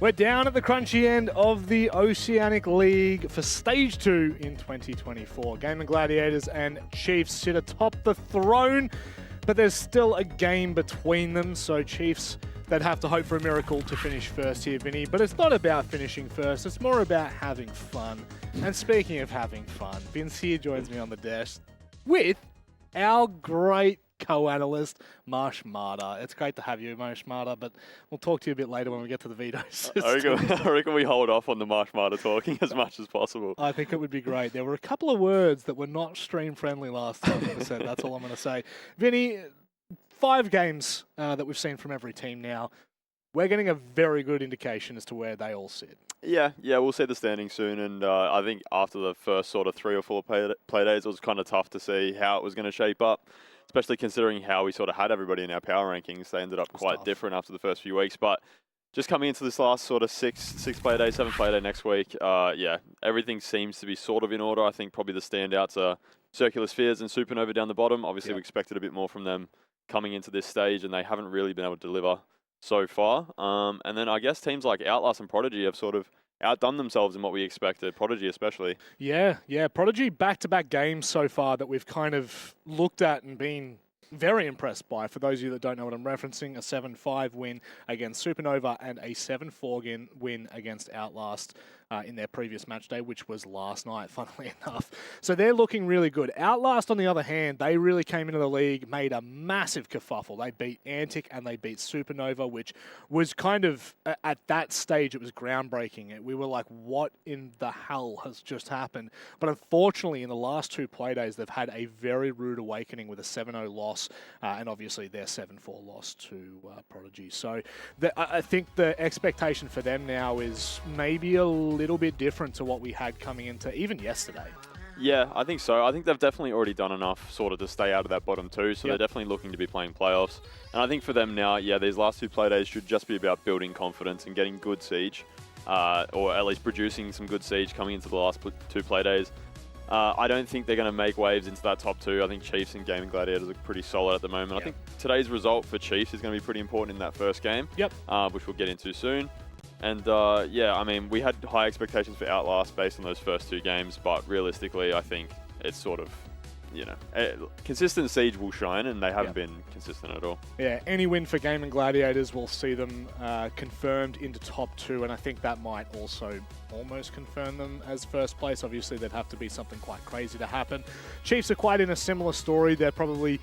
We're down at the crunchy end of the Oceanic League for Stage 2 in 2024. Gaming Gladiators and Chiefs sit atop the throne, but there's still a game between them, so Chiefs, they'd have to hope for a miracle to finish first here, Vinny. But it's not about finishing first, it's more about having fun. And speaking of having fun, Vince here joins me on the desk with our great co-analyst, Marsh Marta. It's great to have you, Marsh Marta, but we'll talk to you a bit later when we get to the veto system. I reckon we hold off on the Marsh Marta talking as much as possible. I think it would be great. There were a couple of words that were not stream-friendly last time I said. That's all I'm going to say. Vinny, 5 games that we've seen from every team now. We're getting a very good indication as to where they all sit. Yeah, we'll see the standings soon, and I think after the first sort of 3 or 4 play days, it was kind of tough to see how it was going to shape up, especially considering how we sort of had everybody in our power rankings. They ended up quite different after the first few weeks, but just coming into this last sort of 6 play day, 7 play day next week, yeah, everything seems to be sort of in order. I think probably the standouts are Circular Spheres and Supernova down the bottom. Obviously, we expected a bit more from them coming into this stage, and they haven't really been able to deliver so far. And then I guess teams like Outlast and Prodigy have sort of outdone themselves in what we expected, Prodigy especially. Yeah, Prodigy back-to-back games so far that we've kind of looked at and been very impressed by. For those of you that don't know what I'm referencing, a 7-5 win against Supernova and a 7-4 win against Outlast in their previous match day, which was last night, funnily enough. So they're looking really good. Outlast, on the other hand, they really came into the league, made a massive kerfuffle. They beat Antic and they beat Supernova, which was kind of, at that stage, it was groundbreaking. We were like, what in the hell has just happened? But unfortunately, in the last 2 play days, they've had a very rude awakening with a 7-0 loss, and obviously their 7-4 loss to Prodigy. So I think the expectation for them now is maybe a little bit different to what we had coming into even yesterday. Yeah, I think so. I think they've definitely already done enough sort of to stay out of that bottom 2, so they're definitely looking to be playing playoffs. And I think for them now, these last 2 play days should just be about building confidence and getting good siege, or at least producing some good siege coming into the last 2 play days. I don't think they're going to make waves into that top 2. I think Chiefs and Gaming Gladiators look pretty solid at the moment. I think today's result for Chiefs is going to be pretty important in that first game, which we'll get into soon. And I mean, we had high expectations for Outlast based on those first 2 games, but realistically, I think it's sort of, consistent siege will shine, and they haven't been consistent at all. Yeah, any win for Gaming Gladiators will see them confirmed into top 2, and I think that might also almost confirm them as first place. Obviously, there'd have to be something quite crazy to happen. Chiefs are quite in a similar story. They're probably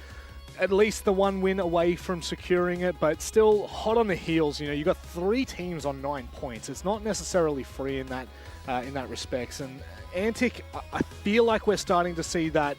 at least the 1 win away from securing it, but still hot on the heels. You got 3 teams on 9 points. It's not necessarily free in that respects. And Antic, I feel like we're starting to see that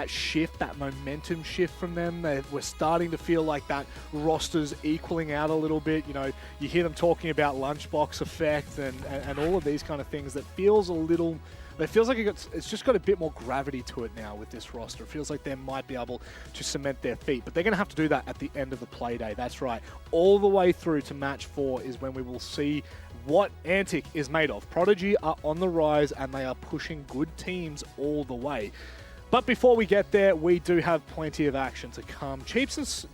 shift, that momentum shift from them. We're starting to feel like that roster's equaling out a little bit. You hear them talking about lunchbox effect and all of these kind of things. That feels a little. It feels like it's just got a bit more gravity to it now with this roster. It feels like they might be able to cement their feet, but they're going to have to do that at the end of the play day. That's right. All the way through to match 4 is when we will see what Antic is made of. Prodigy are on the rise, and they are pushing good teams all the way. But before we get there, we do have plenty of action to come. Chips.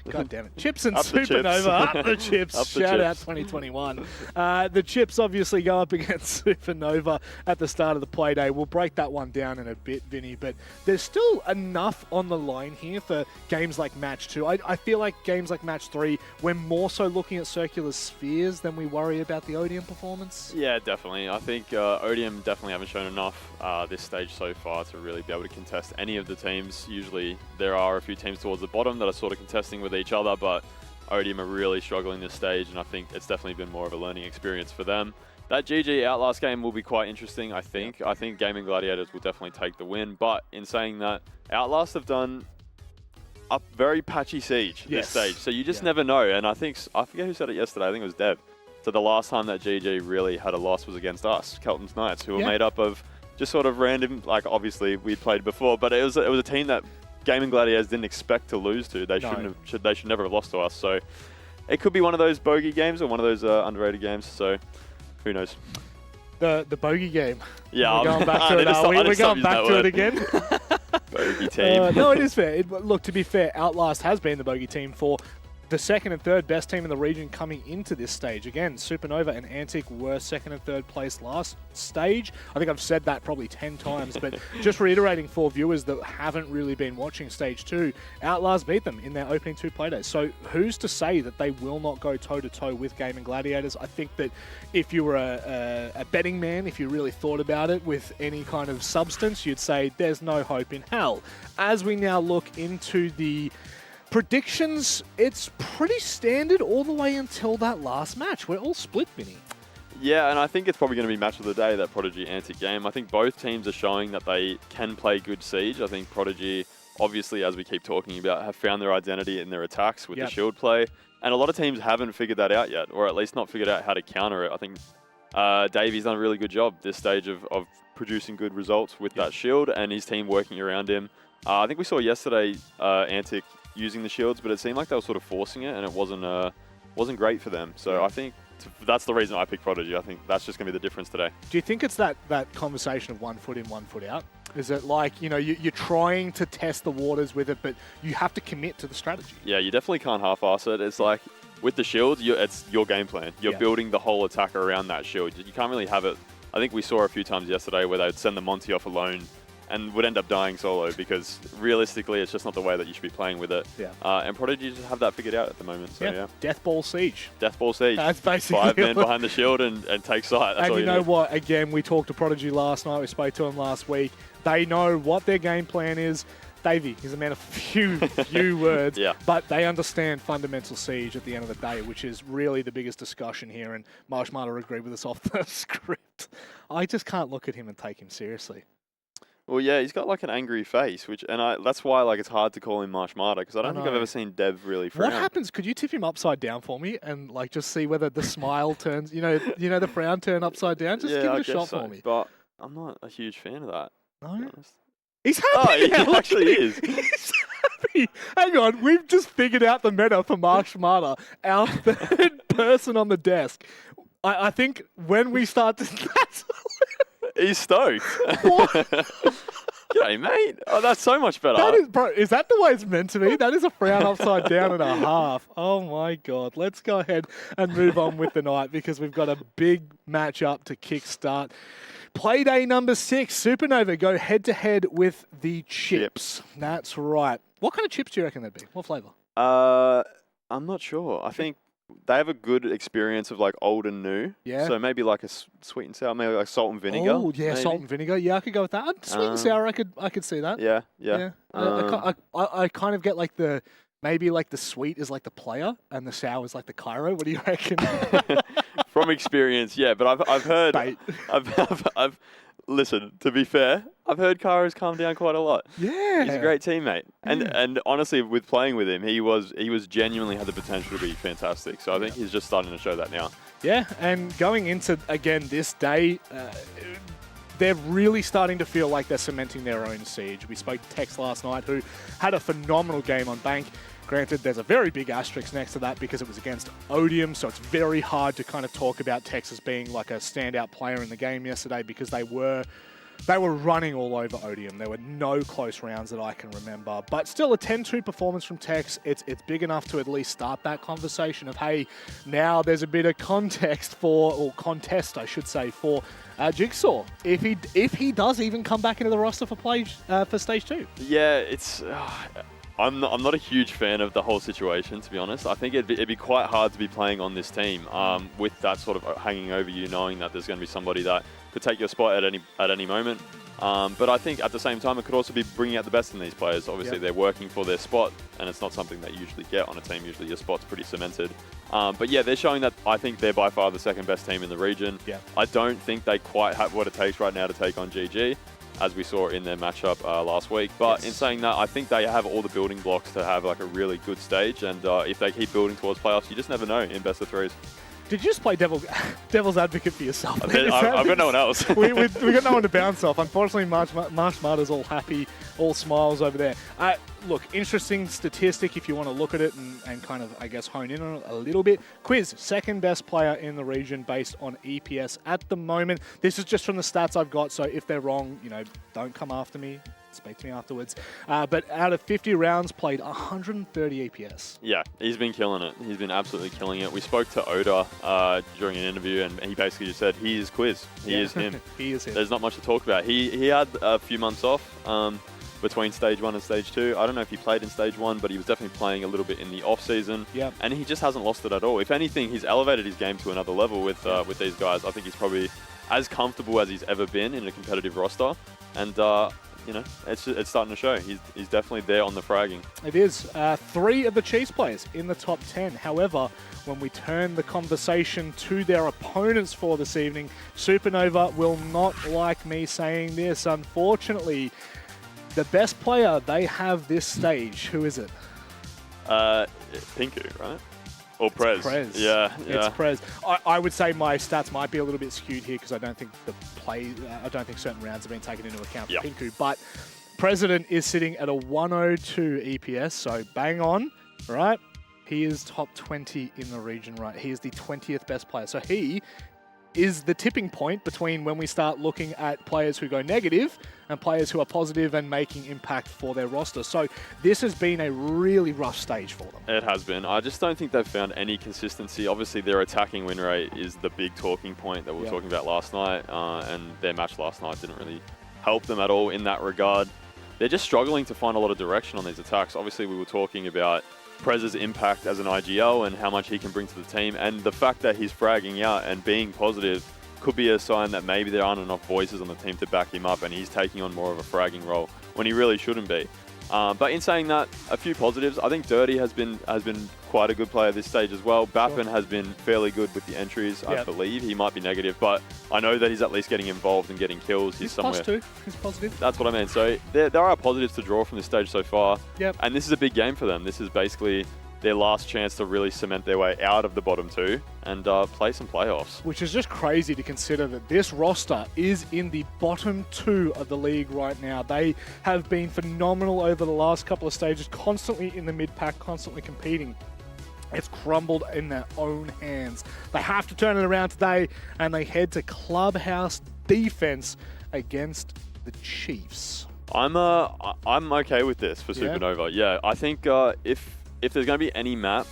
God damn it. Chips and Supernova. Up the Chips. Shout out 2021. The Chips obviously go up against Supernova at the start of the play day. We'll break that one down in a bit, Vinny, but there's still enough on the line here for games like Match 2. I feel like games like Match 3, we're more so looking at Circular Spheres than we worry about the Odium performance. Yeah, definitely. I think Odium definitely haven't shown enough this stage so far to really be able to contest any of the teams. Usually there are a few teams towards the bottom that are sort of contesting with each other, but Odium are really struggling this stage, and I think it's definitely been more of a learning experience for them. That GG Outlast game will be quite interesting, I think. I think Gaming Gladiators will definitely take the win, but in saying that, Outlast have done a very patchy siege this stage, so you just never know, and I forget who said it yesterday, I think it was Dev. So the last time that GG really had a loss was against us, Kelton's Knights, who were made up of just sort of random, like obviously we'd played before, but it was a team that Gaming Gladiators didn't expect to lose to. They should never have lost to us. So it could be one of those bogey games or one of those underrated games. So who knows? The bogey game. Yeah, we're going back to it. We're going back to it again. Bogey team. No, it is fair. Look, to be fair, Outlast has been the bogey team for the second and third best team in the region coming into this stage. Again, Supernova and Antic were second and third place last stage. I think I've said that probably 10 times, but just reiterating for viewers that haven't really been watching stage 2, Outlaws beat them in their opening 2 playdays. So who's to say that they will not go toe-to-toe with Gaming Gladiators? I think that if you were a betting man, if you really thought about it with any kind of substance, you'd say there's no hope in hell. As we now look into the predictions, it's pretty standard all the way until that last match. We're all split, Vinny. Yeah, and I think it's probably going to be match of the day, that Prodigy Antic game. I think both teams are showing that they can play good Siege. I think Prodigy, obviously, as we keep talking about, have found their identity in their attacks with the shield play. And a lot of teams haven't figured that out yet, or at least not figured out how to counter it. I think Davey's done a really good job this stage of producing good results with that shield and his team working around him. I think we saw yesterday Antic using the shields, but it seemed like they were sort of forcing it, and it wasn't great for them. So I think that's the reason I picked Prodigy. I think that's just going to be the difference today. Do you think it's that conversation of 1 foot in, 1 foot out? Is it like, you're trying to test the waters with it, but you have to commit to the strategy? Yeah, you definitely can't half-ass it. It's like, with the shields, it's your game plan. You're building the whole attack around that shield. You can't really have it. I think we saw a few times yesterday where they'd send the Monty off alone and would end up dying solo, because realistically, it's just not the way that you should be playing with it. Yeah. And Prodigy just have that figured out at the moment. So yeah. Death Ball Siege. Death Ball Siege. That's basically 5 men behind the shield and take sight. That's and all you know what? Again, we talked to Prodigy last night. We spoke to him last week. They know what their game plan is. Davey is a man of few words, but they understand fundamental Siege at the end of the day, which is really the biggest discussion here, and Marshmallow agreed with us off the script. I just can't look at him and take him seriously. Well, yeah, he's got like an angry face, that's why it's hard to call him Marshmallow, because I don't think I've ever seen Dev really frown. What happens? Could you tip him upside down for me and just see whether the smile turns, the frown turn upside down? Just give it a shot for me. But I'm not a huge fan of that. No. He's happy. Oh, he actually is. He's happy. Hang on, we've just figured out the meta for Marshmallow, our third person on the desk. I think when we start to... He's stoked. What? G'day, mate. Oh, that's so much better. Is that the way it's meant to be? That is a frown upside down and a half. Oh, my God. Let's go ahead and move on with the night, because we've got a big matchup to kickstart. Playday number 6, Supernova go head-to-head with the chips. That's right. What kind of chips do you reckon they'd be? What flavour? I'm not sure. I think they have a good experience of old and new. Yeah. So maybe like a sweet and sour, maybe like salt and vinegar. Oh, yeah, maybe. Salt and vinegar. Yeah, I could go with that. Sweet and sour, I could see that. Yeah. I kind of get maybe the sweet is like the player and the sour is like the Cairo. What do you reckon? From experience, yeah. But I've heard, I've listen. To be fair, I've heard Cairo's calmed down quite a lot. Yeah, he's a great teammate, and honestly, with playing with him, he was genuinely had the potential to be fantastic. So I think he's just starting to show that now. Yeah, and going into again this day. They're really starting to feel like they're cementing their own Siege. We spoke to Tex last night, who had a phenomenal game on Bank. Granted, there's a very big asterisk next to that because it was against Odium, so it's very hard to kind of talk about Tex as being like a standout player in the game yesterday, because they were running all over Odium. There were no close rounds that I can remember. But still, a 10-2 performance from Tex. It's big enough to at least start that conversation of, hey, now there's a bit of contest, I should say, for Jigsaw. If he does even come back into the roster for play for Stage 2. Yeah, it's... I'm not a huge fan of the whole situation, to be honest. I think it'd be quite hard to be playing on this team with that sort of hanging over you, knowing that there's going to be somebody that could take your spot at any moment. But I think at the same time, it could also be bringing out the best in these players. Obviously, they're working for their spot, and it's not something that you usually get on a team. Usually, your spot's pretty cemented. But yeah, they're showing that I think they're by far the second best team in the region. Yeah. I don't think they quite have what it takes right now to take on GG, as we saw in their matchup last week. But in saying that, I think they have all the building blocks to have a really good stage. And if they keep building towards playoffs, you just never know in best of threes. Did you just play devil's advocate for yourself? I've got no one else. we got no one to bounce off. Unfortunately, Marshmallow's all happy, all smiles over there. Look, interesting statistic if you want to look at it and kind of, I guess, hone in on it a little bit. Quiz, second best player in the region based on EPS at the moment. This is just from the stats I've got, so if they're wrong, don't come after me. speak to me afterwards. But out of 50 rounds played, 130 EPS. Yeah, he's been killing it. He's been absolutely killing it. We spoke to Oda during an interview, and he basically just said, he is Quiz. He is him. He is him. There's not much to talk about. He had a few months off between Stage 1 and Stage 2. I don't know if he played in Stage 1, but he was definitely playing a little bit in the off-season. Yep. And he just hasn't lost it at all. If anything, he's elevated his game to another level with these guys. I think he's probably as comfortable as he's ever been in a competitive roster. And, you know, it's starting to show. He's definitely there on the fragging. It is. 3 of the Chiefs players in the top 10. However, when we turn the conversation to their opponents for this evening, Supernova will not like me saying this. Unfortunately, the best player they have this stage, who is it? Pinku, right? Or Prez. Prez. Yeah. It's Prez. I would say my stats might be a little bit skewed here because I don't think I don't think certain rounds have been taken into account for Pinku. But President is sitting at a 102 EPS, so bang on, right? He is top 20 in the region, right? He is the 20th best player. So he is the tipping point between when we start looking at players who go negative and players who are positive and making impact for their roster. So this has been a really rough stage for them. It has been. I just don't think they've found any consistency. Obviously, their attacking win rate is the big talking point that we were talking about last night, and their match last night didn't really help them at all in that regard. They're just struggling to find a lot of direction on these attacks. Obviously, we were talking about Prez's impact as an IGL and how much he can bring to the team, and the fact that he's fragging out and being positive could be a sign that maybe there aren't enough voices on the team to back him up and he's taking on more of a fragging role when he really shouldn't be. But in saying that, a few positives. I think Dirty has been quite a good player this stage as well. Bappin has been fairly good with the entries, I believe. He might be negative, but I know that he's at least getting involved and getting kills. He's somewhere. +2. He's positive. That's what I mean. So there are positives to draw from this stage so far. Yep. And this is a big game for them. This is basically their last chance to really cement their way out of the bottom 2 and play some playoffs. Which is just crazy to consider that this roster is in the bottom 2 of the league right now. They have been phenomenal over the last couple of stages, constantly in the mid-pack, constantly competing. It's crumbled in their own hands. They have to turn it around today, and they head to Clubhouse Defense against the Chiefs. I'm okay with this for Supernova. Yeah, I think if there's going to be any map,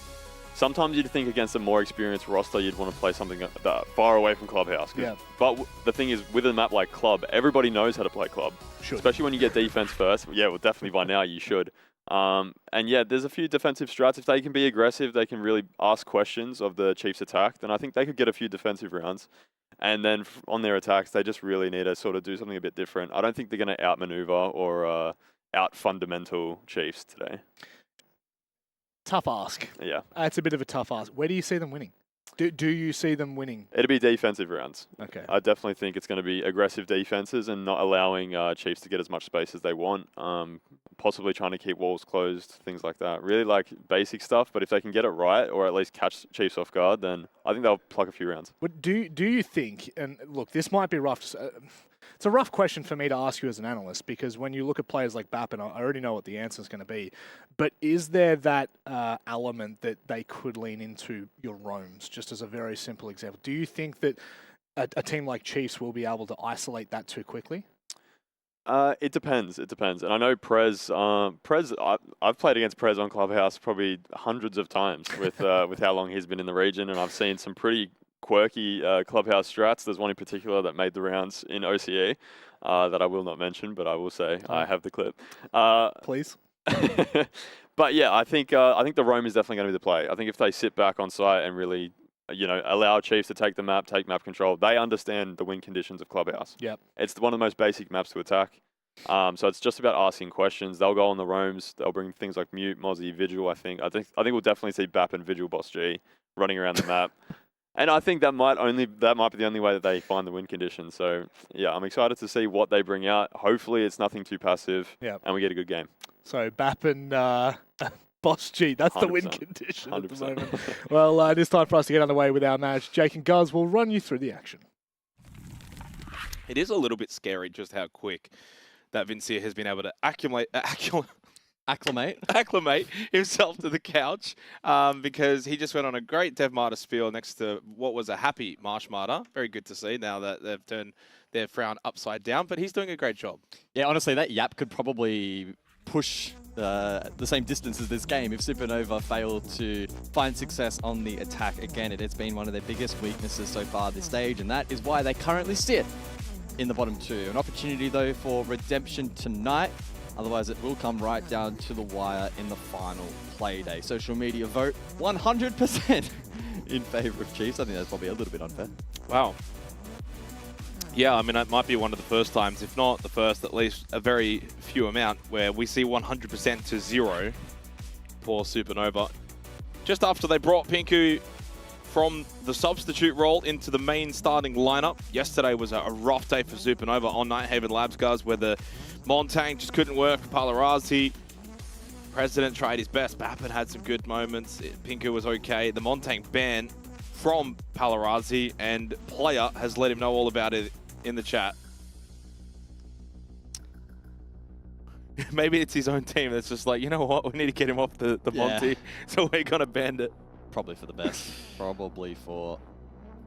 sometimes you'd think against a more experienced roster, you'd want to play something that far away from Clubhouse. But the thing is, with a map like Club, everybody knows how to play Club. Especially when you get defense first. Yeah, well, definitely by now you should. And yeah, there's a few defensive strats. If they can be aggressive, they can really ask questions of the Chiefs' attack, then I think they could get a few defensive rounds. And then on their attacks, they just really need to sort of do something a bit different. I don't think they're going to outmaneuver or out-fundamental Chiefs today. Tough ask. Yeah. It's a bit of a tough ask. Where do you see them winning? Do you see them winning? It'll be defensive rounds. Okay. I definitely think it's going to be aggressive defenses and not allowing Chiefs to get as much space as they want. Possibly trying to keep walls closed, things like that. Really like basic stuff, but if they can get it right or at least catch Chiefs off guard, then I think they'll pluck a few rounds. But do you think, and look, this might be rough. It's a rough question for me to ask you as an analyst because when you look at players like Bappin, I already know what the answer is going to be. But is there that element that they could lean into your roams, just as a very simple example? Do you think that a team like Chiefs will be able to isolate that too quickly? It depends. It depends. And I know Prez, I've played against Prez on Clubhouse probably hundreds of times with how long he's been in the region, and I've seen some pretty quirky Clubhouse strats. There's one in particular that made the rounds in OCE that I will not mention, but I will say I have the clip. Please. But yeah, I think the roam is definitely going to be the play. I think if they sit back on site and really, allow Chiefs to take the map, take map control, they understand the win conditions of Clubhouse. Yep. It's one of the most basic maps to attack. So it's just about asking questions. They'll go on the roams. They'll bring things like Mute, Mozzie, Vigil. I think we'll definitely see Bap and Vigil Boss G running around the map. And I think that might be the only way that they find the win condition. So yeah, I'm excited to see what they bring out. Hopefully it's nothing too passive and we get a good game. So Bap and Boss G, that's 100%. The win condition 100%. At the moment. Well, it is time for us to get underway with our match. Jake and Guz will run you through the action. It is a little bit scary just how quick that Vincia has been able to acclimate himself to the couch because he just went on a great Dev Martyr spiel next to what was a happy Marsh Martyr. Very good to see now that they've turned their frown upside down, but he's doing a great job. Yeah, honestly, that Yap could probably push the same distance as this game if Supernova fail to find success on the attack. Again, it has been one of their biggest weaknesses so far this stage, and that is why they currently sit in the bottom 2. An opportunity, though, for redemption tonight. Otherwise, it will come right down to the wire in the final play day. Social media vote 100% in favor of Chiefs. I think that's probably a little bit unfair. Wow. Yeah, I mean, it might be one of the first times, if not the first, at least a very few amount, where we see 100% to 0 for Supernova. Just after they brought Pinku from the substitute role into the main starting lineup. Yesterday was a rough day for Supernova on Nighthaven Labs, guys, where the Montang just couldn't work for Palarazi. President tried his best. Bappin had some good moments. Pinku was okay. The Montang ban from Palarazi, and Player has let him know all about it in the chat. Maybe it's his own team that's just like, you know what, we need to get him off the Monty, so we're going to ban it. Probably for the best. Probably for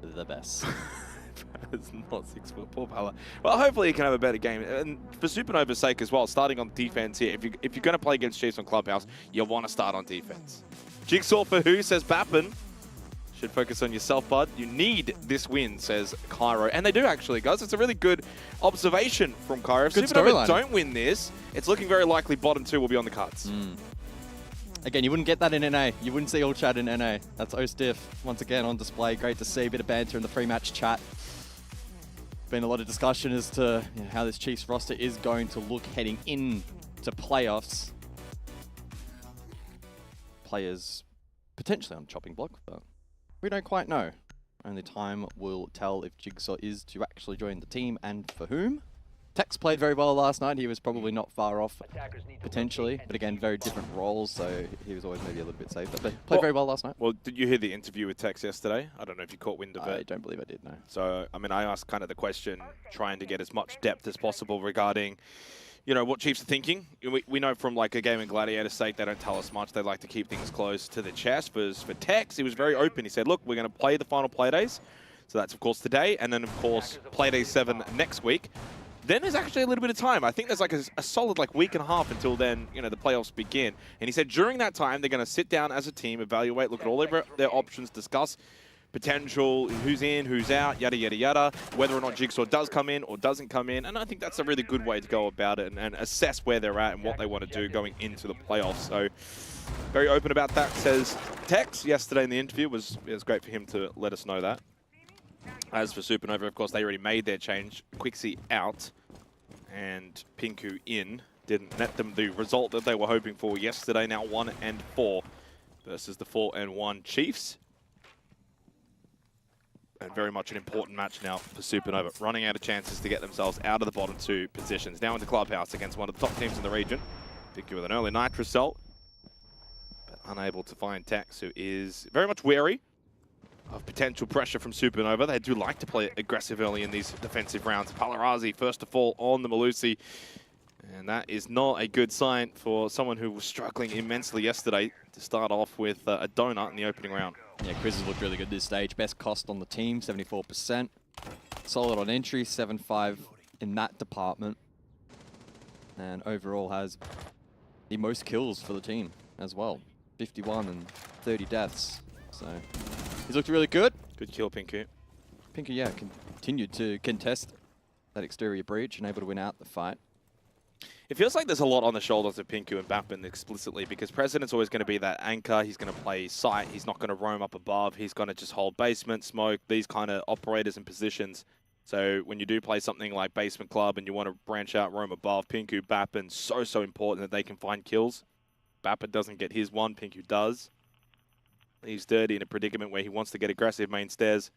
the best. It's not 6 foot, poor Pala. Well, hopefully he can have a better game. And for Supernova's sake as well, starting on defense here, if you're going to play against Chiefs on Clubhouse, you'll want to start on defense. Jigsaw for who, says Bappin. Should focus on yourself, bud. You need this win, says Cairo. And they do, actually, guys. It's a really good observation from Cairo. If Supernova don't win this, it's looking very likely bottom 2 will be on the cards. Again, you wouldn't get that in NA. You wouldn't see all chat in NA. That's O-Stiff once again on display. Great to see a bit of banter in the pre-match chat. Been a lot of discussion as to how this Chiefs roster is going to look heading into playoffs. Players potentially on the chopping block, but we don't quite know. Only time will tell if Jigsaw is to actually join the team and for whom. Tex played very well last night. He was probably not far off, potentially. But again, very different roles, so he was always maybe a little bit safe. But played very well last night. Well, did you hear the interview with Tex yesterday? I don't know if you caught wind of it. I don't believe I did, no. So, I mean, I asked kind of the question, trying to get as much depth as possible regarding, you know, what Chiefs are thinking. We know from, like, a game in Gladiator's sake, they don't tell us much. They like to keep things close to the chest. But for Tex, he was very open. He said, look, we're going to play the final play days. So that's, of course, today. And then, of course, play day 7 next week. Then there's actually a little bit of time. I think there's like a solid week and a half until then, you know, the playoffs begin. And he said during that time, they're going to sit down as a team, evaluate, look at all their options, discuss potential, who's in, who's out, yada, yada, yada, whether or not Jigsaw does come in or doesn't come in. And I think that's a really good way to go about it and assess where they're at and what they want to do going into the playoffs. So very open about that, says Tex. Yesterday in the interview, it was great for him to let us know that. As for Supernova, of course, they already made their change. Quixie out and Pinku in. Didn't net them the result that they were hoping for yesterday. Now 1-4 versus the 4-1 Chiefs. And very much an important match now for Supernova. Running out of chances to get themselves out of the bottom 2 positions. Now in the clubhouse against one of the top teams in the region. Pinku with an early Nitrocell. But unable to find Tex, who is very much wary of potential pressure from Supernova. They do like to play aggressive early in these defensive rounds. Palarazi first to fall on the Malusi. And that is not a good sign for someone who was struggling immensely yesterday to start off with a donut in the opening round. Yeah, Chris has looked really good this stage. Best cost on the team, 74%. Solid on entry, 7-5 in that department. And overall has the most kills for the team as well. 51 and 30 deaths. So he's looked really good. Good kill, Pinku. Pinku, yeah, continued to contest that exterior breach and able to win out the fight. It feels like there's a lot on the shoulders of Pinku and Bappin explicitly, because President's always going to be that anchor. He's going to play sight. He's not going to roam up above. He's going to just hold basement, smoke, these kind of operators and positions. So when you do play something like Basement Club and you want to branch out, roam above, Pinku, Bappin, so important that they can find kills. Bappin doesn't get his one, Pinku does. He's dirty in a predicament where he wants to get aggressive main stairs.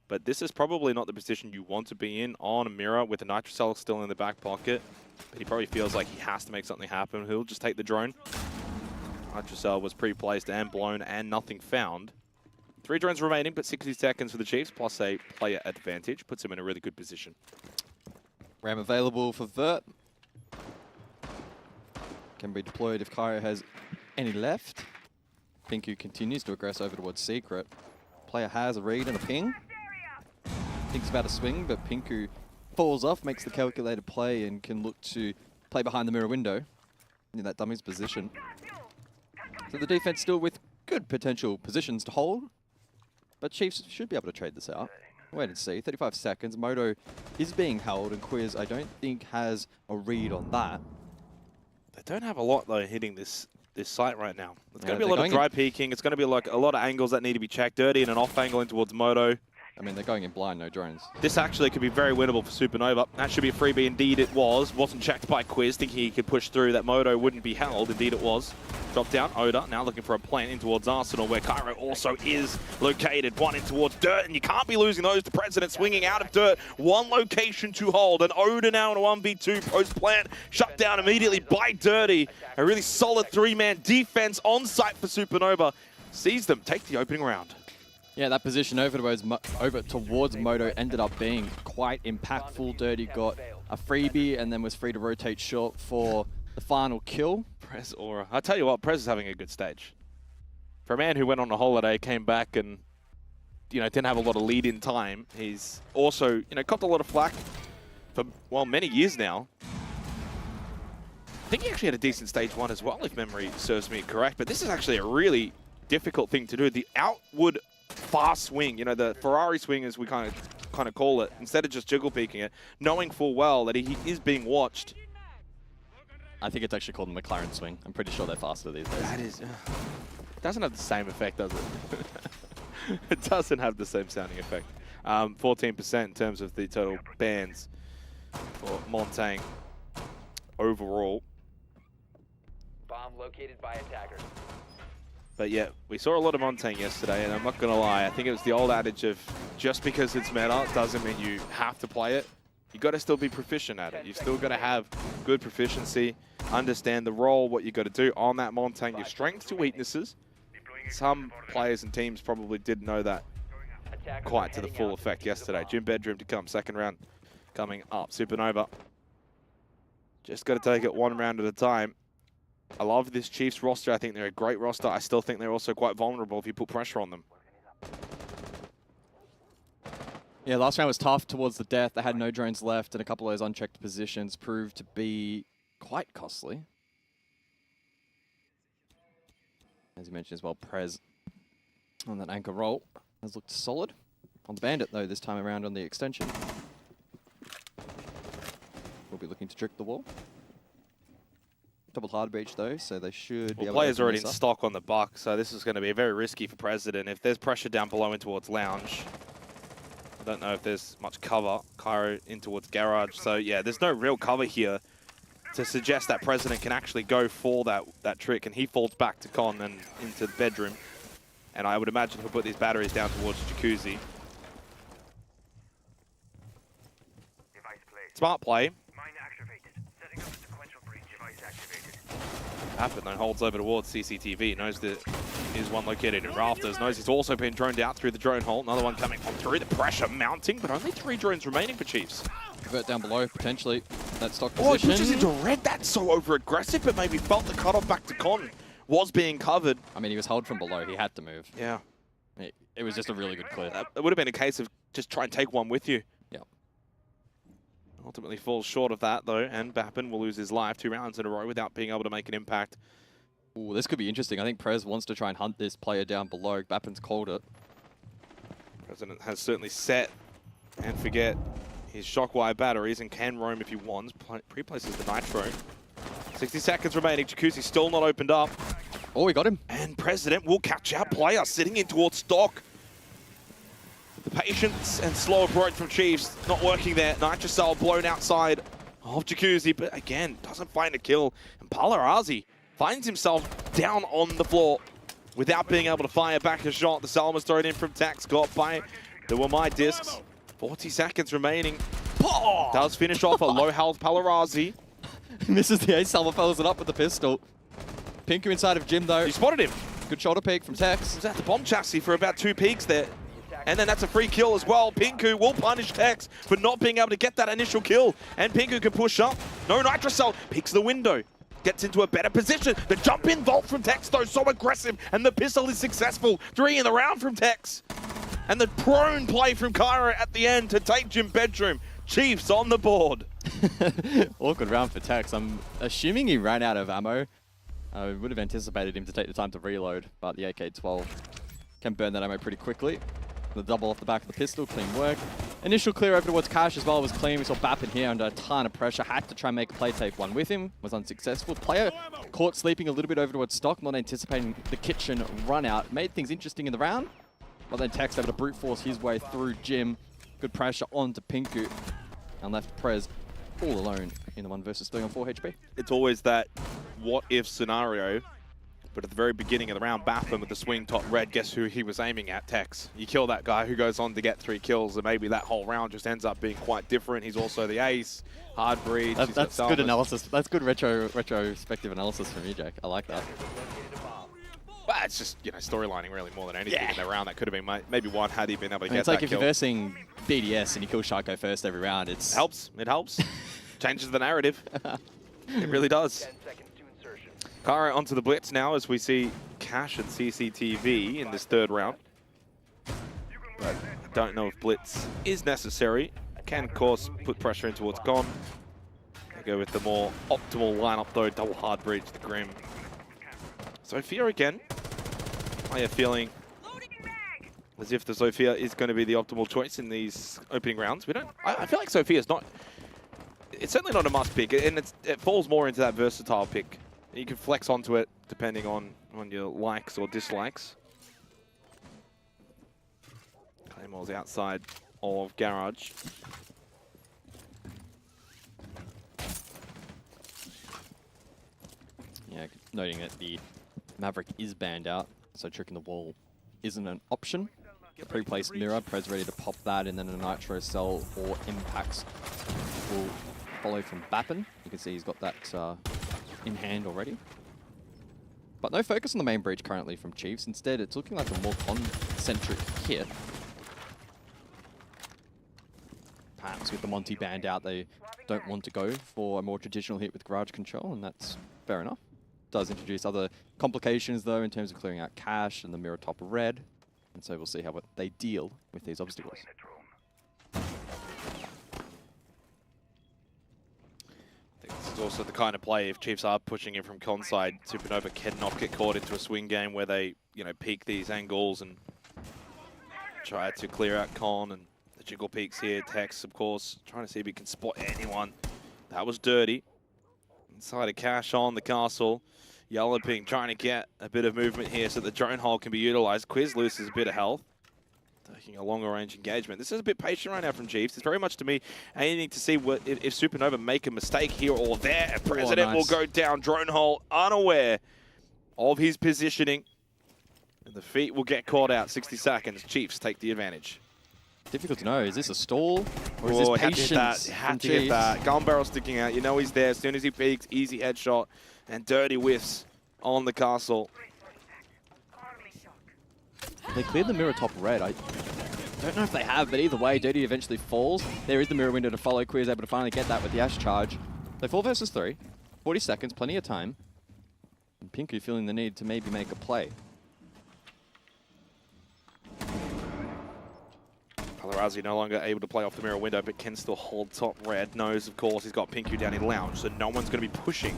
But this is probably not the position you want to be in on a mirror with a Nitrocell still in the back pocket. But he probably feels like he has to make something happen. He'll just take the drone. Nitrocell was pre-placed and blown and nothing found. 3 drones remaining, but 60 seconds for the Chiefs, plus a player advantage. Puts him in a really good position. Ram available for Vert. Can be deployed if Cairo has any left. Pinku continues to aggress over towards Secret. Player has a read and a ping. Thinks about a swing, but Pinku falls off, makes the calculated play, and can look to play behind the mirror window in that dummy's position. So the defense still with good potential positions to hold, but Chiefs should be able to trade this out. Wait and see. 35 seconds. Moto is being held, and Quiz, I don't think, has a read on that. They don't have a lot, though, hitting this site right now. It's going to be a they're lot of dry peeking. It's going to be like a lot of angles that need to be checked. Dirty and an off angle in towards Moto. I mean, they're going in blind, no drones. This actually could be very winnable for Supernova. That should be a freebie. Indeed it was. Wasn't checked by Quiz, thinking he could push through. That Moto wouldn't be held. Indeed it was. Drop down. Oda now looking for a plant in towards Arsenal, where Cairo also is located. One in towards Dirt, and you can't be losing those to President swinging out of Dirt. One location to hold, and Oda now in a 1v2 post-plant. Shut down immediately by Dirty. A really solid three-man defense on site for Supernova. Sees them take the opening round. Yeah, that position over towards Moto ended up being quite impactful. Dirty got a freebie and then was free to rotate short for the final kill. Prez Aura. I tell you what, Prez is having a good stage. For a man who went on a holiday, came back and, didn't have a lot of lead in time, he's also, copped a lot of flack for, well, many years now. I think he actually had a decent stage 1 as well, if memory serves me correct. But this is actually a really difficult thing to do. The outward fast swing, the Ferrari swing as we kind of call it, instead of just jiggle peeking it, knowing full well that he is being watched. I think it's actually called the McLaren swing. I'm pretty sure they're faster these days. That is... it doesn't have the same effect, does it? It doesn't have the same sounding effect. 14% in terms of the total bans for Montaigne overall. Bomb located by attackers. But yeah, we saw a lot of Montaigne yesterday, and I'm not going to lie, I think it was the old adage of just because it's meta doesn't mean you have to play it. You got to still be proficient at it. You still got to have good proficiency, understand the role, what you got to do on that Montaigne, your strengths to weaknesses. Some players and teams probably didn't know that quite to the full effect yesterday. Gym Bedroom to come, second round coming up. Supernova just got to take it one round at a time. I love this Chiefs roster. I think they're a great roster. I still think they're also quite vulnerable if you put pressure on them. Yeah, last round was tough towards the death. They had no drones left, and a couple of those unchecked positions proved to be quite costly. As you mentioned as well, Prez on that anchor roll has looked solid. On the Bandit, though, this time around on the extension. We'll be looking to trick the wall. Double hard breach though, so they should be able to... Players already in stock on the Buck, so this is going to be very risky for President. If there's pressure down below in towards Lounge, I don't know if there's much cover. Cairo in towards Garage, so yeah, there's no real cover here to suggest that President can actually go for that trick, and he falls back to Con and into the bedroom. And I would imagine he'll put these batteries down towards Jacuzzi. Smart play. Happen though, holds over towards CCTV, knows that is one located in Rafters, knows he's also been droned out through the drone hole, another one coming on through, the pressure mounting, but only 3 drones remaining for Chiefs. Convert down below, potentially, that stock Oh, position. he pushes into red, that's so over-aggressive, but maybe felt the cutoff back to Con was being covered. I mean, he was held from below, he had to move. Yeah. It was just a really good clear. It would have been a case of just try and take one with you. Yeah. Ultimately falls short of that though, and Bappin will lose his life 2 rounds in a row without being able to make an impact. Ooh, this could be interesting. I think Prez wants to try and hunt this player down below. Bappin's called it. President has certainly set and forget his shockwire batteries and can roam if he wants. Pre-places the Nitro. 60 seconds remaining. Jacuzzi still not opened up. Oh, we got him. And President will catch our player sitting in towards stock. The patience and slow approach from Chiefs not working there. Nitrocell blown outside of Jacuzzi, but again, doesn't find a kill. And Palarazi finds himself down on the floor without being able to fire back a shot. The Salma's thrown in from Tax, got by the Wamai discs. 40 seconds remaining. Does finish off a low health Palarazi. Misses the ace. Salma follows it up with the pistol. Pinku inside of Jim though. You spotted him. Good shoulder peek from Tex. Was at the bomb chassis for about 2 peaks there. And then that's a free kill as well. Pinku will punish Tex for not being able to get that initial kill. And Pinku can push up. No Nitrocell. Peeks the window. Gets into a better position. The jump in vault from Tex though, so aggressive. And the pistol is successful. 3 in the round from Tex. And the prone play from Kyra at the end to take Gym Bedroom Chiefs on the board. Awkward round for Tex. I'm assuming he ran out of ammo. I would have anticipated him to take the time to reload, but the AK-12 can burn that ammo pretty quickly. The double off the back of the pistol, clean work. Initial clear over towards Cash as well was clean. We saw Bappin here under a ton of pressure. Had to try and make a play, take one with him. Was unsuccessful. Player caught sleeping a little bit over towards Stock, not anticipating the kitchen run out. Made things interesting in the round. But then Tex able to brute force his way through Jim. Good pressure onto Pinku. And left Prez all alone in the 1 versus 3 on 4 HP. It's always that what-if scenario. But at the very beginning of the round, Baffin with the swing top red, guess who he was aiming at? Tex. You kill that guy who goes on to get 3 kills, and maybe that whole round just ends up being quite different. He's also the ace, hard breed. That's good analysis. That's good retrospective analysis from you, Jack. I like that. Well, it's just, you know, storylining really more than anything in the round. That could have been maybe one had he been able to get it's that like if kill. you're versing BDS and you kill Sharko first every round, it helps. It helps. Changes the narrative. It really does. 10 seconds to insertion. Kara onto the blitz now as we see Cash and CCTV in this 3rd round. But I don't know if blitz is necessary. Can, of course, put pressure in towards Gon. They go with the more optimal lineup though, double hard breach, the Grim. Sophia again. I have a feeling as if the Sophia is going to be the optimal choice in these opening rounds. I feel like Sophia's not, it's certainly not a must pick, and it falls more into that versatile pick. You can flex onto it depending on your likes or dislikes. Claymore's outside of Garage. Yeah, noting that the Maverick is banned out, so tricking the wall isn't an option. The pre-placed mirror, Prez ready to pop that, and then a Nitro Cell or Impacts will follow from Bappin. You can see he's got that in hand already. But no focus on the main breach currently from Chiefs. Instead, it's looking like a more con-centric hit. Perhaps with the Monty banned out, they don't want to go for a more traditional hit with Garage Control, and that's fair enough. Does introduce other complications though in terms of clearing out Cash and the mirror top red, and so we'll see how they deal with these obstacles. I think this is also the kind of play, if Chiefs are pushing in from con side, Supernova cannot get caught into a swing game where they, you know, peek these angles and try to clear out con, and the jiggle peeks here. Tex, of course, trying to see if he can spot anyone. That was dirty. Inside of Cash on the castle. Yellowping trying to get a bit of movement here so the drone hole can be utilized. Quiz loses a bit of health. Taking a longer range engagement. This is a bit patient right now from Chiefs. It's very much to me aiming to see what if Supernova make a mistake here or there. President will go down. Drone hole unaware of his positioning. And the feet will get caught out. 60 seconds. Chiefs take the advantage. Difficult to know. Is this a stall or is this patience? Had to get that. Gun barrel sticking out. You know he's there. As soon as he peeks, easy headshot and dirty whiffs on the castle. They cleared the mirror top red. I don't know if they have, but either way, Dirty eventually falls. There is the mirror window to follow. Queer's able to finally get that with the Ash charge. So 4 versus 3. 40 seconds, plenty of time. And Pinku feeling the need to maybe make a play. Palarazi no longer able to play off the mirror window, but can still hold top red. Knows, of course, he's got Pinku down in lounge, so no one's going to be pushing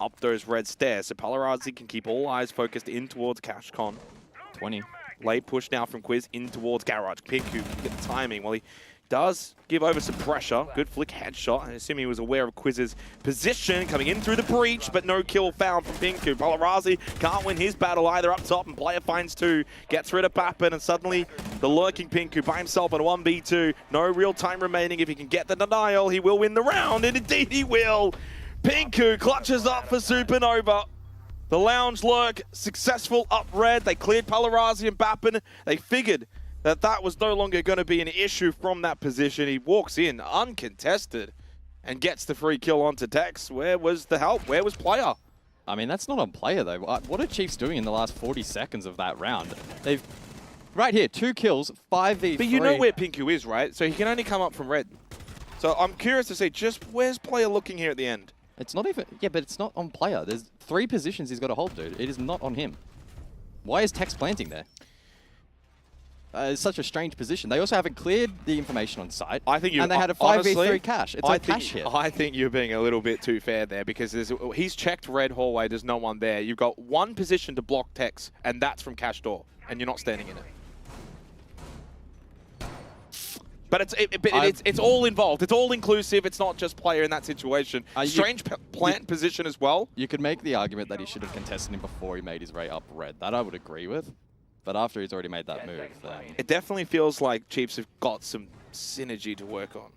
up those red stairs. So Palarazi can keep all eyes focused in towards CashCon. 20. Late push now from Quiz in towards Garage. Pinku can get the timing. Well, he does give over some pressure. Good flick headshot. I assume he was aware of Quiz's position coming in through the breach, but no kill found from Pinku. Palarazi can't win his battle either up top, and player finds 2. Gets rid of Bappin, and suddenly the lurking Pinku by himself in a 1v2. No real time remaining. If he can get the denial, he will win the round, and indeed he will. Pinku clutches up for Supernova. The lounge lurk successful up red. They cleared Palarazi and Bappin. They figured that that was no longer going to be an issue from that position. He walks in uncontested and gets the free kill onto Tex. Where was the help? Where was player? I mean, that's not on player though. What are Chiefs doing in the last 40 seconds of that round? They've, right here, 2 kills, 5v3. But you know where Pinku is, right? So he can only come up from red. So I'm curious to see just where's player looking here at the end? It's not even, yeah, but it's not on player. There's 3 positions he's got to hold, dude. It is not on him. Why is Tex planting there? It's such a strange position. They also haven't cleared the information on site. I think you and they had a 5v3 honestly, cache. It's a cache hit. I think you're being a little bit too fair there because he's checked red hallway. There's no one there. You've got one position to block Tex, and that's from cache door, and you're not standing in it. But it's all involved. It's all inclusive. It's not just player in that situation. Strange plant position as well. You could make the argument that he should have contested him before he made his way up red. That I would agree with. But after he's already made that move, then... It definitely feels like Chiefs have got some synergy to work on.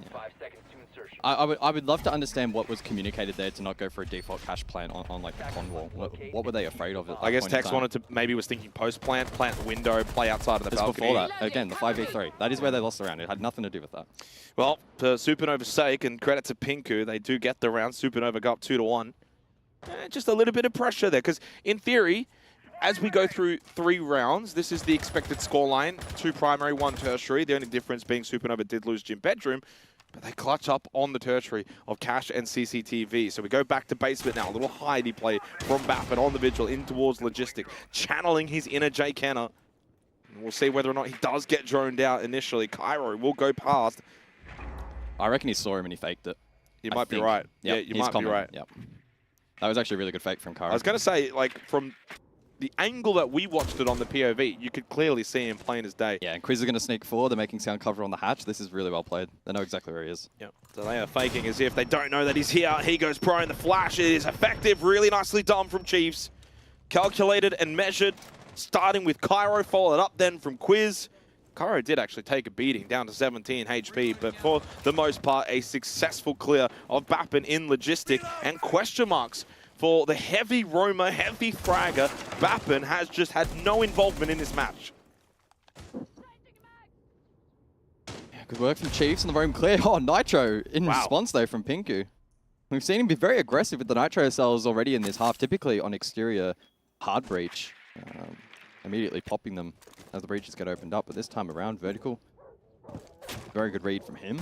Yeah. 5 seconds to insertion. I would love to understand what was communicated there to not go for a default cache plant on like the con wall. What were they afraid of? I guess Tex wanted to, maybe was thinking post plant the window, play outside of the balcony. Before that, again, the 5v3. That is where they lost the round. It had nothing to do with that. Well, for Supernova's sake, and credit to Pinku, they do get the round. Supernova got 2-1. Just a little bit of pressure there, because in theory, as we go through 3 rounds, this is the expected scoreline. 2 primary, 1 tertiary. The only difference being Supernova did lose Gym Bedroom, but they clutch up on the tertiary of Cash and CCTV. So we go back to basement now. A little hidey play from Bappin on the Vigil in towards Logistic, channeling his inner Jay Kenner. And we'll see whether or not he does get droned out initially. Cairo will go past. I reckon he saw him and he faked it. You might be right. Yep, yeah, you might be right. Yep. That was actually a really good fake from Cairo. I was going to say, like, from the angle that we watched it on the POV, you could clearly see him plain as day. Yeah, and Quiz are going to sneak forward. They're making sound cover on the hatch. This is really well played. They know exactly where he is. Yep. So they are faking as if they don't know that he's here. He goes prone. The flash is effective. Really nicely done from Chiefs. Calculated and measured. Starting with Cairo, followed up then from Quiz. Cairo did actually take a beating down to 17 HP, but for the most part, a successful clear of Bappin in Logistic, and question marks for the heavy roamer, heavy fragger. Bappin has just had no involvement in this match. Yeah, good work from Chiefs and the roam clear. Oh, Nitro in response though from Pinku. We've seen him be very aggressive with the Nitro cells already in this half, typically on exterior hard breach. Immediately popping them as the breaches get opened up, but this time around, vertical. Very good read from him.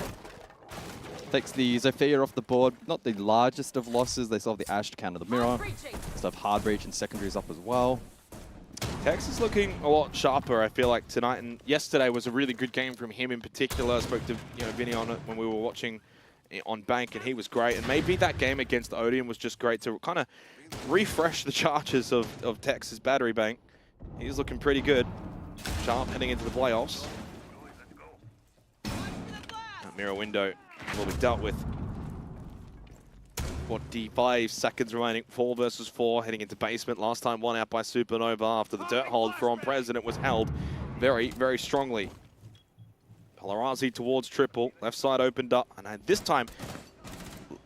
Takes the Zofia off the board, not the largest of losses. They still have the Ash to counter the mirror. Still have hard breach and secondaries up as well. Tex is looking a lot sharper, I feel like, tonight, and yesterday was a really good game from him in particular. I spoke to Vinny on it when we were watching on Bank, and he was great. And maybe that game against Odeon was just great to kind of refresh the charges of Tex's battery bank. He's looking pretty good. Sharp heading into the playoffs. That mirror window will be dealt with. 45 seconds remaining. 4 versus 4 heading into basement. Last time one out by Supernova after the dirt hold from President was held very, very strongly. Palarazi towards triple. Left side opened up. And this time,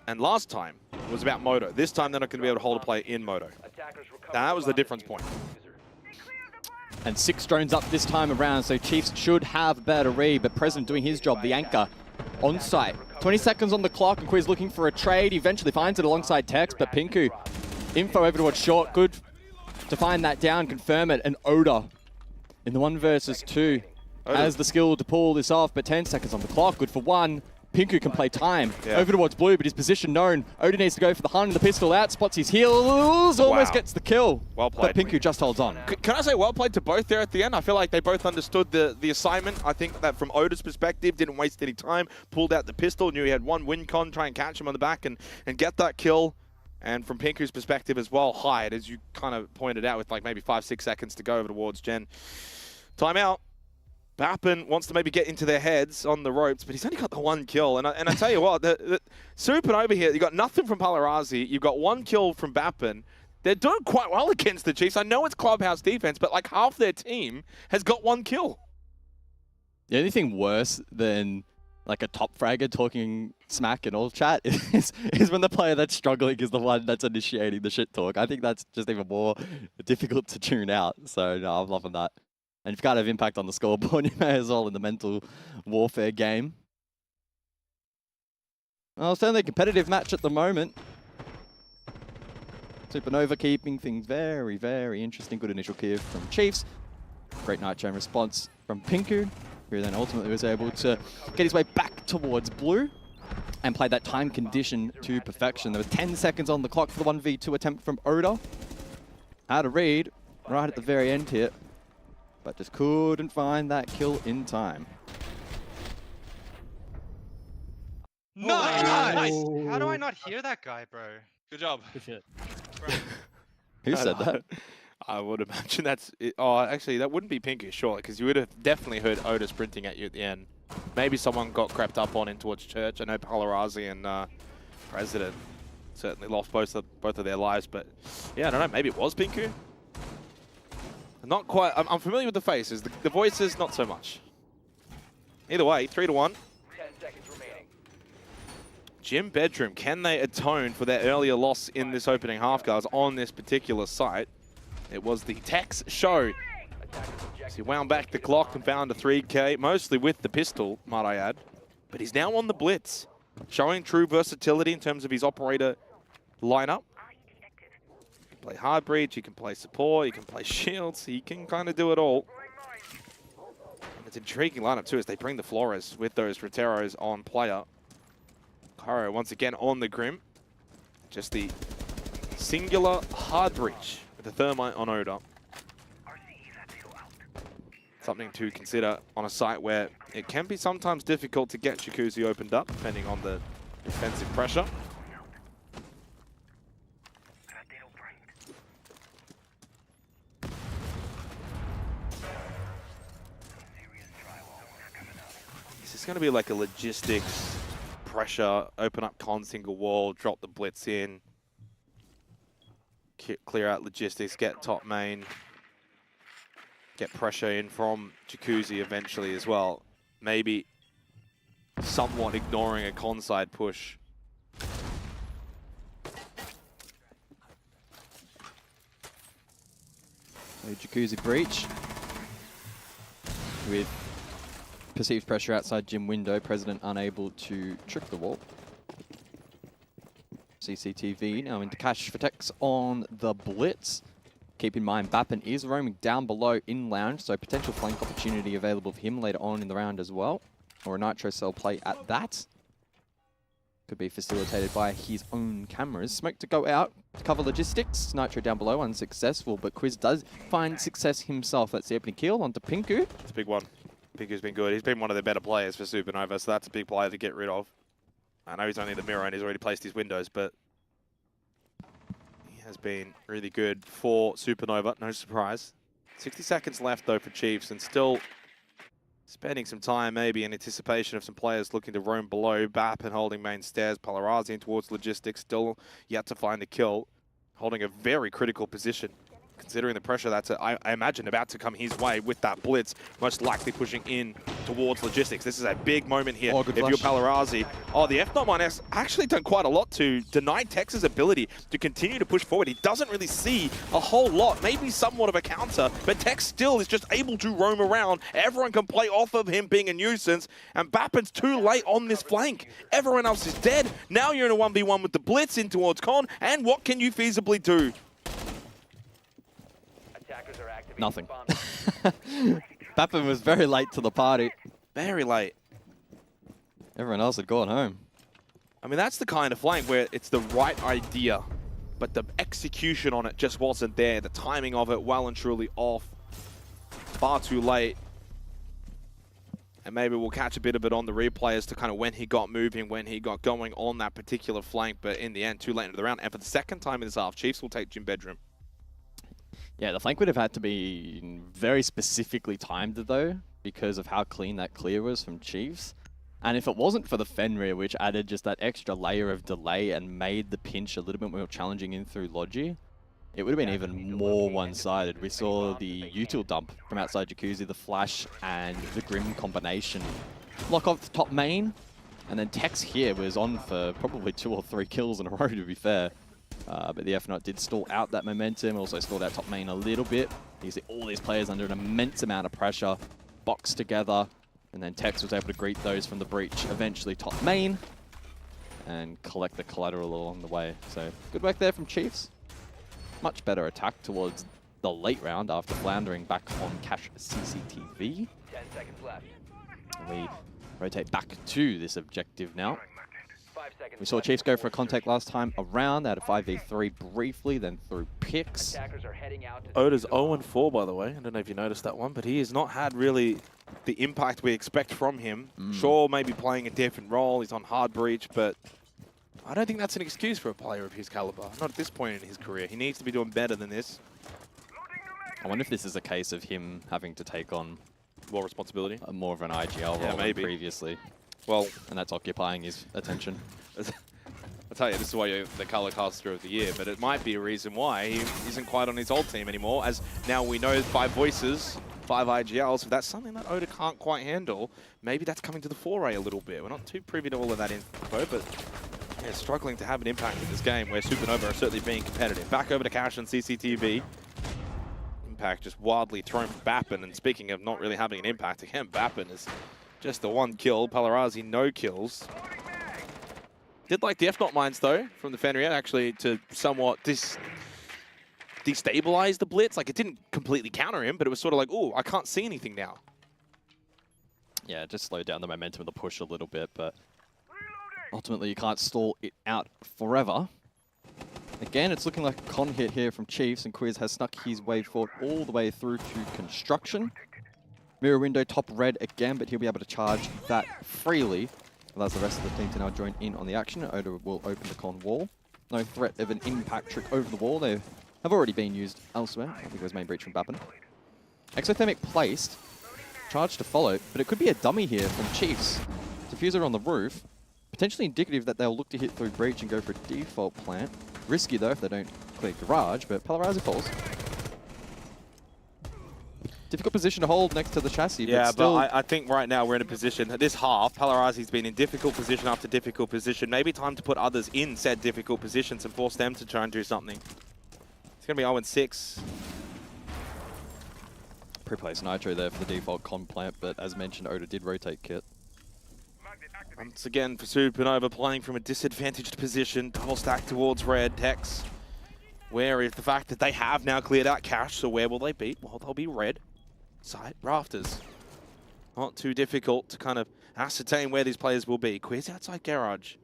and last time, was about Moto. This time they're not going to be able to hold a play in Moto. That was the difference point. And 6 drones up this time around, so Chiefs should have a better read, but President doing his job, the anchor on site. 20 seconds on the clock, and Quiz looking for a trade. He eventually finds it alongside Tex, but Pinku, info over towards short. Good to find that down, confirm it, and Oda in the 1 versus 2 has the skill to pull this off, but 10 seconds on the clock, good for 1. Pinku can play time. Over towards blue, but his position known. Oda needs to go for the hunt and the pistol out, spots his heels, almost gets the kill. Well played. But Pinku just holds on. Can I say well played to both there at the end? I feel like they both understood the assignment. I think that from Oda's perspective, didn't waste any time, pulled out the pistol, knew he had one win con, try and catch him on the back and get that kill. And from Pinku's perspective as well, hide, as you kind of pointed out, with like maybe 5-6 seconds to go over towards Gen. Timeout. Bappin wants to maybe get into their heads on the ropes, but he's only got the 1 kill. And I tell you what, the Supernova here, you got nothing from Palarazi, you've got 1 kill from Bappin. They're doing quite well against the Chiefs. I know it's clubhouse defense, but like half their team has got 1 kill. The only thing worse than like a top fragger talking smack in all chat is when the player that's struggling is the one that's initiating the shit talk. I think that's just even more difficult to tune out. So no, I'm loving that. And if you can't have impact on the scoreboard, you may as well in the mental warfare game. Well, it's certainly a competitive match at the moment. Supernova keeping things very, very interesting. Good initial kill from Chiefs. Great Nitro response from Pinku, who then ultimately was able to get his way back towards blue and play that time condition to perfection. There was 10 seconds on the clock for the 1v2 attempt from Oda. How to read right at the very end here. but just couldn't find that kill in time. Nice! How do I not hear that guy, bro? Good job. Good shit. Who said that? I would imagine that's it. Oh, actually, that wouldn't be Pinky, surely, because you would have definitely heard Oda sprinting at you at the end. Maybe someone got crept up on in towards church. I know Palarazi and President certainly lost both of their lives, but yeah, I don't know. Maybe it was Pinku. Not quite. I'm familiar with the faces. The voices, not so much. Either way, 3-1. 10 seconds remaining. Gym Bedroom, can they atone for their earlier loss in this opening half, guys, on this particular site? It was the Tex show. So he wound back the clock and found a 3K, mostly with the pistol, might I add. But he's now on the blitz, showing true versatility in terms of his operator lineup. He can play hard breach, he can play support, he can play shields, he can kind of do it all. And it's an intriguing lineup too as they bring the Flores with those Roteros on player. Cairo once again on the Grim. Just the singular hard breach with the Thermite on Oda. Something to consider on a site where it can be sometimes difficult to get Jacuzzi opened up, depending on the defensive pressure. This is going to be like a logistics pressure, open up con single wall, drop the blitz in, clear out logistics, get top main. Get pressure in from Jacuzzi eventually as well. Maybe somewhat ignoring a con side push. So Jacuzzi breach. With perceived pressure outside gym window, President unable to trick the wall. CCTV now into cash for Tex on the blitz. Keep in mind, Bappen is roaming down below in lounge, so potential flank opportunity available for him later on in the round as well. Or a Nitro Cell play at that. Could be facilitated by his own cameras. Smoke to go out to cover logistics. Nitro down below, unsuccessful, but Quiz does find success himself. That's the opening kill onto Pinku. It's a big one. Pinku's been good. He's been one of the better players for Supernova, so that's a big player to get rid of. I know he's only the mirror and he's already placed his windows, but has been really good for Supernova, no surprise. 60 seconds left though for Chiefs and still spending some time maybe in anticipation of some players looking to roam below. Bap and holding main stairs, Palarazi in towards logistics, still yet to find the kill. Holding a very critical position considering the pressure that's, I imagine, about to come his way with that blitz, most likely pushing in towards logistics. This is a big moment here if you're Palarazi. Oh, the F91S actually done quite a lot to deny Tex's ability to continue to push forward. He doesn't really see a whole lot, maybe somewhat of a counter, but Tex still is just able to roam around. Everyone can play off of him being a nuisance, and Bappen's too late on this flank. Everyone else is dead. Now you're in a 1v1 with the blitz in towards Con, and what can you feasibly do? Nothing. Bappen was very late to the party. Very late. Everyone else had gone home. I mean, that's the kind of flank where it's the right idea, but the execution on it just wasn't there. The timing of it well and truly off. Far too late. And maybe we'll catch a bit of it on the replay as to kind of when he got moving, when he got going on that particular flank. But in the end, too late into the round. And for the second time in this half, Chiefs will take Gym Bedroom. Yeah, the flank would have had to be very specifically timed, though, because of how clean that clear was from Chiefs. And if it wasn't for the Fenrir, which added just that extra layer of delay and made the pinch a little bit more challenging in through Logi, it would have been even more one-sided. We saw the util dump from outside Jacuzzi, the flash, and the Grim combination. Lock off the top main, and then Tex here was on for probably 2 or 3 kills in a row, to be fair. But the F-Not did stall out that momentum, also stalled out top main a little bit. You see all these players under an immense amount of pressure, boxed together, and then Tex was able to greet those from the breach, eventually top main, and collect the collateral along the way. So good work there from Chiefs. Much better attack towards the late round after floundering back on cache CCTV. 10 seconds left. And we rotate back to this objective now. 5 We saw Chiefs go for a contact last time around. They had a 5v3 briefly, then through picks. Attackers are heading out to Oda's defuse the bomb. 0-4, by the way. I don't know if you noticed that one, but he has not had really the impact we expect from him. Sure, maybe playing a different role. He's on hard breach, but I don't think that's an excuse for a player of his caliber. Not at this point in his career. He needs to be doing better than this. I wonder if this is a case of him having to take on More responsibility. more of an IGL role maybe. than previously. Well, And that's occupying his attention. I'll tell you, this is why you're the colour caster of the year, but it might be a reason why he isn't quite on his old team anymore, as now we know 5 voices, 5 IGLs. If that's something that Oda can't quite handle, maybe that's coming to the foray a little bit. We're not too privy to all of that info, but yeah, struggling to have an impact in this game where Supernova are certainly being competitive. Back over to Cash and CCTV. Impact just wildly thrown from Bappin, and speaking of not really having an impact, again, Bappin is just the 1 kill. Palarazi, no kills. Did like the F-Not mines, though, from the Fenrir, actually, to somewhat destabilize the Blitz. Like, it didn't completely counter him, but it was sort of like, oh, I can't see anything now. Yeah, just slowed down the momentum of the push a little bit, but ultimately you can't stall it out forever. Again, it's looking like a con hit here from Chiefs, and Quiz has snuck his way forward all the way through to construction. Mirror window top red again, but he'll be able to charge that freely. Allows the rest of the team to now join in on the action. Oda will open the con wall. No threat of an impact trick over the wall. They have already been used elsewhere. I think it was main breach from Bappin. Exothermic placed. Charge to follow, but it could be a dummy here from Chiefs. Diffuser on the roof. Potentially indicative that they'll look to hit through breach and go for a default plant. Risky though if they don't clear garage, but Palarazi falls. Difficult position to hold next to the chassis. Yeah, still, but I think right now we're in a position, this half, Palarazi's been in difficult position after difficult position. Maybe time to put others in said difficult positions and force them to try and do something. It's going to be 0-6. Pre-placed Nitro there for the default con plant, but as mentioned, Oda did rotate kit. Once again for Supernova playing from a disadvantaged position, double stack towards red. Tex, where is the fact that they have now cleared out Cash, so where will they be? Well, they'll be red. Side rafters. Not too difficult to kind of ascertain where these players will be. Quiz outside garage.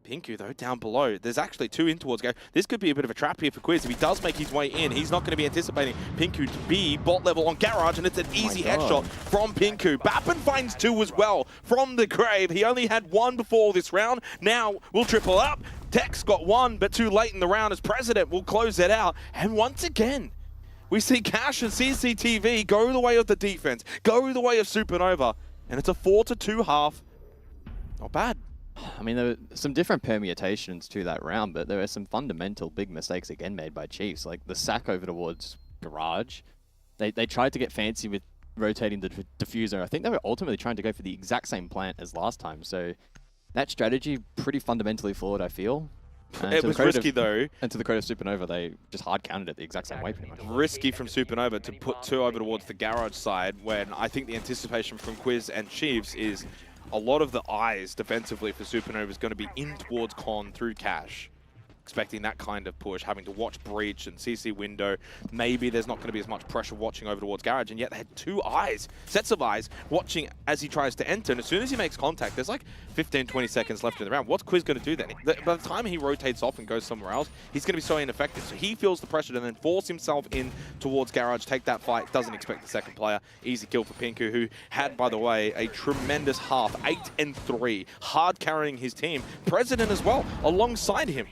Pinku, though, down below. There's actually 2 in towards garage. This could be a bit of a trap here for Quiz. If he does make his way in, he's not going to be anticipating Pinku to be bot level on garage, and it's an easy headshot from Pinku. Bappin finds 2 as well from the grave. He only had 1 before this round. Now we'll triple up. Tex got 1, but too late in the round as President will close it out. And once again, we see Cash and CCTV go the way of the defense, go the way of Supernova, and it's a 4-2 half. Not bad. I mean, there were some different permutations to that round, but there were some fundamental big mistakes again made by Chiefs, like the sack over towards garage. They tried to get fancy with rotating the diffuser. I think they were ultimately trying to go for the exact same plant as last time, so that strategy pretty fundamentally flawed, I feel. It was risky, though. And to the credit of Supernova, they just hard counted it the exact same way, pretty much. Risky from Supernova to put 2 over towards the garage side, when I think the anticipation from Quiz and Chiefs is a lot of the eyes defensively for Supernova is going to be in towards Con through Cash. Expecting that kind of push, having to watch breach and CC window. Maybe there's not going to be as much pressure watching over towards garage, and yet they had 2 eyes, sets of eyes, watching as he tries to enter. And as soon as he makes contact, there's like 15, 20 seconds left in the round. What's Quiz going to do then? By the time he rotates off and goes somewhere else, he's going to be so ineffective. So he feels the pressure to then force himself in towards garage, take that fight, doesn't expect the second player. Easy kill for Pinku, who had, by the way, a tremendous half, 8-3, hard carrying his team. President as well, alongside him.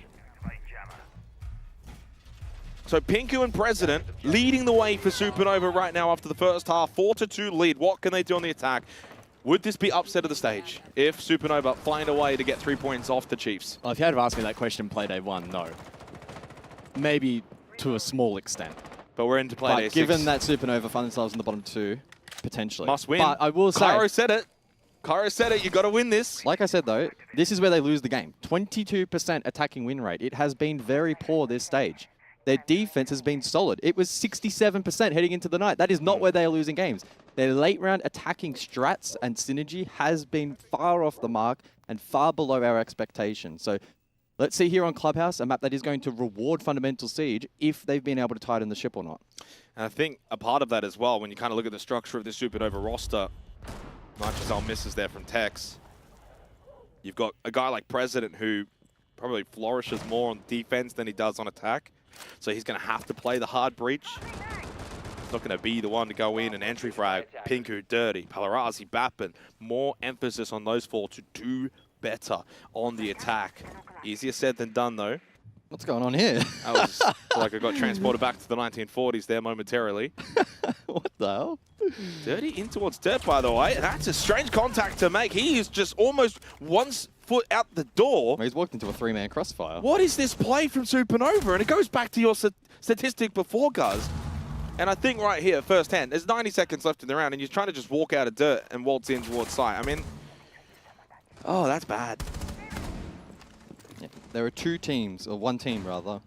So Pinku and President leading the way for Supernova right now after the first half. 4-2 lead. What can they do on the attack? Would this be upset of the stage if Supernova find a way to get 3 points off the Chiefs? Well, if you had asked me that question play day 1, no. Maybe to a small extent. But we're into play day 6. Given that Supernova find themselves in the bottom 2, potentially. Must win. But I will say... Cairo said it. Cairo said it. You got to win this. Like I said, though, this is where they lose the game. 22% attacking win rate. It has been very poor this stage. Their defense has been solid. It was 67% heading into the night. That is not where they are losing games. Their late round attacking strats and synergy has been far off the mark and far below our expectations. So let's see here on Clubhouse, a map that is going to reward Fundamental Siege if they've been able to tighten the ship or not. And I think a part of that as well, when you kind of look at the structure of the Supernova roster, Nitrazal misses there from Tex. You've got a guy like President who probably flourishes more on defense than he does on attack. So he's going to have to play the hard breach. He's not going to be the one to go in and entry frag. Pinku, Dirty, Palarazi, Bappin. More emphasis on those four to do better on the attack. Easier said than done, though. What's going on here? I was like I got transported back to the 1940s there momentarily. What the hell? Dirty in towards Dirt, by the way. That's a strange contact to make. He is just almost 1 foot out the door. Well, he's walked into a 3-man crossfire. What is this play from Supernova? And it goes back to your statistic before, Guz. And I think right here, firsthand, there's 90 seconds left in the round, and you're trying to just walk out of Dirt and waltz in towards site. I mean, oh, that's bad. Yeah. There are two teams, or one team rather,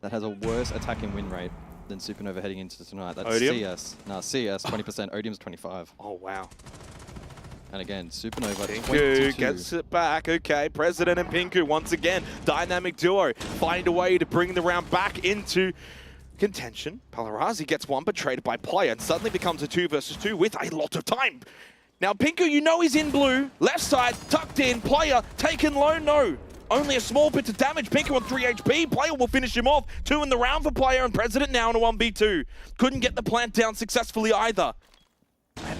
that has a worse attacking win rate than Supernova heading into tonight. That's Odium? CS. No, CS 20%, Odium's 25. Oh, wow. And again, Supernova Pinku 22. gets it back. Okay, President and Pinku once again. Dynamic duo find a way to bring the round back into contention. Palarazi gets one, but traded by player, and suddenly becomes a 2 versus 2 with a lot of time. Now, Pinku, you know he's in blue. Left side, tucked in. Player taken low, no. Only a small bit of damage. Pinku on 3 HP. Player will finish him off. 2 in the round for Player, and President now in a 1v2. Couldn't get the plant down successfully either.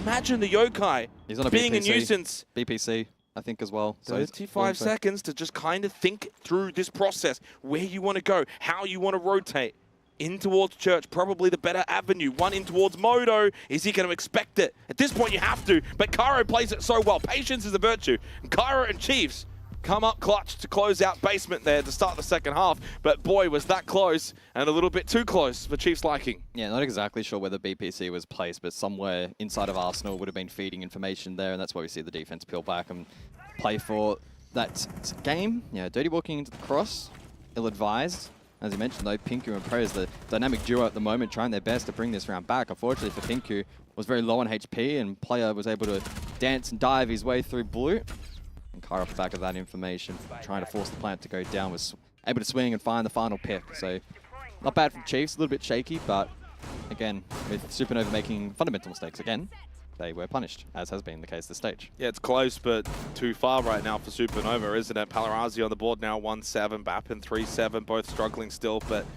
Imagine the Yokai He's on a being BPC. a nuisance. BPC, I think, as well. So 35 seconds to just kind of think through this process, where you want to go, how you want to rotate. In towards Church, probably the better avenue. One in towards Moto. Is he going to expect it? At this point, you have to, but Cairo plays it so well. Patience is a virtue. And Cairo and Chiefs come up clutch to close out basement there to start the second half, but boy, was that close, and a little bit too close for Chiefs' liking. Yeah, not exactly sure where the BPC was placed, but somewhere inside of Arsenal would have been feeding information there, and that's why we see the defense peel back and play for that game. Yeah, Dirty walking into the cross, ill-advised. As you mentioned, though, Pinku and Prez, the dynamic duo at the moment, trying their best to bring this round back. Unfortunately for Pinku, was very low on HP, and Player was able to dance and dive his way through blue. And Kyra off the back of that information, trying to force the plant to go down, was able to swing and find the final pick. So, not bad from Chiefs, a little bit shaky, but again, with Supernova making fundamental mistakes again, they were punished, as has been the case this stage. Yeah, it's close, but too far right now for Supernova, isn't it? Palarazi on the board now, 1-7, Bappin 3-7, both struggling still, but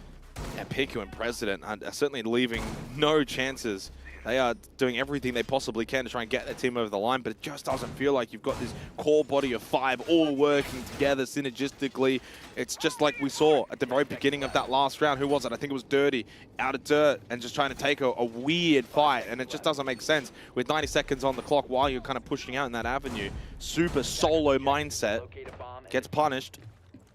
yeah, Pinku and President are certainly leaving no chances. They are doing everything they possibly can to try and get their team over the line, but it just doesn't feel like you've got this core body of 5 all working together synergistically. It's just like we saw at the very beginning of that last round. Who was it? I think it was Dirty, out of Dirt, and just trying to take a weird fight, and it just doesn't make sense with 90 seconds on the clock while you're kind of pushing out in that avenue. Super solo mindset, gets punished.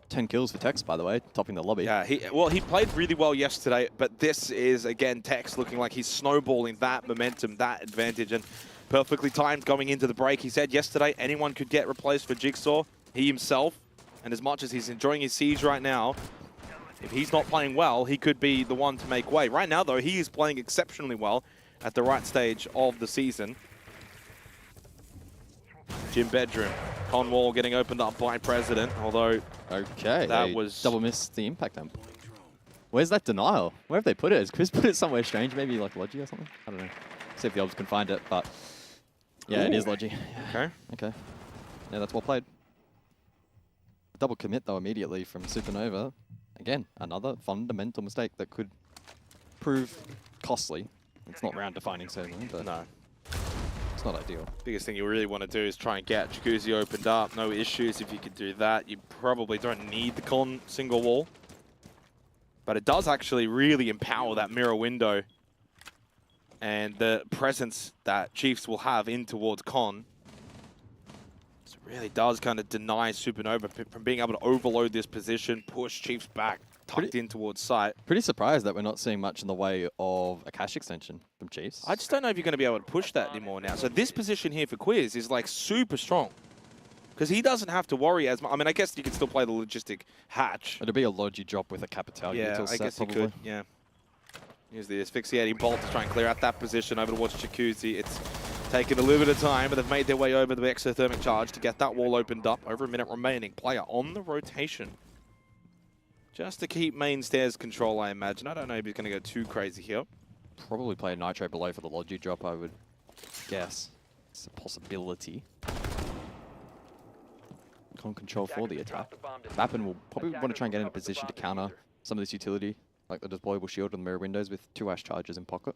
10 kills for Tex, by the way, topping the lobby. Yeah, he played really well yesterday, but this is, again, Tex looking like he's snowballing that momentum, that advantage, and perfectly timed going into the break. He said yesterday anyone could get replaced for Jigsaw, he himself, and as much as he's enjoying his siege right now, if he's not playing well, he could be the one to make way. Right now, though, he is playing exceptionally well at the right stage of the season. Gym bedroom. Conwall getting opened up by President, although okay, that they was double missed the impact amp. Where's that denial? Where have they put it? Has Chris put it somewhere strange? Maybe like Logi or something? I don't know. See if the Obs can find it, but yeah, Ooh. it is Logi. Okay. Okay. Yeah, that's well played. Double commit though immediately from Supernova. Again, another fundamental mistake that could prove costly. It's not round defining certainly, but No. it's not ideal. Biggest thing you really want to do is try and get Jacuzzi opened up. No issues if you could do that. You probably don't need the con single wall. But it does actually really empower that mirror window and the presence that Chiefs will have in towards con. So it really does kind of deny Supernova from being able to overload this position, push Chiefs back, tucked in towards site. Pretty surprised that we're not seeing much in the way of a cache extension from Chiefs. I just don't know if you're going to be able to push that anymore now. So this position here for Quiz is like super strong. Because he doesn't have to worry as much. I mean, I guess you could still play the logistic hatch. It'll be a Logi drop with a Capital. Yeah, I guess you could. Yeah. Use the asphyxiating bolt to try and clear out that position over towards Jacuzzi. It's taken a little bit of time, but they've made their way over the exothermic charge to get that wall opened up. Over a minute remaining. Player on the rotation. Just to keep main stairs control, I imagine. I don't know if he's going to go too crazy here. Probably play a Nitro below for the Logi drop, I would guess. It's a possibility. back on control for the attack. Bappen will probably want to try and get in a position to counter some of this utility, like the deployable shield and the mirror windows with 2 Ash charges in pocket.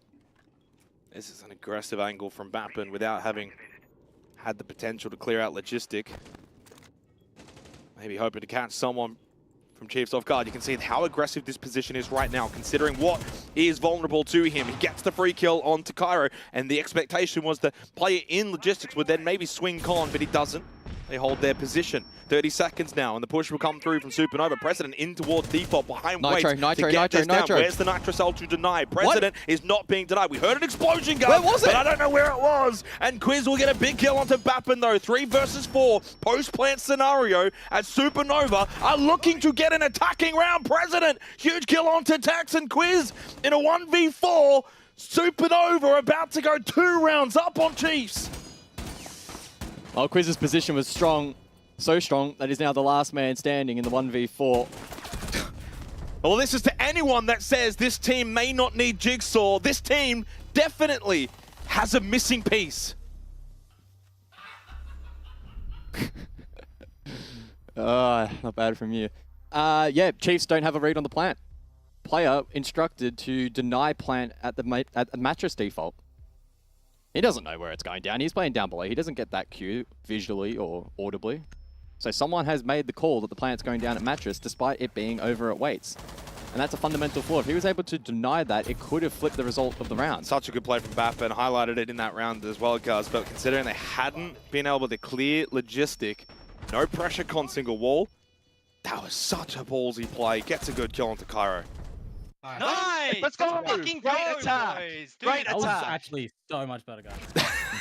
This is an aggressive angle from Bappen without having had the potential to clear out Logistic. Maybe hoping to catch someone from Chiefs off guard. You can see how aggressive this position is right now, considering what is vulnerable to him. He gets the free kill onto Cairo, and the expectation was the player in Logistics would then maybe swing con, but he doesn't. They hold their position. 30 seconds now, and the push will come through from Supernova. President in towards default behind Nitro, Nitro. Where's the Nitro cell to deny? President is not being denied. We heard an explosion go. Where was it? But I don't know where it was. And Quiz will get a big kill onto Bappen though. 3 versus 4 post-plant scenario as Supernova are looking to get an attacking round. President, huge kill onto Tax and Quiz in a 1v4. Supernova about to go 2 rounds up on Chiefs. Well, Quiz's position was strong, so strong that he's now the last man standing in the 1v4. Well, this is to anyone that says this team may not need Jigsaw. This team definitely has a missing piece. Not bad from you. Yeah, Chiefs don't have a read on the plant. Player instructed to deny plant at the mattress default. He doesn't know where it's going down. He's playing down below. He doesn't get that cue visually or audibly. So someone has made the call that the plant's going down at mattress despite it being over at weights. And that's a fundamental flaw. If he was able to deny that, it could have flipped the result of the round. Such a good play from Bappen. Highlighted it in that round as well, guys. But considering they hadn't been able to clear Logistic, no pressure con single wall, that was such a ballsy play. Gets a good kill onto Cairo. Nice! Let's go! Fucking Great go, attack! boys. Dude, Great That was attack! actually so much better, guys.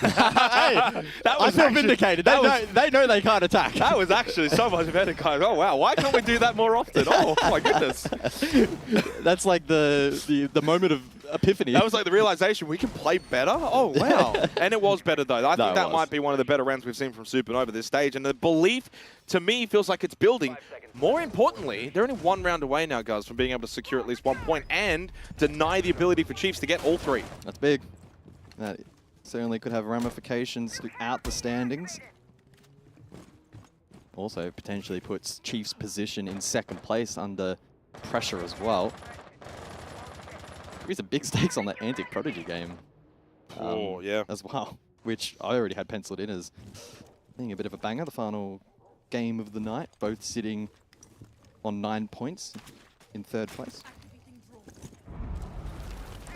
Hey, I feel vindicated. They know they can't attack. That was actually so much better, guys. Oh, wow. Why can't we do that more often? Oh, my goodness. That's like the moment of epiphany. That was like the realization we can play better. Oh, wow. And it was better, though. I think that was. might be one of the better rounds we've seen from Supernova this stage. And the belief, to me, feels like it's building. More importantly, they're only 1 round away now, guys, from being able to secure at least 1 point and deny the ability for Chiefs to get all 3. That's big. That certainly could have ramifications throughout the standings. Also potentially puts Chiefs' position in 2nd place under pressure as well. There's some big stakes on that Antic Prodigy game. Oh, yeah. As well, which I already had penciled in as being a bit of a banger. The final game of the night, both sitting on 9 points in 3rd place.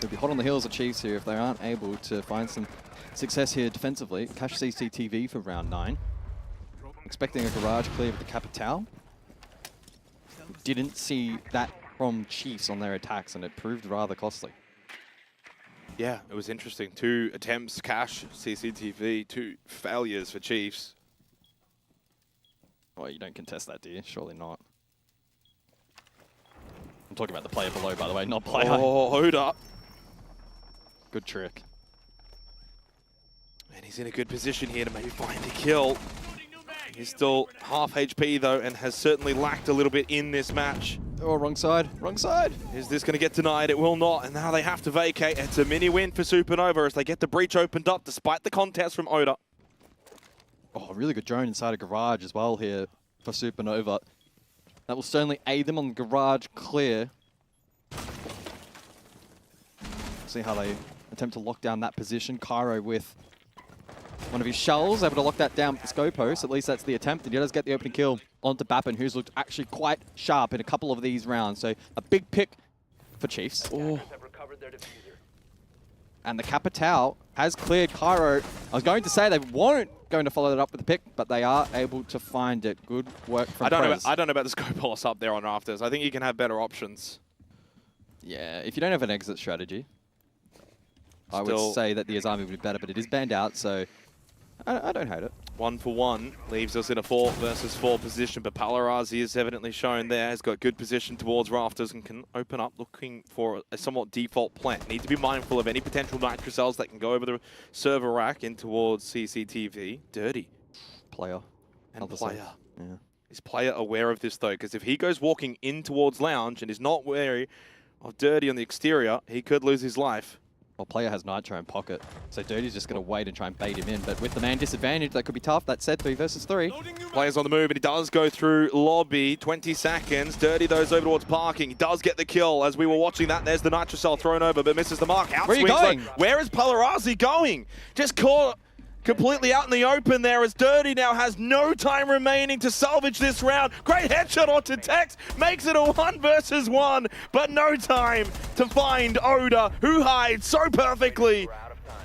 They'll be hot on the heels of Chiefs here if they aren't able to find some success here defensively. Cash CCTV for round 9. Expecting a garage clear with the Capital. Didn't see that from Chiefs on their attacks, and it proved rather costly. Yeah, it was interesting. 2 attempts, Cash, CCTV, 2 failures for Chiefs. Well, you don't contest that, do you? Surely not. I'm talking about the player below, by the way, not player. Oh, hold up. Good trick. And he's in a good position here to maybe find a kill. He's still half HP, though, and has certainly lacked a little bit in this match. Oh, wrong side. Wrong side. Is this going to get denied? It will not. And now they have to vacate. It's a mini win for Supernova as they get the breach opened up despite the contest from Oda. Oh, really good drone inside a garage as well here for Supernova. That will certainly aid them on the garage clear. See how they attempt to lock down that position. Cairo with one of his shells, able to lock that down with the Scopos. At least that's the attempt, and he does get the opening kill onto Bappen, who's looked actually quite sharp in a couple of these rounds. So a big pick for Chiefs. Oh. And the Capital has cleared Cairo. I was going to say they weren't going to follow that up with the pick, but they are able to find it. Good work from Prez. I don't know about the Scopos up there on Rafters. I think you can have better options. Yeah, if you don't have an exit strategy, I would say that the Azami would be better, but it is banned out, so I don't hate it. 1 for 1 leaves us in a 4 versus 4 position, but Palarazi is evidently shown there. Has got good position towards Rafters and can open up looking for a somewhat default plant. Need to be mindful of any potential nitro cells that can go over the server rack in towards CCTV. Dirty. Player. And player. Yeah. Is player aware of this, though? Because if he goes walking in towards Lounge and is not wary of Dirty on the exterior, he could lose his life. Well, player has Nitro in pocket, so Dirty's just going to wait and try and bait him in. But with the man disadvantage, that could be tough. That said, 3 versus 3. Players on the move, and he does go through lobby. 20 seconds. Dirty those over towards parking. He does get the kill as we were watching that. There's the Nitro Cell thrown over, but misses the mark. Out Where are you swings, going? though. Where is Palarazi going? Just caught completely out in the open there as Dirty now has no time remaining to salvage this round. Great headshot onto Tex. Makes it a 1 versus 1, but no time to find Oda, who hides so perfectly. We're out of time.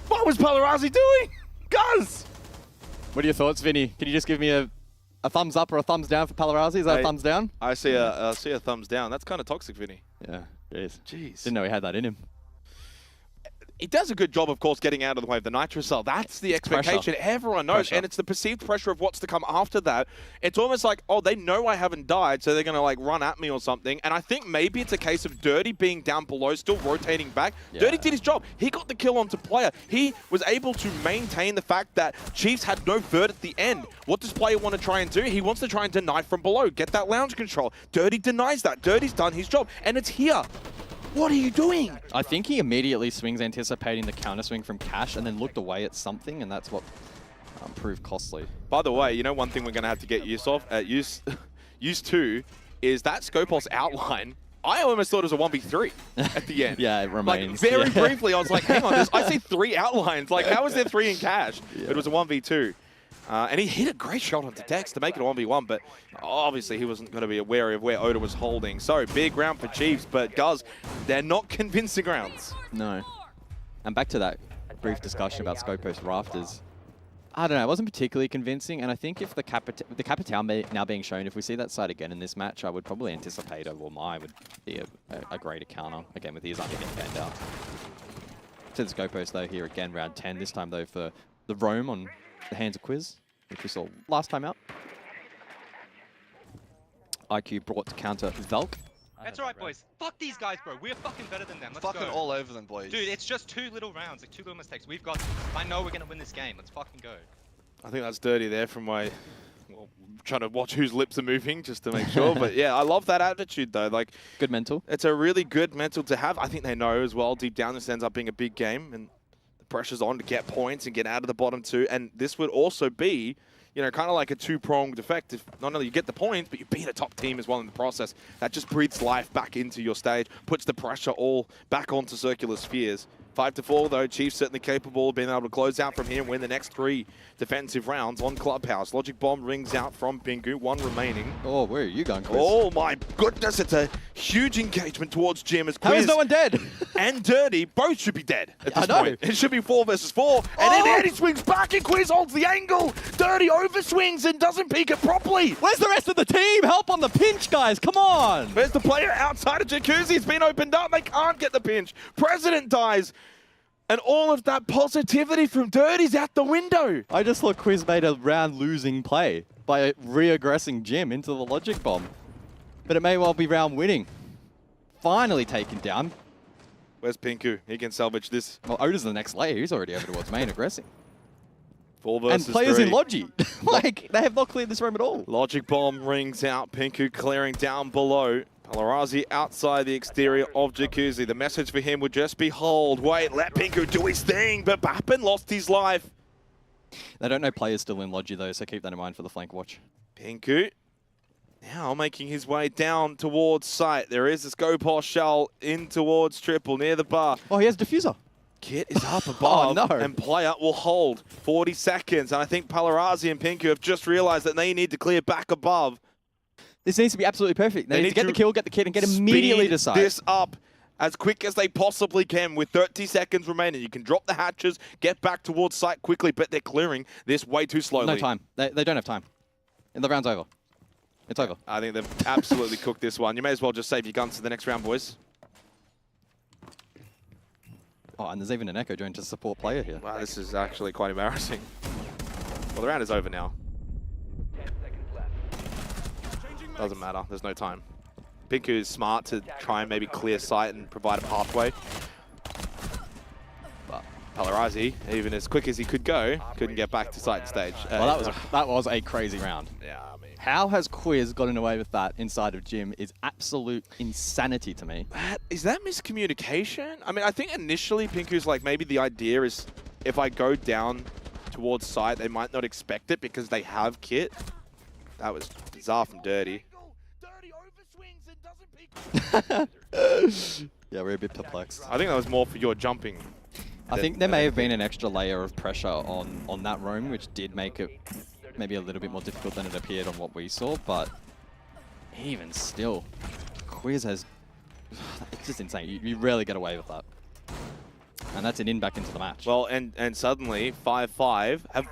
What was Palarazi doing? Guz! What are your thoughts, Vinny? Can you just give me a thumbs up or a thumbs down for Palarazi? Is that Hey, a thumbs down? I see a thumbs down. That's kind of toxic, Vinny. Yeah, jeez. Jeez. Didn't know he had that in him. He does a good job, of course, getting out of the way of the Nitro Cell. That's the expectation. Pressure. Everyone knows. Pressure. And it's the perceived pressure of what's to come after that. It's almost like, oh, they know I haven't died, so they're going to, like, run at me or something. And I think maybe it's a case of Dirty being down below, still rotating back. Yeah. Dirty did his job. He got the kill onto player. He was able to maintain the fact that Chiefs had no vert at the end. What does player want to try and do? He wants to try and deny from below, get that lounge control. Dirty denies that. Dirty's done his job. And it's here. What are you doing? I think he immediately swings anticipating the counter swing from Cash and then looked away at something, and that's what proved costly. By the way, you know one thing we're going to have to get used to is that Scopos outline. I almost thought it was a 1v3 at the end. Yeah, it remains. Like, very Yeah. briefly, I was like, hang on, I see 3 outlines. Like, how is there 3 in Cash? Yeah. It was a 1v2. And he hit a great shot onto Dex to make it a 1v1, but obviously he wasn't going to be aware of where Oda was holding. So, big round for Chiefs, but Guz, they're not convincing rounds. No. And back to that brief discussion about Scopos Rafters. I don't know, it wasn't particularly convincing, and I think if the Capital now being shown, if we see that side again in this match, I would probably anticipate Mai would be a greater counter, again with his underhand band out. To the Scopos though, here again, round 10, this time though for the roam on the hands of Quiz, which we saw last time out. IQ brought to counter Velk. That's alright, boys. Fuck these guys, bro. We're fucking better than them. Let's Fucking go. all over them, boys. Dude, it's just 2 little rounds, like 2 little mistakes. We've got. I know we're gonna win this game. Let's fucking go. I think that's Dirty there from my... Well, trying to watch whose lips are moving just to make sure. But yeah, I love that attitude though. Like, Good mental. it's a really good mental to have. I think they know as well, deep down, this ends up being a big game. And pressure's on to get points and get out of the bottom 2, and this would also be, you know, kind of like a 2-pronged effect. If not only you get the points, but you beat a top team as well in the process. That just breathes life back into your stage, puts the pressure all back onto Circular Spheres. 5-4 though, Chiefs certainly capable of being able to close out from here and win the next 3 defensive rounds on Clubhouse. Logic Bomb rings out from Bingu, 1 remaining. Oh, where are you going, Quiz? Oh my goodness, it's a huge engagement towards Jim as How is Quiz no one dead? and Dirty both should be dead at I this know. point. It should be 4 versus 4. And then Eddie swings back and Quiz holds the angle. Dirty overswings and doesn't peek it properly. Where's the rest of the team? Help on the pinch, guys. Come on. Where's the player outside of Jacuzzi? It's been opened up. They can't get the pinch. President dies. And all of that positivity from Dirty's out the window. I just thought Quiz made a round losing play by re-aggressing Jim into the logic bomb. But it may well be round winning. Finally taken down. Where's Pinku? He can salvage this. Well, Oda's the next layer. He's already over towards main aggressing. 4 versus And players 3. in Logi. Like, they have not cleared this room at all. Logic Bomb rings out. Pinku clearing down below. Palarazi outside the exterior of Jacuzzi. The message for him would just be hold. Wait, let Pinku do his thing. But Bappin lost his life. They don't know players still in Logi, though, so keep that in mind for the flank watch. Pinku now making his way down towards site. There is a Scopos shell in towards triple near the bar. Oh, he has diffuser. Kit is up above, no. and player will hold 40 seconds. And I think Palarazi and Pinku have just realized that they need to clear back above. This needs to be absolutely perfect. They need to get to the kill, get the kit, and get immediately speed to site. this up as quick as they possibly can with 30 seconds remaining. You can drop the hatches, get back towards site quickly, but they're clearing this way too slowly. No time. They don't have time. And the round's over. It's over. I think they've absolutely cooked this one. You may as well just save your guns for the next round, boys. Oh, and there's even an Echo joined to support player here. Wow, this is actually quite embarrassing. Well, the round is over now. 10 seconds left. Doesn't matter. There's no time. Pinku is smart to try and maybe clear sight and provide a pathway. But Alarazi, even as quick as he could go, couldn't get back to site and stage. Well, that was a crazy round. Yeah, I mean, How has Quiz gotten away with that inside of Gym is absolute insanity to me. is that miscommunication? I mean, I think initially Pinku's like, maybe the idea is if I go down towards site, they might not expect it because they have kit. That was bizarre from Dirty. Yeah, we're a bit perplexed. I think that was more for your jumping. I think there may have been an extra layer of pressure on that roam, which did make it maybe a little bit more difficult than it appeared on what we saw, but even still, Quiz has... It's just insane. You rarely get away with that. And that's an in back into the match. Well, and suddenly, 5-5. I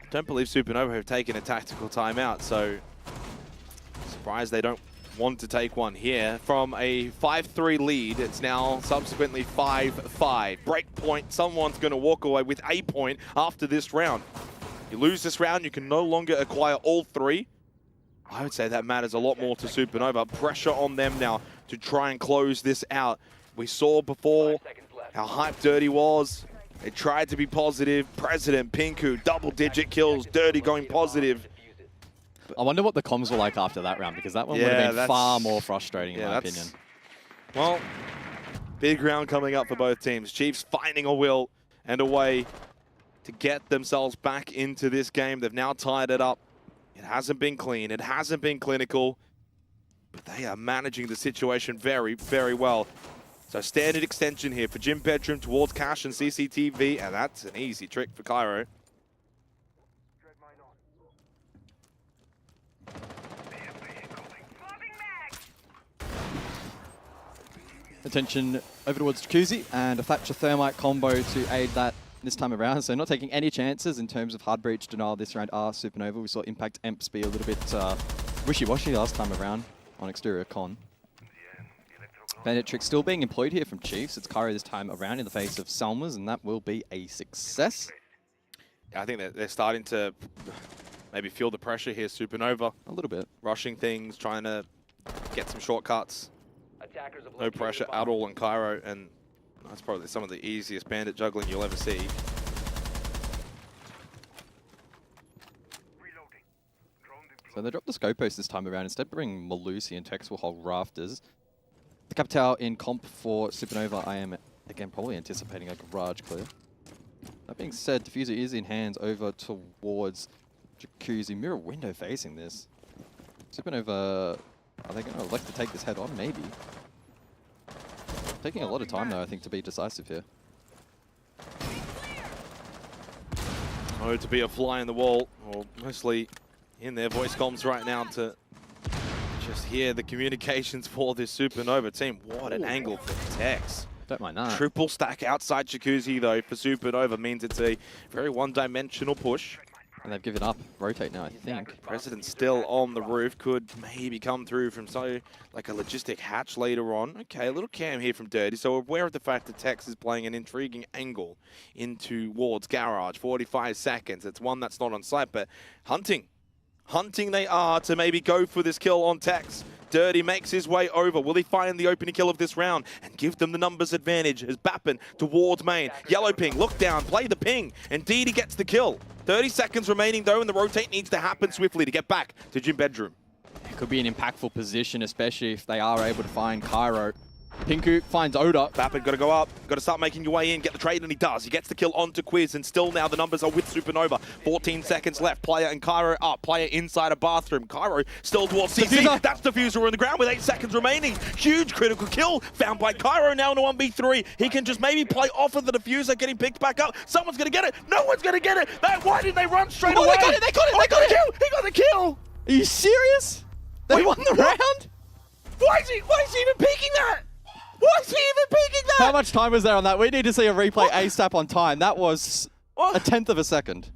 don't believe Supernova have taken a tactical timeout, so surprised they don't want to take one here. From a 5-3 lead, it's now subsequently 5-5. Break point, someone's going to walk away with a point after this round. You lose this round, you can no longer acquire all three. I would say that matters a lot more to Supernova. Pressure on them now to try and close this out. We saw before how hyped Dirty was. They tried to be positive. President, Pinku, double-digit kills. Dirty going positive. I wonder what the comms were like after that round, because that one would have been far more frustrating in my opinion. Well, big round coming up for both teams. Chiefs finding a will and a way to get themselves back into this game. They've now tied it up. It hasn't been clean. It hasn't been clinical. But they are managing the situation very, very well. So standard extension here for Gym Bedroom towards Cash and CCTV. And that's an easy trick for Cairo. Attention over towards Jacuzzi and a Thatcher Thermite combo to aid that this time around. So not taking any chances in terms of hard breach denial this round are Supernova. We saw Impact Emps be a little bit wishy-washy last time around on exterior con. Bandit Trick still being employed here from Chiefs. It's Cairo this time around in the face of Salmas, and that will be a success. I think that they're starting to maybe feel the pressure here, Supernova. A little bit. Rushing things, trying to get some shortcuts. No pressure at all on Cairo, and that's probably some of the easiest bandit juggling you'll ever see. So they dropped the scope post this time around. Instead of bringing Malusi and Tex will hold Rafters. The Capital in comp for Supernova, I am, again, probably anticipating a garage clear. That being said, Diffuser is in hands over towards Jacuzzi. Mirror window facing this. Supernova, are they going to elect to take this head on? Maybe. Taking a lot of time, though, I think, to be decisive here. Oh, to be a fly in the wall, or mostly in their voice comms right now to just hear the communications for this Supernova team. What an angle for Tex. Don't mind that. Triple stack outside Jacuzzi, though, for Supernova means it's a very one-dimensional push. And they've given up. Rotate now, I think. President still on the roof. Could maybe come through from like a logistic hatch later on. Okay, a little cam here from Dirty. So we're aware of the fact that Tex is playing an intriguing angle into Ward's garage. 45 seconds. It's one that's not on site, but hunting. Hunting they are to maybe go for this kill on Tex. Dirty makes his way over. Will he find the opening kill of this round and give them the numbers advantage as Bappin towards main. Yellow ping, look down, play the ping. Indeed, he gets the kill. 30 seconds remaining though, and the rotate needs to happen swiftly to get back to Gym Bedroom. It could be an impactful position, especially if they are able to find Cairo. Pinku finds Oda. Bappin got to go up, got to start making your way in, get the trade, and he does. He gets the kill onto Quiz, and still now the numbers are with Supernova. 14 seconds left, player and Cairo up, player inside a bathroom. Cairo still towards CC, Diffuser. That's Diffuser on the ground with 8 seconds remaining. Huge critical kill, found by Cairo now in a 1v3. He can just maybe play off of the Diffuser, getting picked back up. Someone's going to get it, no one's going to get it. Why didn't they run straight away? They got it, they got it, they got it! Kill. He got the kill! Are you serious? They Wait, won the round? Why is he even peeking that? Why is he even peeking that? How much time was there on that? We need to see a replay ASAP on time. That was a 10th of a second.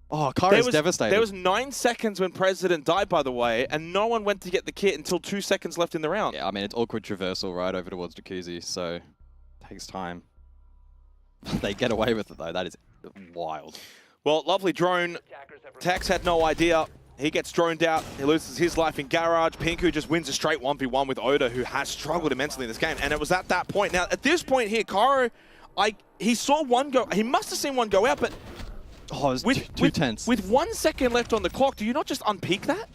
Oh, Cairo's devastated. There was 9 seconds when President died, by the way, and no one went to get the kit until 2 seconds left in the round. Yeah, I mean, it's awkward traversal right over towards Jacuzzi, so it takes time. They get away with it, though. That is wild. Well, lovely drone. Tex had no idea. He gets droned out. He loses his life in garage. Pinku just wins a straight 1v1 with Oda, who has struggled immensely in this game. And it was at that point. Now, at this point here, Cairo he saw one go. He must have seen one go out, but Oh, it was too tense. With 1 second left on the clock, do you not just unpeak that?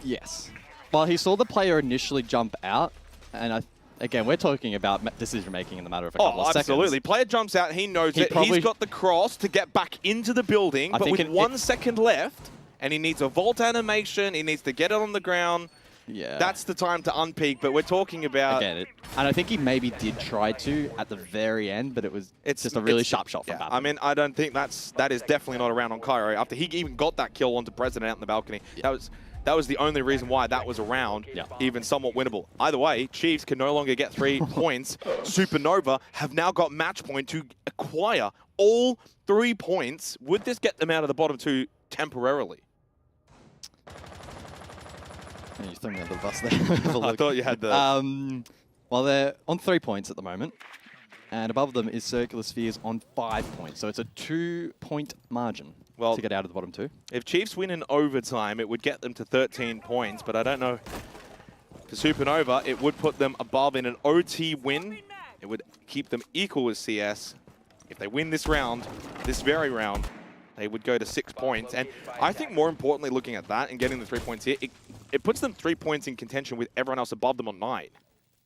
Yes. Well, he saw the player initially jump out, and again, we're talking about decision making in the matter of a couple of seconds. Absolutely. Player jumps out, he knows it. He's got the cross to get back into the building, but with 1 second left, and he needs a vault animation, he needs to get it on the ground. Yeah. That's the time to unpeak, but we're talking about... And I think he maybe did try to at the very end, but it's just a really sharp shot from Bappin. I mean, I don't think that is definitely not around on Cairo. After he even got that kill onto President out in the balcony, that was the only reason why that was around, even somewhat winnable. Either way, Chiefs can no longer get 3 points. Supernova have now got match point to acquire all 3 points. Would this get them out of the bottom 2 temporarily? You threw me under the bus there. I thought you had the... Well, they're on 3 points at the moment, and above them is Circular Spheres on 5 points. So it's a 2-point margin to get out of the bottom 2. If Chiefs win in overtime, it would get them to 13 points, but I don't know. For Supernova, it would put them above in an OT win. It would keep them equal with CS. If they win this round, this very round, they would go to 6 points. And I think more importantly, looking at that and getting the 3 points here, it puts them 3 points in contention with everyone else above them on 9.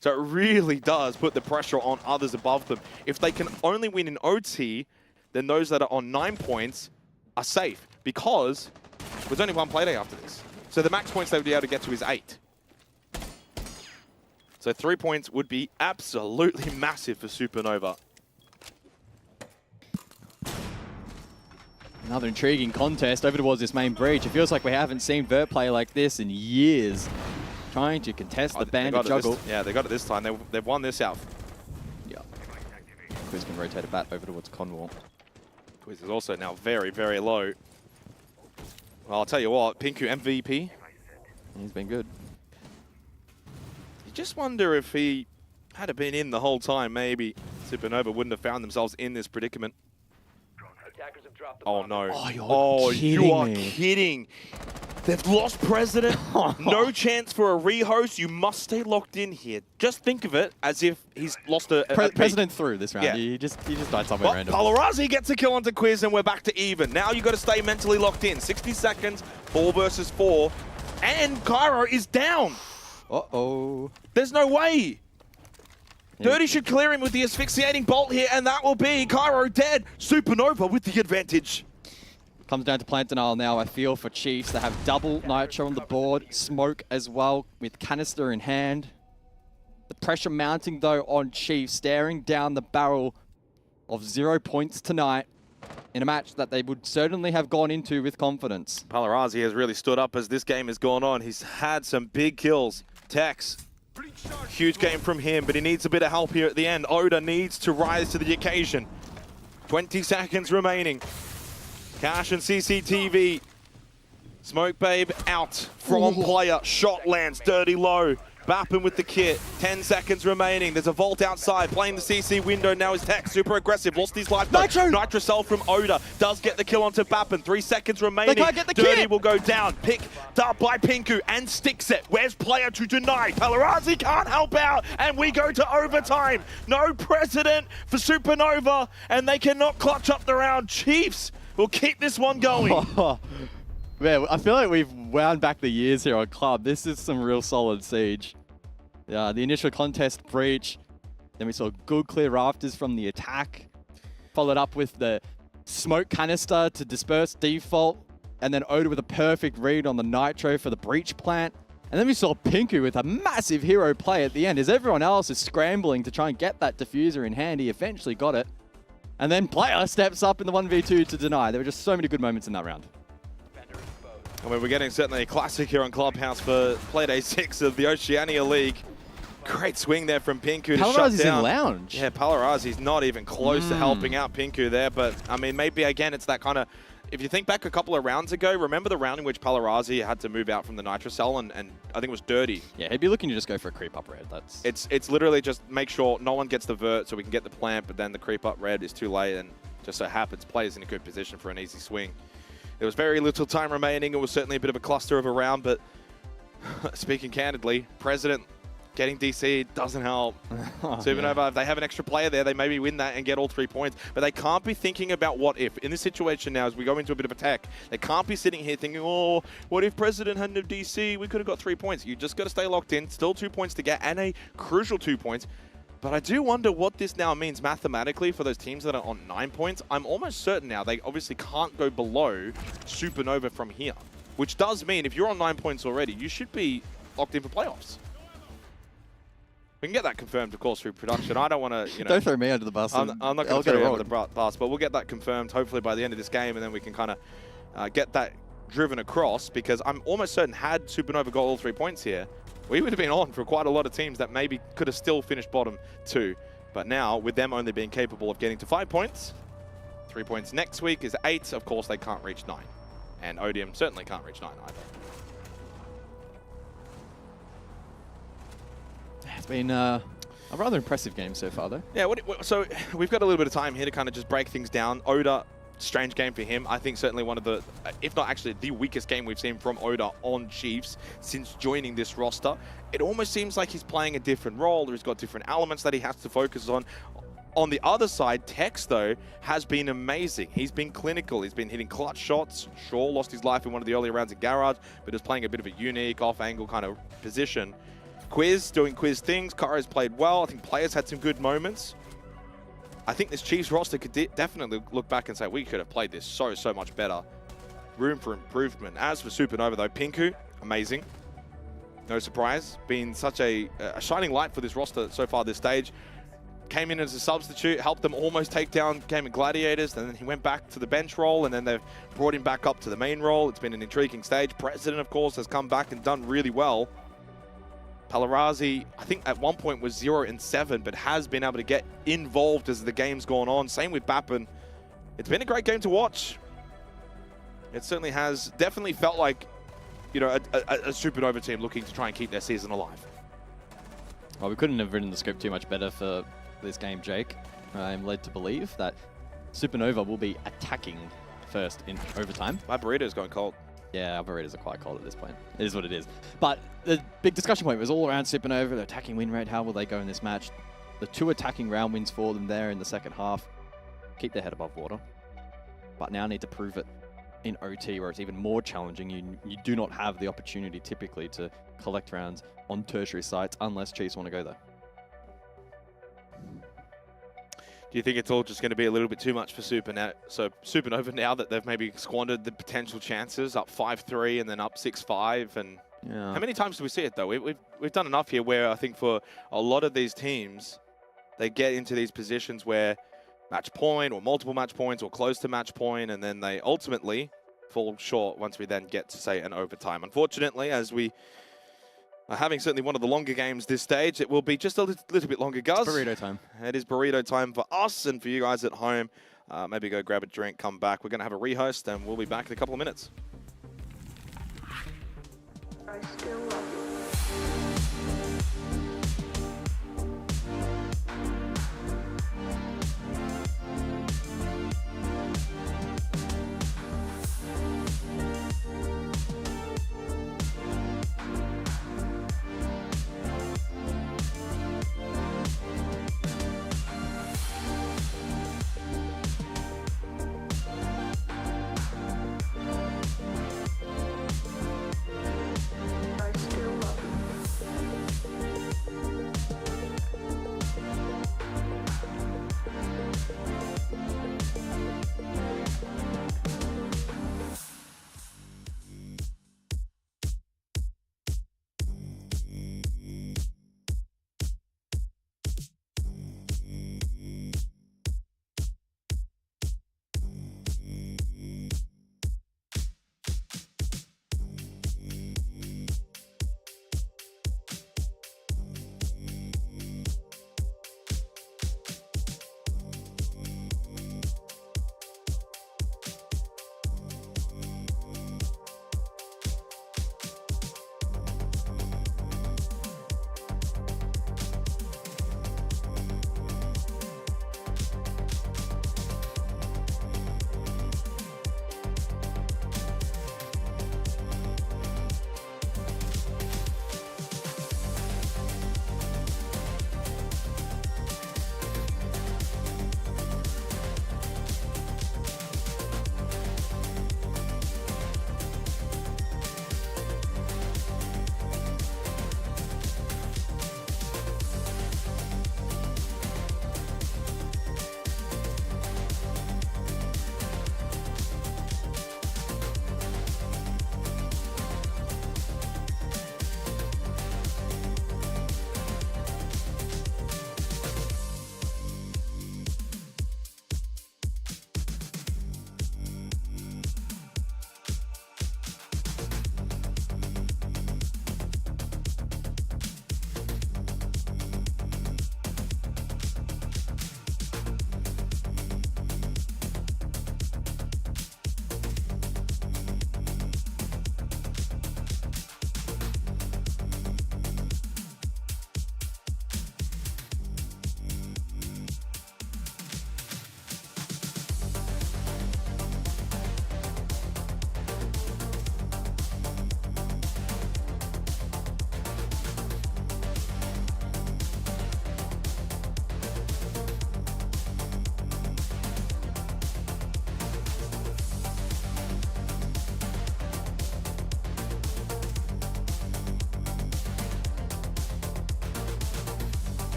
So it really does put the pressure on others above them. If they can only win in OT, then those that are on 9 points are safe, because there's only 1 playday after this. So the max points they would be able to get to is 8. So 3 points would be absolutely massive for Supernova. Another intriguing contest over towards this main breach. It feels like we haven't seen Vert play like this in years. Trying to contest the bandit juggle. Yeah, they got it this time. They've won this out. Yeah. Quiz can rotate it back over towards Conwall. Quiz is also now very, very low. Well, I'll tell you what, Pinku MVP. He's been good. You just wonder if he had been in the whole time, maybe Supernova wouldn't have found themselves in this predicament. Oh no. Oh, you are kidding. They've lost President. No chance for a rehost. You must stay locked in here. Just think of it as if he's lost a President through this round. Yeah. He just died somewhere random. Palarazi gets a kill onto Quiz and we're back to even. Now you got to stay mentally locked in. 60 seconds, 4 versus 4. And Cairo is down. Uh-oh. There's no way. Dirty should clear him with the asphyxiating bolt here, and that will be Cairo dead. Supernova with the advantage. Comes down to plant denial now, I feel, for Chiefs. They have double Nitro on the board, smoke as well, with canister in hand. The pressure mounting, though, on Chiefs, staring down the barrel of 0 points tonight in a match that they would certainly have gone into with confidence. Palarazi has really stood up as this game has gone on. He's had some big kills. Tex, huge game from him, but he needs a bit of help here at the end. Oda needs to rise to the occasion. 20 seconds remaining. Cash and CCTV. Smoke Babe out from player. Shot lands, dirty low. Bappin with the kit. 10 seconds remaining. There's a vault outside. Playing the CC window now is Tech. Super aggressive. Lost his life. Nitro Cell from Oda. Does get the kill onto Bappin. 3 seconds remaining. They can't get the Dirty kit. will go down. Picked up by Pinku and sticks it. Where's player to deny? Palarazi can't help out. And we go to overtime. No precedent for Supernova. And they cannot clutch up the round. Chiefs will keep this one going. Man, I feel like we've wound back the years here on Club. This is some real solid siege. The initial contest breach, then we saw good clear rafters from the attack, followed up with the smoke canister to disperse default, and then Oda with a perfect read on the Nitro for the breach plant. And then we saw Pinku with a massive hero play at the end as everyone else is scrambling to try and get that diffuser in hand. He eventually got it. And then player steps up in the 1v2 to deny. There were just so many good moments in that round. I mean, we're getting certainly a classic here on Clubhouse for Playday 6 of the Oceania League. Great swing there from Pinku to shut down. Palarazi's in lounge. Yeah, Palarazi's not even close to helping out Pinku there, but I mean, maybe again, it's that kind of, if you think back a couple of rounds ago, remember the round in which Palarazi had to move out from the Nitro Cell and I think it was Dirty. Yeah, he'd be looking to just go for a creep up red. It's literally just make sure no one gets the vert so we can get the plant, but then the creep up red is too late and just so happens players in a good position for an easy swing. There was very little time remaining. It was certainly a bit of a cluster of a round, but speaking candidly, President getting DC doesn't help. Supernova, if they have an extra player there, they maybe win that and get all 3 points. But they can't be thinking about what if. In this situation now, as we go into a bit of attack, they can't be sitting here thinking, oh, what if President hadn't have DC? We could have got 3 points. You just got to stay locked in. Still 2 points to get, and a crucial 2 points. But I do wonder what this now means mathematically for those teams that are on 9 points. I'm almost certain now they obviously can't go below Supernova from here, which does mean if you're on 9 points already, you should be locked in for playoffs. We can get that confirmed, of course, through production. I don't want to, you know... Don't throw me under the bus. I'm not going to throw you under the bus, but we'll get that confirmed hopefully by the end of this game, and then we can kind of get that driven across, because I'm almost certain had Supernova got all 3 points here, we would have been on for quite a lot of teams that maybe could have still finished bottom 2. But now, with them only being capable of getting to 5 points, 3 points next week is 8. Of course, they can't reach 9. And Odium certainly can't reach 9 either. It's been a rather impressive game so far, though. Yeah, so we've got a little bit of time here to kind of just break things down. Oda, strange game for him. I think certainly one of the, if not actually the weakest game we've seen from Oda on Chiefs since joining this roster. It almost seems like he's playing a different role, or he's got different elements that he has to focus on. On the other side, Tex, though, has been amazing. He's been clinical. He's been hitting clutch shots. Shaw lost his life in one of the earlier rounds at Garage, but is playing a bit of a unique, off-angle kind of position. Quiz, doing Quiz things. Kara's played well. I think players had some good moments. I think this Chiefs roster could definitely look back and say, we could have played this so much better. Room for improvement. As for Supernova, though, Pinku, amazing. No surprise. Been such a shining light for this roster so far this stage. Came in as a substitute, helped them almost take down Gaming Gladiators, and then he went back to the bench role, and then they've brought him back up to the main role. It's been an intriguing stage. President, of course, has come back and done really well. Palarazi, I think at one point was 0-7, but has been able to get involved as the game's gone on. Same with Bappen. It's been a great game to watch. It certainly has definitely felt like, you know, a Supernova team looking to try and keep their season alive. Well, we couldn't have written the script too much better for this game, Jake. I'm led to believe that Supernova will be attacking first in overtime. My burrito's going cold. Yeah, our burritos are quite cold at this point. It is what it is. But the big discussion point was all around Supernova, the attacking win rate, how will they go in this match? The 2 attacking round wins for them there in the second half. Keep their head above water. But now need to prove it in OT, where it's even more challenging. You do not have the opportunity typically to collect rounds on tertiary sites unless Chiefs want to go there. Do you think it's all just going to be a little bit too much for Supernova now that they've maybe squandered the potential chances, up 5-3 and then up 6-5? And yeah. How many times do we see it, though? We've done enough here where I think for a lot of these teams, they get into these positions where match point or multiple match points or close to match point, and then they ultimately fall short once we then get to, say, an overtime. Unfortunately, as we are having certainly one of the longer games this stage, it will be just a little bit longer, Guz. It's burrito time. It is burrito time for us and for you guys at home. Maybe go grab a drink, come back. We're going to have a rehost, and we'll be back in a couple of minutes. I still love you.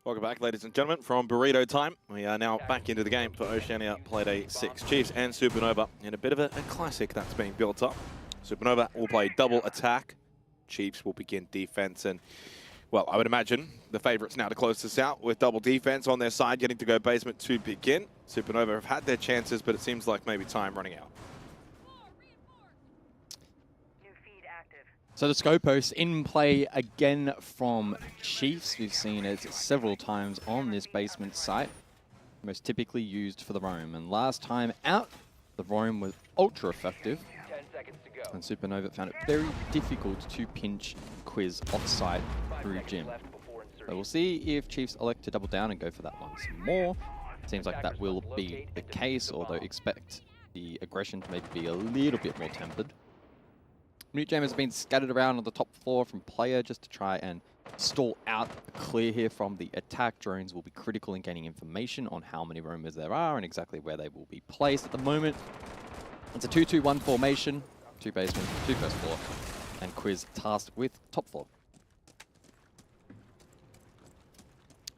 Welcome back, ladies and gentlemen, from Burrito Time. We are now back into the game for Oceania Play Day 6. Chiefs and Supernova in a bit of a classic that's being built up. Supernova will play double attack. Chiefs will begin defense. And, well, I would imagine the favourites now to close this out with double defense on their side, getting to go basement to begin. Supernova have had their chances, but it seems like maybe time running out. So the Scopos in play again from Chiefs. We've seen it several times on this basement site. Most typically used for the roam. And last time out, the roam was ultra effective. 10 seconds to go. And Supernova found it very difficult to pinch Quiz off-site through Gym. So we'll see if Chiefs elect to double down and go for that once more. Seems like that will be the case, although expect the aggression to maybe be a little bit more tempered. Mute Jam has been scattered around on the top floor from player just to try and stall out a clear here from the attack. Drones will be critical in gaining information on how many roamers there are and exactly where they will be placed at the moment. It's a 2-2-1 formation, 2 basement, 2 first floor, and Quiz tasked with top floor.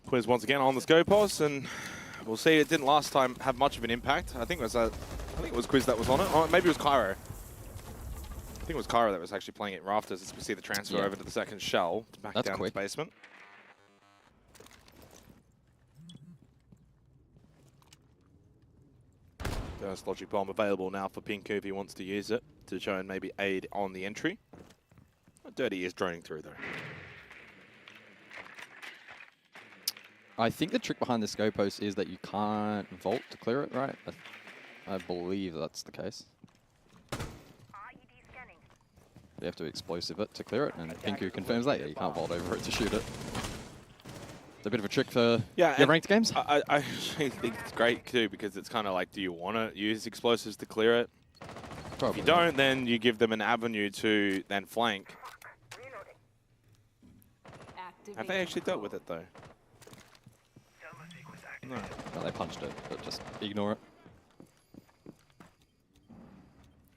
Quiz once again on the Scopos, and we'll see. It didn't last time have much of an impact. I think it was Quiz that was on it. Oh, maybe it was Cairo. I think it was Cairo that was actually playing it rafters as we see the transfer over to the second shell, back down to the basement. First logic bomb available now for Pinku if he wants to use it to try and maybe aid on the entry. Dirty is droning through though. I think the trick behind the Scopos is that you can't vault to clear it, right? I believe that's the case. You have to explosive it to clear it, and Pinku confirms that. Yeah, you can't vault over it to shoot it. It's a bit of a trick for your ranked games. I actually think it's great too, because it's kind of like, do you want to use explosives to clear it? Probably. If you don't, then you give them an avenue to then flank. Have they actually dealt with it though? No. Well, they punched it, but just ignore it.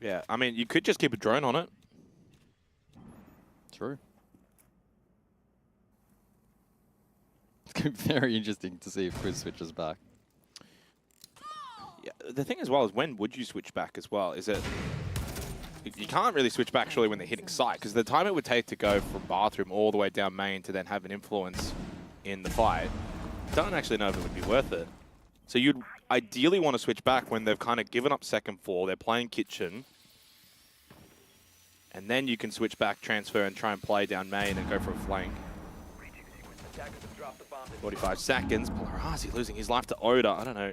Yeah, I mean, you could just keep a drone on it. True. It's going to be very interesting to see if Quiz switches back. Yeah, the thing as well is, when would you switch back as well? Is it... You can't really switch back surely when they're hitting site, because the time it would take to go from bathroom all the way down main to then have an influence in the fight, I don't actually know if it would be worth it. So you'd ideally want to switch back when they've kind of given up second floor, they're playing kitchen, and then you can switch back, transfer, and try and play down main and go for a flank. 45 seconds. Polarazi losing his life to Oda. I don't know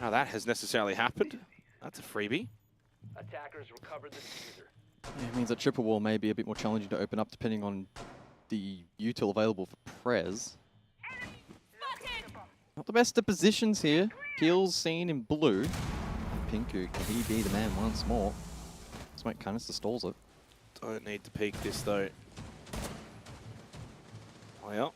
how that has necessarily happened. That's a freebie. Attackers recovered the diffuser. Yeah, it means that triple wall may be a bit more challenging to open up depending on the util available for Prez. Not the best of positions here. Peel's seen in blue. Pinku, can he be the man once more? Smoke canister stalls it. Don't need to peek this though. Well,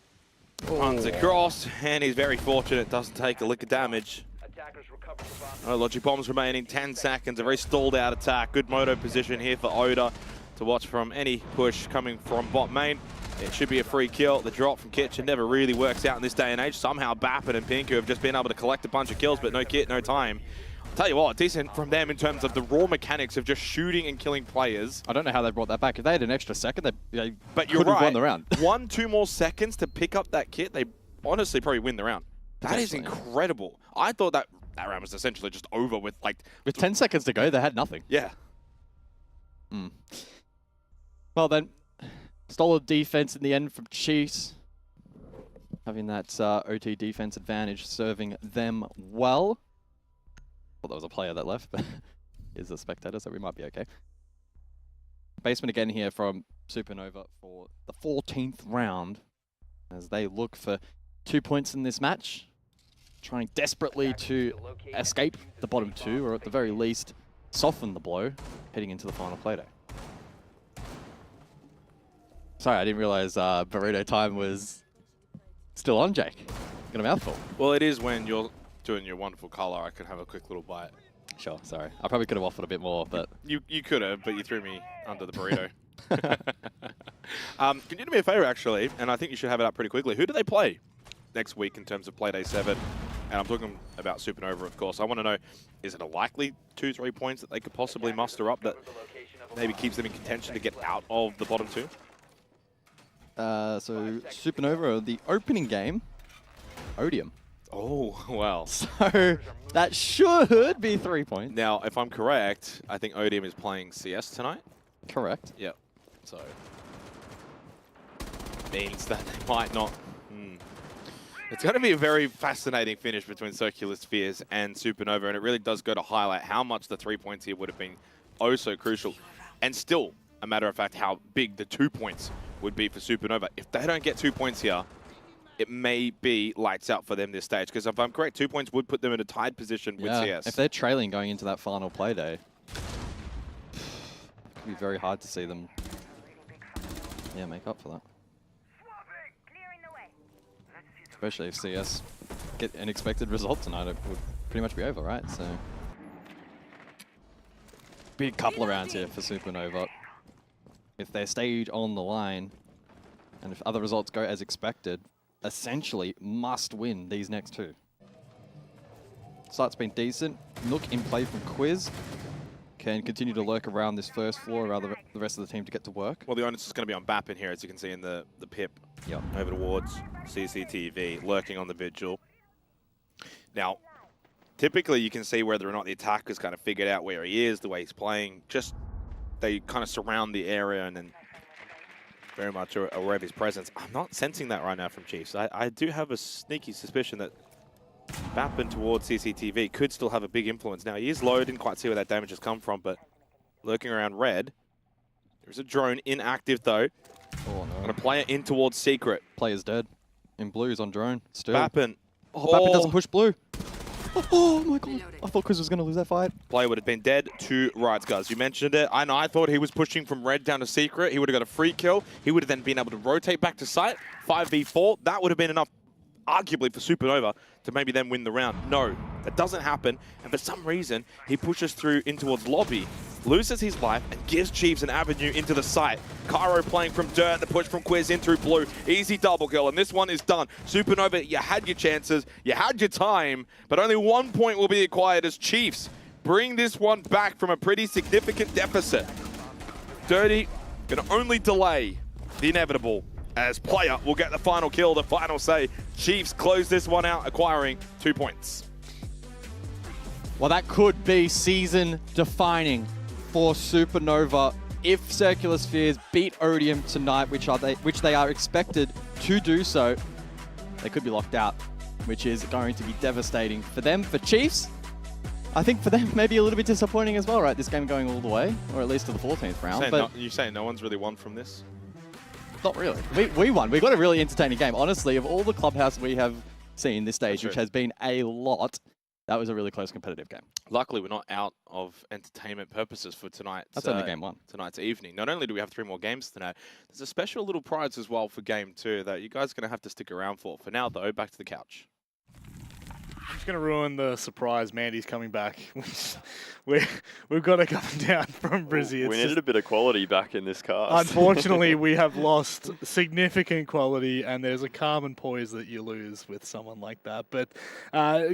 runs across, and he's very fortunate. Doesn't take a lick of damage. Attackers recovered the bomb. No logic bombs remaining. 10 seconds. A very stalled out attack. Good moto position here for Oda to watch from any push coming from bot main. It should be a free kill. The drop from Kitchen never really works out in this day and age. Somehow Bappin and Pinku have just been able to collect a bunch of kills, but no kit, no time. Tell you what, decent from them in terms of the raw mechanics of just shooting and killing players. I don't know how they brought that back. If they had an extra second, they but you're could have right. won the round. 1-2 more seconds to pick up that kit, they honestly probably win the round. That is incredible. I thought that round was essentially just over with like... With 10 seconds to go, they had nothing. Yeah. Well then, solid defense in the end from Chiefs. Having that OT defense advantage serving them well. Well, there was a player that left, but is a spectator, so we might be okay. Basement again here from Supernova for the 14th round as they look for 2 points in this match. Trying desperately to escape the bottom 2, or at the very least, soften the blow heading into the final Play-Doh. Sorry, I didn't realize Burrito Time was still on, Jake. Got a mouthful. Well, it is when you're doing your wonderful color. I can have a quick little bite. Sure, sorry. I probably could have offered a bit more, but... You could have, but you threw me under the burrito. Can you do me a favor, actually? And I think you should have it up pretty quickly. Who do they play? next week in terms of Playday 7, and I'm talking about Supernova, of course, I want to know, is it a likely 2-3 points that they could possibly muster up that maybe keeps them in contention to get out of the bottom 2? So Supernova, the opening game, Odium. Oh, well. So that should be 3 points. Now, if I'm correct, I think Odium is playing CS tonight. Correct. Yep. So means that they might not. It's going to be a very fascinating finish between Circular Spheres and Supernova, and it really does go to highlight how much the 3 points here would have been oh so crucial. And still, a matter of fact, how big the 2 points would be for Supernova. If they don't get 2 points here, it may be lights out for them this stage. Because if I'm correct, 2 points would put them in a tied position with CS. If they're trailing going into that final play day, it could be very hard to see them make up for that. Especially if CS get an expected result tonight, it would pretty much be over, right? So, big couple of rounds here for Supernova. If their stage on the line, and if other results go as expected, essentially must win these next 2. Start's been decent. Nook in play from Quiz. Can continue to lurk around this first floor, allow the rest of the team to get to work. Well, the onus is going to be on Bap in here, as you can see in the pip. Yep. Over towards CCTV, lurking on the vigil. Now, typically you can see whether or not the attacker's kind of figured out where he is, the way he's playing. Just they kind of surround the area and then very much aware of his presence. I'm not sensing that right now from Chiefs. I do have a sneaky suspicion that Bappin towards CCTV could still have a big influence. Now, he is low, didn't quite see where that damage has come from, but lurking around red. There's a drone inactive, though. Oh, no. And a player in towards Secret. Player's dead. In blue's on drone. Still. Bappin. Oh, Bappin doesn't push blue. Oh my god. I thought Quiz was going to lose that fight. Player would have been dead to rights, guys. You mentioned it. I know. I thought he was pushing from red down to Secret. He would have got a free kill. He would have then been able to rotate back to site. 5v4. That would have been enough, arguably, for Supernova to maybe then win the round. No, that doesn't happen. And for some reason, he pushes through in towards lobby, loses his life, and gives Chiefs an avenue into the site. Cairo playing from dirt, the push from Quiz in through blue. Easy double kill, and this one is done. Supernova, you had your chances, you had your time, but only 1 point will be acquired as Chiefs bring this one back from a pretty significant deficit. Dirty can only delay the inevitable, as Player will get the final kill, the final say. Chiefs close this one out, acquiring 2 points. Well, that could be season defining for Supernova if Circular Spheres beat Odium tonight, which they are expected to do so. They could be locked out, which is going to be devastating for them. For Chiefs, I think for them maybe a little bit disappointing as well, right? This game going all the way, or at least to the 14th round. You saying no one's really won from this? Not really. We won. We got a really entertaining game. Honestly, of all the Clubhouse we have seen this stage, which has been a lot, that was a really close competitive game. Luckily, we're not out of entertainment purposes for tonight's. That's only game 1. Tonight's evening. Not only do we have 3 more games tonight, there's a special little prize as well for game 2 that you guys are going to have to stick around for. For now, though, back to the couch. I'm just going to ruin the surprise. Mandy's coming back. We've got to come down from Brizzy. We needed a bit of quality back in this cast. Unfortunately, we have lost significant quality, and there's a calm and poise that you lose with someone like that. But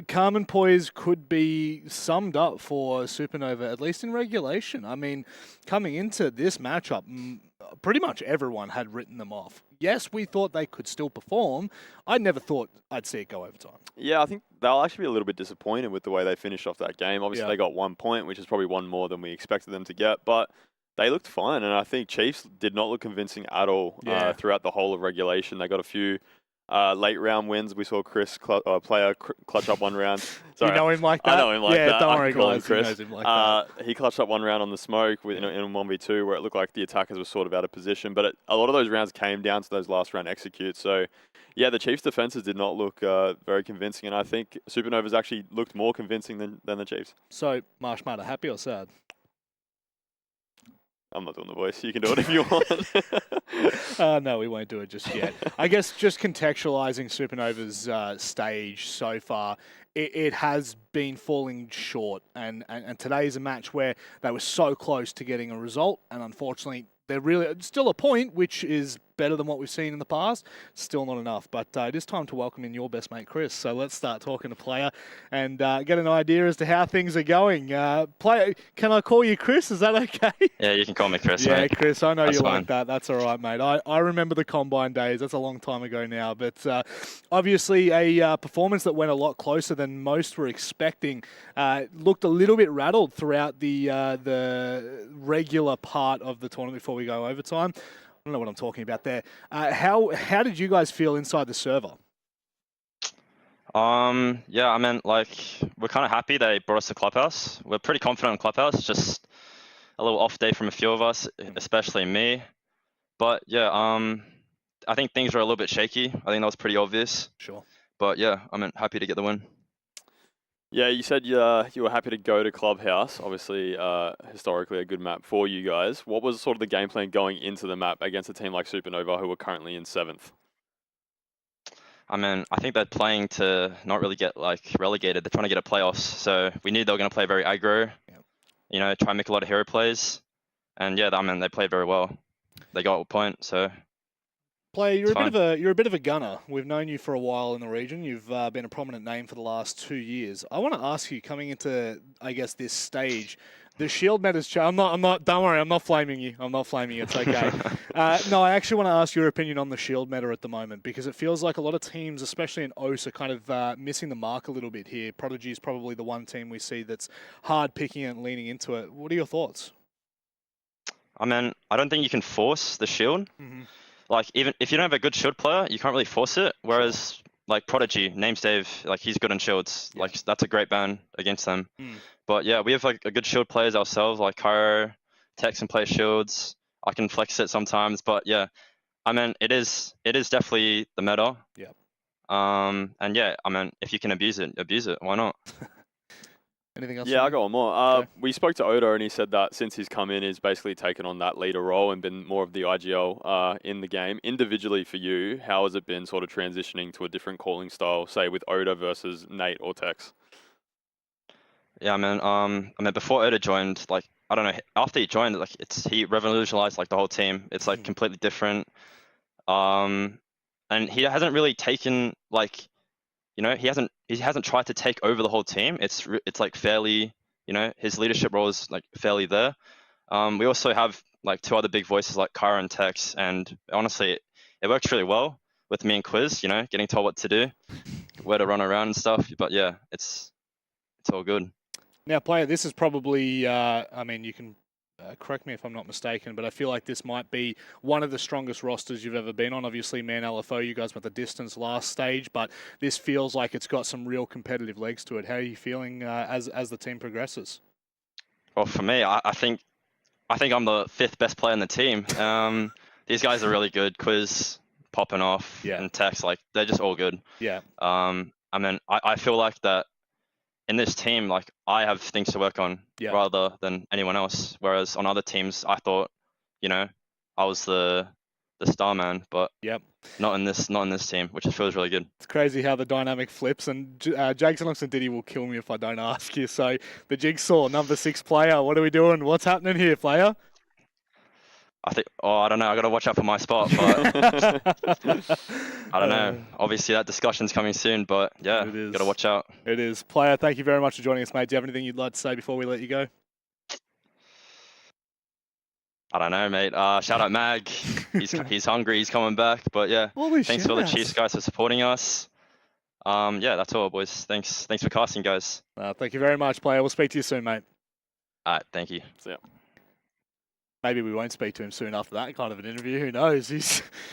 calm and poise could be summed up for Supernova, at least in regulation. I mean, coming into this matchup, pretty much everyone had written them off. Yes, we thought they could still perform. I never thought I'd see it go overtime. Yeah, I think they'll actually be a little bit disappointed with the way they finished off that game. Obviously, they got 1 point, which is probably one more than we expected them to get, but they looked fine, and I think Chiefs did not look convincing at all throughout the whole of regulation. They got a few late round wins. We saw Chris Player clutch up one round. Sorry, you know him like that? I know him like that. Yeah, don't worry, call him guys. Chris. He knows him like that. He clutched up one round on the smoke in a 1v2 where it looked like the attackers were sort of out of position, but a lot of those rounds came down to those last round executes. So, yeah, the Chiefs' defenses did not look very convincing, and I think Supernova's actually looked more convincing than the Chiefs. So, Marshmatter, happy or sad? I'm not doing the voice. You can do it if you want. No, we won't do it just yet. I guess just contextualizing Supernova's stage so far, it has been falling short. And today is a match where they were so close to getting a result. And unfortunately, they're really still a point, which is better than what we've seen in the past. Still not enough, but it is time to welcome in your best mate, Chris. So let's start talking to player and get an idea as to how things are going. Player, can I call you Chris? Is that okay? Yeah, you can call me Chris, Yeah, mate. Chris, I know That's you fine. like that. That's all right, mate. I remember the Combine days. That's a long time ago now. But obviously a performance that went a lot closer than most were expecting. Looked a little bit rattled throughout the regular part of the tournament before we go overtime. I don't know what I'm talking about there. How did you guys feel inside the server? Yeah, I mean, like, we're kind of happy they brought us to Clubhouse. We're pretty confident in Clubhouse, just a little off day from a few of us, especially me. But yeah, I think things were a little bit shaky. I think that was pretty obvious. Sure. But yeah, I'm happy to get the win. Yeah, you said you were happy to go to Clubhouse. Obviously, historically a good map for you guys. What was sort of the game plan going into the map against a team like Supernova, who are currently in 7th? I mean, I think they're playing to not really get like relegated. They're trying to get a playoffs. So we knew they were going to play very aggro. Yep. You know, try and make a lot of hero plays. And yeah, I mean, they played very well. They got a point. So Player, It's fine. you're a bit of a gunner. We've known you for a while in the region. You've been a prominent name for the last 2 years. I want to ask you, coming into, I guess, this stage, the shield meta's changed. Don't worry, I'm not flaming you. I'm not flaming you. It's okay. No, I actually want to ask your opinion on the shield meta at the moment, because it feels like a lot of teams, especially in OS, are kind of missing the mark a little bit here. Prodigy is probably the one team we see that's hard picking it and leaning into it. What are your thoughts? I mean, I don't think you can force the shield. Mm-hmm. Like, even if you don't have a good shield player, you can't really force it. Whereas, like, Prodigy, name's Dave, like, he's good on shields. Yeah. Like, that's a great ban against them. Mm. But yeah, we have, like, a good shield players ourselves, like Cairo, Tex can play shields. I can flex it sometimes. But yeah, I mean, it is definitely the meta. Yeah. And yeah, I mean, if you can abuse it. Why not? Anything else? Yeah, from I you? got one more. Okay. We spoke to Odo, and he said that since he's come in, he's basically taken on that leader role and been more of the IGL in the game. Individually for you, how has it been sort of transitioning to a different calling style, say with Odo versus Nate or Tex? Yeah, I mean, before Oda joined, like, I don't know, after he joined, like, he revolutionized, like, the whole team. It's, like, completely different. And he hasn't really taken, like, you know, he hasn't tried to take over the whole team. It's like fairly, you know, his leadership role is like fairly there. We also have like 2 other big voices like Kara and Tex, and honestly, it works really well with me and Quiz. You know, getting told what to do, where to run around and stuff. But yeah, it's all good. Now, player, this is probably, I mean, you can correct me if I'm not mistaken, but I feel like this might be one of the strongest rosters you've ever been on. Obviously, Man LFO, you guys went the distance last stage, but this feels like it's got some real competitive legs to it. How are you feeling as the team progresses? Well, for me, I think I'm the 5th best player in the team. These guys are really good. Quiz, popping off, Yeah. and Tex, like, they're just all good. Yeah. I mean, I feel like that in this team, like, I have things to work on rather than anyone else. Whereas on other teams, I thought, you know, I was the star man, but not in this team, which feels really good. It's crazy how the dynamic flips, and Jackson and Diddy will kill me if I don't ask you. So the Jigsaw, number 6 player, what are we doing? What's happening here, player? I don't know. I got to watch out for my spot, but I don't know. Obviously, that discussion's coming soon, but yeah, got to watch out. It is. Player, thank you very much for joining us, mate. Do you have anything you'd like to say before we let you go? I don't know, mate. Shout out Mag. He's hungry. He's coming back. But yeah, thanks for all the Chiefs guys for supporting us. Yeah, that's all, boys. Thanks for casting, guys. Thank you very much, player. We'll speak to you soon, mate. All right, thank you. See ya. Maybe we won't speak to him soon after that kind of an interview. Who knows?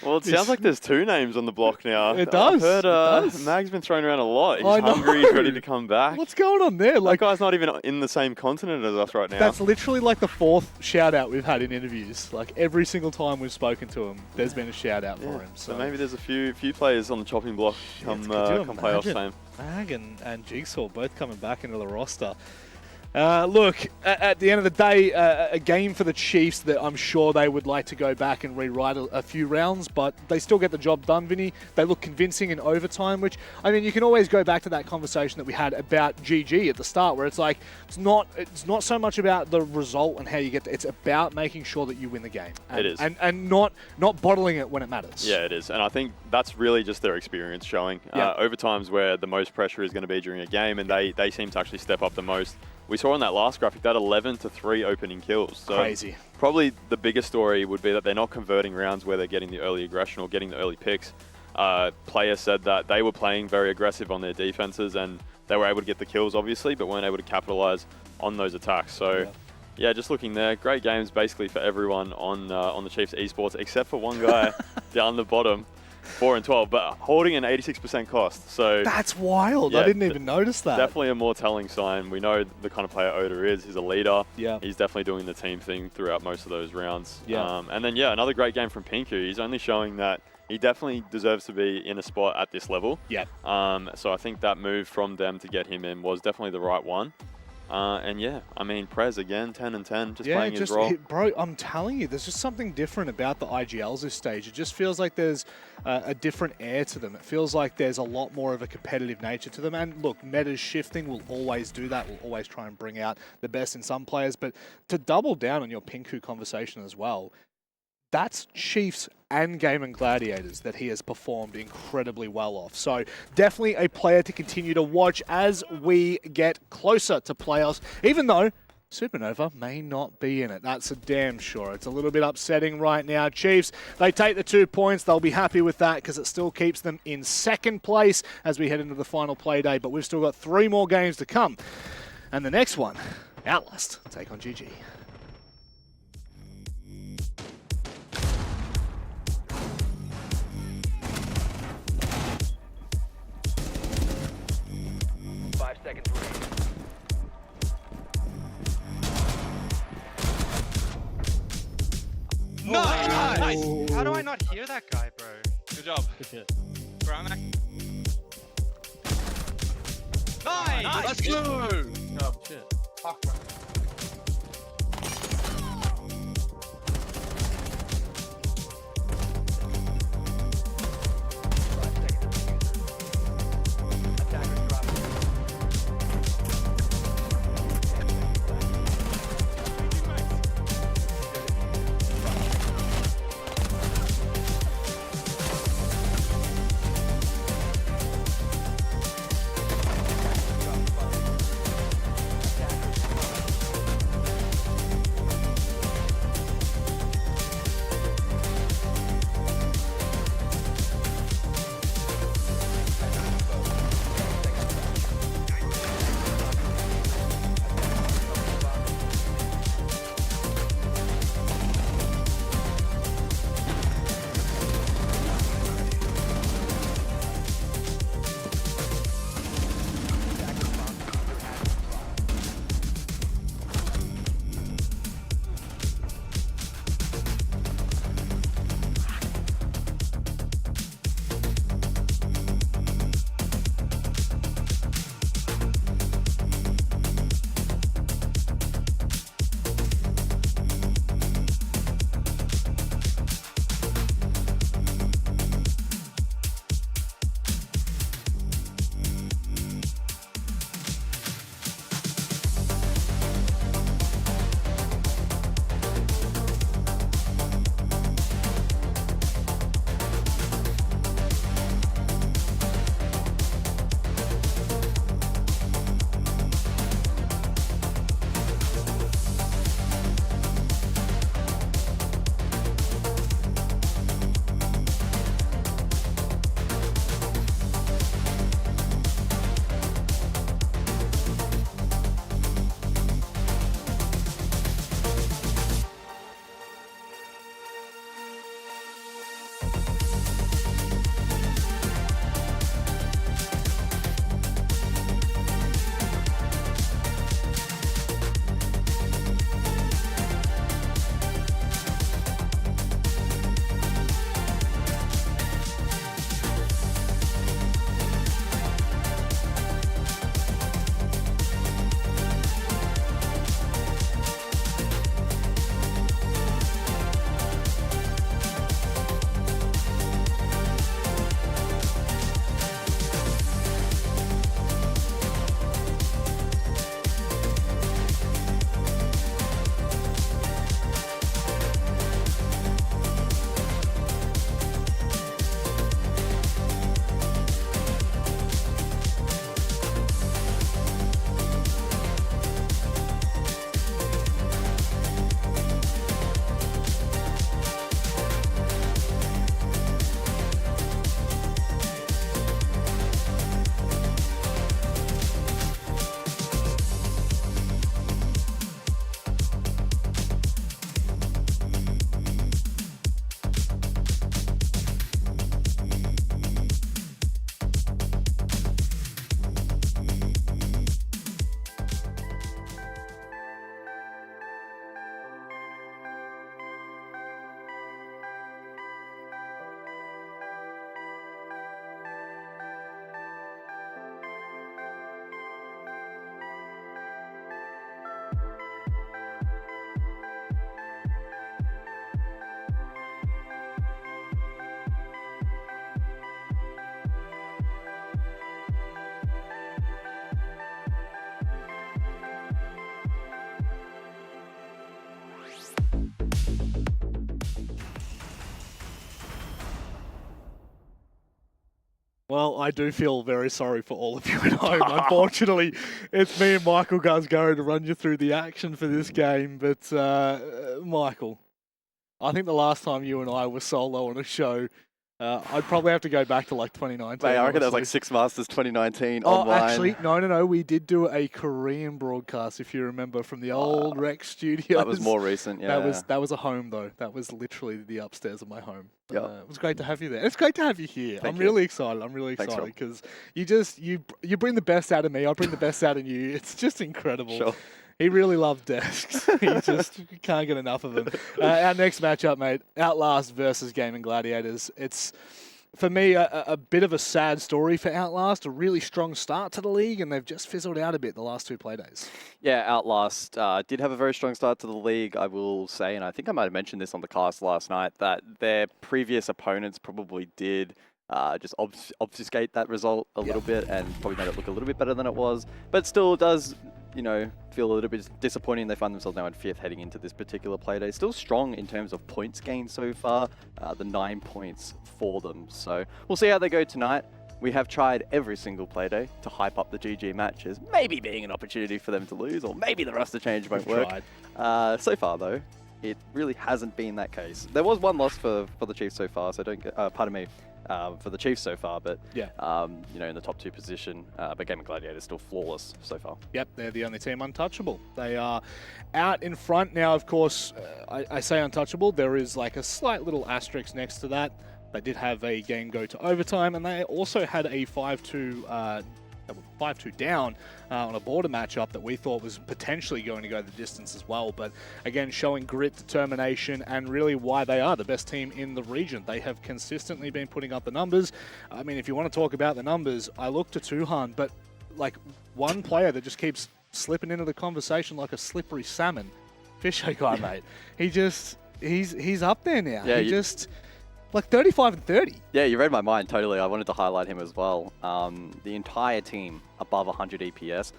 Well, it sounds like there's 2 names on the block now. It does. I've heard it does. Mag's been thrown around a lot. He's I know. hungry. He's ready to come back. What's going on there? That guy's not even in the same continent as us right now. That's literally like the 4th shout out we've had in interviews. Like every single time we've spoken to him, there's been a shout out for him. So maybe there's a few players on the chopping block come playoff time. Mag and Jigsaw both coming back into the roster. Look, at the end of the day, a game for the Chiefs that I'm sure they would like to go back and rewrite a few rounds, but they still get the job done, Vinny. They look convincing in overtime, which, I mean, you can always go back to that conversation that we had about GG at the start, where it's like, it's not so much about the result and how you get it's about making sure that you win the game. And, It is. And not bottling it when it matters. Yeah, it is. And I think that's really just their experience showing. Yeah. Overtime's where the most pressure is going to be during a game, and they seem to actually step up the most. We saw in that last graphic that 11-3 opening kills. So Crazy. Probably the biggest story would be that they're not converting rounds where they're getting the early aggression or getting the early picks. Player said that they were playing very aggressive on their defenses, and they were able to get the kills, obviously, but weren't able to capitalize on those attacks. So, yeah, just looking there, great games basically for everyone on the Chiefs Esports, except for one guy down the bottom. 4-12, but holding an 86% cost. So That's wild. yeah, I didn't even notice that. definitely a more telling sign. We know the kind of player Oda is. He's a leader. Yeah. He's definitely doing the team thing throughout most of those rounds. Yeah. And then, yeah, another great game from Pinku. He's only showing that he definitely deserves to be in a spot at this level. Yeah. So I think that move from them to get him in was definitely the right one. And yeah, I mean, Prez again, 10-10, just playing his role. Bro, I'm telling you, there's just something different about the IGLs this stage. It just feels like there's a different air to them. It feels like there's a lot more of a competitive nature to them. And look, meta's shifting. We'll always do that. We'll always try and bring out the best in some players. But to double down on your Pinku conversation as well, that's Chiefs and Game and Gladiators that he has performed incredibly well off. So definitely a player to continue to watch as we get closer to playoffs, even though Supernova may not be in it. That's a damn sure. It's a little bit upsetting right now. Chiefs, they take the 2 points. They'll be happy with that because it still keeps them in second place as we head into the final play day. But we've still got 3 more games to come. And the next one, Outlast take on GG. Nice! How do I not hear that guy, bro? Good job. Bro, I'm actually... Nice! Let's go! Oh, shit. Fuck, bro. Well, I do feel very sorry for all of you at home. Unfortunately, it's me and Michael Guzgaro to run you through the action for this game. But, Michael, I think the last time you and I were solo on a show, I'd probably have to go back to like 2019. Mate, I reckon that was like honestly. Six Masters 2019 Oh, online. actually, no. We did do a Korean broadcast, if you remember, from the old Rec studios. That was more recent, yeah. That was a home, though. That was literally the upstairs of my home. Yep. It was great to have you there. It's great to have you here. Thank I'm you. really excited. I'm really Thanks, excited Rob. because you bring the best out of me. I bring the best out of you. It's just incredible. Sure. He really loved desks. He just can't get enough of them. Our next matchup, mate, Outlast versus Gaming Gladiators. It's, for me, a bit of a sad story for Outlast. A really strong start to the league, and they've just fizzled out a bit the last two play days. Yeah, Outlast did have a very strong start to the league, I will say, and I think I might have mentioned this on the cast last night, that their previous opponents probably did just obfuscate that result a little bit and probably made it look a little bit better than it was, but still does, you know, feel a little bit disappointing. They find themselves now in 5th heading into this particular playday. Still strong in terms of points gained so far, the 9 points for them. So we'll see how they go tonight. We have tried every single playday to hype up the GG matches, maybe being an opportunity for them to lose, or maybe the roster change won't work. So far, though, it really hasn't been that case. There was one loss for the Chiefs so far, so don't get, pardon me, for the Chiefs so far, but Yeah. you know, in the top 2 position, but Gaming Gladiator is still flawless so far. Yep, they're the only team untouchable. They are out in front now, of course. I say untouchable. There is like a slight little asterisk next to that. They did have a game go to overtime, and they also had a 5-2 down on a border matchup that we thought was potentially going to go the distance as well. But again, showing grit, determination, and really why they are the best team in the region. They have consistently been putting up the numbers. I mean, if you want to talk about the numbers, I look to Tuhan, but like one player that just keeps slipping into the conversation like a slippery salmon, Fisher guy, mate. He's up there now. Yeah, Like 35 and 30. Yeah, you read my mind totally. I wanted to highlight him as well. The entire team above 100 EPS,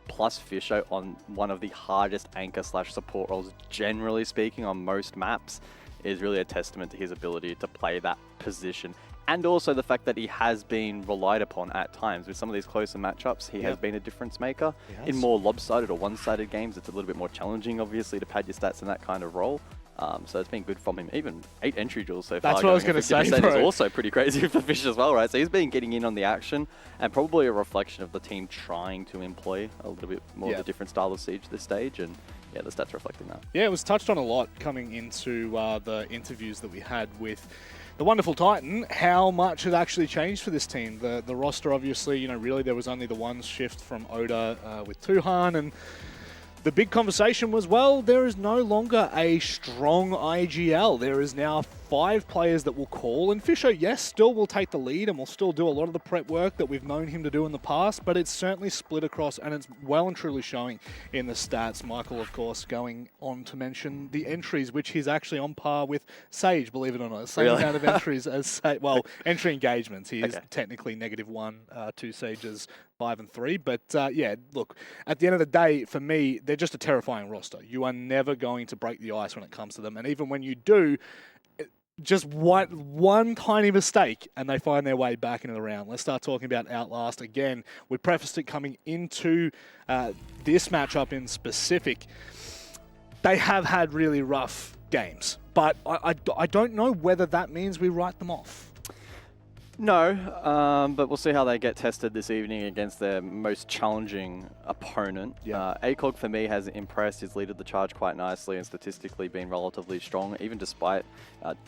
plus Fisher on one of the hardest anchor/support roles, generally speaking, on most maps, is really a testament to his ability to play that position. And also the fact that he has been relied upon at times. With some of these closer matchups, he has been a difference maker. In more lopsided or one-sided games, it's a little bit more challenging, obviously, to pad your stats in that kind of role. So it's been good from him. Even 8 entry duels so far. That's what I was going to say, bro. Is also pretty crazy for Fish as well, right? So he's been getting in on the action, and probably a reflection of the team trying to employ a little bit more of a different style of siege this stage, and yeah, the stats reflecting that. Yeah, it was touched on a lot coming into the interviews that we had with the wonderful Titan, how much had actually changed for this team. The roster, obviously, you know, really there was only the one shift from Oda with Tuhan, and the big conversation was, well, there is no longer a strong IGL. There is now 5 players that will call, and Fisher, yes, still will take the lead and will still do a lot of the prep work that we've known him to do in the past, but it's certainly split across, and it's well and truly showing in the stats. Michael, of course, going on to mention the entries, which he's actually on par with Sage, believe it or not. Same amount of entries as Sage. Well, entry engagements. He is technically -1 to Sage's 5 and 3. But yeah, look, at the end of the day, for me, they're just a terrifying roster. You are never going to break the ice when it comes to them. And even when you do, just one tiny mistake and they find their way back into the round. Let's start talking about Outlast again. We prefaced it coming into this matchup in specific. They have had really rough games, but I don't know whether that means we write them off. No, but we'll see how they get tested this evening against their most challenging opponent. ACOG, for me, has impressed. He's leaded the charge quite nicely and statistically been relatively strong, even despite,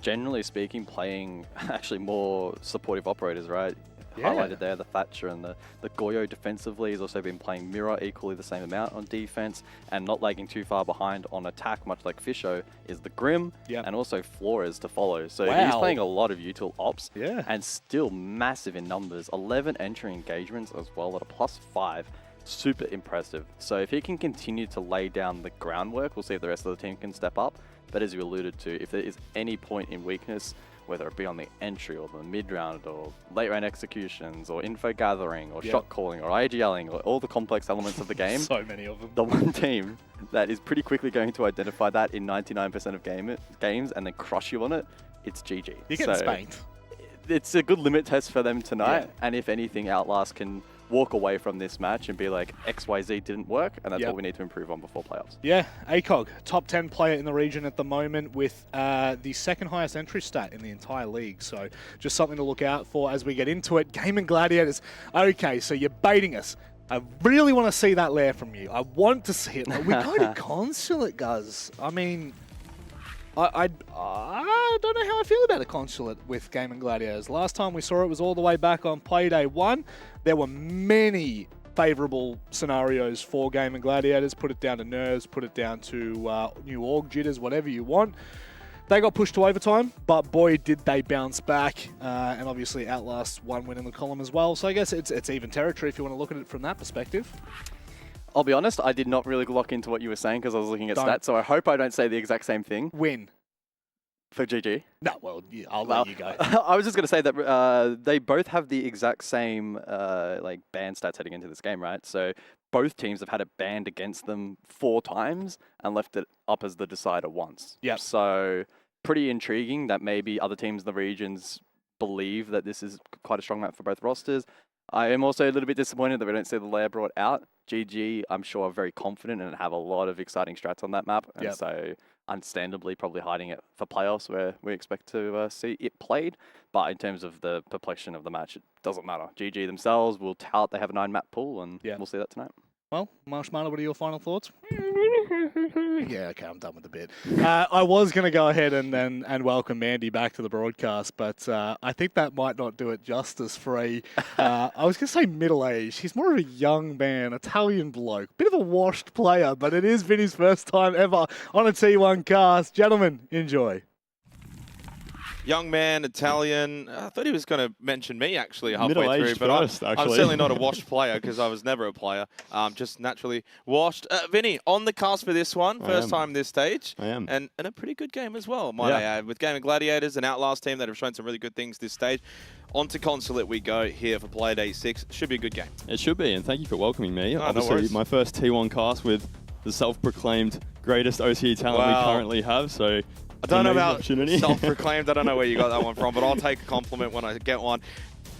generally speaking, playing actually more supportive operators, right? Highlighted there, the Thatcher and the Goyo defensively. He's also been playing Mirror equally the same amount on defense, and not lagging too far behind on attack, much like Fisho, is the Grim, and also Flores to follow. So he's playing a lot of util ops, and still massive in numbers. 11 entry engagements as well at a +5. Super impressive. So if he can continue to lay down the groundwork, we'll see if the rest of the team can step up. But as you alluded to, if there is any point in weakness, whether it be on the entry or the mid-round or late-round executions or info gathering or shot calling or IGLing or all the complex elements of the game. So many of them. The one team that is pretty quickly going to identify that in 99% of games and then crush you on it, it's GG. You're getting spanked. it's a good limit test for them tonight. And if anything, Outlast can walk away from this match and be like, XYZ didn't work, and that's what we need to improve on before playoffs. Yeah, ACOG, top 10 player in the region at the moment with the second highest entry stat in the entire league. So just something to look out for as we get into it. Gaming Gladiators. Okay, so you're baiting us. I really want to see that lair from you. I want to see it. We go to Consulate, guys. I mean, I don't know how I feel about a Consulate with Gaming Gladiators. Last time we saw it was all the way back on Playday 1. There were many favourable scenarios for Gaming Gladiators. Put it down to nerves, put it down to new org jitters, whatever you want. They got pushed to overtime, but boy, did they bounce back. And obviously Outlast 1 win in the column as well. So I guess it's even territory if you want to look at it from that perspective. I'll be honest, I did not really lock into what you were saying because I was looking at stats, so I hope I don't say the exact same thing. Win. For GG? No, well, I'll let you go. I was just going to say that they both have the exact same like ban stats heading into this game, right? So both teams have had it banned against them 4 times and left it up as the decider once. Yep. So pretty intriguing that maybe other teams in the regions believe that this is quite a strong map for both rosters. I am also a little bit disappointed that we don't see the layer brought out. GG, I'm sure, are very confident and have a lot of exciting strats on that map. And so understandably probably hiding it for playoffs where we expect to see it played. But in terms of the complexion of the match, it doesn't matter. GG themselves will tout they have a 9-map pool, and we'll see that tonight. Well, Marshmallow, what are your final thoughts? Yeah, okay, I'm done with the bit. I was going to go ahead and welcome Mandy back to the broadcast, but I think that might not do it justice for I was going to say middle-aged. He's more of a young man, Italian bloke. Bit of a washed player, but it is Vinny's first time ever on a T1 cast. Gentlemen, enjoy. Young man, Italian. I thought he was going to mention me actually halfway through, Middle-aged but first, I'm actually. certainly not a washed player because I was never a player. Just naturally washed. Vinny, on the cast for this one, first time this stage. I am. And a pretty good game as well, might I add. With Gaming Gladiators, an Outlast team that have shown some really good things this stage. On to Consulate we go here for Playday 6. Should be a good game. It should be, and thank you for welcoming me. Obviously, worries. my first T1 cast with the self-proclaimed greatest OCE talent we currently have, so... I don't know about self-proclaimed. I don't know where you got that one from, but I'll take a compliment when I get one.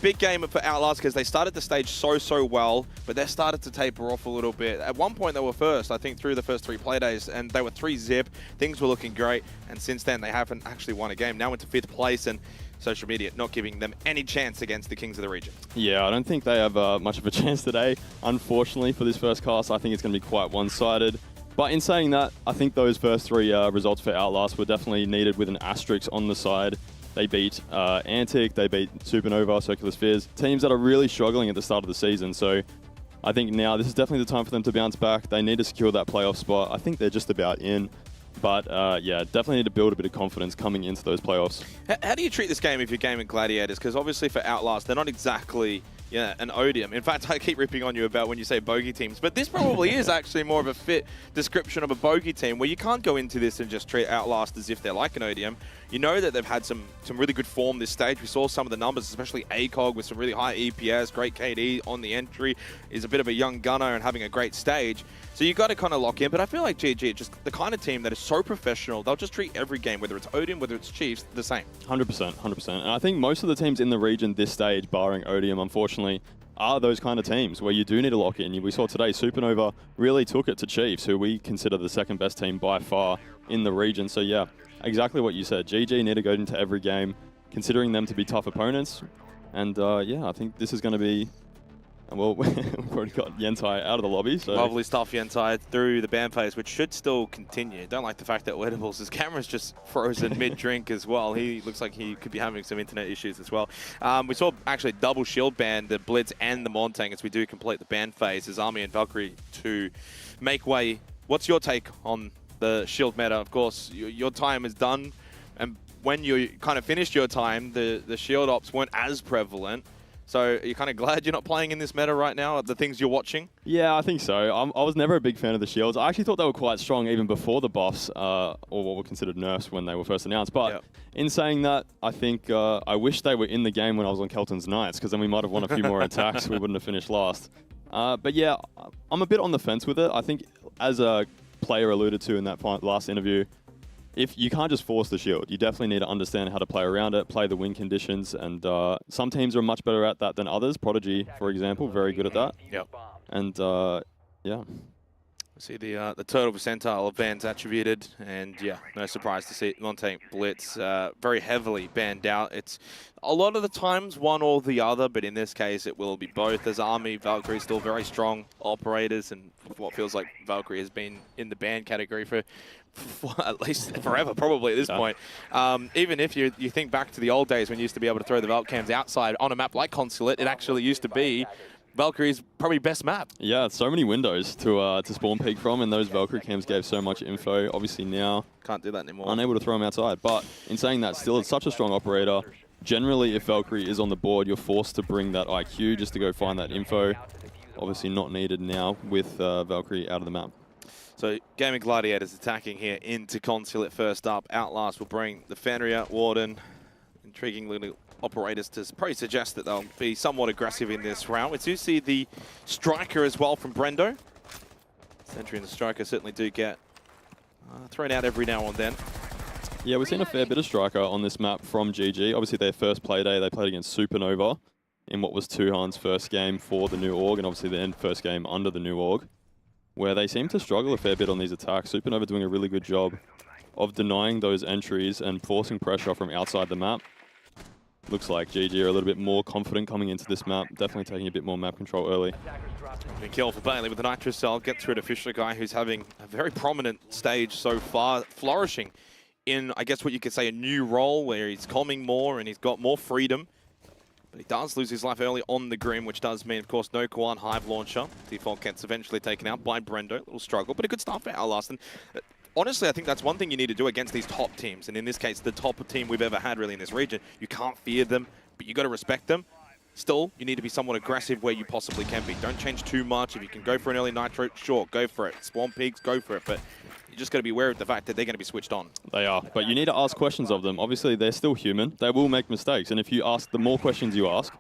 Big game for Outlast because they started the stage so well, but they started to taper off a little bit. At one point, they were first, I think, through the first 3 playdays, and they were 3-zip. Things were looking great, and since then, they haven't actually won a game. Now into 5th place, and social media not giving them any chance against the Kings of the region. Yeah, I don't think they have much of a chance today. Unfortunately, for this first cast, I think it's going to be quite one-sided. But in saying that, I think those first 3 results for Outlast were definitely needed with an asterisk on the side. They beat Antic, they beat Supernova, Circular Spheres, teams that are really struggling at the start of the season. So I think now this is definitely the time for them to bounce back. They need to secure that playoff spot. I think they're just about in. But yeah, definitely need to build a bit of confidence coming into those playoffs. How do you treat this game if you're gaming Gladiators? Because obviously for Outlast, they're not exactly an odium. In fact, I keep ripping on you about when you say bogey teams, but this probably is actually more of a fit description of a bogey team where you can't go into this and just treat Outlast as if they're like an odium. You know that they've had some really good form this stage. We saw some of the numbers, especially ACOG with some really high EPS, great KD on the entry, is a bit of a young gunner and having a great stage. So you got to kind of lock in, but I feel like GG, just the kind of team that is so professional, they'll just treat every game, whether it's Odium, whether it's Chiefs, the same. 100%, 100%. And I think most of the teams in the region this stage, barring Odium, unfortunately, are those kind of teams where you do need to lock in. We saw today Supernova really took it to Chiefs, who we consider the second best team by far in the region. So yeah, exactly what you said. GG need to go into every game, considering them to be tough opponents. And yeah, I think this is going to be... Well, we've already got Yentai out of the lobby. So. Lovely stuff, Yentai, through the ban phase, which should still continue. Don't like the fact that Edibles' camera's just frozen mid-drink as well. He looks like he could be having some internet issues as well. We saw actually double shield ban, the Blitz and the Montang, as we do complete the ban phase, as Army and Valkyrie to make way. What's your take on the shield meta? Of course, your time is done, and when you kind of finished your time, the shield ops weren't as prevalent. So are you kind of glad you're not playing in this meta right now, the things you're watching? Yeah, I think so. I was never a big fan of the shields. I actually thought they were quite strong even before the buffs, or what were considered nerfs when they were first announced. But in saying that, I think I wish they were in the game when I was on Kelton's Knights, because then we might have won a few more attacks. We wouldn't have finished last. But yeah, I'm a bit on the fence with it. I think, as a player alluded to in that last interview, if you can't just force the shield, you definitely need to understand how to play around it, play the win conditions, and some teams are much better at that than others. Prodigy, for example, very good at that. Yep. And yeah. See the total percentile of bans attributed, and yeah, no surprise to see non-tank Blitz very heavily banned out. It's a lot of the times one or the other, but in this case it will be both. As Army, Valkyrie still very strong operators, and what feels like Valkyrie has been in the ban category for at least forever, probably at this point. Even if you think back to the old days when you used to be able to throw the Valk cams outside on a map like Consulate, it actually used to be Valkyrie's probably best map. Yeah, so many windows to spawn peek from, and those Valkyrie cams gave so much info. Obviously now can't do that anymore. Unable to throw them outside, but in saying that, still it's such a strong operator. Generally, if Valkyrie is on the board, you're forced to bring that IQ just to go find that info. Obviously not needed now with Valkyrie out of the map. So Gaming Gladiators attacking here into Consulate first up. Outlast will bring the Fenrir, Warden. Intriguing little operators to probably suggest that they'll be somewhat aggressive in this round. We do see the Striker as well from Brendo. Sentry and the Striker certainly do get thrown out every now and then. Yeah, we've seen a fair bit of Striker on this map from GG. Obviously their first play day, they played against Supernova in what was Tuhan's first game for the new org, and obviously their first game under the new org, where they seem to struggle a fair bit on these attacks. Supernova doing a really good job of denying those entries and forcing pressure from outside the map. Looks like GG are a little bit more confident coming into this map, definitely taking a bit more map control early. Big kill for Bailey with the Nitro Cell, gets rid of Fisher Guy, who's having a very prominent stage so far, flourishing in, I guess what you could say, a new role where he's comming more and he's got more freedom. But he does lose his life early on the Grim, which does mean, of course, no Kwan Hive launcher. Default gets eventually taken out by Brendo. Little struggle, but a good start for Outlast. And honestly, I think that's one thing you need to do against these top teams. And in this case, the top team we've ever had really in this region. You can't fear them, but you got to respect them. Still, you need to be somewhat aggressive where you possibly can be. Don't change too much. If you can go for an early Nitro, sure, go for it. Spawn peaks, go for it. But you just got to be aware of the fact that they're going to be switched on. They are, but you need to ask questions of them. Obviously, they're still human. They will make mistakes. And if you ask, the more questions you ask,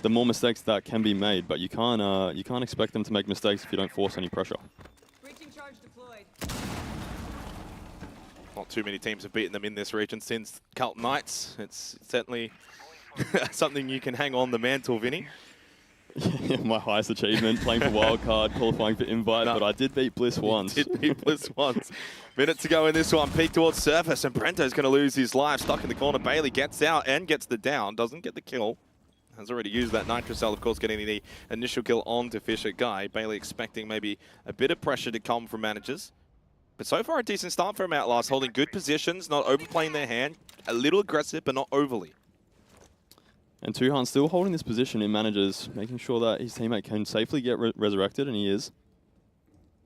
the more mistakes that can be made. But you can't expect them to make mistakes if you don't force any pressure. Breaching charge deployed. Not too many teams have beaten them in this region since Cult Knights. It's certainly something you can hang on the mantle, Vinny. My highest achievement, playing for Wildcard, qualifying for Invite, but I did beat Bliss once. Did beat Bliss once. Minute to go in this one. Peek towards surface, and Brento's going to lose his life. Stuck in the corner. Bailey gets out and gets the down. Doesn't get the kill. Has already used that Nitro Cell, of course, getting the initial kill onto Fisher Guy. Bailey expecting maybe a bit of pressure to come from managers. But so far, a decent start from Outlast, holding good positions, not overplaying their hand. A little aggressive, but not overly. And Tuhan still holding this position in managers, making sure that his teammate can safely get resurrected, and he is.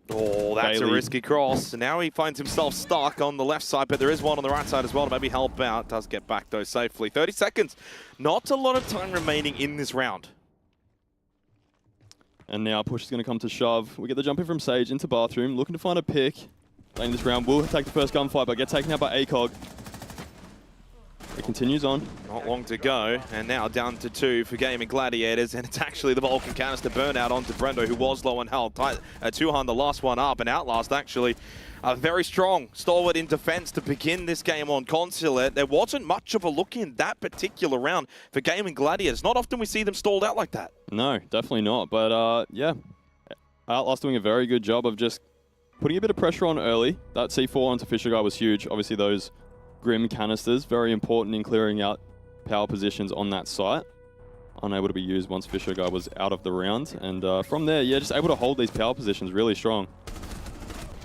Oh, that's Bailey. a risky cross. Now he finds himself stuck on the left side, but there is one on the right side as well to maybe help out. Does get back, though, safely. 30 seconds. Not a lot of time remaining in this round. And now push is going to come to shove. We get the jump in from Sage into bathroom, looking to find a pick. Late in this round, will take the first gunfight, but get taken out by ACOG. It continues on. Not long to go, and now down to 2 for Gaming Gladiators, and it's actually the Vulcan canister burnout onto Brendo, who was low on health. Tuhan, the last one up, and Outlast actually very strong, stalwart in defense to begin this game on Consulate. There wasn't much of a look in that particular round for Gaming Gladiators. Not often we see them stalled out like that. No, definitely not, but yeah. Outlast doing a very good job of just putting a bit of pressure on early. That C4 onto Fisher Guy was huge. Obviously those Grim canisters, very important in clearing out power positions on that site. Unable to be used once Fisher Guy was out of the round. And from there, yeah, just able to hold these power positions really strong.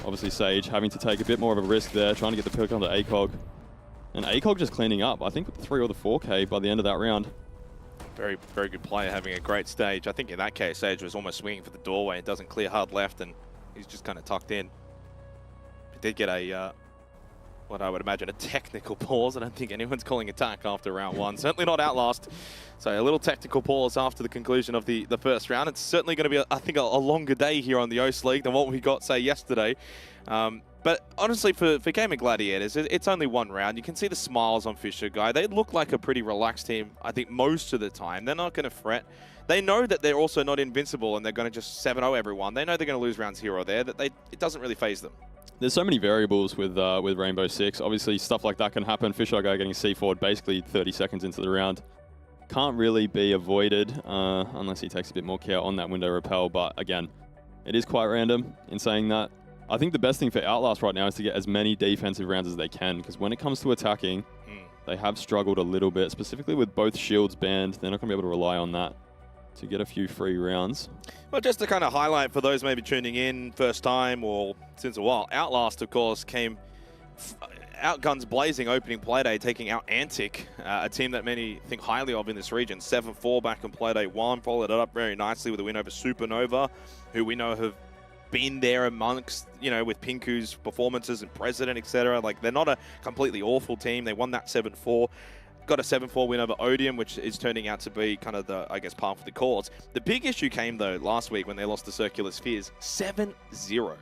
Obviously Sage having to take a bit more of a risk there, trying to get the pick onto ACOG. And ACOG just cleaning up, I think with the 3 or the 4K by the end of that round. Very, very good player, having a great stage. I think in that case, Sage was almost swinging for the doorway. It doesn't clear hard left, and he's just kind of tucked in. He did get a what I would imagine a technical pause. I don't think anyone's calling attack after round 1. Certainly not Outlast. So a little technical pause after the conclusion of the first round. It's certainly going to be, I think, a longer day here on the OS League than what we got, say, yesterday. But honestly, for Gaming Gladiators, it's only one round. You can see the smiles on Fisher Guy. They look like a pretty relaxed team, I think, most of the time. They're not going to fret. They know that they're also not invincible and they're going to just 7-0 everyone. They know they're going to lose rounds here or there. That it doesn't really faze them. There's so many variables with Rainbow Six. Obviously, stuff like that can happen. Fisheye guy getting C4'd basically 30 seconds into the round. Can't really be avoided unless he takes a bit more care on that window repel. But again, it is quite random in saying that. I think the best thing for Outlast right now is to get as many defensive rounds as they can, because when it comes to attacking, they have struggled a little bit, specifically with both shields banned. They're not going to be able to rely on that to get a few free rounds. Well, just to kind of highlight for those maybe tuning in first time or since a while, Outlast, of course, came out guns blazing opening Playday, taking out Antic, a team that many think highly of in this region. 7-4 back in Playday 1, followed it up very nicely with a win over Supernova, who we know have been there amongst, you know, with Pinku's performances and President, etc. Like, they're not a completely awful team. They won that 7-4. Got a 7-4 win over Odium, which is turning out to be kind of the, I guess, par for the course. The big issue came, though, last week when they lost to Circular Spheres, 7-0.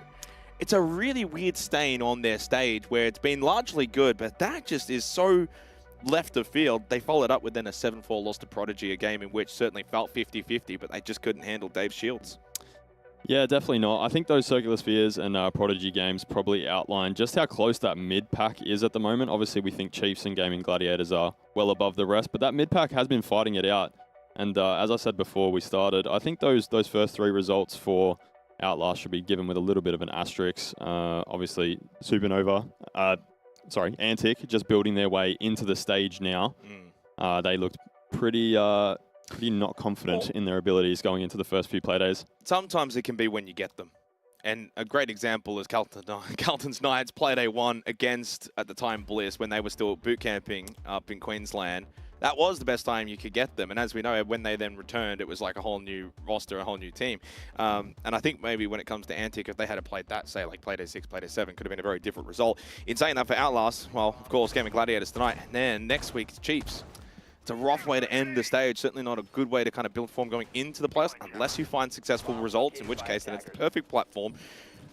It's a really weird stain on their stage where it's been largely good, but that just is so left of field. They followed up with then a 7-4 loss to Prodigy, a game in which certainly felt 50-50, but they just couldn't handle Dave's shields. Yeah, definitely not. I think those Circular Spheres and Prodigy games probably outline just how close that mid-pack is at the moment. Obviously, we think Chiefs and Gaming Gladiators are well above the rest, but that mid-pack has been fighting it out. And as I said before we started, I think those first 3 results for Outlast should be given with a little bit of an asterisk. Obviously, Supernova, Antic, just building their way into the stage now. They looked pretty not confident in their abilities going into the first few playdays. Sometimes it can be when you get them. And a great example is Carlton's Knights Playday 1 against, at the time, Bliss, when they were still boot camping up in Queensland. That was the best time you could get them. And as we know, when they then returned, it was like a whole new roster, a whole new team. And I think maybe when it comes to Antic, if they had played that, say, like Playday 6, Playday 7, could have been a very different result. In saying that, for Outlast, well, of course, Gaming Gladiators tonight. And then next week, it's Chiefs. It's a rough way to end the stage, certainly not a good way to kind of build form going into the playoffs, unless you find successful results, in which case then it's the perfect platform.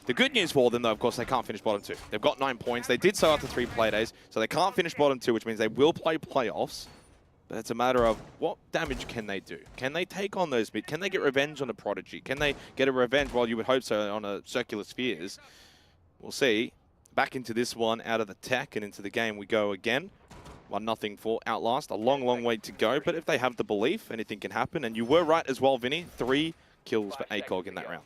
The good news for them, though, of course, they can't finish bottom 2. They've got 9 points. They did so after 3 playdays, so they can't finish bottom 2, which means they will play playoffs. But it's a matter of what damage can they do? Can they take on those mid? Can they get revenge on a Prodigy? Can they get a revenge, while you would hope so, on a Circular Spheres? We'll see. Back into this one, out of the tech, and into the game we go again. 1-0 for Outlast. A long, long way to go, but if they have the belief, anything can happen. And you were right as well, Vinny. 3 kills for ACOG in that round.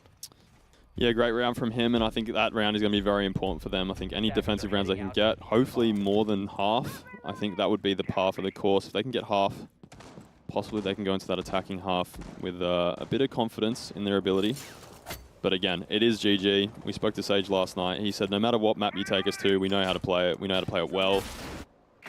Yeah, great round from him, and I think that round is going to be very important for them. I think any defensive rounds they can get, hopefully more than half, I think that would be the par for the course. If they can get half, possibly they can go into that attacking half with a bit of confidence in their ability. But again, it is GG. We spoke to Sage last night. He said no matter what map you take us to, we know how to play it. We know how to play it well.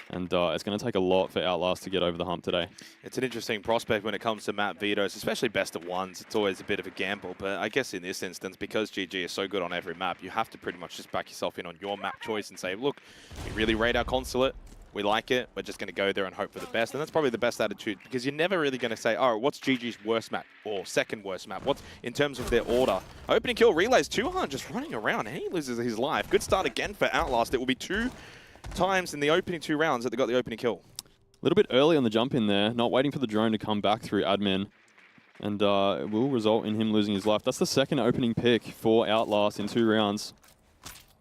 And it's going to take a lot for Outlast to get over the hump today. It's an interesting prospect when it comes to map vetoes, especially best of ones. It's always a bit of a gamble, but I guess in this instance, because GG is so good on every map, you have to pretty much just back yourself in on your map choice and say, look, we really rate our consulate. We like it. We're just going to go there and hope for the best. And that's probably the best attitude, because you're never really going to say, oh, what's GG's worst map or second worst map? What's in terms of their order? Opening kill, Relays, 200 just running around, and he loses his life. Good start again for Outlast. It will be 2 times in the opening 2 rounds that they got the opening kill. A little bit early on the jump in there, not waiting for the drone to come back through admin. And it will result in him losing his life. That's the second opening pick for Outlast in 2 rounds.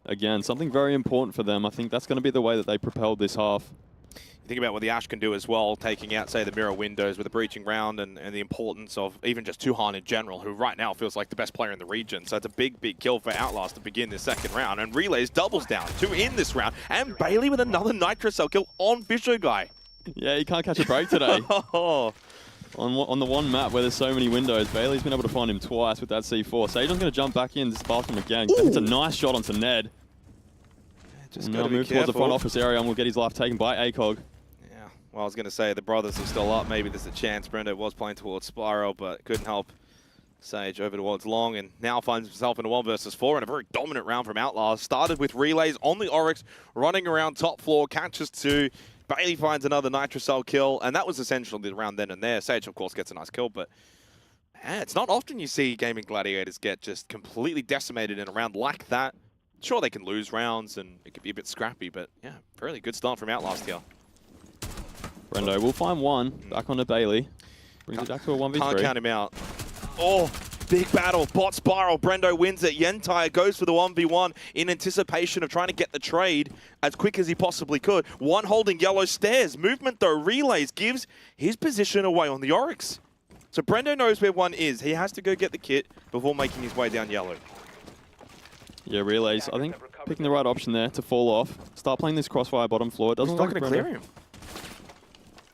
Again, something very important for them. I think that's going to be the way that they propelled this half. You think about what the Ash can do as well, taking out, say, the mirror windows with a breaching round and the importance of even just Tuhan in general, who right now feels like the best player in the region. So it's a big, big kill for Outlast to begin this second round. And Relays doubles down, 2 in this round. And Bailey with another Nitro Cell kill on Fisher Guy. Yeah, he can't catch a break today. On the one map where there's so many windows, Bailey's been able to find him twice with that C4. Sajon's going to jump back in, spark him again. It's a nice shot onto Ned. Just now move towards the front office area and we'll get his life taken by ACOG. Well, I was going to say the brothers are still up. Maybe there's a chance. Brendo was playing towards Spiral, but couldn't help. Sage over towards Long, and now finds himself in a 1 versus 4 and a very dominant round from Outlast. Started with Relays on the Oryx, running around top floor, catches 2. Bailey finds another Nitro Cell kill, and that was essentially the round then and there. Sage, of course, gets a nice kill, but it's not often you see Gaming Gladiators get just completely decimated in a round like that. Sure, they can lose rounds, and it could be a bit scrappy, but yeah, fairly good start from Outlast here. Brendo will find 1, back onto Bailey. Brings it back to a 1v3. Can't count him out. Oh, Big battle, bot spiral, Brendo wins it. Yentire goes for the 1v1 in anticipation of trying to get the trade as quick as he possibly could. One holding yellow stairs. Movement though, relays, gives his position away on the Oryx. So Brendo knows where one is. He has to go get the kit before making his way down yellow. Yeah, relays. I think picking the right option there to fall off. Start playing this crossfire bottom floor. It doesn't He's not look going to like clear him.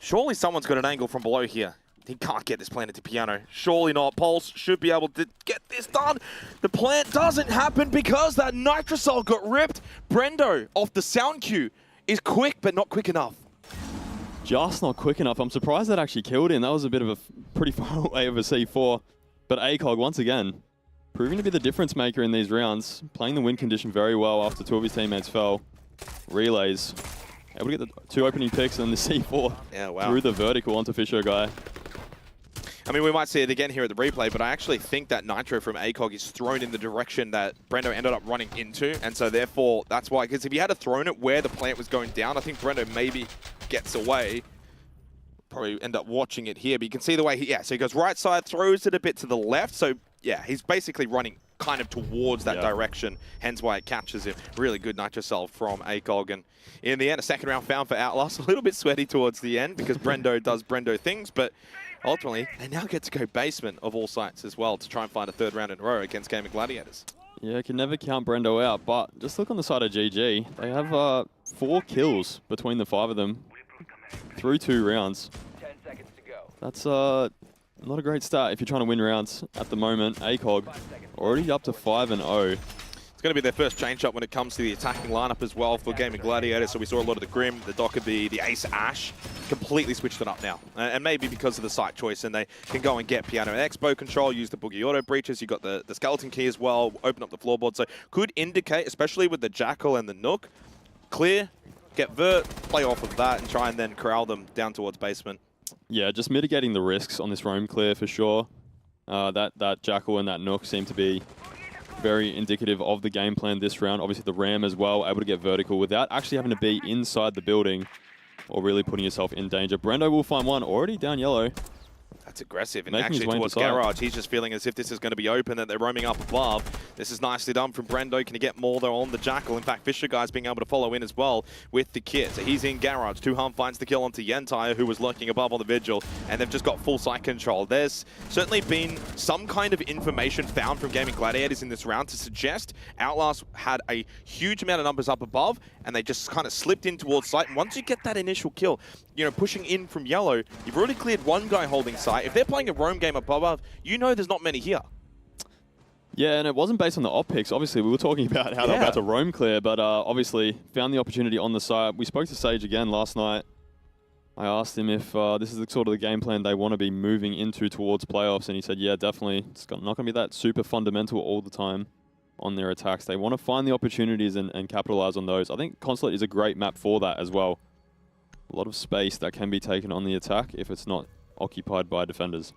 Surely someone's got an angle from below here. He can't get this plant into piano. Surely not. Pulse should be able to get this done. The plant doesn't happen because that Nitrocell got ripped. Brendo, off the sound cue, is quick, but not quick enough. Just not quick enough. I'm surprised that actually killed him. That was a bit of a pretty far away of a C4. But ACOG, once again, proving to be the difference maker in these rounds. Playing the win condition very well after two of his teammates fell. Relays. Able to get the two opening picks and the C4 through the vertical onto Fisher guy. I mean, we might see it again here at the replay, but I actually think that Nitro from ACOG is thrown in the direction that Brendo ended up running into, and so therefore, that's why, because if he had thrown it where the plant was going down, I think Brendo maybe gets away. Probably end up watching it here, but you can see the way he, so he goes right side, throws it a bit to the left, so yeah, he's basically running kind of towards that direction, hence why it catches him. Really good Nitrocell from ACOG, and in the end, a second round found for Outlast. A little bit sweaty towards the end because Brendo does Brendo things, but ultimately, they now get to go basement of all sites as well to try and find a third round in a row against Gaming Gladiators. Yeah, you can never count Brendo out, but just look on the side of GG. They have 4 kills between the 5 of them through 2 rounds. 10 seconds to go. That's not a great start if you're trying to win rounds at the moment. ACOG already up to 5-0. It's going to be their first change up when it comes to the attacking lineup as well for Gaming Gladiators. So we saw a lot of the Grim, the Dockerby, the Ace Ash, completely switched it up now. And maybe because of the site choice, and they can go and get Piano and Expo control, use the Boogie Auto breaches. You got the Skeleton Key as well, open up the floorboard. So could indicate, especially with the Jackal and the Nook, clear, get Vert, play off of that, and try and then corral them down towards basement. Yeah, just mitigating the risks on this roam clear for sure. That Jackal and that Nook seem to be very indicative of the game plan this round. Obviously the Ram as well, able to get vertical without actually having to be inside the building or really putting yourself in danger. Brendo will find one already down yellow. That's aggressive, and Making actually his way towards inside. Garage, he's just feeling as if this is going to be open, that they're roaming up above. This is nicely done from Brendo. Can he get more though on the Jackal? In fact, Fisher guy's being able to follow in as well with the kit. So he's in Garage. 2Harm finds the kill onto Yentire, who was lurking above on the Vigil, and they've just got full site control. There's certainly been some kind of information found from Gaming Gladiators in this round to suggest Outlast had a huge amount of numbers up above, and they just kind of slipped in towards site. And once you get that initial kill, you know, pushing in from yellow, you've already cleared one guy holding site. If they're playing a roam game above, you know there's not many here. Yeah, and it wasn't based on the op picks. Obviously, we were talking about how they're about to roam clear, but obviously found the opportunity on the side. We spoke to Sage again last night. I asked him if this is the sort of the game plan they want to be moving into towards playoffs, and he said, yeah, definitely. It's not going to be that super fundamental all the time on their attacks. They want to find the opportunities and capitalize on those. I think Consulate is a great map for that as well. A lot of space that can be taken on the attack if it's not occupied by defenders.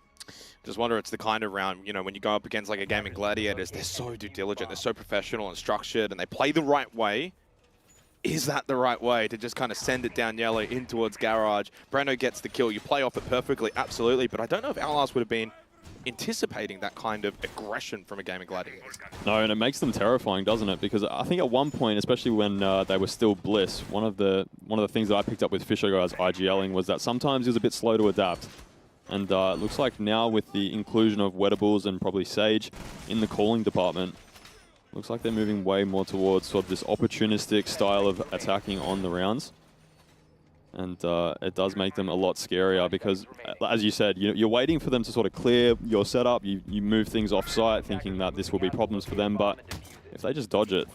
Just wonder, it's the kind of round, you know, when you go up against like a Gaming Gladiators, they're so due diligent, they're so professional and structured, and they play the right way. Is that the right way to just kind of send it down yellow in towards Garage? Brendo gets the kill. You play off it perfectly, absolutely, but I don't know if Outlast would have been anticipating that kind of aggression from a Gaming Gladiators. No, and it makes them terrifying, doesn't it? Because I think at one point, especially when they were still Bliss, one of the things that I picked up with Fisher guys IGLing was that sometimes he was a bit slow to adapt. And it looks like now with the inclusion of Wettables and probably Sage in the calling department, looks like they're moving way more towards sort of this opportunistic style of attacking on the rounds. And it does make them a lot scarier because, as you said, you're waiting for them to sort of clear your setup. You move things off-site thinking that this will be problems for them, but if they just dodge it,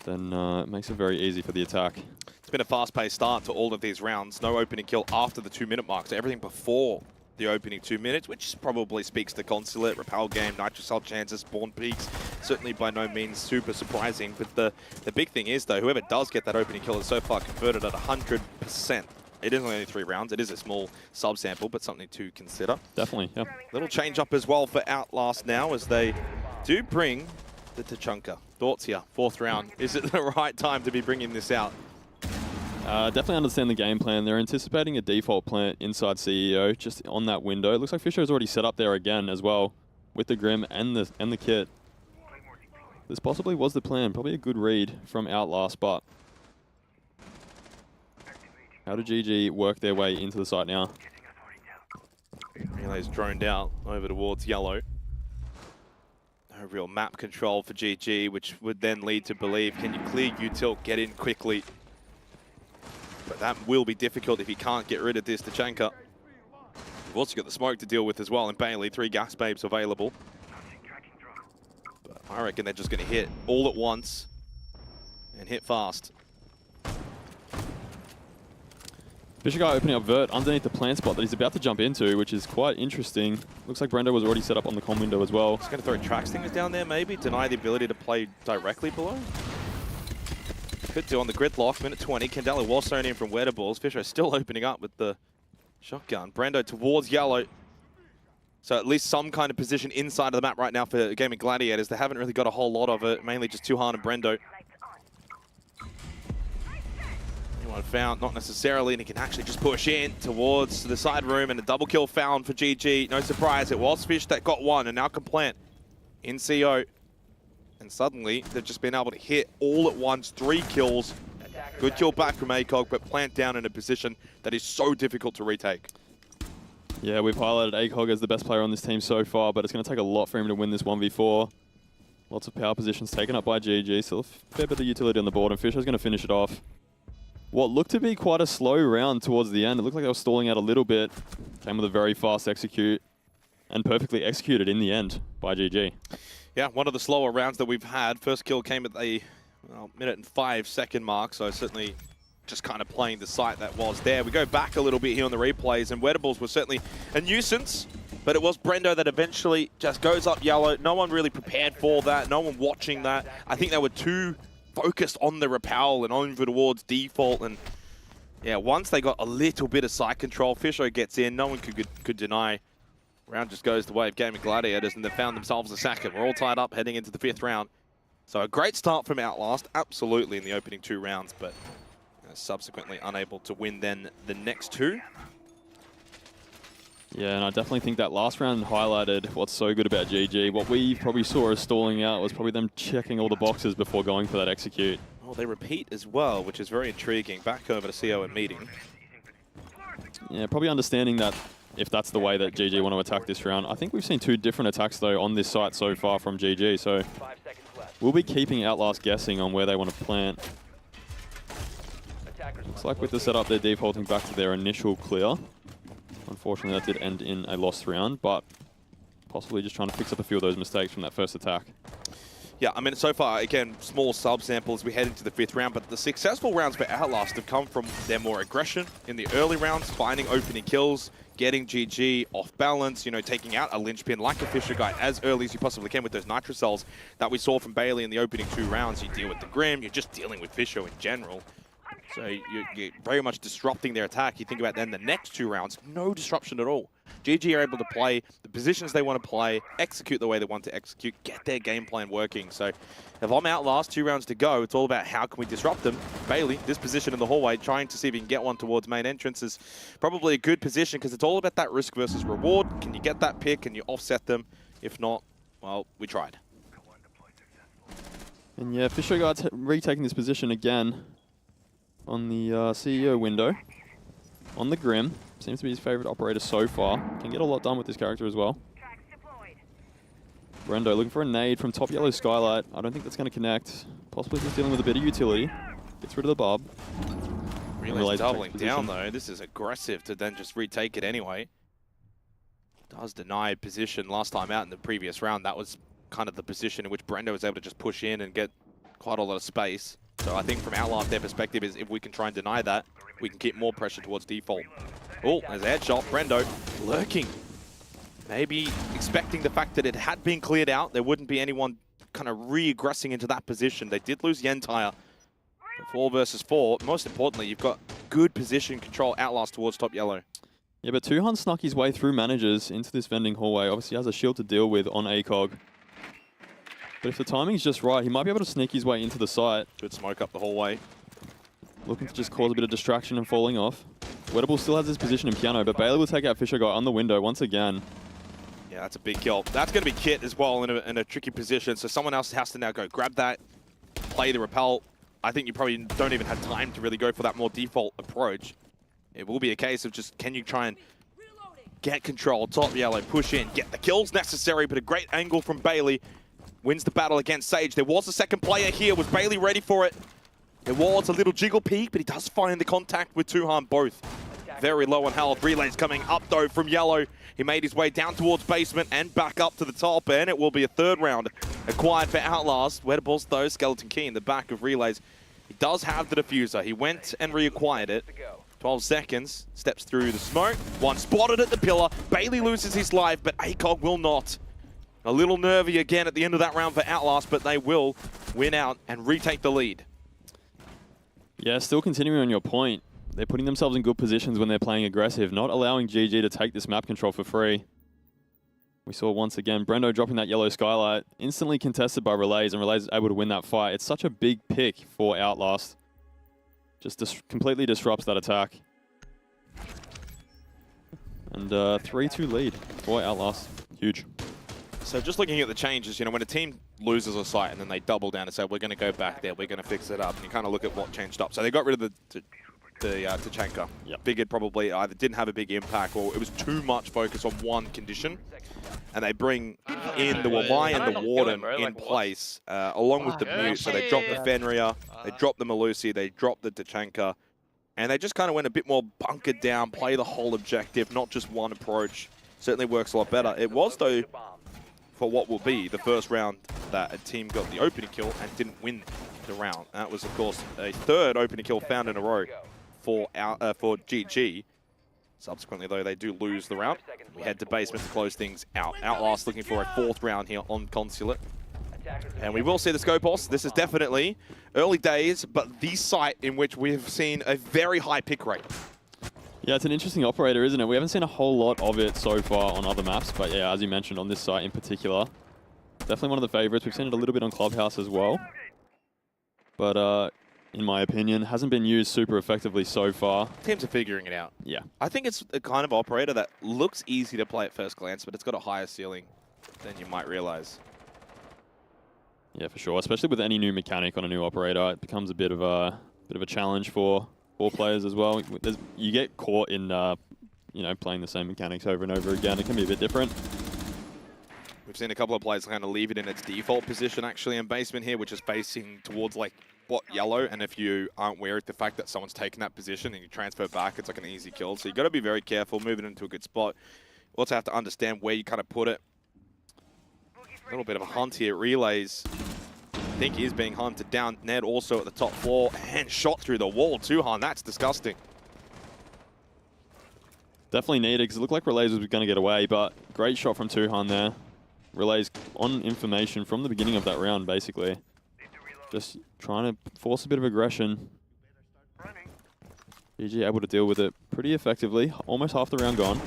then it makes it very easy for the attack. It's been a fast-paced start to all of these rounds. No opening kill after the 2-minute mark, so everything before the opening 2 minutes, which probably speaks to Consulate, Repel game, Nitrocell chances, spawn peaks. Certainly by no means super surprising, but the big thing is, though, whoever does get that opening kill is so far converted at 100%. It is only 3 rounds. It is a small sub-sample, but something to consider. Definitely, yeah. Little change up as well for Outlast now as they do bring the Tachanka. Thoughts here, 4th round. Is it the right time to be bringing this out? Definitely understand the game plan. They're anticipating a default plant inside CEO just on that window. It looks like Fisher has already set up there again as well. with the Grim and the kit. This possibly was the plan. Probably a good read from Outlast, but how did GG work their way into the site now? Relay's droned out over towards yellow. No real map control for GG, which would then lead to believe, can you clear util, get in quickly? But that will be difficult if he can't get rid of this Tachanka. We've also got the smoke to deal with as well, and Bailey, 3 gas babes available. But I reckon they're just going to hit all at once and hit fast. Fisher guy opening up vert underneath the plant spot that he's about to jump into, which is quite interesting. Looks like Brendo was already set up on the comm window as well. He's going to throw track stingers down there maybe, deny the ability to play directly below. Could do on the gridlock, minute 20. Candela was thrown in from Wettables. Fisher still opening up with the shotgun. Brendo towards yellow. So at least some kind of position inside of the map right now for Gaming Gladiators. They haven't really got a whole lot of it, mainly just Tuhan and Brendo. Anyone found? Not necessarily, and he can actually just push in towards the side room, and a double kill found for GG. No surprise, it was Fish that got one, and now can plant in CO. And suddenly, they've just been able to hit all at once, 3 kills. Good kill back from ACOG, but plant down in a position that is so difficult to retake. Yeah, we've highlighted ACOG as the best player on this team so far, but it's going to take a lot for him to win this 1v4. Lots of power positions taken up by GG, still a fair bit of utility on the board, and Fisher's going to finish it off. What looked to be quite a slow round towards the end. It looked like they were stalling out a little bit. Came with a very fast execute, and perfectly executed in the end by GG. Yeah, one of the slower rounds that we've had. First kill came at the minute and 5-second mark, so certainly just kind of playing the site that was there. We go back a little bit here on the replays, and Wettables was certainly a nuisance, but it was Brendo that eventually just goes up yellow. No one really prepared for that, no one watching that. I think they were too focused on the repel and over towards default, and yeah, once they got a little bit of site control, Fisher gets in, no one could deny. Round just goes the way of Gaming Gladiators, and they found themselves a second. We're all tied up heading into the 5th round. So a great start from Outlast, absolutely in the opening 2 rounds, but subsequently unable to win then the next 2. Yeah, and I definitely think that last round highlighted what's so good about GG. What we probably saw as stalling out was probably them checking all the boxes before going for that execute. Oh, they repeat as well, which is very intriguing. Back over to CO and meeting. Yeah, probably understanding that if that's the way that GG want to attack this round. I think we've seen 2 different attacks, though, on this site so far from GG, so we'll be keeping Outlast guessing on where they want to plant. Looks like with the setup, they're defaulting back to their initial clear. Unfortunately, that did end in a lost round, but possibly just trying to fix up a few of those mistakes from that first attack. Yeah, I mean, so far, again, small sub-samples. We head into the 5th round, but the successful rounds for Outlast have come from their more aggression in the early rounds, finding opening kills, getting GG off balance, you know, taking out a linchpin like a Fisher guy as early as you possibly can with those nitro cells that we saw from Bailey in the opening 2 rounds. You deal with the Grim, you're just dealing with Fisher in general. So you're very much disrupting their attack. You think about then the next 2 rounds, no disruption at all. GG are able to play the positions they want to play, execute the way they want to execute, get their game plan working. So if I'm Outlast, 2 rounds to go, it's all about how can we disrupt them. Bailey, this position in the hallway, trying to see if he can get one towards main entrance is probably a good position because it's all about that risk versus reward. Can you get that pick? Can you offset them? If not, well, we tried. And yeah, Fisher Guard's retaking this position again on the CEO window. On the Grim. Seems to be his favorite operator so far. Can get a lot done with this character as well. Brendo looking for a nade from top yellow skylight. I don't think that's going to connect. Possibly just dealing with a bit of utility. Gets rid of the bob. Relay's doubling down though. This is aggressive to then just retake it anyway. Does deny position last time out in the previous round. That was kind of the position in which Brendo was able to just push in and get quite a lot of space. So I think from Outlast, their perspective is if we can try and deny that, we can keep more pressure towards default. Oh, there's a headshot. Brendo lurking. Maybe expecting the fact that it had been cleared out. There wouldn't be anyone kind of re-aggressing into that position. They did lose Yentire. 4 versus 4. Most importantly, you've got good position control. Outlast towards top yellow. Yeah, but Tuhan snuck his way through managers into this vending hallway. Obviously has a shield to deal with on ACOG. But if the timing's just right, he might be able to sneak his way into the site. Good smoke up the hallway. Looking to just cause a bit of distraction and falling off. Wettable still has his position in piano, but Bailey will take out Fisher Guy on the window once again. Yeah, that's a big kill. That's going to be Kit as well in a tricky position. So someone else has to now go grab that, play the repel. I think you probably don't even have time to really go for that more default approach. It will be a case of just, can you try and get control, top yellow, push in, get the kills necessary, but a great angle from Bailey. Wins the battle against Sage. There was a second player here. Was Bailey ready for it? It was a little jiggle peek, but he does find the contact with Tuhan both. Very low on health. Relays coming up though from yellow. He made his way down towards basement and back up to the top, and it will be a third round acquired for Outlast. Where the ball's though, Skeleton Key in the back of Relays. He does have the diffuser. He went and reacquired it. 12 seconds, steps through the smoke. One spotted at the pillar. Bailey loses his life, but ACOG will not. A little nervy again at the end of that round for Outlast, but they will win out and retake the lead. Yeah, still continuing on your point. They're putting themselves in good positions when they're playing aggressive, not allowing GG to take this map control for free. We saw once again Brendo dropping that yellow skylight, instantly contested by Relays, and Relays is able to win that fight. It's such a big pick for Outlast. Just completely disrupts that attack. And 3-2 lead for Outlast. Huge. So just looking at the changes, you know, when a team loses a site and then they double down and say, we're going to go back there, we're going to fix it up, and you kind of look at what changed up. So they got rid of the Tachanka. Yep. Figured probably either didn't have a big impact or it was too much focus on one condition. And they bring in the Wamai and the Warden in place, along with the Mute. So they dropped the Fenrir, they dropped the Malusi, they dropped the Tachanka. And they just kind of went a bit more bunkered down, play the whole objective, not just one approach. Certainly works a lot better. It was, though, for what will be the first round that a team got the opening kill and didn't win the round. That was, of course, a third opening kill found in a row for GG. Subsequently, though, they do lose the round. We head to basement to close things out. Outlast looking for a fourth round here on Consulate. And we will see the Scopos. This is definitely early days, but the site in which we've seen a very high pick rate. Yeah, it's an interesting operator, isn't it? We haven't seen a whole lot of it so far on other maps, but yeah, as you mentioned, on this site in particular, definitely one of the favorites. We've seen it a little bit on Clubhouse as well. But in my opinion, hasn't been used super effectively so far. Teams are figuring it out. Yeah. I think it's the kind of operator that looks easy to play at first glance, but it's got a higher ceiling than you might realize. Yeah, for sure. Especially with any new mechanic on a new operator, it becomes a bit of a challenge for players as well. You get caught in you know, playing the same mechanics over and over again. It can be a bit different. We've seen a couple of players kind of leave it in its default position actually in basement here, which is facing towards like bot yellow, and if you aren't aware of the fact that someone's taken that position and you transfer back, it's like an easy kill. So you got to be very careful moving into a good spot. You also have to understand where you kind of put it. A little bit of a hunt here. Relays, I think, is being hunted down. Ned also at the top floor and shot through the wall too, Han. That's disgusting. Definitely needed, because it looked like Relays was going to get away, but great shot from Tuhan there. Relays on information from the beginning of that round, basically. Just trying to force a bit of aggression. GG able to deal with it pretty effectively. Almost half the round gone.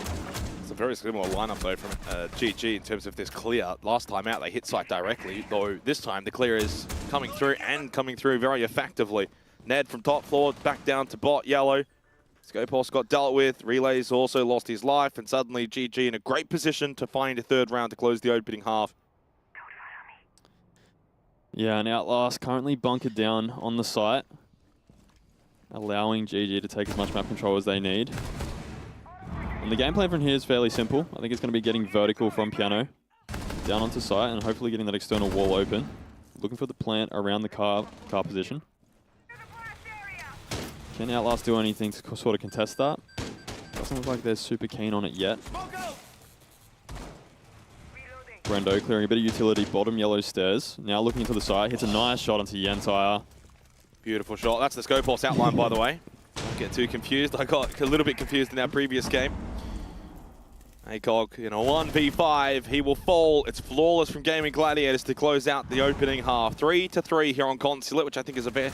It's a very similar lineup, though, from GG in terms of this clear. Last time out, they hit site directly, though this time the clear is coming through and coming through very effectively. Ned from top floor back down to bot yellow. Scopos got dealt with. Relays also lost his life, and suddenly GG in a great position to find a third round to close the opening half. Yeah, and Outlast currently bunkered down on the site, allowing GG to take as much map control as they need. And the game plan from here is fairly simple. I think it's going to be getting vertical from piano down onto site and hopefully getting that external wall open. Looking for the plant around the car position. Can Outlast do anything to sort of contest that? Doesn't look like they're super keen on it yet. Brendo clearing a bit of utility, bottom yellow stairs. Now looking into the side, hits a nice shot onto Yentire. Beautiful shot. That's the Scopos outline, by the way. Don't get too confused. I got a little bit confused in our previous game. ACOG in a 1v5. He will fall. It's flawless from Gaming Gladiators to close out the opening half. 3-3 here on Consulate, which I think is a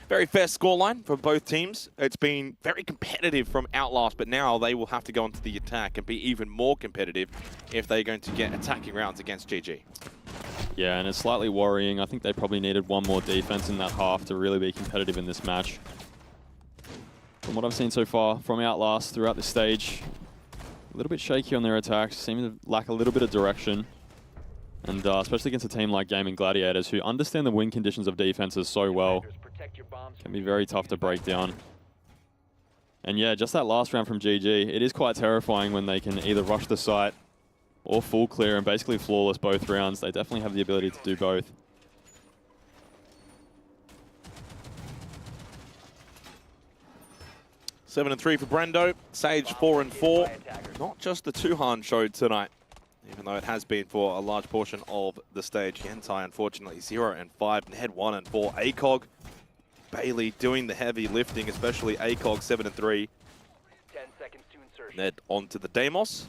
very fair scoreline for both teams. It's been very competitive from Outlast, but now they will have to go onto the attack and be even more competitive if they're going to get attacking rounds against GG. Yeah, and it's slightly worrying. I think they probably needed one more defense in that half to really be competitive in this match. From what I've seen so far from Outlast throughout the stage, a little bit shaky on their attacks, seem to lack a little bit of direction. And especially against a team like Gaming Gladiators, who understand the win conditions of defenses so well, can be very tough to break down. And yeah, just that last round from GG, it is quite terrifying when they can either rush the site or full clear and basically flawless both rounds. They definitely have the ability to do both. Seven and 3 for Brendo. Sage 4 and 4. Not just the Tuhan show tonight, even though it has been for a large portion of the stage. Yentai, unfortunately, 0 and 5. Ned 1 and 4. ACOG, Bailey doing the heavy lifting, especially ACOG 7 and 3. 10 seconds to insertion. Ned onto the Deimos.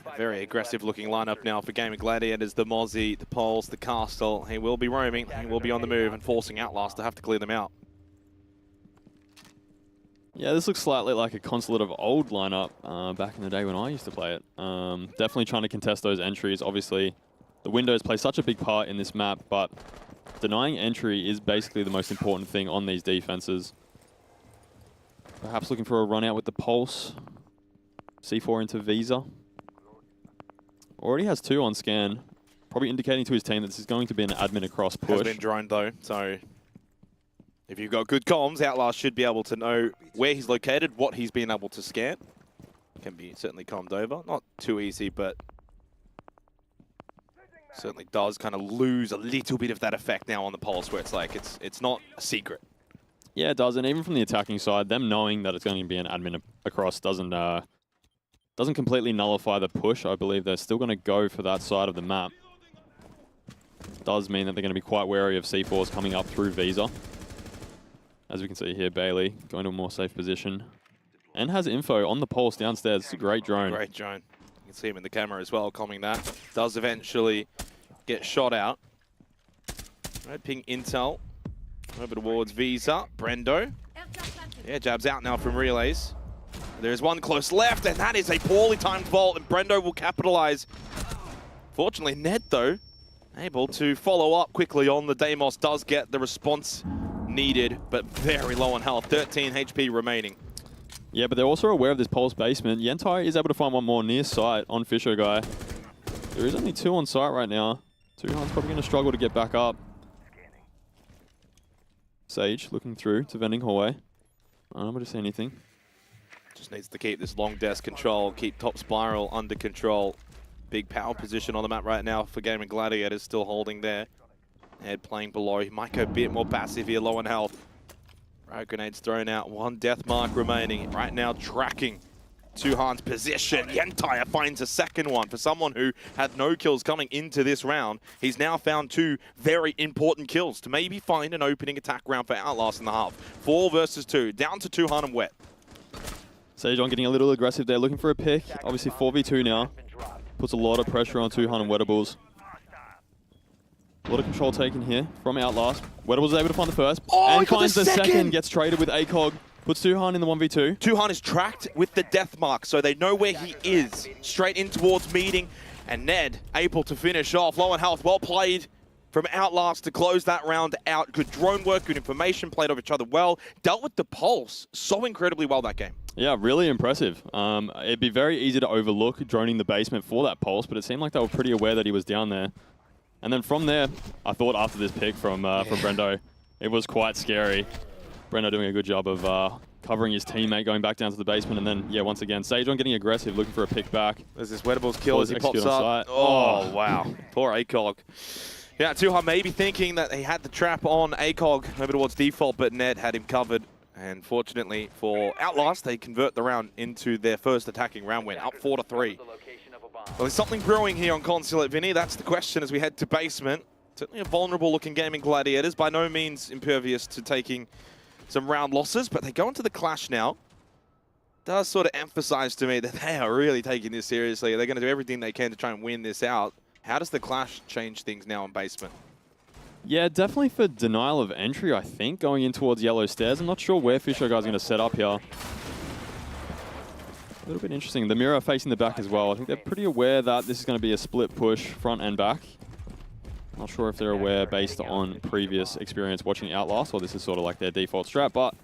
A very aggressive looking lineup now for Gaming Gladiators. The Mozzie, the Poles, the Castle. He will be roaming. He will be on the move and forcing Outlast to have to clear them out. Yeah, this looks slightly like a consulate of old lineup back in the day when I used to play it. Definitely trying to contest those entries. Obviously, the windows play such a big part in this map, but denying entry is basically the most important thing on these defenses. Perhaps looking for a run out with the Pulse. C4 into Visa. Already has 2 on scan. Probably indicating to his team that this is going to be an admin across push. Has been droned though, so if you've got good comms, Outlast should be able to know where he's located, what he's been able to scan. Can be certainly commed over. Not too easy, but certainly does kind of lose a little bit of that effect now on the Pulse, where it's like it's not a secret. Yeah, it does, and even from the attacking side, them knowing that it's going to be an admin across doesn't completely nullify the push. I believe they're still going to go for that side of the map. Does mean that they're going to be quite wary of C4s coming up through Visa. As we can see here, Bailey going to a more safe position. And has info on the Pulse downstairs. It's a great drone. Great drone. You can see him in the camera as well, comming that. Does eventually get shot out. Red ping intel. Over towards Visa. Brendo. Yeah, jabs out now from relays. There's one close left, and that is a poorly timed vault, and Brendo will capitalize. Fortunately, Ned, though, able to follow up quickly on the Deimos, does get the response needed, but very low on health. 13 HP remaining. Yeah, but they're also aware of this Pulse basement. Yentai is able to find one more near site on Fisher Guy. There is only 2 on site right now. Tuhan's probably going to struggle to get back up. Sage looking through to vending hallway. I'm not to see anything. Just needs to keep this long desk control, keep top spiral under control. Big power position on the map right now for Gaming Gladiators, still holding there. Ed playing below. He might go a bit more passive here, low on health. Rogue grenades thrown out, 1 death mark remaining. Right now tracking Tuhan's position. Yentai finds a second one. For someone who had no kills coming into this round, he's now found 2 very important kills to maybe find an opening attack round for Outlast in the half. 4 versus 2, down to Tuhan and Wet. Sejon getting a little aggressive there, looking for a pick. Obviously 4v2 now. Puts a lot of pressure on Tuhan and Wettables. A lot of control taken here from Outlast. Wettables is able to find the first. Oh, and finds the second. Gets traded with ACOG. Puts Tuhan in the 1v2. Tuhan is tracked with the death mark, so they know where he is. Straight in towards meeting. And Ned able to finish off. Low on health, well played from Outlast to close that round out. Good drone work, good information, played off each other well. Dealt with the Pulse so incredibly well that game. Yeah, really impressive. It'd be very easy to overlook droning the basement for that Pulse, but it seemed like they were pretty aware that he was down there. And then from there, I thought after this pick from Brendo, it was quite scary. Brendo doing a good job of covering his teammate, going back down to the basement, and then, yeah, once again, Sejon getting aggressive, looking for a pick back. There's this Wettables kill as he pops up. Oh, wow. Poor ACOG. Yeah, Tuhan maybe thinking that he had the trap on ACOG over towards default, but Ned had him covered. And fortunately for Outlast, they convert the round into their first attacking round win, up 4-3. Well, there's something brewing here on Consulate, Vinny. That's the question as we head to basement. Certainly a vulnerable-looking Gaming Gladiators, by no means impervious to taking some round losses, but they go into the clash now. Does sort of emphasize to me that they are really taking this seriously. They're going to do everything they can to try and win this out. How does the clash change things now in basement? Yeah, definitely for denial of entry, I think, going in towards yellow stairs. I'm not sure where Fisher Guy's going to set up here. A little bit interesting. The mirror facing the back as well. I think they're pretty aware that this is going to be a split push, front and back. Not sure if they're aware based on previous experience watching Outlast, or this is sort of like their default strat, but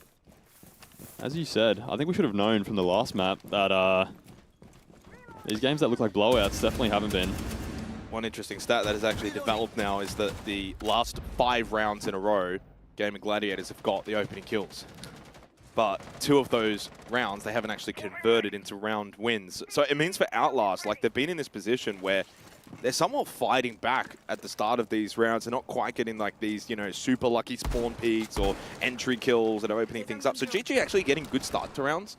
as you said, I think we should have known from the last map that these games that look like blowouts definitely haven't been. One interesting stat that has actually developed now is that the last 5 rounds in a row, Gaming Gladiators have got the opening kills. But 2 of those rounds, they haven't actually converted into round wins. So it means for Outlast, like they've been in this position where they're somewhat fighting back at the start of these rounds. They're not quite getting like these, you know, super lucky spawn peaks or entry kills that are opening things up. So GG actually getting good start to rounds.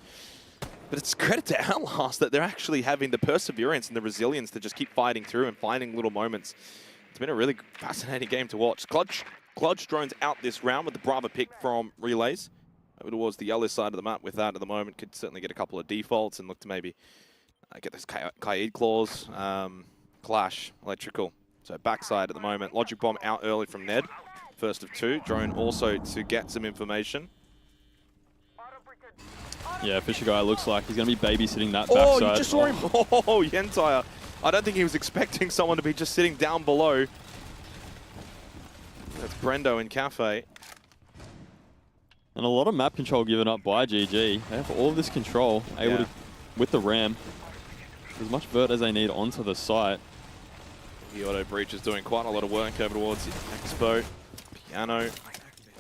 But it's credit to Outlast that they're actually having the perseverance and the resilience to just keep fighting through and finding little moments. It's been a really fascinating game to watch. Clutch drones out this round with the Brava pick from Relays. Over towards the yellow side of the map with that at the moment. Could certainly get a couple of defaults and look to maybe get this Kaid claws. Clash, Electrical. So backside at the moment. Logic Bomb out early from Ned. First of 2. Drone also to get some information. Yeah, Fisher Guy looks like he's going to be babysitting that backside. Oh, you just saw him. Oh, Yentire. I don't think he was expecting someone to be just sitting down below. That's Brendo in Cafe. And a lot of map control given up by GG. They have all of this control, able to, with the ram, as much vert as they need onto the site. The auto breach is doing quite a lot of work over towards Expo. Piano,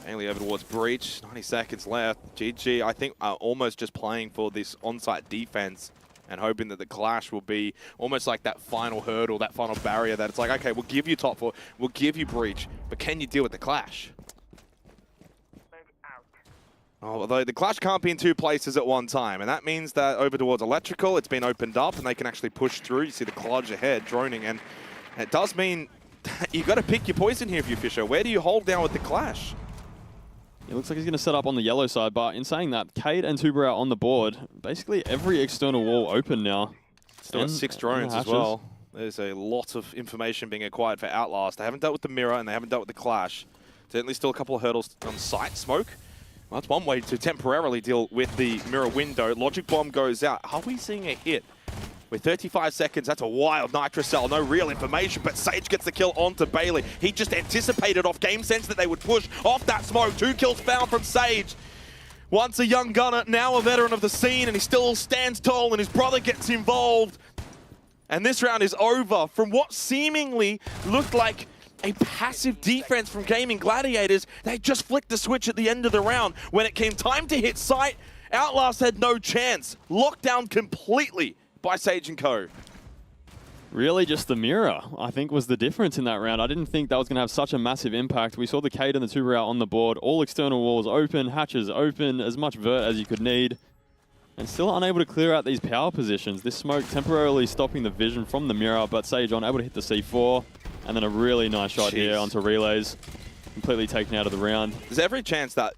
mainly over towards breach. 90 seconds left. GG, I think, are almost just playing for this on-site defense and hoping that the clash will be almost like that final hurdle, that final barrier that it's like, okay, we'll give you top 4, we'll give you breach, but can you deal with the clash? Although the clash can't be in 2 places at one time, and that means that over towards Electrical, it's been opened up and they can actually push through. You see the Kludge ahead, droning, and it does mean you got to pick your poison here if you're Fisher. Where do you hold down with the clash? It looks like he's going to set up on the yellow side, but in saying that, Kaid and Tuber out on the board. Basically every external wall open now. Still got 6 drones as well. There's a lot of information being acquired for Outlast. They haven't dealt with the mirror and they haven't dealt with the clash. Certainly still a couple of hurdles on site. Smoke. Well, that's one way to temporarily deal with the mirror window. Logic Bomb goes out. Are we seeing a hit? With 35 seconds, that's a wild Nitrocell. No real information, but Sage gets the kill onto Bailey. He just anticipated off Game Sense that they would push off that smoke. 2 kills found from Sage. Once a young gunner, now a veteran of the scene, and he still stands tall, and his brother gets involved. And this round is over from what seemingly looked like a passive defense from Gaming Gladiators. They just flicked the switch at the end of the round. When it came time to hit site, Outlast had no chance. Locked down completely by Sage and Co. Really just the mirror, I think, was the difference in that round. I didn't think that was going to have such a massive impact. We saw the Kaid and the Tuber out on the board. All external walls open, hatches open, as much vert as you could need. And still unable to clear out these power positions. This smoke temporarily stopping the vision from the mirror, but Sage able to hit the C4. And then a really nice shot here onto Relays. Completely taken out of the round. There's every chance that,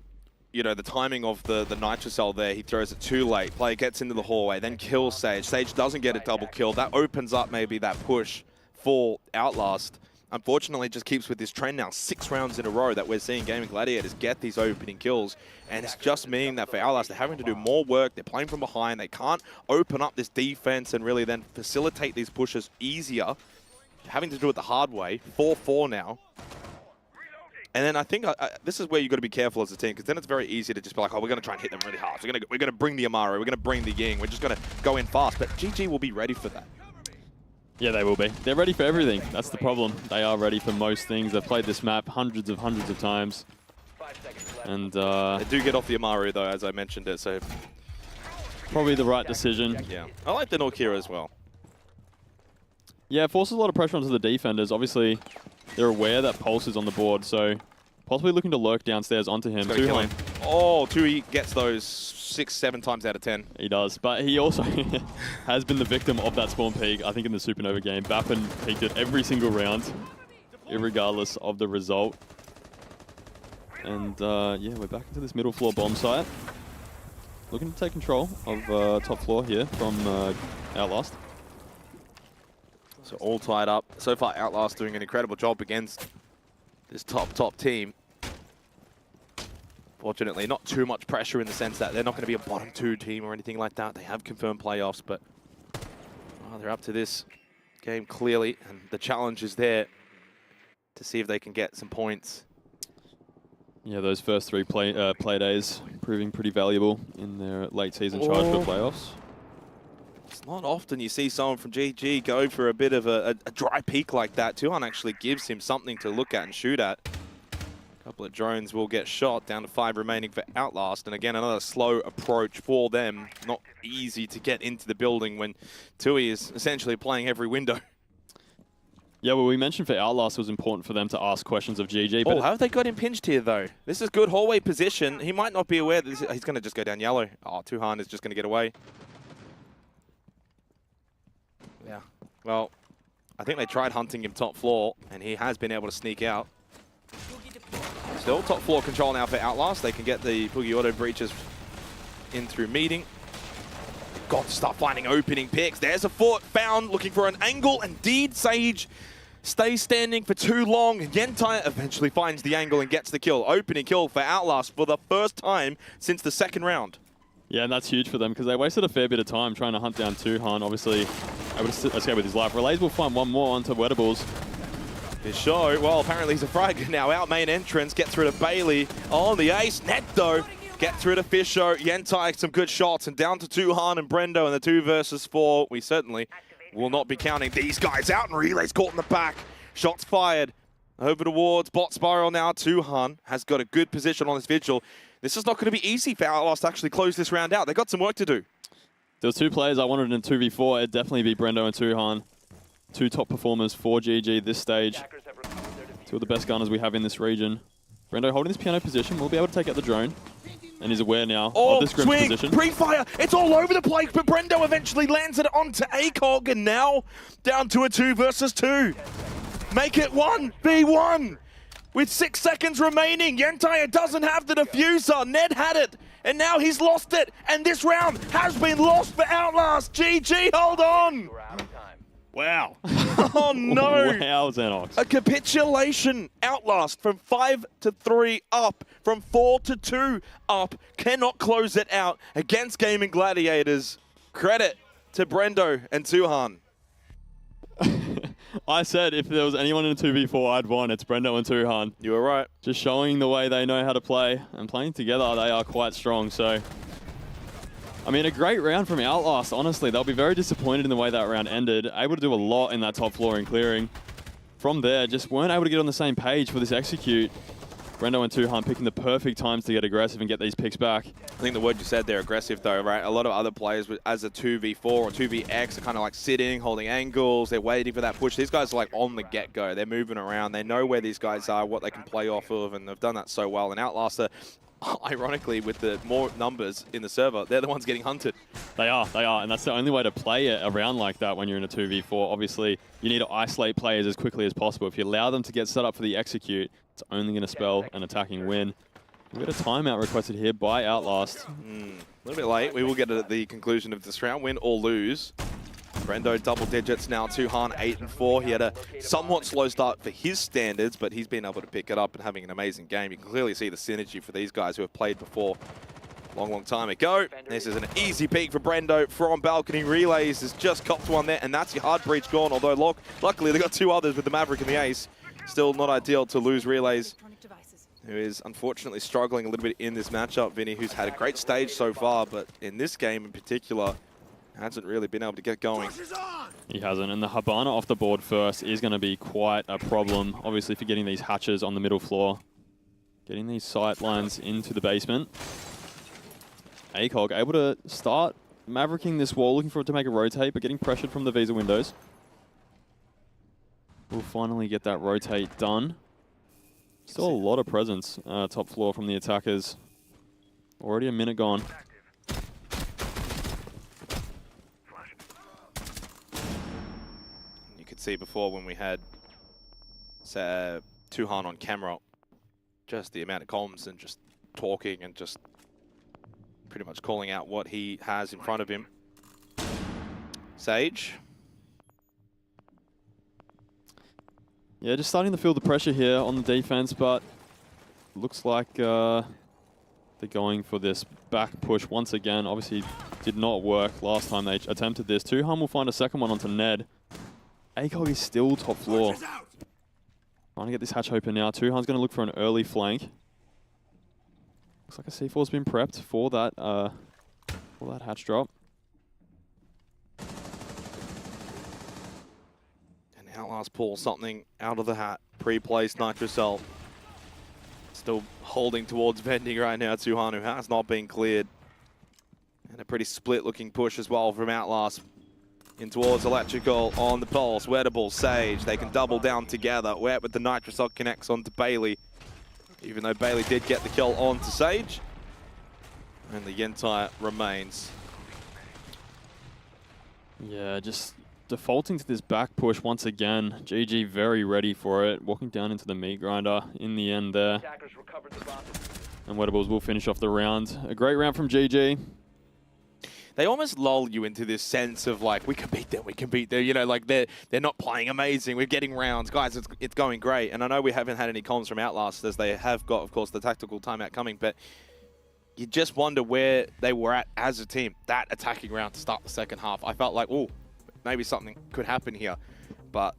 you know, the timing of the Nitrocell there, he throws it too late. Player gets into the hallway, then kills Sage. Sage doesn't get a double kill. That opens up maybe that push for Outlast. Unfortunately, it just keeps with this trend now. 6 rounds in a row that we're seeing Gaming Gladiators get these opening kills. And it's just meaning that for Outlast, they're having to do more work. They're playing from behind. They can't open up this defense and really then facilitate these pushes easier. Having to do it the hard way. 4-4 now. And then I think this is where you've got to be careful as a team, because then it's very easy to just be like, oh, we're going to try and hit them really hard. So we're going to bring the Amaro, we're going to bring the Ying, we're just going to go in fast. But GG will be ready for that. Yeah, they will be. They're ready for everything. That's the problem. They are ready for most things. They've played this map hundreds of times. And they do get off the Amaru, though, as I mentioned it, so probably the right decision. Yeah. I like the Norkira as well. Yeah, it forces a lot of pressure onto the defenders. Obviously, they're aware that Pulse is on the board, so possibly looking to lurk downstairs onto him. Oh, Tui gets those 6-7 times out of 10. He does, but he also has been the victim of that spawn peak. I think in the Supernova game, Bappen peaked it every single round, irregardless of the result. And yeah, we're back into this middle floor bomb site. Looking to take control of top floor here from Outlast. So all tied up. So far, Outlast doing an incredible job against this top team. Fortunately, not too much pressure in the sense that they're not going to be a bottom 2 team or anything like that. They have confirmed playoffs, but they're up to this game clearly, and the challenge is there to see if they can get some points. Yeah, those first 3 play days proving pretty valuable in their late season charge for playoffs. It's not often you see someone from GG go for a bit of a dry peak like that. Tuhan actually gives him something to look at and shoot at. A couple of drones will get shot, down to 5 remaining for Outlast. And again, another slow approach for them. Not easy to get into the building when Tui is essentially playing every window. Yeah, well, we mentioned for Outlast it was important for them to ask questions of GG. But how have they got him pinched here, though? This is good hallway position. He might not be aware that he's going to just go down yellow. Oh, Tuhan is just going to get away. Yeah, well, I think they tried hunting him top floor, and he has been able to sneak out. Still top floor control now for Outlast. They can get the Boogie Auto breaches in through meeting. Got to start finding opening picks. There's a foot found, looking for an angle. Indeed, Sage stays standing for too long. Yentai eventually finds the angle and gets the kill. Opening kill for Outlast for the first time since the second round. Yeah, and that's huge for them because they wasted a fair bit of time trying to hunt down Tuhan. Obviously, able to escape with his life. Relays will find one more onto Wettables. This show, well, apparently he's a frag now. Out main entrance, gets rid of Bailey on the ace. Net though, gets rid of Fisho. Yentai some good shots, and down to Tuhan and Brendo in the 2 versus 4. We certainly will not be counting these guys out, and Relay's caught in the back. Shots fired over towards bot spiral now. Tuhan has got a good position on this vigil. This is not going to be easy for Outlast to actually close this round out. They've got some work to do. There was 2 players I wanted in 2v4. It'd definitely be Brendo and Tuhan. 2 top performers for GG this stage. 2 of the best gunners we have in this region. Brendo holding this piano position. We'll be able to take out the drone. And he's aware now of this Grim's swing, position. Pre-fire, it's all over the place, but Brendo eventually lands it onto ACOG, and now down to a 2 versus 2. Make it 1v1 with 6 seconds remaining. Yentai doesn't have the diffuser. Ned had it, and now he's lost it. And this round has been lost for Outlast. GG, hold on. Wow. Oh no. Wow, Xenox. A capitulation. Outlast from 5-3 up, from 4-2 up. Cannot close it out against Gaming Gladiators. Credit to Brendo and Tuhan. I said if there was anyone in a 2v4 I'd want, it's Brendo and Tuhan. You were right. Just showing the way they know how to play, and playing together they are quite strong. So, I mean, a great round from Outlast, honestly. They'll be very disappointed in the way that round ended. Able to do a lot in that top floor in clearing. From there, just weren't able to get on the same page for this execute. Brendo and Tuhan picking the perfect times to get aggressive and get these picks back. I think the word you said there, aggressive though, right? A lot of other players as a 2v4 or 2vx are kind of like sitting, holding angles, they're waiting for that push. These guys are like on the get-go. They're moving around. They know where these guys are, what they can play off of, and they've done that so well. And Outlast are, ironically, with the more numbers in the server, they're the ones getting hunted. They are, and that's the only way to play it around like that when you're in a 2v4. Obviously, you need to isolate players as quickly as possible. If you allow them to get set up for the execute, it's only going to spell an attacking win. We've got a timeout requested here by Outlast. A little bit late. We will get at the conclusion of this round, win or lose. Brendo double digits now, Tuhan 8-4. He had a somewhat slow start for his standards, but he's been able to pick it up and having an amazing game. You can clearly see the synergy for these guys who have played before a long time ago. This is an easy peek for Brendo from balcony. Relays has just copped one there, and that's your hard breach gone, although luckily they got 2 others with the Maverick and the Ace. Still not ideal to lose Relays, who is unfortunately struggling a little bit in this matchup. Vinny, who's had a great stage so far, but in this game in particular, hasn't really been able to get going. He hasn't, and the Habana off the board first is going to be quite a problem, obviously, for getting these hatches on the middle floor. Getting these sight lines into the basement. ACOG able to start mavericking this wall, looking for it to make a rotate, but getting pressured from the Visa windows. We'll finally get that rotate done. Still a lot of presence top floor from the attackers. Already a minute gone. You could see before when we had Tuhan on camera, just the amount of comms and just talking and just pretty much calling out what he has in front of him. Sage. Yeah, just starting to feel the pressure here on the defense, but looks like they're going for this back push once again. Obviously, did not work last time they attempted this. Tuhan will find a second one onto Ned. ACOG is still top floor. Trying to get this hatch open now. Tuhan's going to look for an early flank. Looks like a C4's been prepped for that hatch drop. And Outlast pulls something out of the hat. Pre-placed Nitrocell. Still holding towards vending right now. Tuhan, who has not been cleared. And a pretty split-looking push as well from Outlast. In towards Electrical on the pulse. Wettable, Sage. They can double down together. Wet with the Nitrocell connects onto Bailey. Even though Bailey did get the kill onto Sage. And the Yentai remains. Yeah, just defaulting to this back push once again. GG very ready for it. Walking down into the meat grinder in the end there. And Wettables will finish off the round. A great round from GG. They almost lull you into this sense of like, we can beat them, we can beat them. You know, like they're not playing amazing. We're getting rounds. Guys, it's going great. And I know we haven't had any comms from Outlast as they have got, of course, the tactical timeout coming, but you just wonder where they were at as a team. That attacking round to start the second half. I felt like, oh, maybe something could happen here. But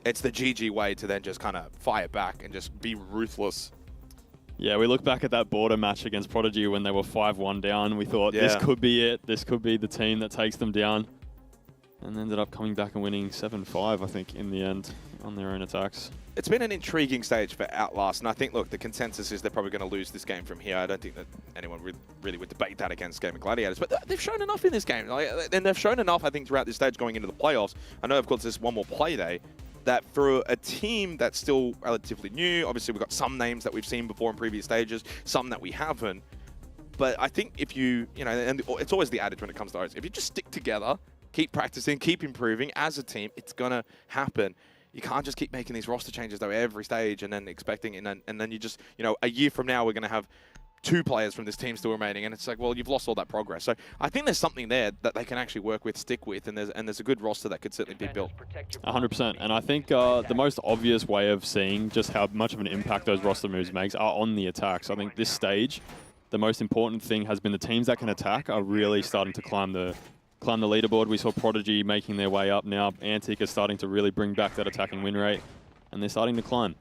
it's the GG way to then just kind of fire back and just be ruthless. Yeah, we look back at that border match against Prodigy when they were 5-1 down. We thought this could be it. This could be the team that takes them down. And ended up coming back and winning 7-5, I think, in the end on their own attacks. It's been an intriguing stage for Outlast. And I think, look, the consensus is they're probably going to lose this game from here. I don't think that anyone really would debate that against Gaming Gladiators. But they've shown enough in this game. And they've shown enough, I think, throughout this stage going into the playoffs. I know, of course, there's one more play day. That for a team that's still relatively new, obviously we've got some names that we've seen before in previous stages, some that we haven't. But I think if you know, and it's always the adage when it comes to those, if you just stick together, keep practicing, keep improving as a team, it's going to happen. You can't just keep making these roster changes though every stage and then expecting, and then you just, you know, a year from now we're going to have 2 players from this team still remaining, and it's like, well, you've lost all that progress. So I think there's something there that they can actually work with, stick with, and there's a good roster that could certainly be built. 100%. And I think the most obvious way of seeing just how much of an impact those roster moves makes are on the attacks. I think this stage, the most important thing has been the teams that can attack are really starting to climb the leaderboard. We saw Prodigy making their way up now. Antic is starting to really bring back that attacking win rate, and they're starting to climb.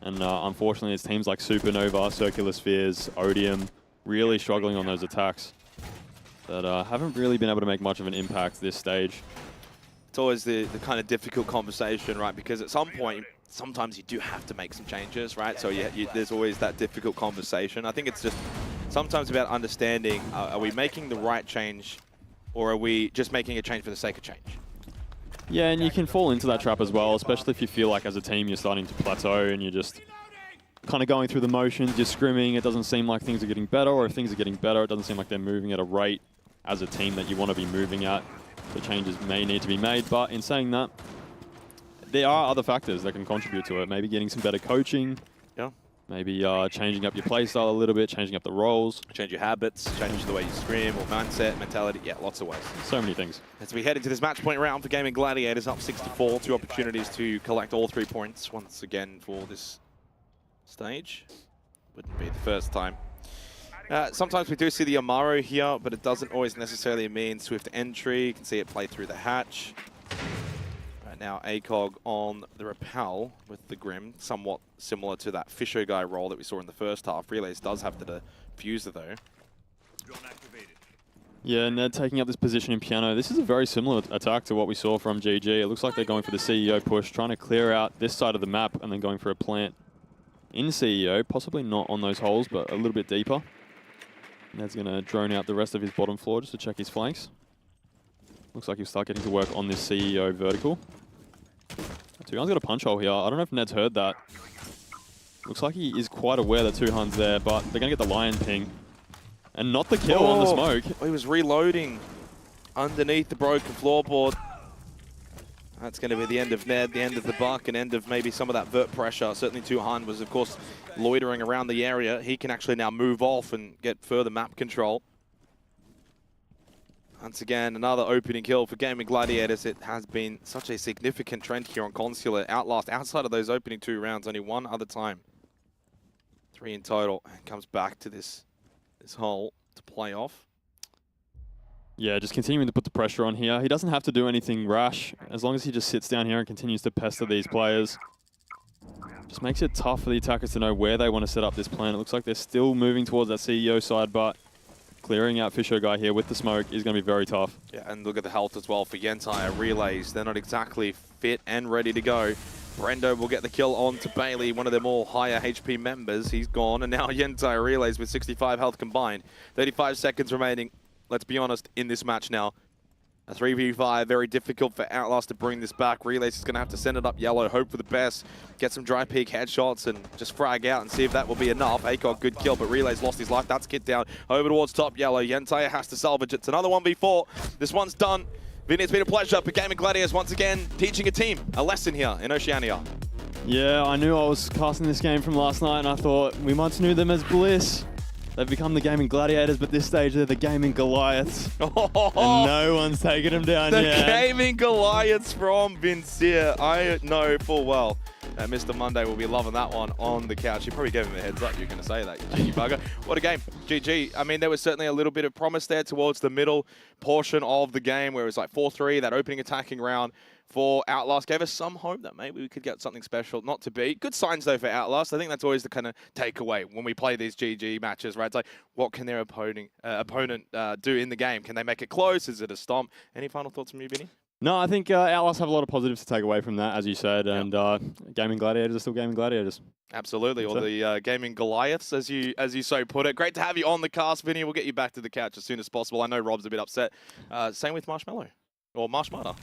And unfortunately, it's teams like Supernova, Circular Spheres, Odium, really struggling on those attacks that haven't really been able to make much of an impact this stage. It's always the kind of difficult conversation, right? Because at some point, sometimes you do have to make some changes, right? So there's always that difficult conversation. I think it's just sometimes about understanding, are we making the right change, or are we just making a change for the sake of change? Yeah, and you can fall into that trap as well, especially if you feel like as a team you're starting to plateau and you're just kind of going through the motions, you're scrimming, it doesn't seem like things are getting better, or if things are getting better, it doesn't seem like they're moving at a rate as a team that you want to be moving at. The changes may need to be made, but in saying that, there are other factors that can contribute to it. Maybe getting some better coaching. Yeah. Maybe changing up your playstyle a little bit, changing up the roles. Change your habits, change the way you scrim, or mindset, mentality. Yeah, lots of ways. So many things. As we head into this match point round for Gaming Gladiators, up 64, 2 opportunities to collect all 3 points once again for this stage. Wouldn't be the first time. Sometimes we do see the Amaro here, but it doesn't always necessarily mean swift entry. You can see it play through the hatch. Right now, ACOG on the rappel with the Grim, somewhat similar to that Fisher guy role that we saw in the first half. Relays does have the diffuser though. Yeah, Ned taking up this position in piano. This is a very similar attack to what we saw from GG. It looks like they're going for the CEO push, trying to clear out this side of the map and then going for a plant in CEO, possibly not on those holes, but a little bit deeper. Ned's going to drone out the rest of his bottom floor just to check his flanks. Looks like he'll start getting to work on this CEO vertical. Tuhan's got a punch hole here. I don't know if Ned's heard that. Looks like he is quite aware that Tuhan's there, but they're going to get the lion ping. And not the kill on the smoke. He was reloading underneath the broken floorboard. That's going to be the end of Ned, the end of the buck, and end of maybe some of that vert pressure. Certainly Tuhan was, of course, loitering around the area. He can actually now move off and get further map control. Once again, another opening kill for Gaming Gladiators. It has been such a significant trend here on Consular. Outlast, outside of those opening 2 rounds, only one other time. 3 in total. And comes back to this hole to play off. Yeah, just continuing to put the pressure on here. He doesn't have to do anything rash, as long as he just sits down here and continues to pester these players. Just makes it tough for the attackers to know where they want to set up this plan. It looks like they're still moving towards that CEO side, but clearing out Fisher guy here with the smoke is going to be very tough. Yeah, and look at the health as well for Yentai. Relays, they're not exactly fit and ready to go. Brendo will get the kill on to Bailey, one of their more higher HP members. He's gone, and now Yentai Relays with 65 health combined. 35 seconds remaining. Let's be honest, in this match now. A 3v5, very difficult for Outlast to bring this back. Relays is going to have to send it up yellow, hope for the best, get some dry peek headshots and just frag out and see if that will be enough. ACOG, good kill, but Relays lost his life. That's Kit down over towards top yellow. Yentai has to salvage it. It's another 1v4. This one's done. Vinny, it's been a pleasure for Gaming Gladiators once again, teaching a team a lesson here in Oceania. Yeah, I knew I was casting this game from last night, and I thought we once knew them as Bliss. They've become the Gaming Gladiators, but this stage they're the Gaming Goliaths. And no one's taken them down yet. The Gaming Goliaths from Vincier. I know full well that Mr. Monday will be loving that one on the couch. You probably gave him a heads up. You're going to say that, you cheeky bugger. What a game. GG. I mean, there was certainly a little bit of promise there towards the middle portion of the game where it was like 4-3, that opening attacking round for Outlast gave us some hope that maybe we could get something special, not to be. Good signs, though, for Outlast. I think that's always the kind of takeaway when we play these GG matches, right? It's like, what can their opponent do in the game? Can they make it close? Is it a stomp? Any final thoughts from you, Vinny? No, I think Outlast have a lot of positives to take away from that, as you said, and Gaming Gladiators are still Gaming Gladiators. Absolutely, or the Gaming Goliaths, as you so put it. Great to have you on the cast, Vinny. We'll get you back to the couch as soon as possible. I know Rob's a bit upset. Same with Marshmallow. Or Marshmallow.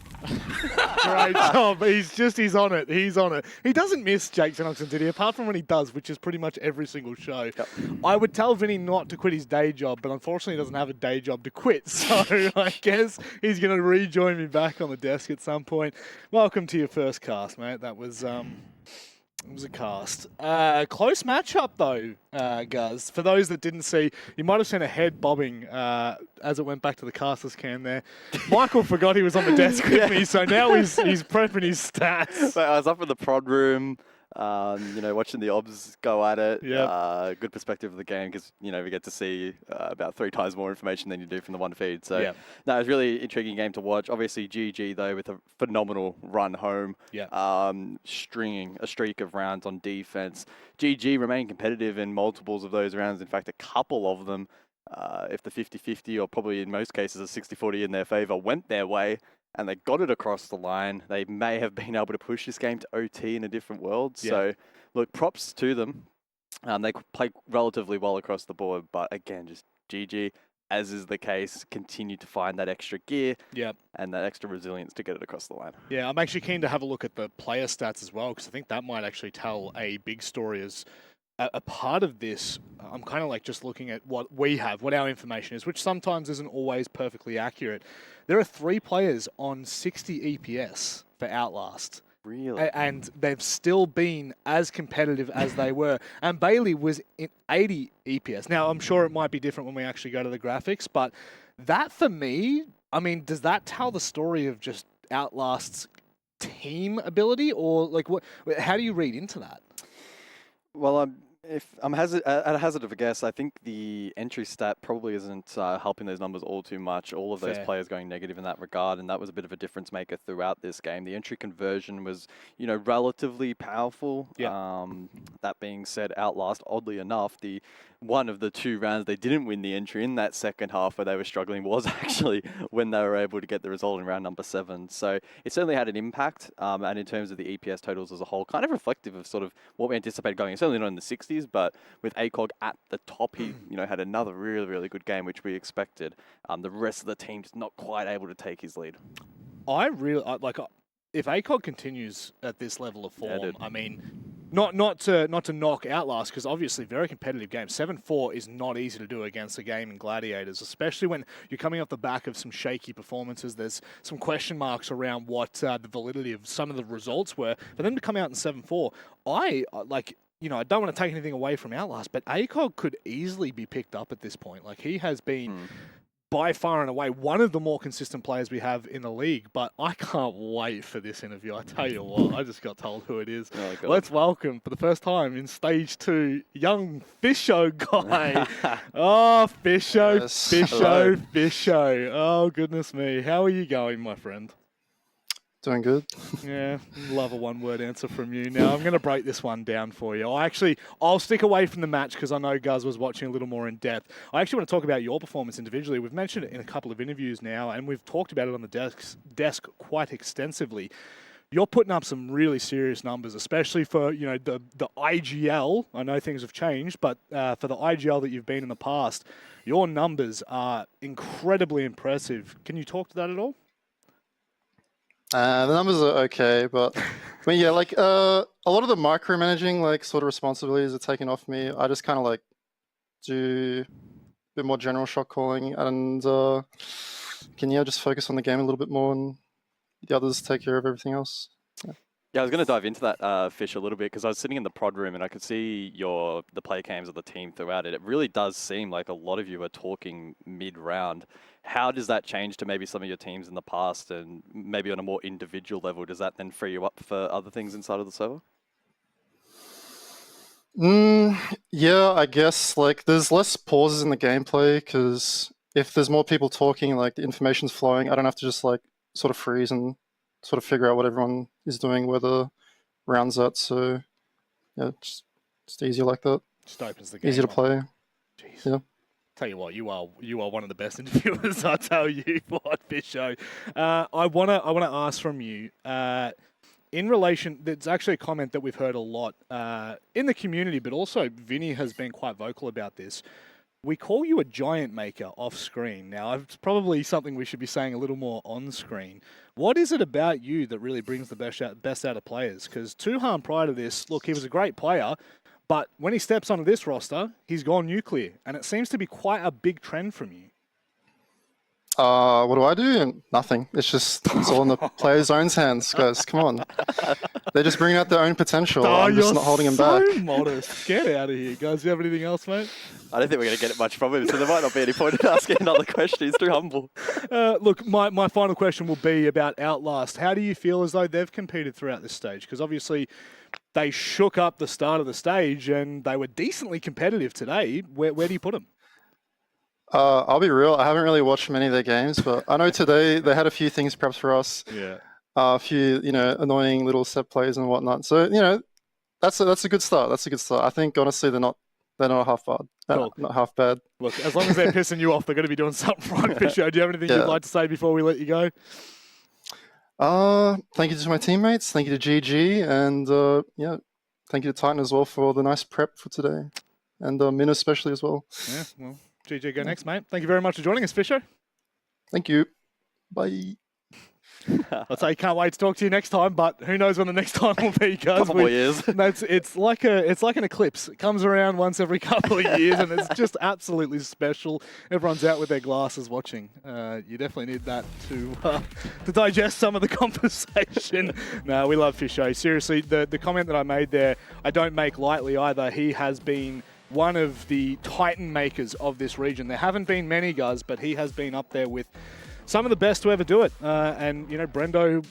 Great job. He's on it. He's on it. He doesn't miss Jake Xenoxon, did he? Apart from when he does, which is pretty much every single show. Yep. I would tell Vinny not to quit his day job, but unfortunately he doesn't have a day job to quit. So I guess he's going to rejoin me back on the desk at some point. Welcome to your first cast, mate. That was... It was a cast. Close matchup, though, Guz. For those that didn't see, you might have seen a head bobbing as it went back to the casters cam there. Michael forgot he was on the desk with me, so now he's prepping his stats. So I was up in the prod room, watching the obs go at it. Yep. Good perspective of the game because, we get to see about 3 times more information than you do from the one feed. So, no, it was a really intriguing game to watch. Obviously, GG, though, with a phenomenal run home. Stringing a streak of rounds on defense. GG remained competitive in multiples of those rounds. In fact, a couple of them, if the 50-50 or probably in most cases a 60-40 in their favor, went their way. And they got it across the line. They may have been able to push this game to OT in a different world. Yeah. So, look, props to them. They played relatively well across the board. But again, just GG, as is the case, continue to find that extra gear and that extra resilience to get it across the line. Yeah, I'm actually keen to have a look at the player stats as well, because I think that might actually tell a big story as a part of this. I'm kind of like just looking at what we have, what our information is, which sometimes isn't always perfectly accurate. There are 3 players on 60 EPS for Outlast. Really? And they've still been as competitive as they were. And Bailey was in 80 EPS. Now, I'm sure it might be different when we actually go to the graphics, but that for me, I mean, does that tell the story of just Outlast's team ability? Or like, how do you read into that? Well, if I'm at a hazard of a guess, I think the entry stat probably isn't helping those numbers all too much. All of those players going negative in that regard, and that was a bit of a difference maker throughout this game. The entry conversion was, relatively powerful. That being said, Outlast, oddly enough, the one of the 2 rounds they didn't win the entry in that second half where they were struggling was actually when they were able to get the result in round number 7. So it certainly had an impact, and in terms of the EPS totals as a whole, kind of reflective of sort of what we anticipated going. It's certainly not in the 60s, but with ACOG at the top, he had another really, really good game, which we expected. The rest of the team's not quite able to take his lead. I really like if ACOG continues at this level of form. I mean, not to knock Outlast, because obviously very competitive game. 7-4 is not easy to do against the Gaming Gladiators, especially when you're coming off the back of some shaky performances. There's some question marks around what the validity of some of the results were. For them to come out in 7-4, I don't want to take anything away from Outlast, but ACOG could easily be picked up at this point. Like, he has been by far and away one of the more consistent players we have in the league, but I can't wait for this interview. I tell you what, I just got told who it is. Oh, let's welcome, for the first time in Stage 2, young Fisho guy. Oh, Fisho, Fisho. Oh, goodness me. How are you going, my friend? Doing good. Yeah, love a one-word answer from you. Now, I'm going to break this one down for you. I'll stick away from the match because I know Guz was watching a little more in depth. I actually want to talk about your performance individually. We've mentioned it in a couple of interviews now, and we've talked about it on the desk quite extensively. You're putting up some really serious numbers, especially for the IGL. I know things have changed, but for the IGL that you've been in the past, your numbers are incredibly impressive. Can you talk to that at all? The numbers are okay, but I mean, yeah, like a lot of the micromanaging, like sort of responsibilities are taken off me. I just kind of like do a bit more general shot calling and can just focus on the game a little bit more, and the others take care of everything else. Yeah, I was going to dive into that, Fish, a little bit, because I was sitting in the prod room and I could see the play cams of the team throughout it. It really does seem like a lot of you are talking mid-round. How does that change to maybe some of your teams in the past, and maybe on a more individual level? Does that then free you up for other things inside of the server? Yeah, I guess like there's less pauses in the gameplay because if there's more people talking, like the information's flowing, I don't have to just like sort of freeze and sort of figure out what everyone is doing, where the round's at. So yeah, just easier like that. Just opens the game. Easier to play. Jeez. Yeah. Tell you what, you are one of the best interviewers. I tell you what, Fisho. I wanna ask from you in relation. There's actually a comment that we've heard a lot in the community, but also Vinny has been quite vocal about this. We call you a giant maker off screen. Now, it's probably something we should be saying a little more on screen. What is it about you that really brings the best out of players? Because Tuhan prior to this, look, he was a great player, but when he steps onto this roster, he's gone nuclear, and it seems to be quite a big trend from you. What do I do? Nothing. It's all in the players' own hands, guys. Come on. They're just bringing out their own potential. I'm just not holding them back. So modest. Get out of here, guys. Do you have anything else, mate? I don't think we're going to get it much from him, so there might not be any point in asking another question. He's too humble. Look, my final question will be about Outlast. How do you feel as though they've competed throughout this stage? Because obviously they shook up the start of the stage and they were decently competitive today. Where do you put them? I'll be real. I haven't really watched many of their games, but I know today they had a few things perhaps for us. Yeah. A few, annoying little set plays and whatnot. So, that's a good start. That's a good start. I think honestly they're not half bad. Cool. Not half bad. Look, as long as they're pissing you off, they're going to be doing something right, Fisher. Do you have anything you'd like to say before we let you go? Thank you to my teammates. Thank you to GG, and thank you to Titan as well for the nice prep for today, and Min especially as well. Yeah, well, GG, go next, mate. Thank you very much for joining us, Fisher. Thank you. Bye. I'd say can't wait to talk to you next time, but who knows when the next time will be, guys. Couple more years. It's like an eclipse. It comes around once every couple of years, and it's just absolutely special. Everyone's out with their glasses watching. You definitely need that to digest some of the conversation. No, we love Fisho. Seriously, the comment that I made there, I don't make lightly either. He has been one of the Titan makers of this region. There haven't been many, guys, but he has been up there with some of the best to ever do it. And, Brendo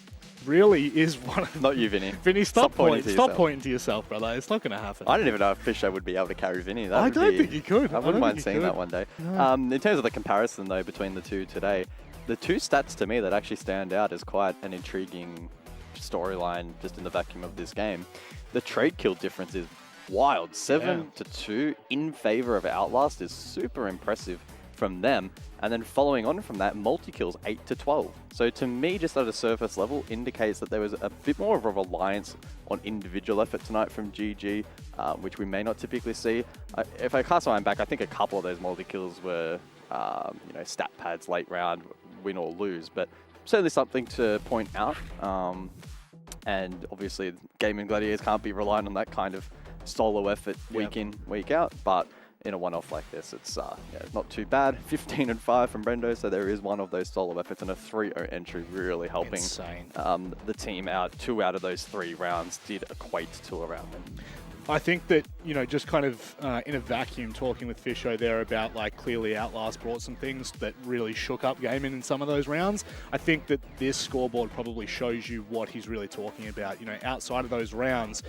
really is one of... Not you, Vinny. Vinny, stop pointing to yourself, brother. It's not going to happen. I don't even know if Fisho would be able to carry Vinny. I don't think he could. I wouldn't mind seeing that one day. No. In terms of the comparison, though, between the two today, the two stats to me that actually stand out as quite an intriguing storyline just in the vacuum of this game. The trade kill difference is wild. 7-2 in favor of Outlast is super impressive from them. And then following on from that, multi-kills 8-12. So to me, just at a surface level, indicates that there was a bit more of a reliance on individual effort tonight from GG, which we may not typically see. If I cast my mind back, I think a couple of those multi-kills were, stat pads late round, win or lose, but certainly something to point out. And obviously, Gaming Gladiators can't be relying on that kind of solo effort week in, week out, but in a one-off like this, it's not too bad. 15-5 from Brendo, so there is one of those solo efforts, and a 3-0 entry really helping the team out. 2 out of those 3 rounds did equate to a round win. I think that, just kind of in a vacuum, talking with Fisho there about clearly Outlast brought some things that really shook up gaming in some of those rounds. I think that this scoreboard probably shows you what he's really talking about. Outside of those rounds,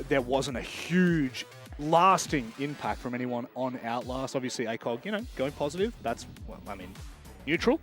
there wasn't a huge lasting impact from anyone on Outlast. Obviously, ACOG, going positive. That's, neutral.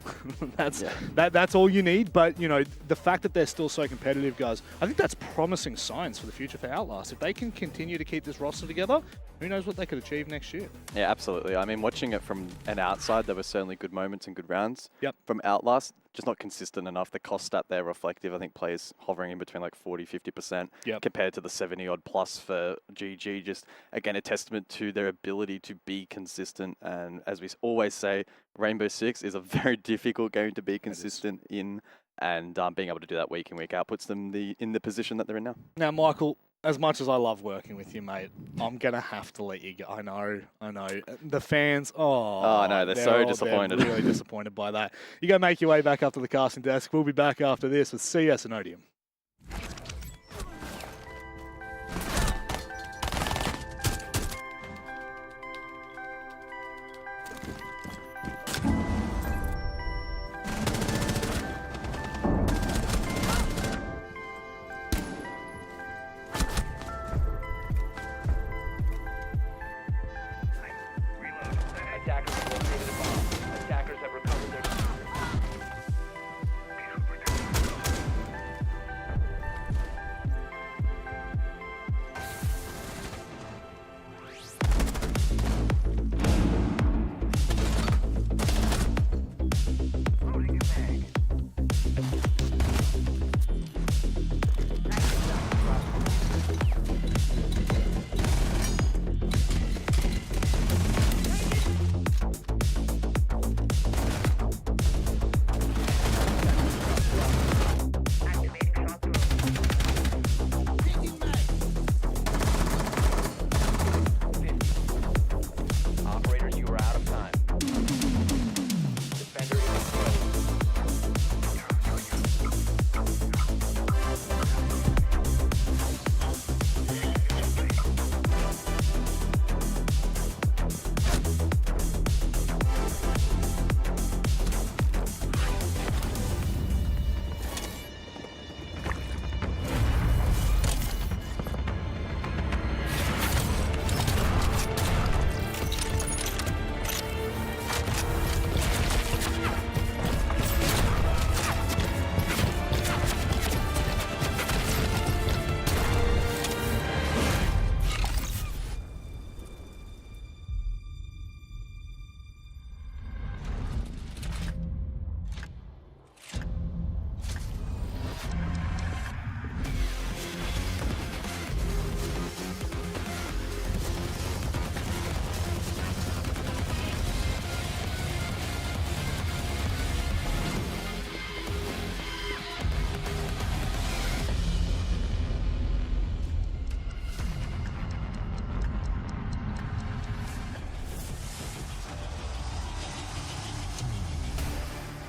That's all you need. But, you know, the fact that they're still so competitive, guys, I think that's promising signs for the future for Outlast. If they can continue to keep this roster together, who knows what they could achieve next year. Yeah, absolutely. I mean, watching it from an outside, there were certainly good moments and good rounds. Yep. From Outlast, just not consistent enough. The cost stat there reflective. I think players hovering in between like 40, 50% compared to the 70 odd plus for GG. Just, again, a testament to their ability to be consistent. And as we always say, Rainbow Six is a very difficult game to be consistent in. And being able to do that week in, week out puts them in the position that they're in now. Now, Michael, as much as I love working with you, mate, I'm going to have to let you go. I know. The fans, oh no, they're so disappointed. They're really disappointed by that. You go make your way back up to the casting desk. We'll be back after this with CS and Odium.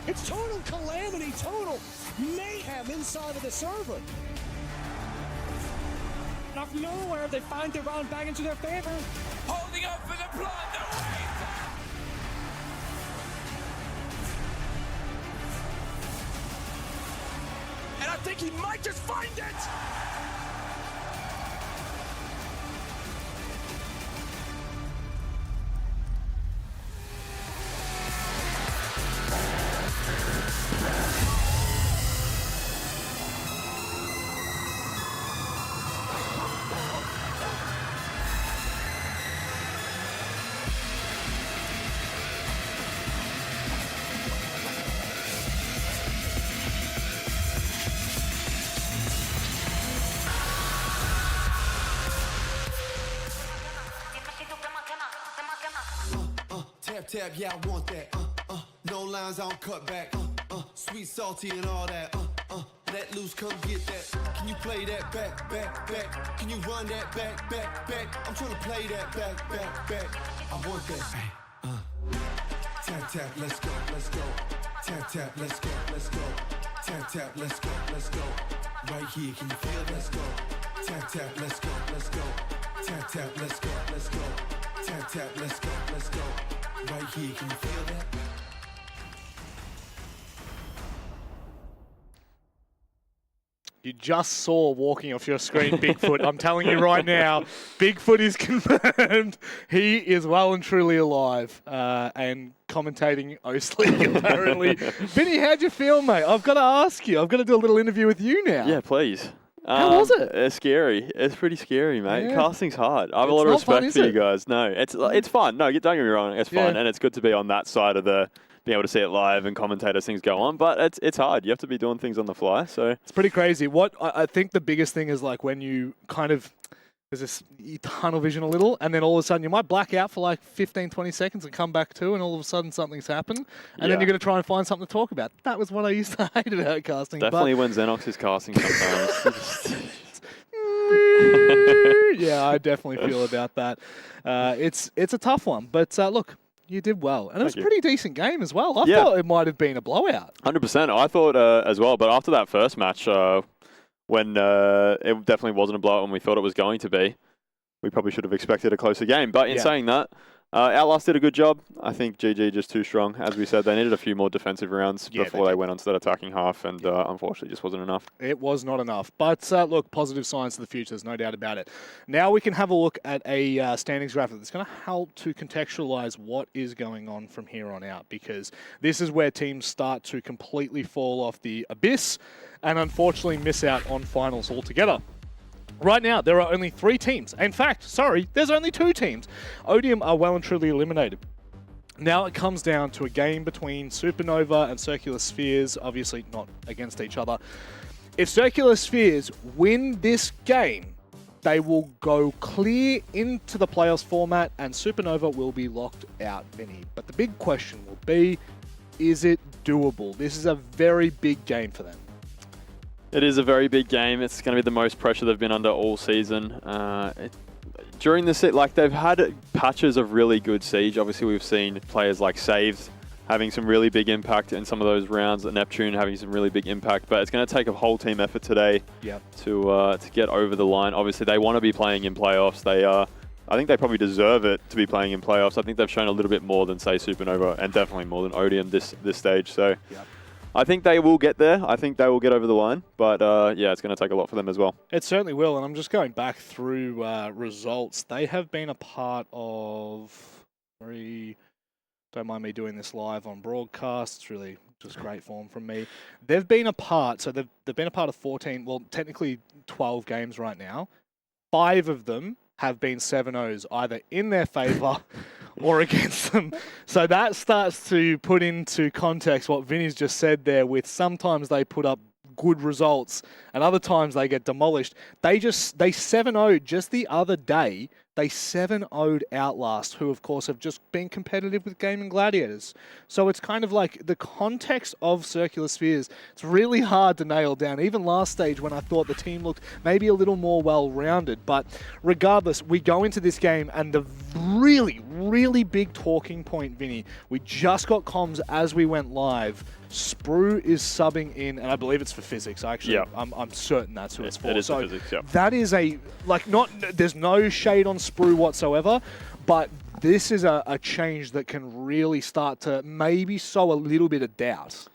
It's total calamity, total mayhem inside of the server. Out of nowhere, they find their round back into their favor. Holding up for the blood, the wave! And I think he might just find it! Tap, yeah, I want that. No lines, I don't cut back. Sweet, salty, and all that. Let loose, come get that. Can you play that back, back, back? Can you run that back, back, back? I'm trying to play that back, back, back. I want that. Tap, tap, let's go, let's go. Tap, tap, let's go, let's go. Tap, tap, let's go, let's go. Right here, can you feel it? Let's go. Tap, tap, let's go, let's go. Tap, tap, let's go, let's go. Tap, tap, let's go, let's go. Right here, can you feel that? You just saw walking off your screen Bigfoot. I'm telling you right now, Bigfoot is confirmed. He is well and truly alive and commentating Oast League, apparently. Vinny, how'd you feel, mate? I've got to ask you. I've got to do a little interview with you now. Yeah, please. How was it? It's scary. It's pretty scary, mate. Yeah. Casting's hard. I have a It's lot of not fun, respect is for you it? guys. No, it's fun. No, don't get me wrong. It's fun, Yeah. and it's good to be on that side of the being able to see it live and commentate as things go on. But it's hard. You have to be doing things on the fly. So It's pretty crazy. What I think the biggest thing is like when you kind of there's this you tunnel vision a little, and then all of a sudden you might black out for like 15, 20 seconds and come back to, and all of a sudden something's happened, and then you're going to try and find something to talk about. That was what I used to hate about casting. definitely when Xenox is casting sometimes. Yeah, I definitely feel about that. It's a tough one, but look, you did well, and it was a pretty decent game as well. I thought it might have been a blowout. 100%. I thought as well, but after that first match, when it definitely wasn't a blowout when we thought it was going to be, we probably should have expected a closer game. But in saying that, Outlast did a good job. I think GG just too strong. As we said, they needed a few more defensive rounds before they went onto that attacking half, and unfortunately just wasn't enough. It was not enough. But look, positive signs for the future, there's no doubt about it. Now we can have a look at a standings graphic that's going to help to contextualize what is going on from here on out, because this is where teams start to completely fall off the abyss and unfortunately miss out on finals altogether. Right now, there are only 3 teams. In fact, sorry, there's only 2 teams. Odium are well and truly eliminated. Now it comes down to a game between Supernova and Circular Spheres, obviously not against each other. If Circular Spheres win this game, they will go clear into the playoffs format and Supernova will be locked out, Vinny. But the big question will be, is it doable? This is a very big game for them. It is a very big game. It's going to be the most pressure they've been under all season. During the like they've had patches of really good siege. Obviously, we've seen players like Saved having some really big impact in some of those rounds. Neptune having some really big impact. But it's going to take a whole team effort today to get over the line. Obviously, they want to be playing in playoffs. I think they probably deserve it to be playing in playoffs. I think they've shown a little bit more than, say, Supernova, and definitely more than Odium this stage. So. I think they will get there. I think they will get over the line. But, yeah, it's going to take a lot for them as well. It certainly will. And I'm just going back through results. They have been a part of don't mind me doing this live on broadcast. It's really just great form from me. They've been a part, so they've been a part of 14, well, technically 12 games right now. 5 of them have been 7-0s, either in their favour or against them. So that starts to put into context what Vinny's just said there, with sometimes they put up good results and other times they get demolished. They 7-0'd just the other day. They 7-0'd Outlast, who of course have just been competitive with Gaming Gladiators. So it's kind of like the context of Circular Spheres, it's really hard to nail down. Even last stage when I thought the team looked maybe a little more well-rounded. But regardless, we go into this game and the really, really big talking point, Vinny, we just got comms as we went live. Sprue is subbing in, and I believe it's for Physics. I'm certain that's who it's for. It is for Physics, yeah. That is there's no shade on Sprue whatsoever, but this is a change that can really start to maybe sow a little bit of doubt.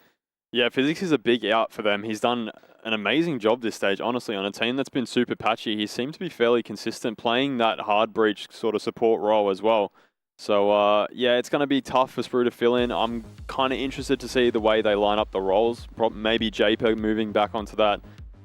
Yeah, Physics is a big out for them. He's done an amazing job this stage, honestly, on a team that's been super patchy. He seemed to be fairly consistent, playing that hard breach sort of support role as well. So, yeah, it's going to be tough for Sprue to fill in. I'm kind of interested to see the way they line up the roles. Maybe JPEG moving back onto that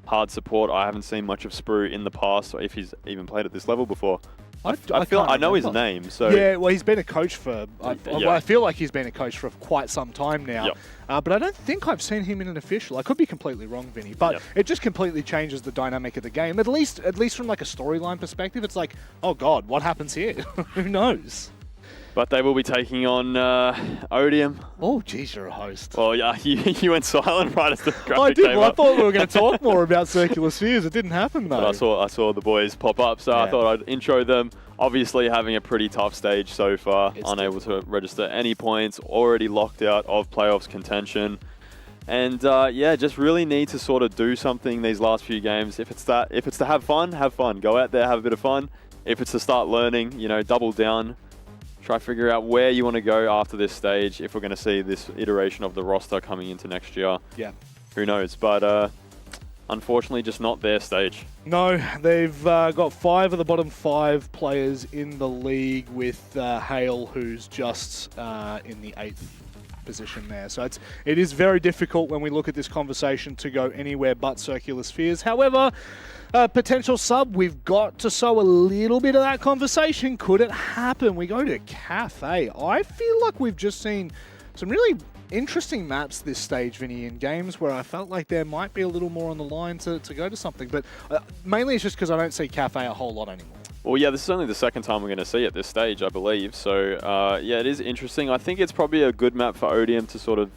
hard support. I haven't seen much of Sprue in the past, or if he's even played at this level before. I know his name. So yeah, well, he's been a coach for. I feel like he's been a coach for quite some time now. But I don't think I've seen him in an official. I could be completely wrong, Vinny. But it just completely changes the dynamic of the game. At least from like a storyline perspective, it's like, oh god, what happens here? Who knows? But they will be taking on Odium. Oh, geez, you're a host. Well, yeah, you went silent right as the graphic I did. came Well, up. I thought we were going to talk more about Circular Spheres. It didn't happen, though. But I saw the boys pop up, so I thought I'd intro them. Obviously, having a pretty tough stage so far. Unable to register any points. Already locked out of playoffs contention. And, yeah, just really need to sort of do something these last few games. If it's to have fun, have fun. Go out there, have a bit of fun. If it's to start learning, double down. Try to figure out where you want to go after this stage if we're going to see this iteration of the roster coming into next year. Yeah. Who knows? But unfortunately just not their stage. No, they've got 5 of the bottom 5 players in the league, with Hale, who's just in the 8th position there. So it is very difficult when we look at this conversation to go anywhere but Circular Spheres. However, potential sub, we've got to sow a little bit of that conversation. Could it happen? We go to Cafe. I feel like we've just seen some really interesting maps this stage, Vinny, in games where I felt like there might be a little more on the line to go to something. But mainly it's just because I don't see Cafe a whole lot anymore. Well, yeah, this is only the second time we're going to see it this stage, I believe. So, yeah, it is interesting. I think it's probably a good map for Odium to sort of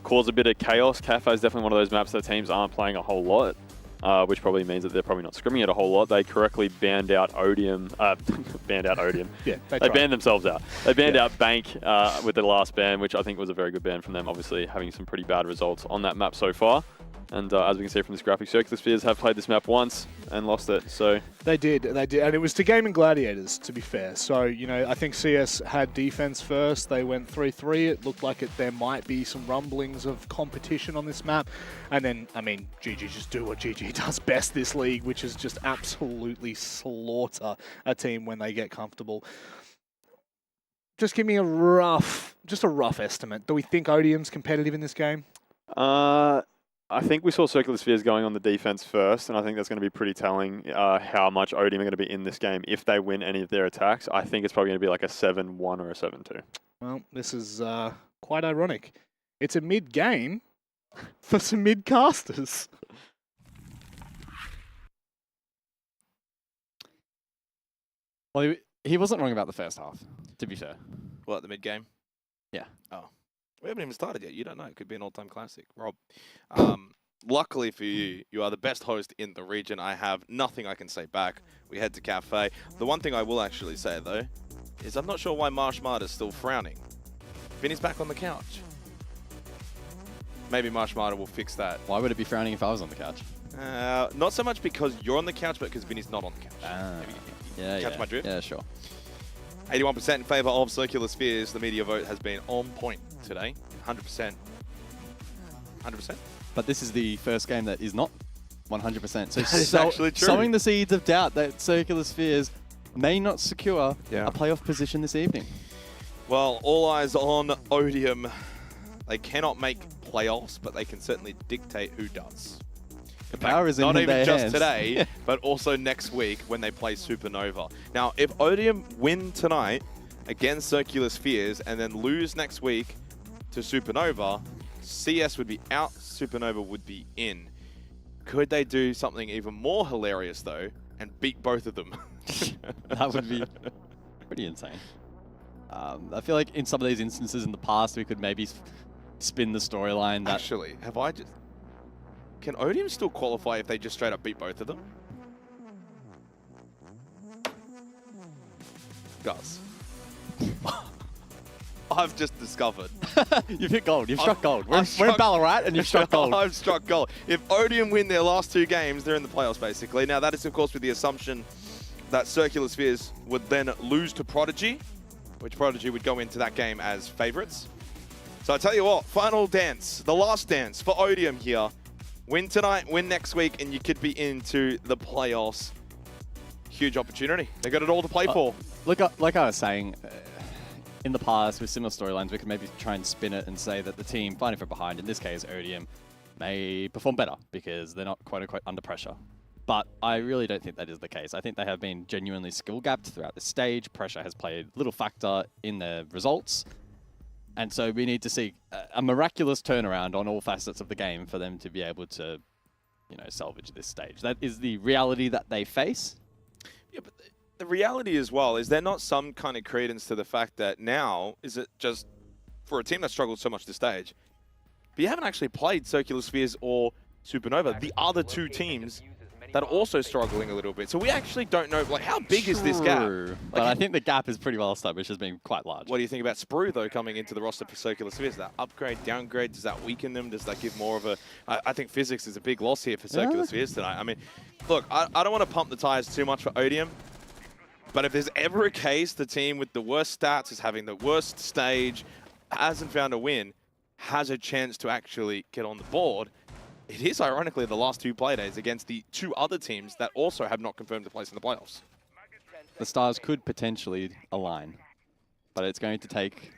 cause a bit of chaos. Cafe is definitely one of those maps that teams aren't playing a whole lot, which probably means that they're probably not scrimming it a whole lot. They correctly banned out Odium. Banned out Odium. Yeah, they banned themselves out. They banned out Bank with the last ban, which I think was a very good ban from them, obviously having some pretty bad results on that map so far. And as we can see from this graphic, Circular Spheres have played this map once and lost it. So They did, and it was to Gaming Gladiators, to be fair. So, you know, I think CS had defense first. They went 3-3. It looked like there might be some rumblings of competition on this map. And then, I mean, GG just do what GG does best this league, which is just absolutely slaughter a team when they get comfortable. Just give me a rough estimate. Do we think Odium's competitive in this game? I think we saw Circular Spheres going on the defense first, and I think that's going to be pretty telling how much Odium are going to be in this game if they win any of their attacks. I think it's probably going to be like a 7-1 or a 7-2. Well, this is quite ironic. It's a mid-game for some mid-casters. Well, he wasn't wrong about the first half, to be fair. What, the mid-game? Yeah. Oh. We haven't even started yet. You don't know. It could be an all-time classic. Rob, luckily for you, you are the best host in the region. I have nothing I can say back. We head to Cafe. The one thing I will actually say, though, is I'm not sure why Marshmart is still frowning. Vinny's back on the couch. Maybe Marshmart will fix that. Why would it be frowning if I was on the couch? Not so much because you're on the couch, but because Vinny's not on the couch. Yeah, my drift? Yeah, sure. 81% in favour of Circular Spheres. The media vote has been on point today. 100%. 100%? But this is the first game that is not 100%. So that is actually true. Sowing the seeds of doubt that Circular Spheres may not secure a playoff position this evening. Well, all eyes on Odium. They cannot make playoffs, but they can certainly dictate who does. The power is in not their even just hands. today, but also next week when they play Supernova. Now, if Odium win tonight against Circular Spheres and then lose next week to Supernova, CS would be out, Supernova would be in. Could they do something even more hilarious, though, and beat both of them? That would be pretty insane. I feel like in some of these instances in the past, we could maybe spin the storyline that... Actually, have I just... Can Odium still qualify if they just straight up beat both of them? Gus. I've just discovered. You've hit gold. You've struck gold. We're in Ballarat and you've struck gold. I've struck gold. If Odium win their last 2 games, they're in the playoffs, basically. Now, that is, of course, with the assumption that Circular Spheres would then lose to Prodigy, which Prodigy would go into that game as favourites. So I tell you what, final dance, the last dance for Odium here. Win tonight, win next week, and you could be into the playoffs. Huge opportunity. They got it all to play for. Look, like I was saying, in the past with similar storylines, we could maybe try and spin it and say that the team fighting from behind, in this case Odium, may perform better because they're not quote-unquote under pressure. But I really don't think that is the case. I think they have been genuinely skill-gapped throughout the stage. Pressure has played little factor in their results. And so we need to see a miraculous turnaround on all facets of the game for them to be able to, you know, salvage this stage. That is the reality that they face. Yeah, but the reality as well is there not some kind of credence to the fact that now, is it just for a team that struggled so much this stage, but you haven't actually played Circular Spheres or Supernova, the other 2 teams that are also struggling a little bit. So we actually don't know, like, how big is this gap? But I think the gap is pretty well established as being quite large. What do you think about Sprue, though, coming into the roster for Circular Spheres? Does that upgrade, downgrade? Does that weaken them? Does that give more of a... I think physics is a big loss here for Circular Spheres tonight. I mean, look, I don't want to pump the tires too much for Odium, but if there's ever a case the team with the worst stats is having the worst stage, hasn't found a win, has a chance to actually get on the board, it is ironically the last 2 play days against the 2 other teams that also have not confirmed a place in the playoffs. The stars could potentially align, but it's going to take.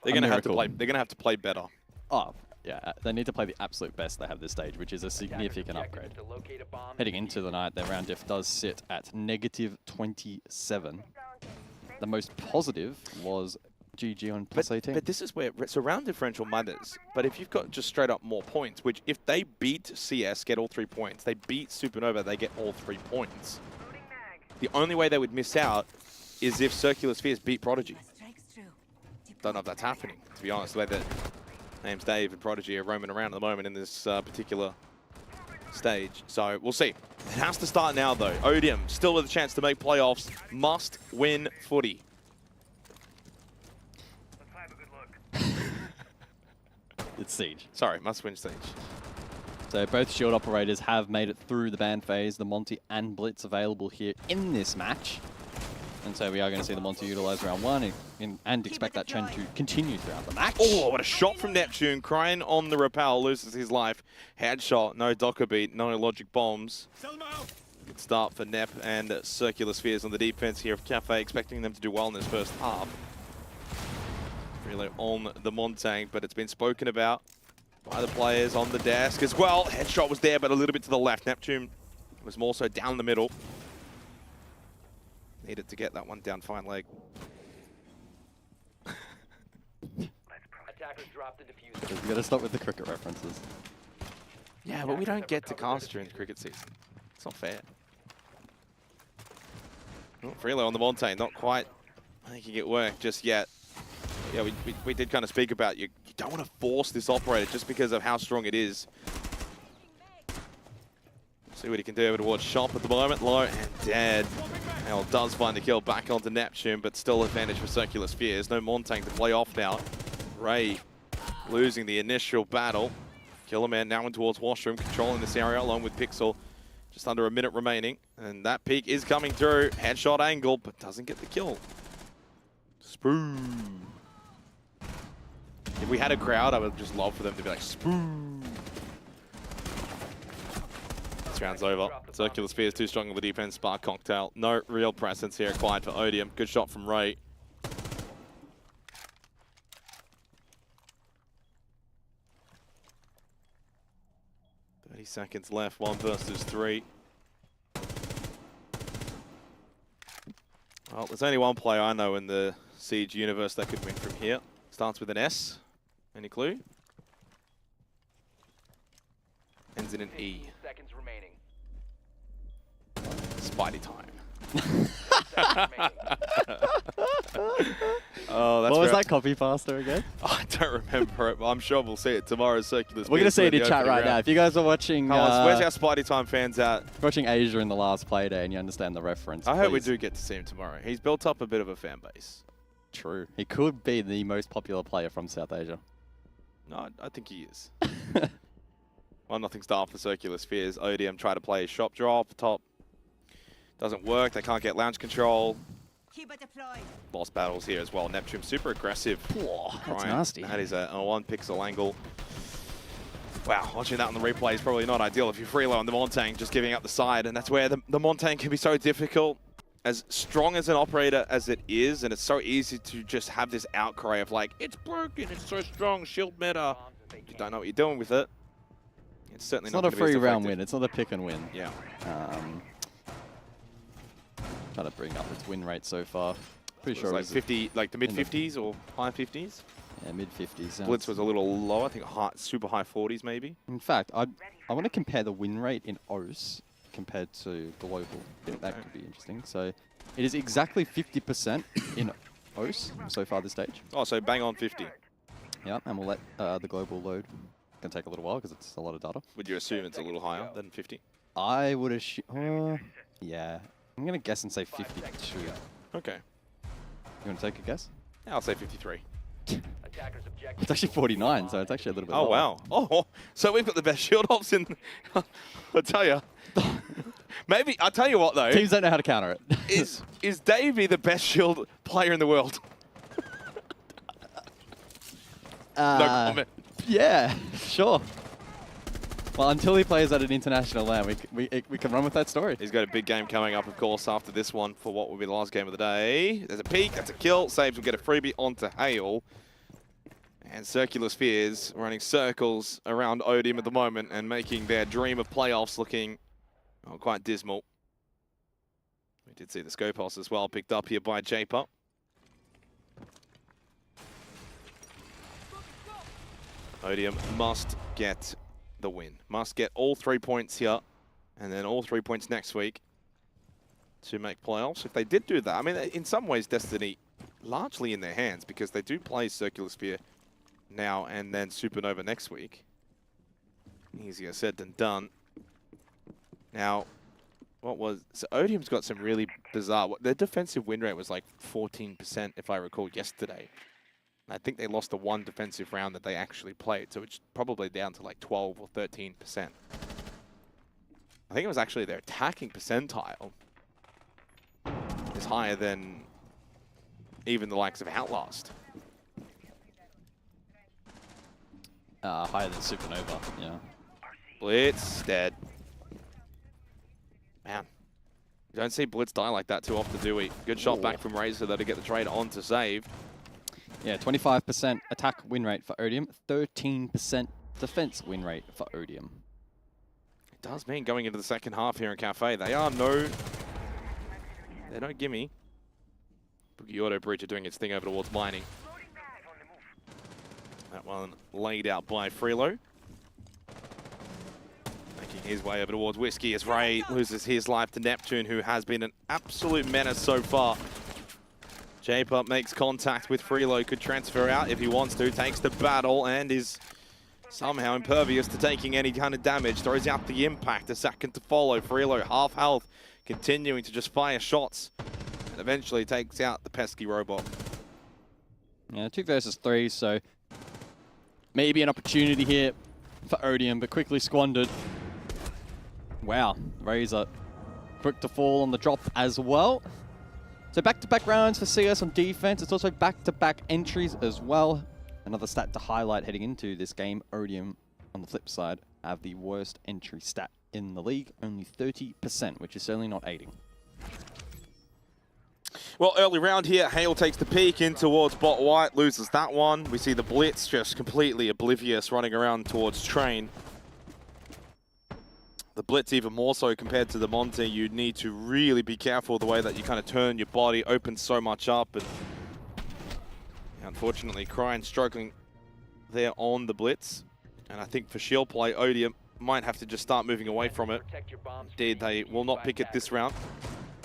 They're going to have to play. They're going to have to play better. Oh, yeah. They need to play the absolute best they have this stage, which is a significant upgrade. Heading into the night, their round diff does sit at -27. The most positive was GG on +18. But this is where so round differential matters. But if you've got just straight up more points, which if they beat CS, get all 3 points. They beat Supernova, they get all 3 points. The only way they would miss out is if Circular Spheres beat Prodigy. Don't know if that's happening, to be honest. The way that names Dave and Prodigy are roaming around at the moment in this particular stage. So we'll see. It has to start now, though. Odium still with a chance to make playoffs. Must win footy. It's Siege. Sorry, must win Siege. So both shield operators have made it through the ban phase. The Monty and Blitz available here in this match. And so we are going to see the Monty utilize round 1 and expect that trend to continue throughout the match. Oh, what a shot from Neptune. Crying on the rappel, loses his life. Headshot, no Docker beat, no logic bombs. Good start for Nep and Circular Spheres on the defense here of Cafe, expecting them to do well in this first half. Really on the Montang, but it's been spoken about by the players on the desk as well. Headshot was there, but a little bit to the left. Neptune was more so down the middle. Needed to get that one down fine leg. Attackers drop the diffuser. We've got to stop with the cricket references. Yeah, but we don't get to cast during the cricket season. It's not fair. Oh, Freelo on the Montaigne, not quite making it work just yet. Yeah, we did kind of speak about you don't want to force this operator just because of how strong it is. See what he can do over towards Shop at the moment. Low and dead. Hell does find the kill back onto Neptune, but still advantage for Circular Spheres. No Montang to play off now. Ray losing the initial battle. Killerman now in towards Washroom, controlling this area along with Pixel. Just under a minute remaining. And that peak is coming through. Headshot angle, but doesn't get the kill. Spoon. If we had a crowd, I would just love for them to be like, spoon. This round's over. Circular Spheres too strong on the defense. Spark Cocktail. No real presence here acquired for Odium. Good shot from Ray. Seconds left, 1 versus 3. Well, there's only one player I know in the Siege universe that could win from here. Starts with an S. Any clue? Ends in an E. Seconds remaining. Spidey time. Oh, that's what was that copy faster again? I don't remember it, but I'm sure we'll see it tomorrow. Circular We're going to see it in chat right now. If you guys are watching... where's our Spidey Time fans at? Watching Asia in the last play day and you understand the reference, I hope we do get to see him tomorrow. He's built up a bit of a fan base. True. He could be the most popular player from South Asia. No, I think he is. 1-0 start for Circular Spheres. Odium try to play a shop drop top. Doesn't work. They can't get lounge control. Lost battles here as well. Neptune super aggressive. Whoa, that's nasty. That is a 1 pixel angle. Wow, watching that on the replay is probably not ideal if you're Freelo on the Montang, just giving up the side. And that's where the Montang can be so difficult. As strong as an operator as it is, and it's so easy to just have this outcry of like, it's broken, it's so strong, shield meta. You don't know what you're doing with it. It's certainly not a free round win. It's not a pick and win. Yeah. Trying to bring up its win rate so far. Pretty sure it was like 50, like the mid 50s or high 50s. Yeah, mid 50s. Blitz was a little low. I think super high 40s maybe. In fact, I want to compare the win rate in OS compared to global. I think that could be interesting. So it is exactly 50% in OS so far this stage. Oh, so bang on 50. Yeah, and we'll let the global load. It's going to take a little while because it's a lot of data. Would you assume it's a little higher than 50? I would assume, yeah. I'm going to guess and say 52. Okay. You want to take a guess? Yeah, I'll say 53. It's actually 49, so it's actually a little bit lower. Wow. Oh, so we've got the best shield ops in... I'll tell you. Maybe, I'll tell you what though. Teams don't know how to counter it. Is Davey the best shield player in the world? No comment. Yeah, sure. Well, until he plays at an international land, we can run with that story. He's got a big game coming up, of course, after this one for what will be the last game of the day. There's a peek, that's a kill. Saves will get a freebie onto Hale. And Circular Spheres running circles around Odium at the moment and making their dream of playoffs looking quite dismal. We did see the Scopos as well, picked up here by J-Pop. Odium must get the win. Must get all 3 points here, and then all 3 points next week to make playoffs. If they did do that, I mean, in some ways, Destiny largely in their hands because they do play Circular Sphere now and then Supernova next week. Easier said than done. Now, so Odium's got some really bizarre, their defensive win rate was like 14%, if I recall, yesterday. I think they lost the one defensive round that they actually played, so it's probably down to like 12 or 13%. I think it was actually their attacking percentile is higher than even the likes of Outlast. Higher than Supernova, yeah. Blitz, dead. Man, you don't see Blitz die like that too often, do we? Good shot back from Razor though to get the trade on to save. Yeah, 25% attack win rate for Odium, 13% defense win rate for Odium. It does mean going into the second half here in Cafe, they're no gimme. Boogie Auto Breacher doing its thing over towards Mining. That one laid out by Freelo. Making his way over towards Whiskey as Ray loses his life to Neptune, who has been an absolute menace so far. J-Pop makes contact with Freelo, could transfer out if he wants to, takes the battle and is somehow impervious to taking any kind of damage. Throws out the impact, a second to follow. Freelo, half health, continuing to just fire shots. And eventually takes out the pesky robot. Yeah, 2 versus 3, so maybe an opportunity here for Odium, but quickly squandered. Wow, Razor quick to fall on the drop as well. So back-to-back rounds for CS on defense. It's also back-to-back entries as well. Another stat to highlight heading into this game. Odium, on the flip side, have the worst entry stat in the league. Only 30%, which is certainly not aiding. Well, early round here, Hale takes the peek in towards bot white, loses that one. We see the Blitz just completely oblivious running around towards Train. The Blitz even more so compared to the Monte. You need to really be careful the way that you kind of turn your body, opens so much up. And unfortunately, Cryan struggling there on the Blitz. And I think for shield play, Odium might have to just start moving away from it. Indeed, they will not pick it this round.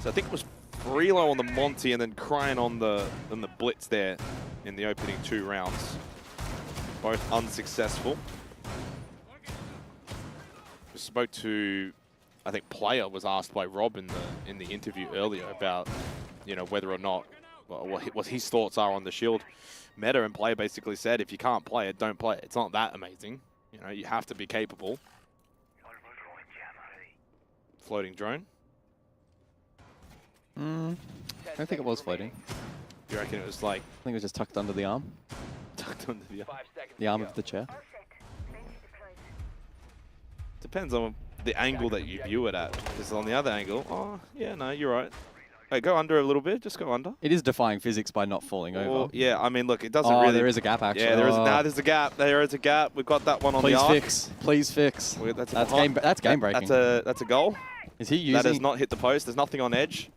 So I think it was Freelo on the Monty and then Cryan on the Blitz there in the opening 2 rounds. Both unsuccessful. We spoke to, I think Player was asked by Rob in the interview earlier about, you know, whether or not, what his thoughts are on the shield meta, and Player basically said, if you can't play it, don't play it. It's not that amazing. You know, you have to be capable. Floating drone. I don't think it was floating. You reckon it was like... I think it was just tucked under the arm. Tucked under the arm? The arm of the chair. Depends on the angle that you view it at. Because on the other angle, oh, yeah, no, you're right. Hey, go under a little bit, just go under. It is defying physics by not falling over. Yeah, I mean, look, it doesn't really... really... there is a gap, actually. Yeah, there is. Nah, there's a gap. There is a gap. We've got that one on the arc. Please fix. That's game breaking. That's a goal. Is he using... That has not hit the post. There's nothing on edge.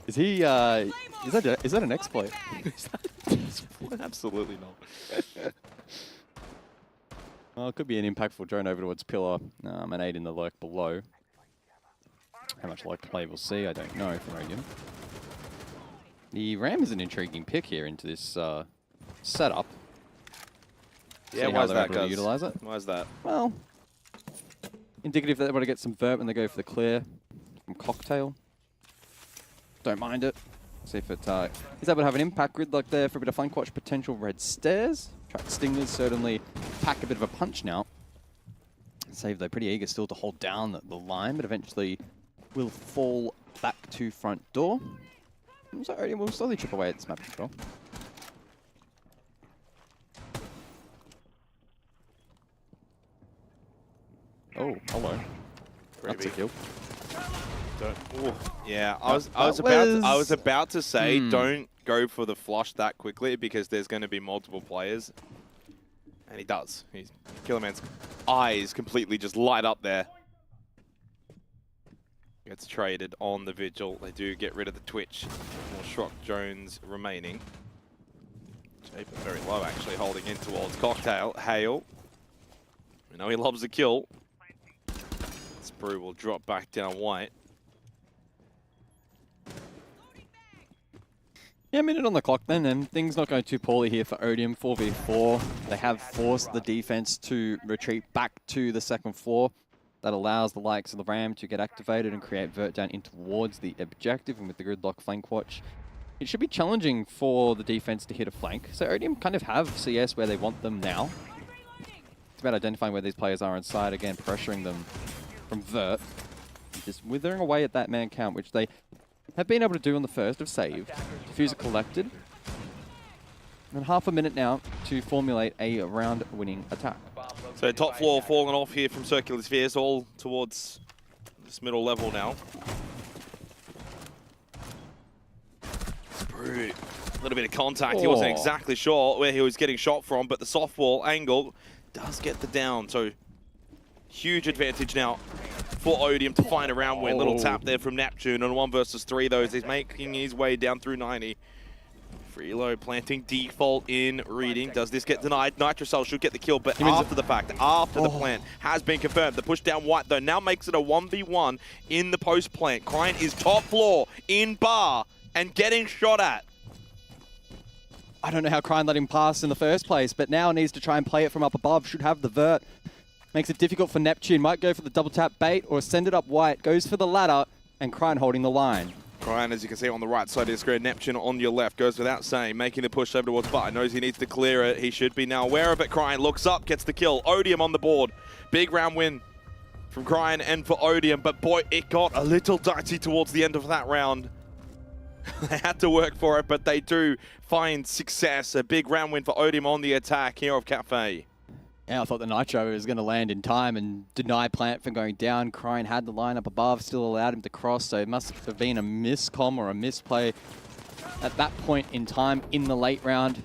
Is he... is that an exploit? Absolutely not. Well, it could be an impactful drone over towards pillar. An 8 in the lurk below. How much lurk play we'll see, I don't know from Odium. The Ram is an intriguing pick here into this setup. Yeah, why is that, guys? Utilize it. Why is that? Well, indicative that they want to get some vert when they go for the clear from Cocktail. Don't mind it. See if it is able to have an impact grid like there for a bit of flank watch potential. Red Stairs. Track Stingers certainly pack a bit of a punch now. Save though, pretty eager still to hold down the line, but eventually will fall back to front door. So Odium will slowly chip away at this map control. Oh, hello. That's a kill. Yeah, I was about to say don't go for the flush that quickly because there's going to be multiple players, and he does. Killerman's eyes completely just light up there. Gets traded on the Vigil. They do get rid of the Twitch. More Shock Jones remaining. Japer very low actually, holding in towards Cocktail. Hale. We know he loves the kill. Sprue will drop back down White. Yeah, a minute on the clock then, and things not going too poorly here for Odium. 4v4. They have forced the defense to retreat back to the second floor. That allows the likes of the Ram to get activated and create vert down in towards the objective, and with the gridlock flank watch, it should be challenging for the defense to hit a flank. So Odium kind of have CS where they want them now. It's about identifying where these players are inside, again pressuring them from vert. Just withering away at that man count, which they have been able to do on the first of save. Diffuser collected. And half a minute now to formulate a round-winning attack. So top floor falling off here from Circular Spheres, all towards this middle level now. Sprue, a little bit of contact. He wasn't exactly sure where he was getting shot from, but the softball angle does get the down. So huge advantage now for Odium to find a round win. Little tap there from Neptune on 1 versus 3 though, as he's making his way down through 90. Freelo planting default in reading. Does this get denied? Nitrocell should get the kill, but after the fact, after the plant has been confirmed. The push down White though now makes it a 1v1 in the post plant. Cryin is top floor in bar and getting shot at. I don't know how Cryin let him pass in the first place, but now needs to try and play it from up above. Should have the vert. Makes it difficult for Neptune. Might go for the double tap bait or send it up White. Goes for the ladder, and Cryin holding the line. Cryin, as you can see on the right side of the screen, Neptune on your left, goes without saying, making the push over towards Bar. Knows he needs to clear it. He should be now aware of it. Cryin looks up, gets the kill. Odium on the board. Big round win from Cryin and for Odium, but boy, it got a little dicey towards the end of that round. They had to work for it, but they do find success. A big round win for Odium on the attack here of Cafe. Yeah, I thought the Nitro was going to land in time and deny Plant from going down. Cryin had the line up above, still allowed him to cross, so it must have been a miscomm or a misplay at that point in time in the late round.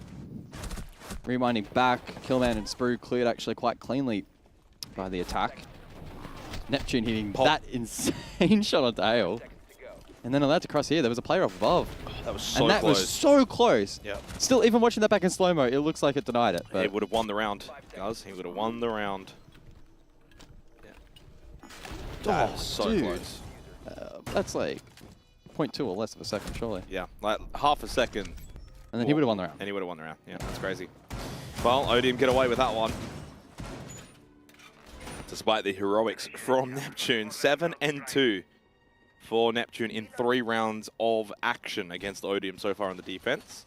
Rewinding back, Killman and Sprue cleared actually quite cleanly by the attack. Neptune hitting that insane shot on Dale. And then allowed to cross here. There was a player up above. That was so close. And that was so close. Yep. Still, even watching that back in slow-mo, it looks like it denied it. But He would have won the round, guys. He would have won the round. Yeah. So dude. close. That's like 0.2 or less of a second, surely. Yeah, like half a second. And then he would have won the round. And he would have won the round. Yeah, that's crazy. Well, Odium get away with that one. Despite the heroics from Neptune. 7-2. For Neptune in 3 rounds of action against Odium so far on the defense.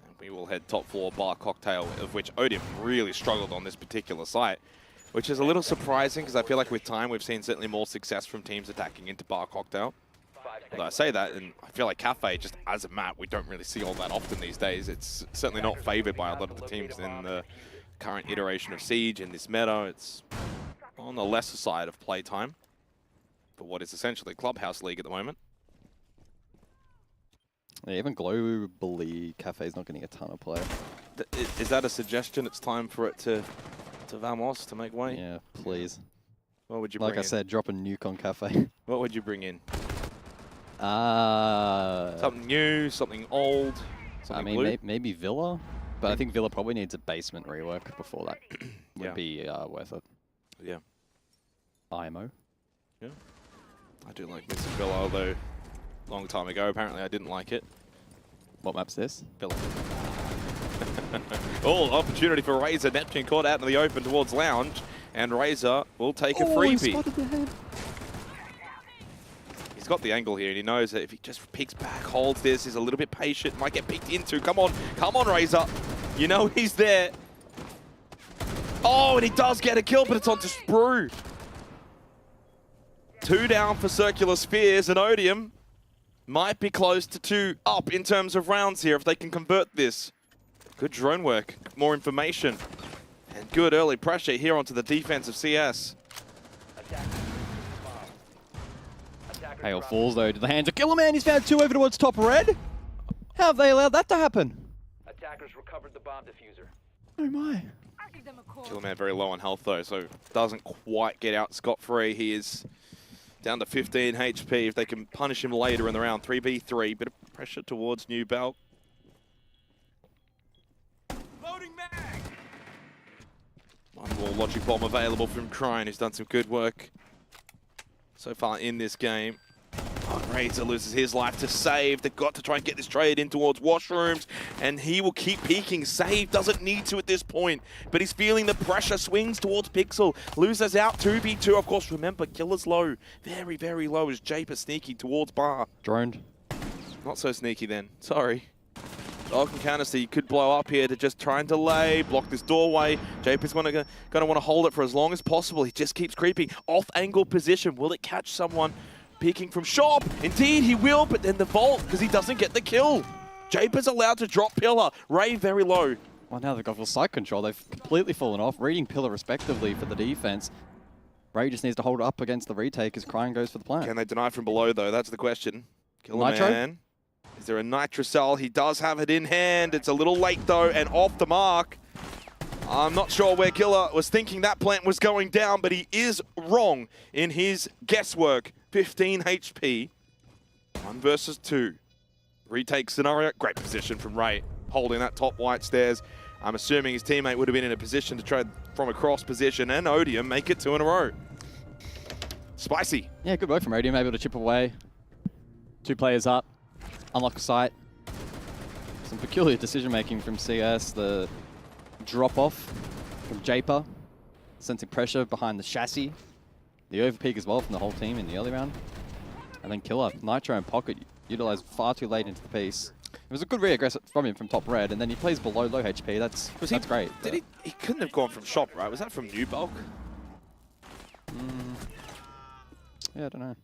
And we will head top floor Bar Cocktail, of which Odium really struggled on this particular site, which is a little surprising because I feel like with time we've seen certainly more success from teams attacking into Bar Cocktail. Although I say that, and I feel like Cafe, just as a map, we don't really see all that often these days. It's certainly not favored by a lot of the teams in the current iteration of Siege in this meta. It's on the lesser side of playtime for what is essentially Clubhouse League at the moment. Yeah, even globally, Cafe's not getting a ton of play. Is that a suggestion? It's time for it to Vamos to make way? Yeah, please. What would you bring in? Like I said, drop a nuke on Cafe. What would you bring in? Something new, something old, something blue? Maybe Villa, but I think Villa probably needs a basement rework before that would be worth it. Yeah. IMO. Yeah. I do like Mr. Villa, although long time ago, apparently I didn't like it. What map's this? Villa. Oh, opportunity for Razor. Neptune caught out in the open towards Lounge, and Razor will take a freebie. He spotted the head. He's got the angle here, and he knows that if he just peeks back, holds this, is a little bit patient, might get peeked into. Come on, Razor. You know he's there. Oh, and he does get a kill, but it's onto Sprue. 2 down for Circular Spheres, and Odium might be close to 2 up in terms of rounds here if they can convert this. Good drone work, more information, and good early pressure here onto the defense of CS. Hail falls though to the hands of Killerman. He's found 2 over towards top red. How have they allowed that to happen? Attackers recovered the bomb diffuser. Oh my. Killerman very low on health though, so doesn't quite get out scot-free. He is down to 15 HP. If they can punish him later in the round, 3v3, bit of pressure towards New Bell. Loading mag. One more logic bomb available from Crine, who's done some good work so far in this game. Oh, Razor loses his life to Save. They've got to try and get this trade in towards washrooms, and he will keep peeking. Save doesn't need to at this point, but he's feeling the pressure. Swings towards Pixel. Loses out 2v2. Of course, remember, Killer's low. Very, very low as Japer sneaky towards Bar. Droned. Not so sneaky then. Sorry. Falcon Canister, you could blow up here to just try and delay, block this doorway. Japer's going to want to hold it for as long as possible. He just keeps creeping. Off-angle position. Will it catch someone? Peeking from shop. Indeed, he will, but then the vault, because he doesn't get the kill. Japer's allowed to drop Pillar. Ray very low. Well, now they've got full side control. They've completely fallen off. Reading Pillar respectively for the defense. Ray just needs to hold up against the retake as Crine goes for the plant. Can they deny from below, though? That's the question. Nitro? Man. Is there a Nitrocell? He does have it in hand. It's a little late, though, and off the mark. I'm not sure where Killer was thinking that plant was going down, but he is wrong in his guesswork. 15 HP. 1 versus 2. Retake scenario. Great position from Ray, holding that top white stairs. I'm assuming his teammate would have been in a position to try from a cross position, and Odium make it 2 in a row. Spicy. Yeah, good work from Odium, able to chip away. 2 players up. Unlock sight. Some peculiar decision-making from CS. The drop-off from Japer. Sensing pressure behind the chassis. The overpeak as well from the whole team in the early round. And then Killer, Nitro and Pocket utilized far too late into the piece. It was a good re-aggressive from him from top red, and then he plays below low HP. That's great. Did he couldn't have gone from shop, right? Was that from New Bulk? Yeah, I don't know.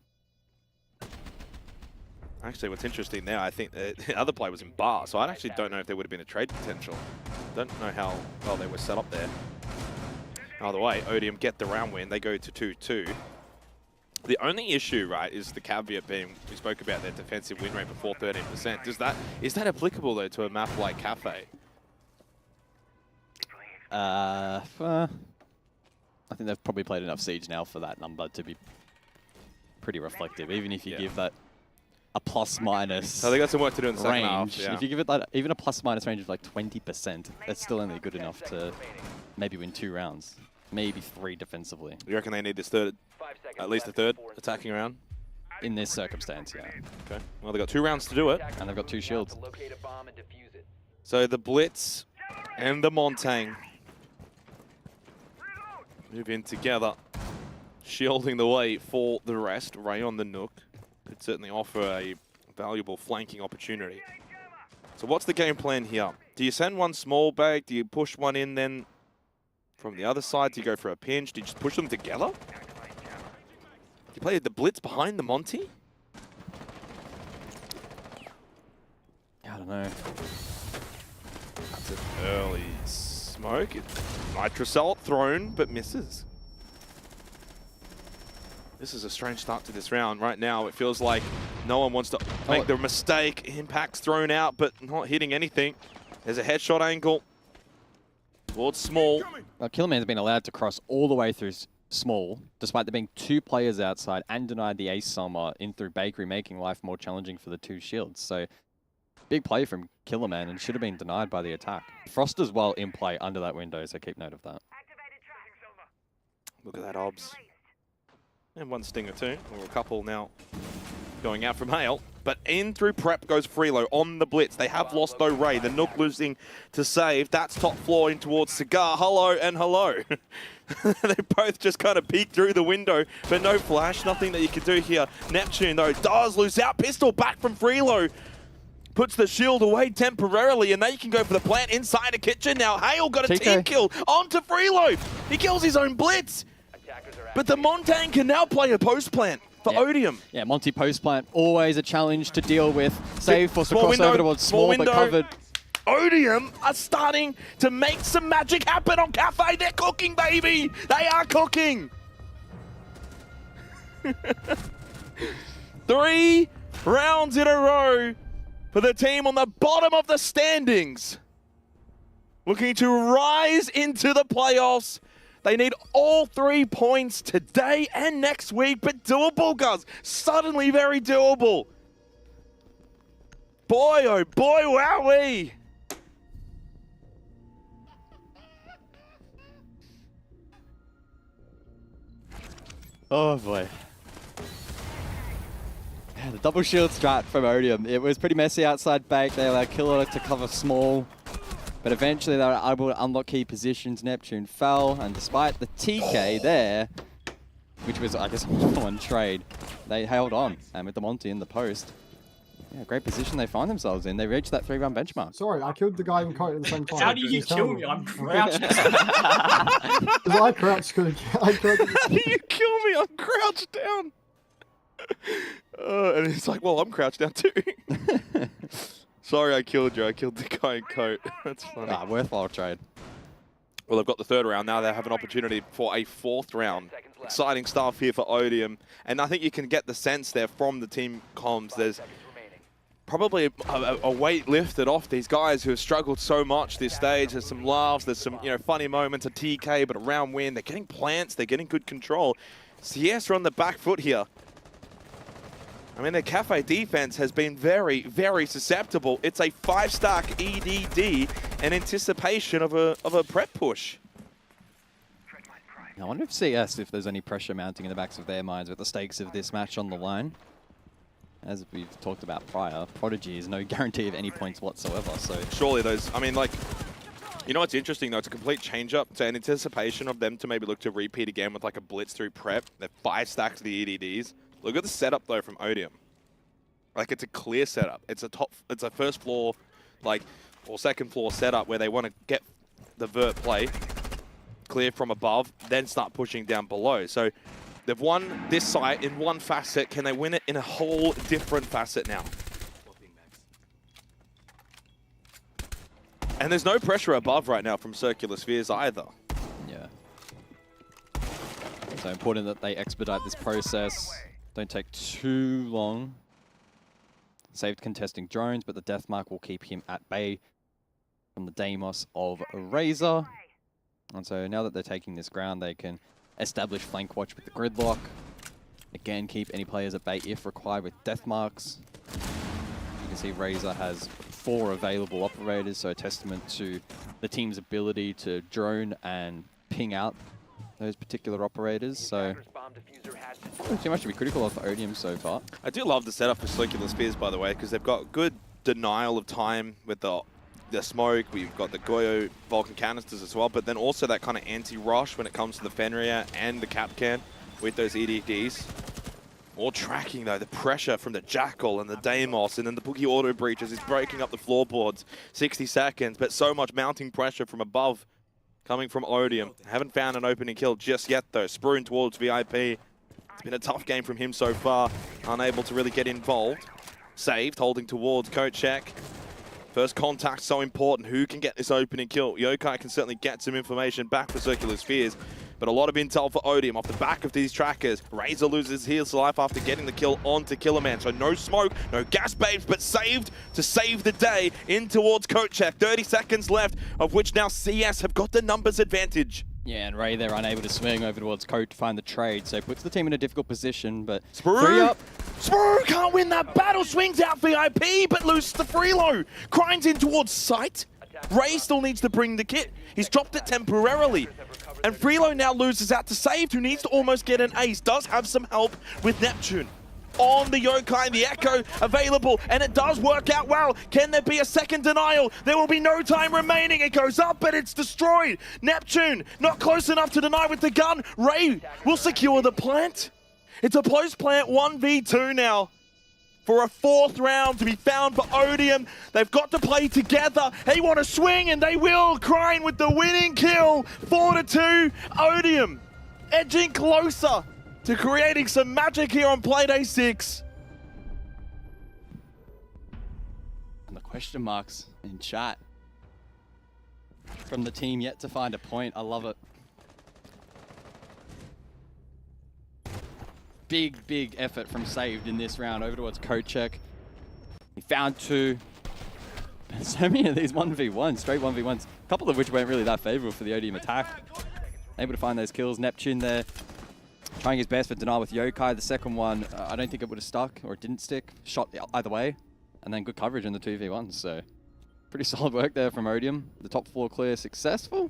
Actually, what's interesting now, I think the other play was in bar, so I actually don't know if there would have been a trade potential. Don't know how well they were set up there. Either way, Odium get the round win. They go to 2-2. The only issue, right, is the caveat being, we spoke about their defensive win rate before 13%. Is that applicable, though, to a map like Cafe? I think they've probably played enough Siege now for that number to be pretty reflective, even if you give that a plus-minus So they got some work to do in the second half. If you give it that, even a plus-minus range of like 20%, that's still only good enough to maybe win 2 rounds. Maybe 3 defensively. You reckon they need this third, at least a third attacking round? In this circumstance, yeah. Okay. Well, they've got 2 rounds to do it. And they've got 2 shields. So the Blitz and the Montang move in together, shielding the way for the rest. Ray on the Nook could certainly offer a valuable flanking opportunity. So what's the game plan here? Do you send one small bag? Do you push one in then from the other side? Do you go for a pinch? Do you just push them together? Do you play the Blitz behind the Monty? I don't know. That's an early smoke. Nitrocell thrown, but misses. This is a strange start to this round. Right now, it feels like no one wants to make the mistake. Impact's thrown out, but not hitting anything. There's a headshot angle towards Small. Well, Killerman's been allowed to cross all the way through Small, despite there being 2 players outside, and denied the ace summer in through Bakery, making life more challenging for the 2 shields. So, big play from Killerman, and should have been denied by the attack. Frost as well in play under that window, so keep note of that. Look at that, Obs. And 1 sting or 2, or a couple now going out from Hale. But in through prep goes Freelo on the Blitz. They have lost though Ray. The Nook losing to Save. That's top floor in towards Cigar. Hello and hello. They both just kind of peek through the window, but no flash. Nothing that you can do here. Neptune though does lose out. Pistol back from Freelo. Puts the shield away temporarily, and they can go for the plant inside a kitchen. Now Hale got a team kill onto Freelo. He kills his own Blitz. But the Montang can now play a post plant for Odium. Yeah, Monty post plant, always a challenge to deal with. Save forced to Small cross window, over towards Small, but covered. Odium are starting to make some magic happen on Cafe. They're cooking, baby. They are cooking. 3 rounds in a row for the team on the bottom of the standings. Looking to rise into the playoffs. They need all 3 points today and next week, but doable, guys. Suddenly very doable. Boy, oh boy, wowee. Oh boy. Yeah, the double shield strat from Odium. It was pretty messy outside Bake. They allowed Killer to cover small. But eventually they were able to unlock key positions. Neptune fell, and despite the TK there, which was, I guess, a one trade, they held on. And with the Monty in the post, yeah, great position they find themselves in. They reached that 3-round benchmark. Sorry, I killed the guy in coat at the same time. How do you kill me? I'm crouched. Because I crouched. How do you kill me? I'm crouched down. And it's like, well, I'm crouched down too. Sorry, I killed you. I killed the guy in coat. That's funny. Ah, worthwhile trade. Well, they've got the 3rd round. Now they have an opportunity for a 4th round. Exciting stuff here for Odium. And I think you can get the sense there from the team comms. There's probably a weight lifted off these guys who have struggled so much this stage. There's some laughs. There's some funny moments, a TK, but a round win. They're getting plants. They're getting good control. CS are on the back foot here. I mean, their Cafe defense has been very, very susceptible. It's a 5-stack EDD in anticipation of a prep push. I wonder if CS, if there's any pressure mounting in the backs of their minds with the stakes of this match on the line. As we've talked about prior, Prodigy is no guarantee of any points whatsoever. So surely those, I mean, like, you know what's interesting though? It's a complete change up to an anticipation of them to maybe look to repeat again with like a blitz through prep. They're 5 stacks of the EDDs. Look at the setup though from Odium. Like, it's a clear setup. It's a first floor, like, or second floor setup where they want to get the vert play clear from above, then start pushing down below. So they've won this site in one facet. Can they win it in a whole different facet now? And there's no pressure above right now from Circular Spheres either. yeah. So important that they expedite this process. Don't take too long. Saved contesting drones, but the death mark will keep him at bay from the Deimos of Razor. And so now that they're taking this ground, they can establish flank watch with the gridlock. Again, keep any players at bay if required with death marks. You can see Razor has 4 available operators, so a testament to the team's ability to drone and ping out those particular operators. So not too much to be critical of for Odium so far. I do love the setup for Circular Spears, by the way, because they've got good denial of time with the smoke. We've got the Goyo Vulcan canisters as well, but then also that kind of anti-rush when it comes to the Fenrir and the Capcan with those EDDs. All tracking, though, the pressure from the Jackal and the Deimos, and then the Boogie Auto Breaches is breaking up the floorboards. 60 seconds, but so much mounting pressure from above coming from Odium. Haven't found an opening kill just yet, though. Sproon towards VIP. It's been a tough game from him so far. Unable to really get involved. Saved, holding towards Kochek. First contact so important. Who can get this opening kill? Yokai can certainly get some information back for Circular Spheres, but a lot of intel for Odium off the back of these trackers. Razor loses his life after getting the kill onto Killerman. So no smoke, no gas babes, but saved to save the day in towards Kochek. 30 seconds left, of which now CS have got the numbers advantage. Yeah, and Ray, they're unable to swing over towards Coat to find the trade, so puts the team in a difficult position, but Sprue! 3 up. Sprue can't win that battle, swings out VIP, but loses the freelo. Grinds in towards sight. Ray still needs to bring the kit. He's dropped it temporarily. And Freelo now loses out to Saved, who needs to almost get an ace. Does have some help with Neptune. On the Yokai, the Echo available, and it does work out well. Can there be a second denial? There will be no time remaining. It goes up, but it's destroyed. Neptune, not close enough to deny with the gun. Ray will secure the plant. It's a post-plant 1v2 now for a 4th round to be found for Odium. They've got to play together. They want to swing, and they will. Crying with the winning kill. 4-2, Odium edging closer to creating some magic here on Playday 6. And the question marks in chat from the team yet to find a point. I love it. big effort from Saved in this round over towards Kochek. He found 2. So many of these 1v1s, straight 1v1s, a couple of which weren't really that favorable for the ODM attack. Able to find those kills. Neptune there, trying his best for denial with Yokai. The second one, I don't think it would have stuck, or it didn't stick. Shot either way. And then good coverage in the 2v1s, so pretty solid work there from Odium. The top 4 clear successful.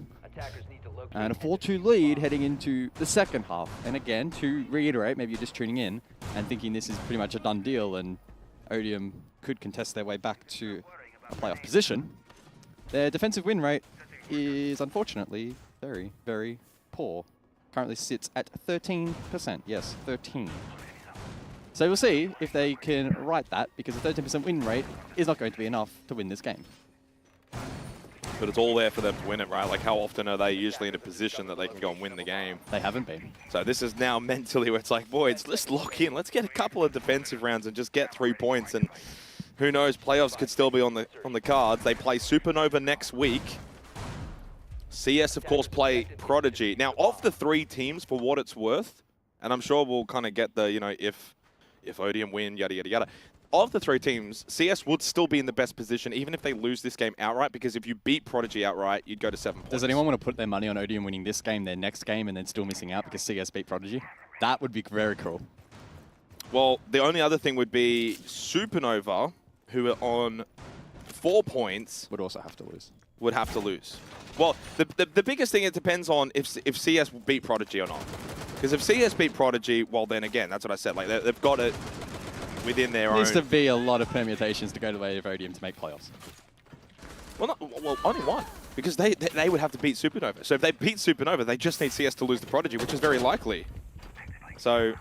And a 4-2 lead heading into the second half. And again, to reiterate, maybe you're just tuning in and thinking this is pretty much a done deal and Odium could contest their way back to a playoff position. Their defensive win rate is unfortunately very, very poor. Currently sits at 13%. Yes, 13. So we'll see if they can right that, because a 13% win rate is not going to be enough to win this game. But it's all there for them to win it, right? Like, how often are they usually in a position that they can go and win the game? They haven't been. So this is now mentally where it's like, boys, let's lock in. Let's get a couple of defensive rounds and just get 3 points. And who knows, playoffs could still be on the cards. They play Supernova next week. CS, of course, play Prodigy. Now, of the 3 teams, for what it's worth, and I'm sure we'll kind of get the, you know, if Odium win, yada, yada, yada. Of the 3 teams, CS would still be in the best position, even if they lose this game outright, because if you beat Prodigy outright, you'd go to 7 points. Does anyone want to put their money on Odium winning this game, their next game, and then still missing out because CS beat Prodigy? That would be very cool. Well, the only other thing would be Supernova, who are on 4 points. Would also have to lose. Would have to lose. Well, the biggest thing, it depends on if CS will beat Prodigy or not. Because if CS beat Prodigy, well, then again, that's what I said. Like, they've got it within their own. Needs to be a lot of permutations to go the way of Odium to make playoffs. Well, only one. Because they would have to beat Supernova. So if they beat Supernova, they just need CS to lose the Prodigy, which is very likely. So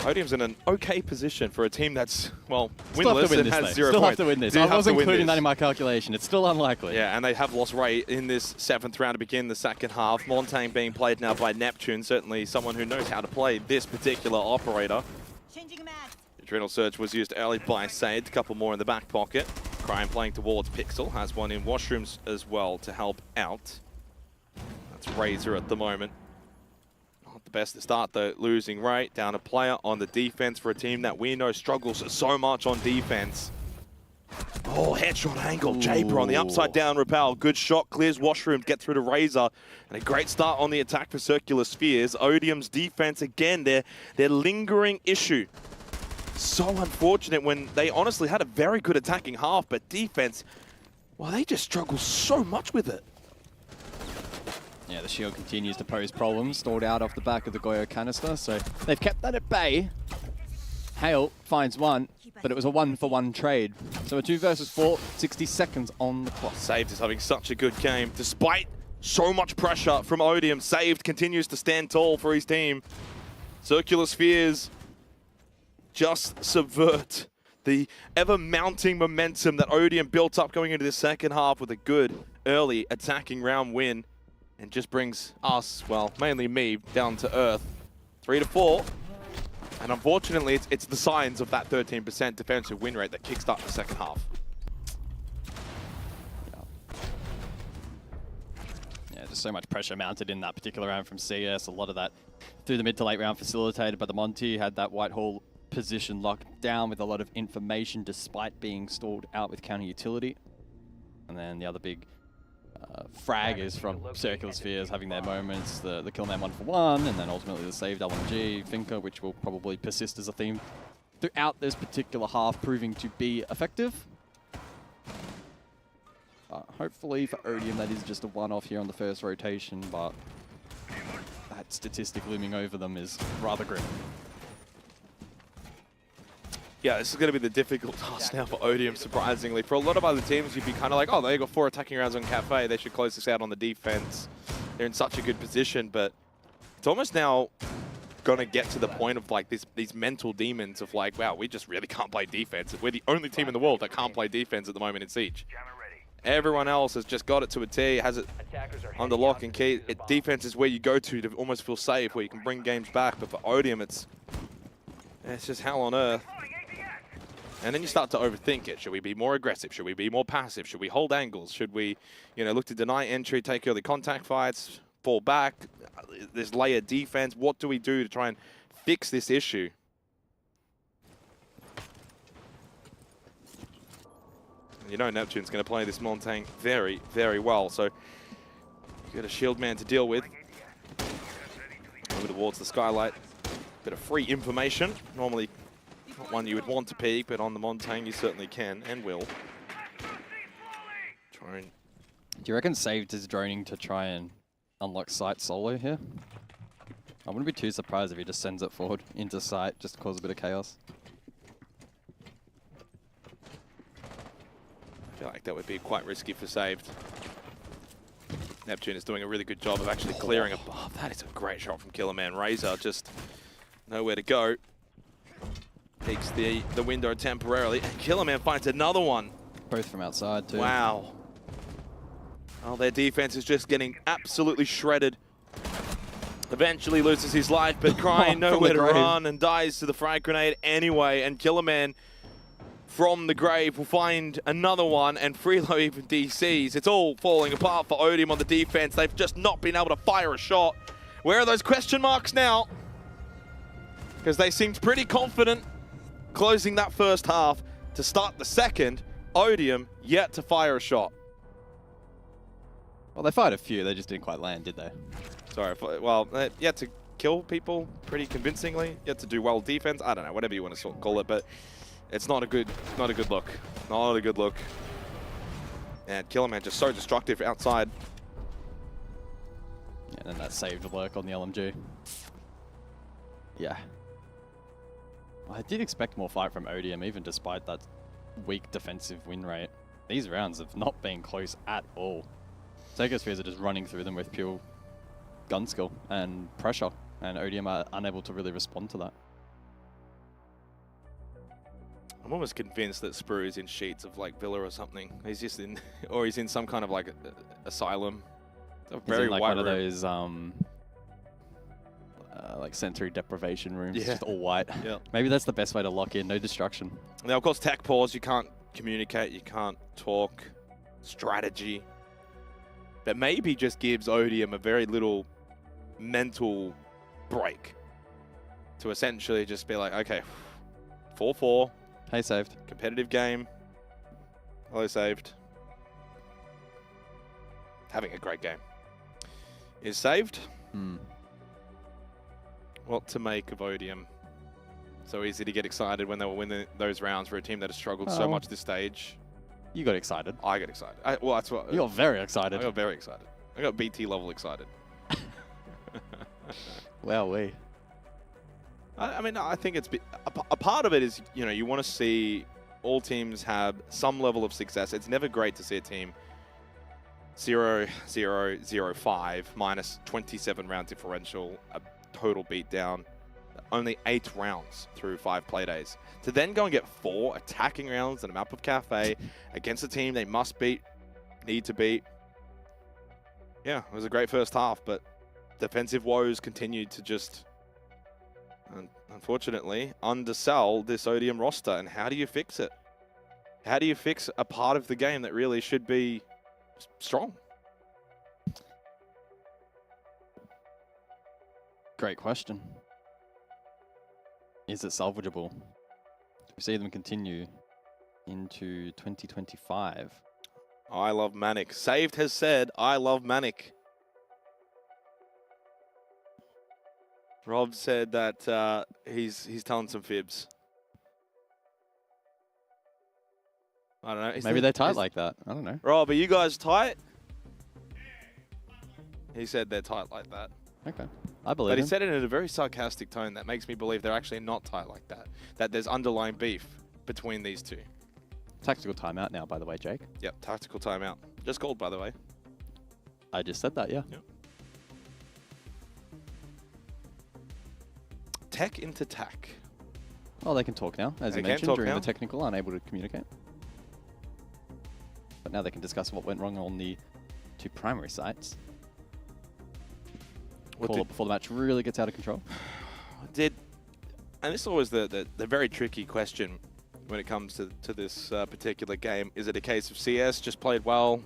Odium's in an okay position for a team that's, well, winless and has 0 points. Still have to win this. I wasn't including that in my calculation. It's still unlikely. Yeah, and they have lost rate in this 7th round to begin the second half. Montaigne being played now by Neptune, certainly someone who knows how to play this particular operator. Adrenal Surge was used early by Sade, a couple more in the back pocket. Crime playing towards Pixel, has one in washrooms as well to help out. That's Razor at the moment. Not the best to start though, losing rate. Down a player on the defense for a team that we know struggles so much on defense. Oh, headshot angle. Jaber on the upside down rappel. Good shot, clears washroom, get through to Razor. And a great start on the attack for Circular Spheres. Odium's defense, again, their lingering issue. So unfortunate when they honestly had a very good attacking half, but defense, well, they just struggle so much with it. Yeah, the shield continues to pose problems, stalled out off the back of the Goyo canister, so they've kept that at bay. Hale finds one, but it was a 1-for-1 trade. So a 2 versus 4, 60 seconds on the clock. Saved is having such a good game, despite so much pressure from Odium. Saved continues to stand tall for his team. Circular Spheres just subvert the ever-mounting momentum that Odium built up going into the second half with a good early attacking round win, and just brings us, well, mainly me, down to earth. 3-4. And unfortunately, it's the signs of that 13% defensive win rate that kickstart the second half. Yeah, just so much pressure mounted in that particular round from CS. A lot of that through the mid to late round facilitated by the Monty. Had that Whitehall position locked down with a lot of information despite being stalled out with counter utility. And then the other big frag is from Circular Spheres having their moments, the Killman 1-for-1, and then ultimately the saved LMG Finker, which will probably persist as a theme throughout this particular half, proving to be effective. Hopefully for Odium that is just a one-off here on the first rotation, but that statistic looming over them is rather grim. Yeah, this is going to be the difficult task now for Odium, surprisingly. For a lot of other teams, you'd be kind of like, oh, they got 4 attacking rounds on Cafe. They should close this out on the defense. They're in such a good position, but it's almost now going to get to the point of like these mental demons of like, wow, we just really can't play defense. We're the only team in the world that can't play defense at the moment in Siege. Everyone else has just got it to a T, has it under lock and key. Defense is where you go to almost feel safe, where you can bring games back. But for Odium, it's just hell on earth. And then you start to overthink it. Should we be more aggressive? Should we be more passive? Should we hold angles? Should we, look to deny entry, take early contact fights? fall back. There's layered defense. What do we do to try and fix this issue? And you know Neptune's going to play this Montaigne very, very well. So you got a shield man to deal with. Over towards the skylight. Bit of free information. Normally not one you would want to peek, but on the Montaigne you certainly can and will. Try and... Do you reckon Saved is droning to try and unlock sight solo here? I wouldn't be too surprised if he just sends it forward into sight just to cause a bit of chaos. I feel like that would be quite risky for Saved. Neptune is doing a really good job of actually clearing a... Oh, that is a great shot from Killerman. Razor just nowhere to go. Peeks the window temporarily. And Killerman finds another one. Both from outside too. Wow. Oh, their defense is just getting absolutely shredded. Eventually loses his life, but Crying nowhere to run and dies to the frag grenade anyway. And Killerman from the grave will find another one, and Freelo even DCs. It's all falling apart for Odium on the defense. They've just not been able to fire a shot. Where are those question marks now? Because they seemed pretty confident closing that first half to start the second. Odium yet to fire a shot. Well, they fired a few. They just didn't quite land, did they? Sorry. Well, yet to kill people pretty convincingly. Yet to do well defense. I don't know, whatever you want to sort of call it, but it's not a good look. Not a good look. And Killerman just so destructive outside. Yeah, and then that saved work on the LMG. Yeah. I did expect more fight from Odium, even despite that weak defensive win rate. These rounds have not been close at all. Psychospheres are just running through them with pure gun skill and pressure, and Odium are unable to really respond to that. I'm almost convinced that Sprue is in sheets of like Villa or something. He's just in, or he's in some kind of like asylum. A very in like white one room. of those like sensory deprivation rooms, Yeah. just all white. Yeah. Maybe that's the best way to lock in, no distraction. Now, of course, tech pause. You can't communicate. You can't talk. Strategy. But maybe just gives Odium a very little mental break to essentially just be like, okay, 4-4. Hey, saved. Competitive game. Hello, saved. Having a great game. Is saved. What to make of Odium? So easy to get excited when they were winning those rounds for a team that has struggled so much this stage. You got excited. I got excited. Well, that's what. You got very excited. I got very excited. I got BT level excited. Wow, I mean, I think it's a part of it is, you know, you want to see all teams have some level of success. It's never great to see a team 0-0-0-5 minus 27 round differential, a total beatdown, only 8 rounds through 5 play days. To then go and get 4 attacking rounds in a map of Cafe against a team they must beat, need to beat. Yeah, it was a great first half, but defensive woes continued to just, unfortunately, undersell this Odium roster. And how do you fix it? How do you fix a part of the game that really should be strong? Great question. Is it salvageable? Do we see them continue into 2025? I love Manic. Saved has said, I love Manic. Rob said that he's telling some fibs. I don't know. Maybe they're tight like that. I don't know. Rob, are you guys tight? He said they're tight like that. Okay. I believe But he him. said it in a very sarcastic tone that makes me believe they're actually not tight like that. That there's underlying beef between these two. Tactical timeout now, by the way, Jake. Yep, tactical timeout. Just called, by the way. I just said that, yeah. Yep. Tech into tack. Well, they can talk now, as They you can mentioned, talk during now. the technical, unable to communicate. But now they can discuss what went wrong on the 2 primary sites. Call it before the match really gets out of control. And this is always the very tricky question when it comes to this particular game. Is it a case of CS just played well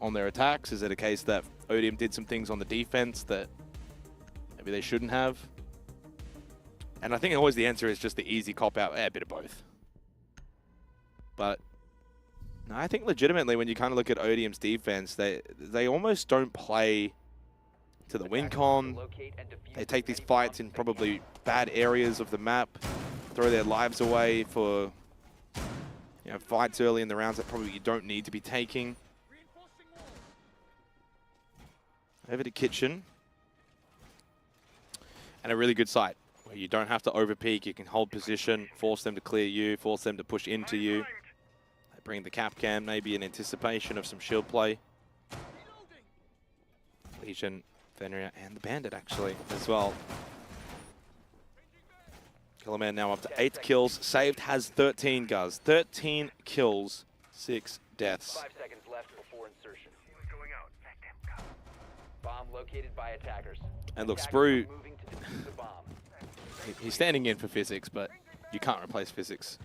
on their attacks? Is it a case that Odium did some things on the defense that maybe they shouldn't have. And I think always the answer is just the easy cop-out, a bit of both. But no, I think legitimately when you kind of look at Odium's defense, they almost don't play to the win con. They take these fights in probably bad areas of the map, throw their lives away for fights early in the rounds that probably you don't need to be taking. Over to Kitchen. And a really good site where you don't have to overpeak. You can hold position, force them to clear you, force them to push into you. They bring the cap cam, maybe in anticipation of some shield play. Legion, Fenrir, and the Bandit actually as well. Killerman now up to 8 kills. Saved has 13, guys. 13 kills, 6 deaths. 5 seconds left before insertion. Bomb located by attackers. And look, Sprue, he's standing in for physics, but you can't replace physics.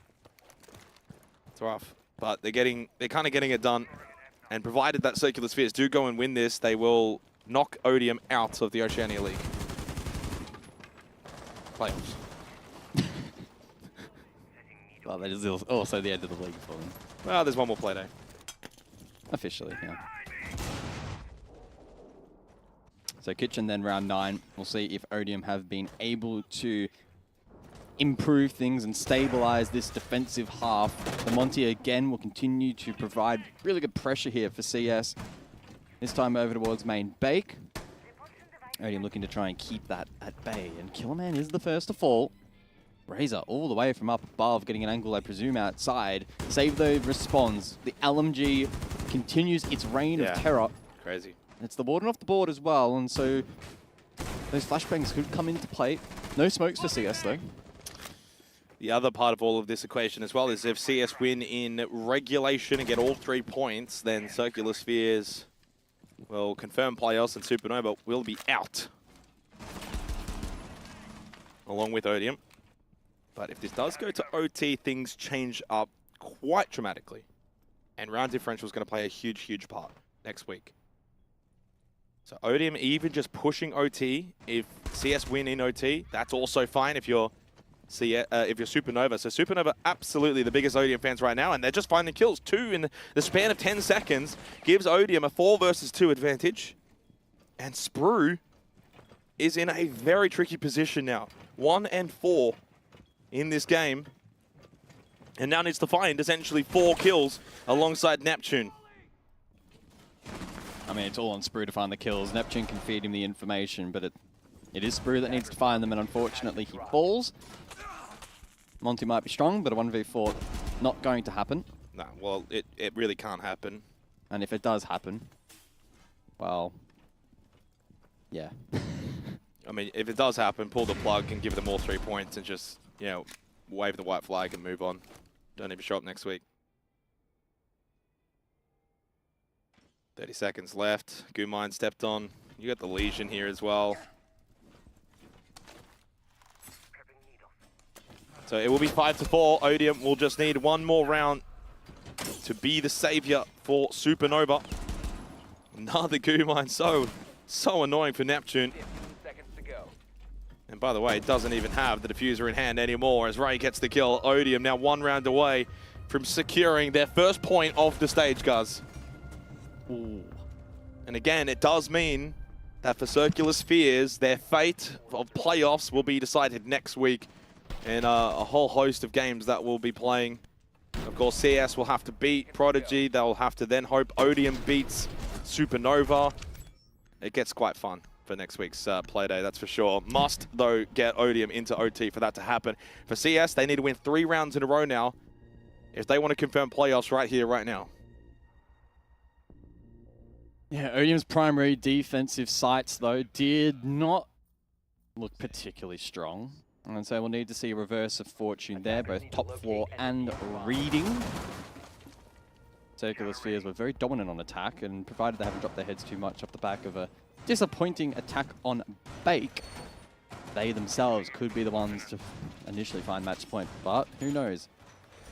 It's rough, but they're kind of getting it done. And provided that Circular Spheres do go and win this, they will knock Odium out of the Oceania League playoffs. Well, that is also the end of the league for them. Well, there's one more play day. Officially, yeah. So Kitchen then round 9. We'll see if Odium have been able to improve things and stabilize this defensive half. The Monty again will continue to provide really good pressure here for CS. This time over towards main Bake. Odium looking to try and keep that at bay. And Killerman is the first to fall. Razor all the way from up above, getting an angle, I presume, outside. Save though responds. The LMG continues its reign of terror. Crazy. It's the warden off the board as well, and so those flashbangs could come into play. No smokes for CS though. The other part of all of this equation as well is if CS win in regulation and get all 3 points, then Circular Spheres will confirm playoffs and Supernova will be out. Along with Odium. But if this does go to OT, things change up quite dramatically. And round differential is going to play a huge, huge part next week. So Odium even just pushing OT, if CS win in OT, that's also fine if you're Supernova. So Supernova, absolutely the biggest Odium fans right now, and they're just finding kills. 2 in the span of 10 seconds gives Odium a 4 versus 2 advantage. And Sprue is in a very tricky position now. 1 and 4 in this game. And now needs to find essentially 4 kills alongside Neptune. I mean, it's all on Sprue to find the kills. Neptune can feed him the information, but it is Sprue that needs to find them, and unfortunately he falls. Monty might be strong, but a 1v4 not going to happen. No, well, it really can't happen. And if it does happen, well, yeah. I mean, if it does happen, pull the plug and give them all 3 points and just, wave the white flag and move on. Don't even show up next week. 30 seconds left. Gumine stepped on. You got the Legion here as well. So it will be 5-4. Odium will just need one more round to be the savior for Supernova. Another Gumine. So annoying for Neptune. 15 seconds to go. And by the way, it doesn't even have the diffuser in hand anymore as Ray gets the kill. Odium now 1 round away from securing their first point of the stage, guys. Ooh. And again, it does mean that for Circular Spheres, their fate of playoffs will be decided next week in a whole host of games that we'll be playing. Of course, CS will have to beat Prodigy. They'll have to then hope Odium beats Supernova. It gets quite fun for next week's Playday, that's for sure. Must, though, get Odium into OT for that to happen. For CS, they need to win 3 rounds in a row now if they want to confirm playoffs right here, right now. Yeah, Odium's primary defensive sites, though, did not look particularly strong. And so we'll need to see a reverse of fortune there, both top floor and reading. Circular Spheres were very dominant on attack, and provided they haven't dropped their heads too much off the back of a disappointing attack on Bake, they themselves could be the ones to initially find match point. But who knows?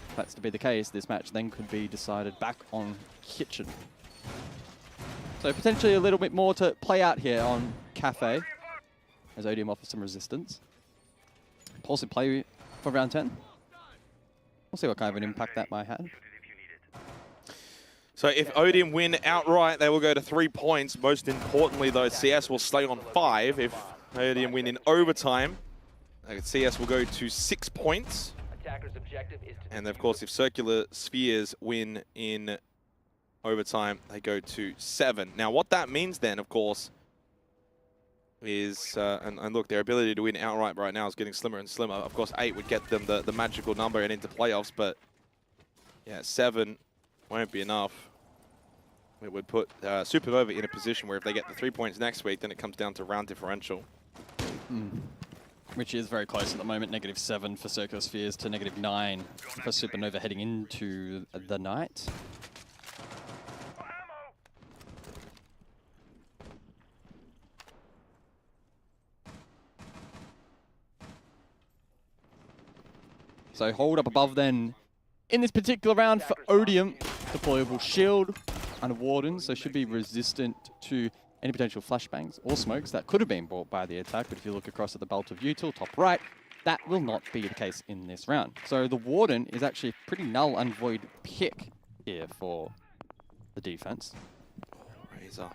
If that's to be the case, this match then could be decided back on Kitchen. So potentially a little bit more to play out here on Cafe, as Odium offers some resistance. Pulse in play for round 10. We'll see what kind of an impact that might have. So if Odium win outright, they will go to 3 points. Most importantly, though, CS will stay on 5. If Odium win in overtime, CS will go to 6 points. And of course, if Circular Spheres win in overtime, they go to 7. Now, what that means then, of course, is, and look, their ability to win outright right now is getting slimmer and slimmer. Of course, 8 would get them the magical number and into playoffs, but yeah, 7 won't be enough. It would put Supernova in a position where if they get the 3 points next week, then it comes down to round differential. Which is very close at the moment, -7 for Circular Spheres to -9 for Supernova heading into the night. So hold up above then in this particular round for Odium. Deployable shield and Warden, so should be resistant to any potential flashbangs or smokes that could have been brought by the attack. But if you look across at the belt of util, top right, that will not be the case in this round. So the Warden is actually a pretty null and void pick here for the defense. Razor.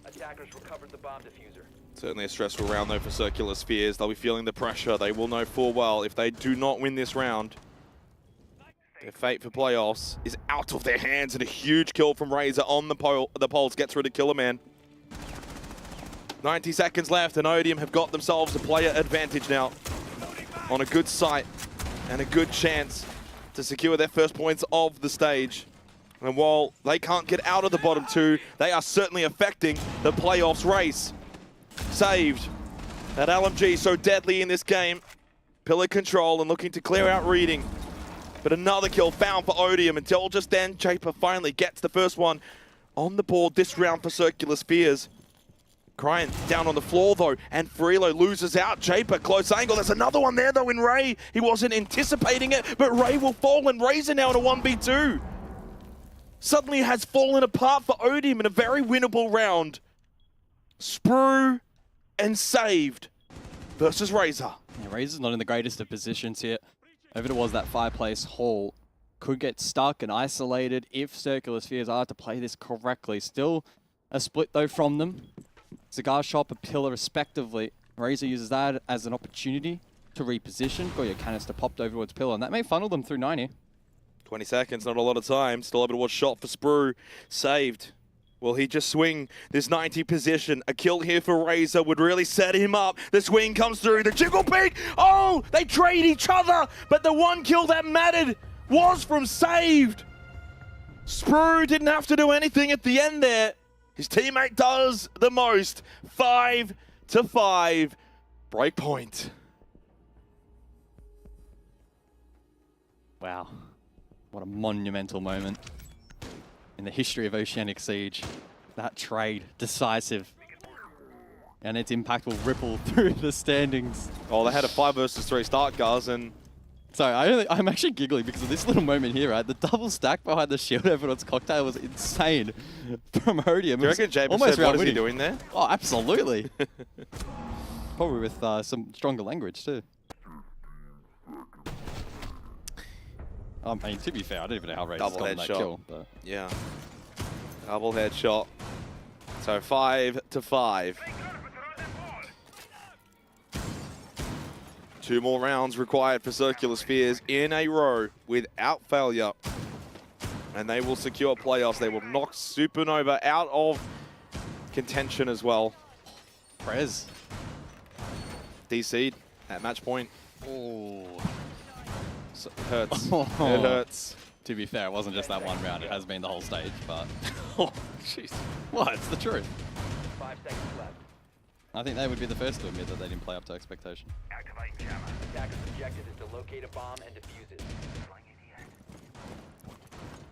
Attackers recovered the bomb diffuser. Certainly a stressful round, though, for Circular Spheres. They'll be feeling the pressure. They will know full well if they do not win this round, their fate for playoffs is out of their hands. And a huge kill from Razor on the poles gets rid of Killer Man. 90 seconds left, and Odium have got themselves a player advantage now on a good site and a good chance to secure their first points of the stage. And while they can't get out of the bottom 2, they are certainly affecting the playoffs race. Saved. That LMG so deadly in this game. Pillar control and looking to clear out reading. But another kill found for Odium until just then Japer finally gets the first one on the board this round for Circular Spheres. Cryan down on the floor though, and Frilo loses out. Japer, close angle. There's another one there though in Ray. He wasn't anticipating it, but Ray will fall, and Razor now in a 1v2. Suddenly has fallen apart for Odium in a very winnable round. Sprue and Saved versus Razor. Yeah, Razor's not in the greatest of positions here. Over towards that fireplace hall. Could get stuck and isolated if Circular Spheres are to play this correctly. Still a split though from them. Cigar Shop, a pillar respectively. Razor uses that as an opportunity to reposition. Got your canister popped over towards pillar, and that may funnel them through 90. 20 seconds, not a lot of time. Still able to watch shot for Sprue. Saved. Will he just swing this 90 position? A kill here for Razor would really set him up. The swing comes through, the jiggle peek. Oh, they trade each other, but the one kill that mattered was from Saved. Sprue didn't have to do anything at the end there. His teammate does the most. 5-5. Break point. Wow. What a monumental moment in the history of Oceanic Siege. That trade, decisive. And its impact will ripple through the standings. Oh, they had a 5 versus 3 start, guys, and... Sorry, I'm actually giggling because of this little moment here, right? The double stack behind the shield everyone's cocktail was insane from Odium. Do you reckon James said, what is he doing there? Oh, absolutely. Probably with some stronger language, too. I mean, to be fair, I don't even know how Razor's gotten that kill. But. Yeah. Double headshot. So 5-5. 2 more rounds required for Circular Spheres in a row without failure. And they will secure playoffs. They will knock Supernova out of contention as well. Prez. DC'd at match point. Oh. So it hurts. It hurts. To be fair, it wasn't just that one round. It has been the whole stage, but... Oh, jeez. What? It's the truth. 5 seconds left. I think they would be the first to admit that they didn't play up to expectation. Attacker's objective is to locate a bomb and defuse it.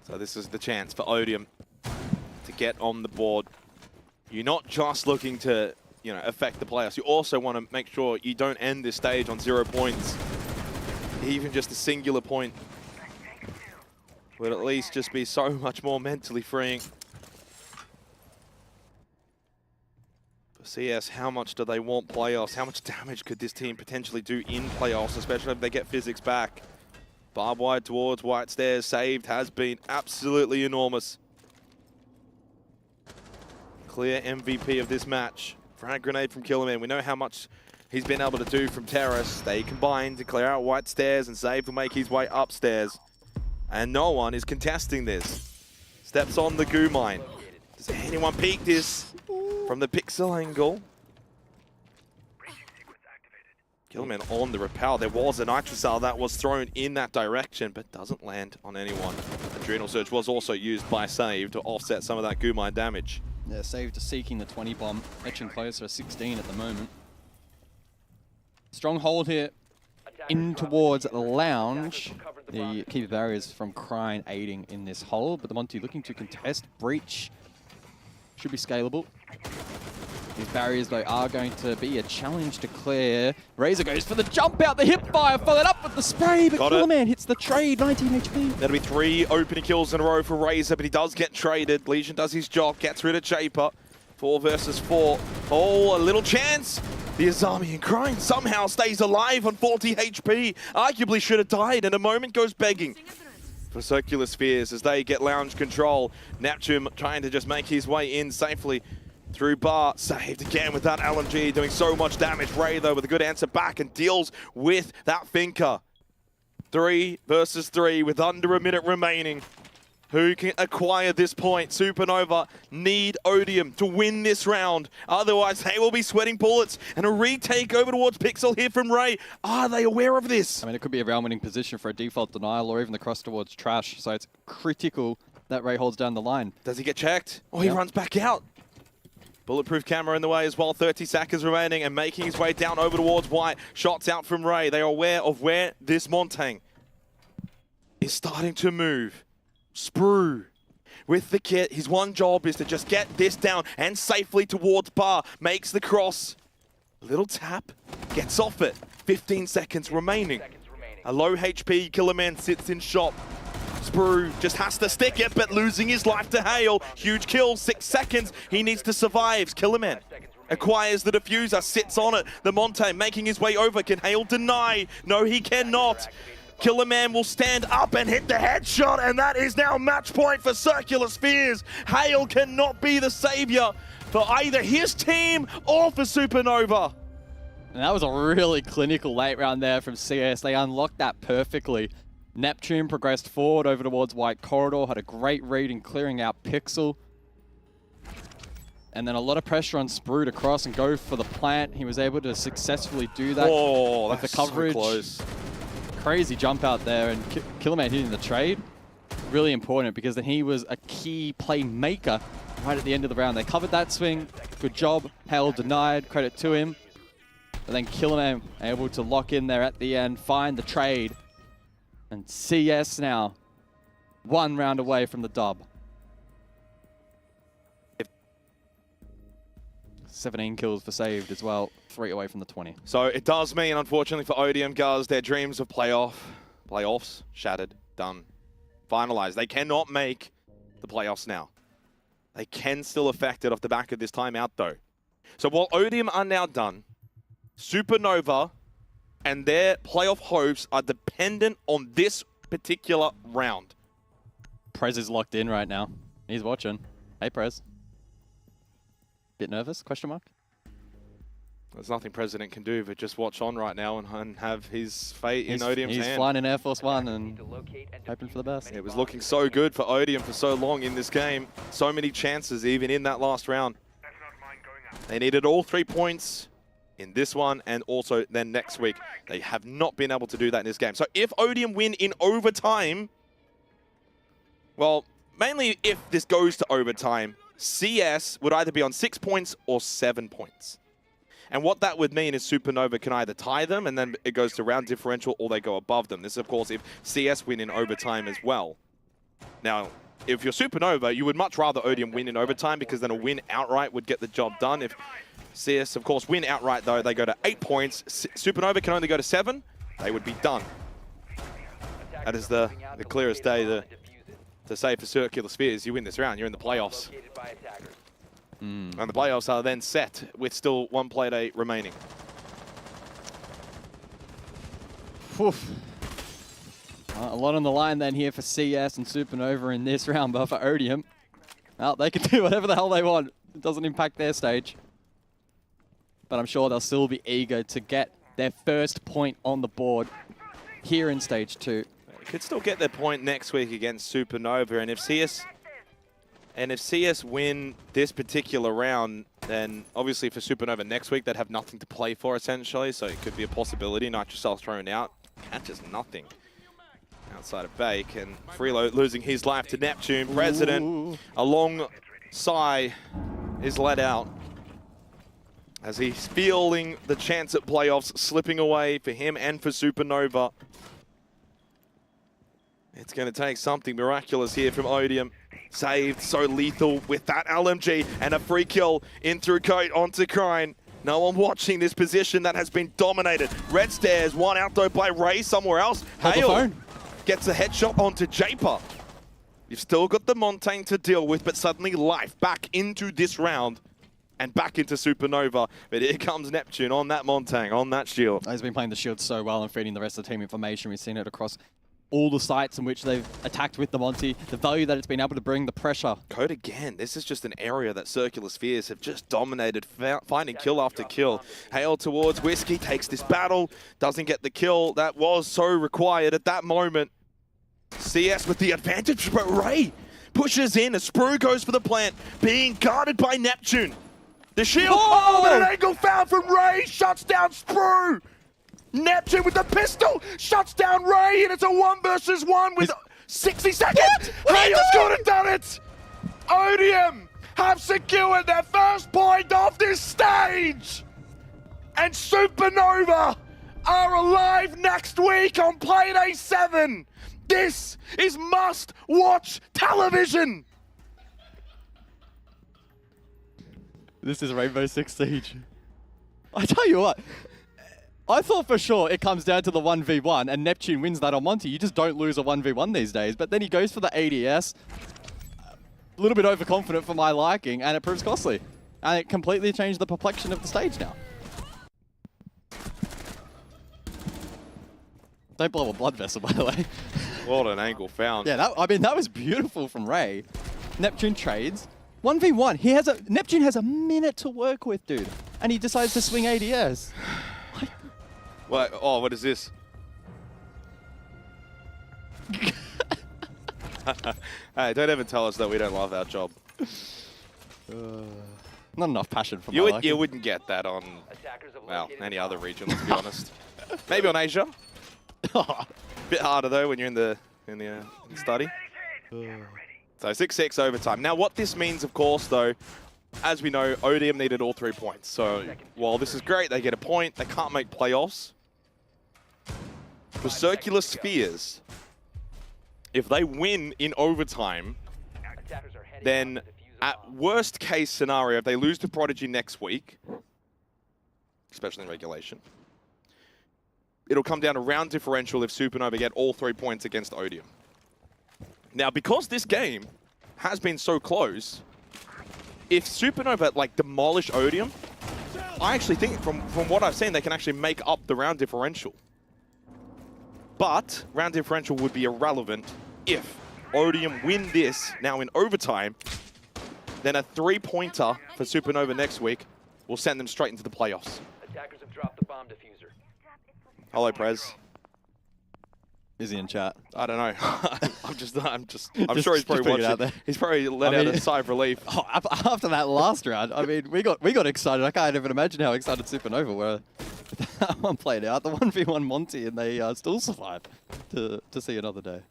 So this is the chance for Odium to get on the board. You're not just looking to, affect the playoffs. You also want to make sure you don't end this stage on 0 points. Even just a singular point would at least just be so much more mentally freeing. For CS, how much do they want playoffs? How much damage could this team potentially do in playoffs, especially if they get physics back? Barbed wide towards White Stairs, saved has been absolutely enormous. Clear MVP of this match. Frag grenade from Killerman. We know how much he's been able to do from Terrace. They combine to clear out White Stairs, and Save will make his way upstairs. And no one is contesting this. Steps on the goo mine. Does anyone peek this from the pixel angle? Killerman on the repel. There was a Nitrocell that was thrown in that direction, but doesn't land on anyone. Adrenal Surge was also used by Save to offset some of that goo mine damage. Yeah, Save just seeking the 20 bomb. Etching closer, 16 at the moment. Strong hold here in towards Lounge. The key barriers from Crine aiding in this hold, but the Monty looking to contest. Breach should be scalable. These barriers, though, are going to be a challenge to clear. Razor goes for the jump out, the hip fire, followed up with the spray, but Killerman hits the trade, 19 HP. That'll be 3 opening kills in a row for Razor, but he does get traded. Legion does his job, gets rid of Chaper. 4 versus 4. Oh, a little chance. The Azami and Crine somehow stays alive on 40 HP. Arguably should have died, and a moment goes begging for Circular Spheres as they get Lounge control. Neptune trying to just make his way in safely through bar. Saved again with that LMG, doing so much damage. Ray, though, with a good answer back and deals with that Finker. 3 versus 3 with under a minute remaining. Who can acquire this point? Supernova need Odium to win this round. Otherwise, they will be sweating bullets. And a retake over towards Pixel here from Ray. Are they aware of this? I mean, it could be a round-winning position for a default denial or even the cross towards Trash. So it's critical that Ray holds down the line. Does he get checked? Oh, he runs back out. Bulletproof camera in the way as well. 30 seconds remaining and making his way down over towards White. Shots out from Ray. They are aware of where this Montang is starting to move. Sprue with the kit. His one job is to just get this down and safely towards bar. Makes the cross. A little tap. Gets off it. 15 seconds remaining. A low HP Killerman sits in shop. Sprue just has to stick it, but losing his life to Hale. Huge kill, 6 seconds. He needs to survive. Killerman acquires the diffuser, sits on it. The Monte making his way over. Can Hale deny? No, he cannot. Killerman will stand up and hit the headshot, and that is now match point for Circular Spheres. Hale cannot be the savior for either his team or for Supernova. And that was a really clinical late round there from CS. They unlocked that perfectly. Neptune progressed forward over towards White Corridor, had a great read in clearing out Pixel. And then a lot of pressure on Sprue to cross and go for the plant. He was able to successfully do that with the coverage. So close. Crazy jump out there, and Killerman hitting the trade. Really important because then he was a key playmaker right at the end of the round. They covered that swing. Good job. Hale denied. Credit to him. But then Killerman able to lock in there at the end, find the trade. And CS now 1 round away from the dub. 17 kills for Saved as well, 3 away from the 20. So it does mean, unfortunately for Odium, guys, their dreams of playoffs shattered, done, finalized. They cannot make the playoffs now. They can still affect it off the back of this timeout, though. So while Odium are now done, Supernova and their playoff hopes are dependent on this particular round. Prez is locked in right now. He's watching. Hey, Prez. Bit nervous? Question mark. There's nothing President can do but just watch on right now and have his fate in Odium's hand. He's flying in Air Force One and hoping for the best. It was looking so good for Odium for so long in this game. So many chances even in that last round. They needed all 3 points in this one and also then next week. They have not been able to do that in this game. So if Odium win in overtime, well, mainly if this goes to overtime, CS would either be on 6 points or 7 points. And what that would mean is Supernova can either tie them and then it goes to round differential, or they go above them. This is, of course, if CS win in overtime as well. Now, if you're Supernova, you would much rather Odium win in overtime because then a win outright would get the job done. If CS, of course, win outright, though, they go to 8 points. Supernova can only go to 7. They would be done. That is the clearest day. The to say for Circular Spheres, you win this round, you're in the playoffs. And the playoffs are then set with still one play day remaining. Oof. A lot on the line then here for CS and Supernova in this round, but for Odium, well, they can do whatever the hell they want. It doesn't impact their stage. But I'm sure they'll still be eager to get their first point on the board here in stage 2. They could still get their point next week against Supernova, and if CS win this particular round, then obviously for Supernova next week, they'd have nothing to play for essentially, so it could be a possibility. Nitrocell's thrown out, catches nothing outside of Bake, and Freelo losing his life to Neptune. President, a long sigh is let out as he's feeling the chance at playoffs slipping away for him and for Supernova. It's going to take something miraculous here from Odium. Saved, so lethal with that LMG, and a free kill in through Coat onto Crine. No one watching this position that has been dominated. Red Stairs, one out though by Ray somewhere else. Hale gets a headshot onto Japer. You've still got the Montaigne to deal with, but suddenly life back into this round and back into Supernova. But here comes Neptune on that Montaigne, on that shield. He's been playing the shield so well and feeding the rest of the team information. We've seen it across all the sites in which they've attacked with the Monty, the value that it's been able to bring, the pressure. Code again, this is just an area that Circular Spheres have just dominated, finding kill after kill. Hale towards Whiskey, takes this battle, doesn't get the kill. That was so required at that moment. CS with the advantage, but Ray pushes in as Sprue goes for the plant, being guarded by Neptune. The shield, but an angle foul from Ray, shuts down Sprue. Neptune with the pistol, shuts down Ray, and it's a 1 versus 1 with 60 seconds. Hale's got it, done it. Odium have secured their first point off this stage. And Supernova are alive next week on Payday 7. This is must-watch television. This is Rainbow Six Siege. I tell you what, I thought for sure it comes down to the 1v1 and Neptune wins that on Monty. You just don't lose a 1v1 these days. But then he goes for the ADS. A little bit overconfident for my liking, and it proves costly. And it completely changed the complexion of the stage now. Don't blow a blood vessel, by the way. What an angle found. Yeah, I mean, that was beautiful from Ray. Neptune trades. 1v1. Neptune has a minute to work with, dude. And he decides to swing ADS. What? Oh, what is this? Hey, don't ever tell us that we don't love our job. Not enough passion for you. You wouldn't get that on, well, any other region, let's be honest. Maybe on Asia. Bit harder though when you're in the study. So 6-6 overtime. Now, what this means, of course, though, as we know, Odium needed all 3 points. So while this is great, they get a point. They can't make playoffs. For Circular Spheres, if they win in overtime, then at worst case scenario, if they lose to Prodigy next week, especially in regulation, it'll come down to round differential if Supernova get all 3 points against Odium. Now, because this game has been so close, if Supernova demolish Odium, I actually think from what I've seen, they can actually make up the round differential. But round differential would be irrelevant if Odium win this now in overtime. Then a 3-pointer for Supernova next week will send them straight into the playoffs. Attackers have dropped the bomb diffuser. Hello, Prez. Is he in chat? I don't know. I'm sure he's probably watching. He's probably let out a sigh of relief. Oh, after that last round, I mean, we got excited. I can't even imagine how excited Supernova were. That one played out, the 1v1 Monty, and they still survived to see another day.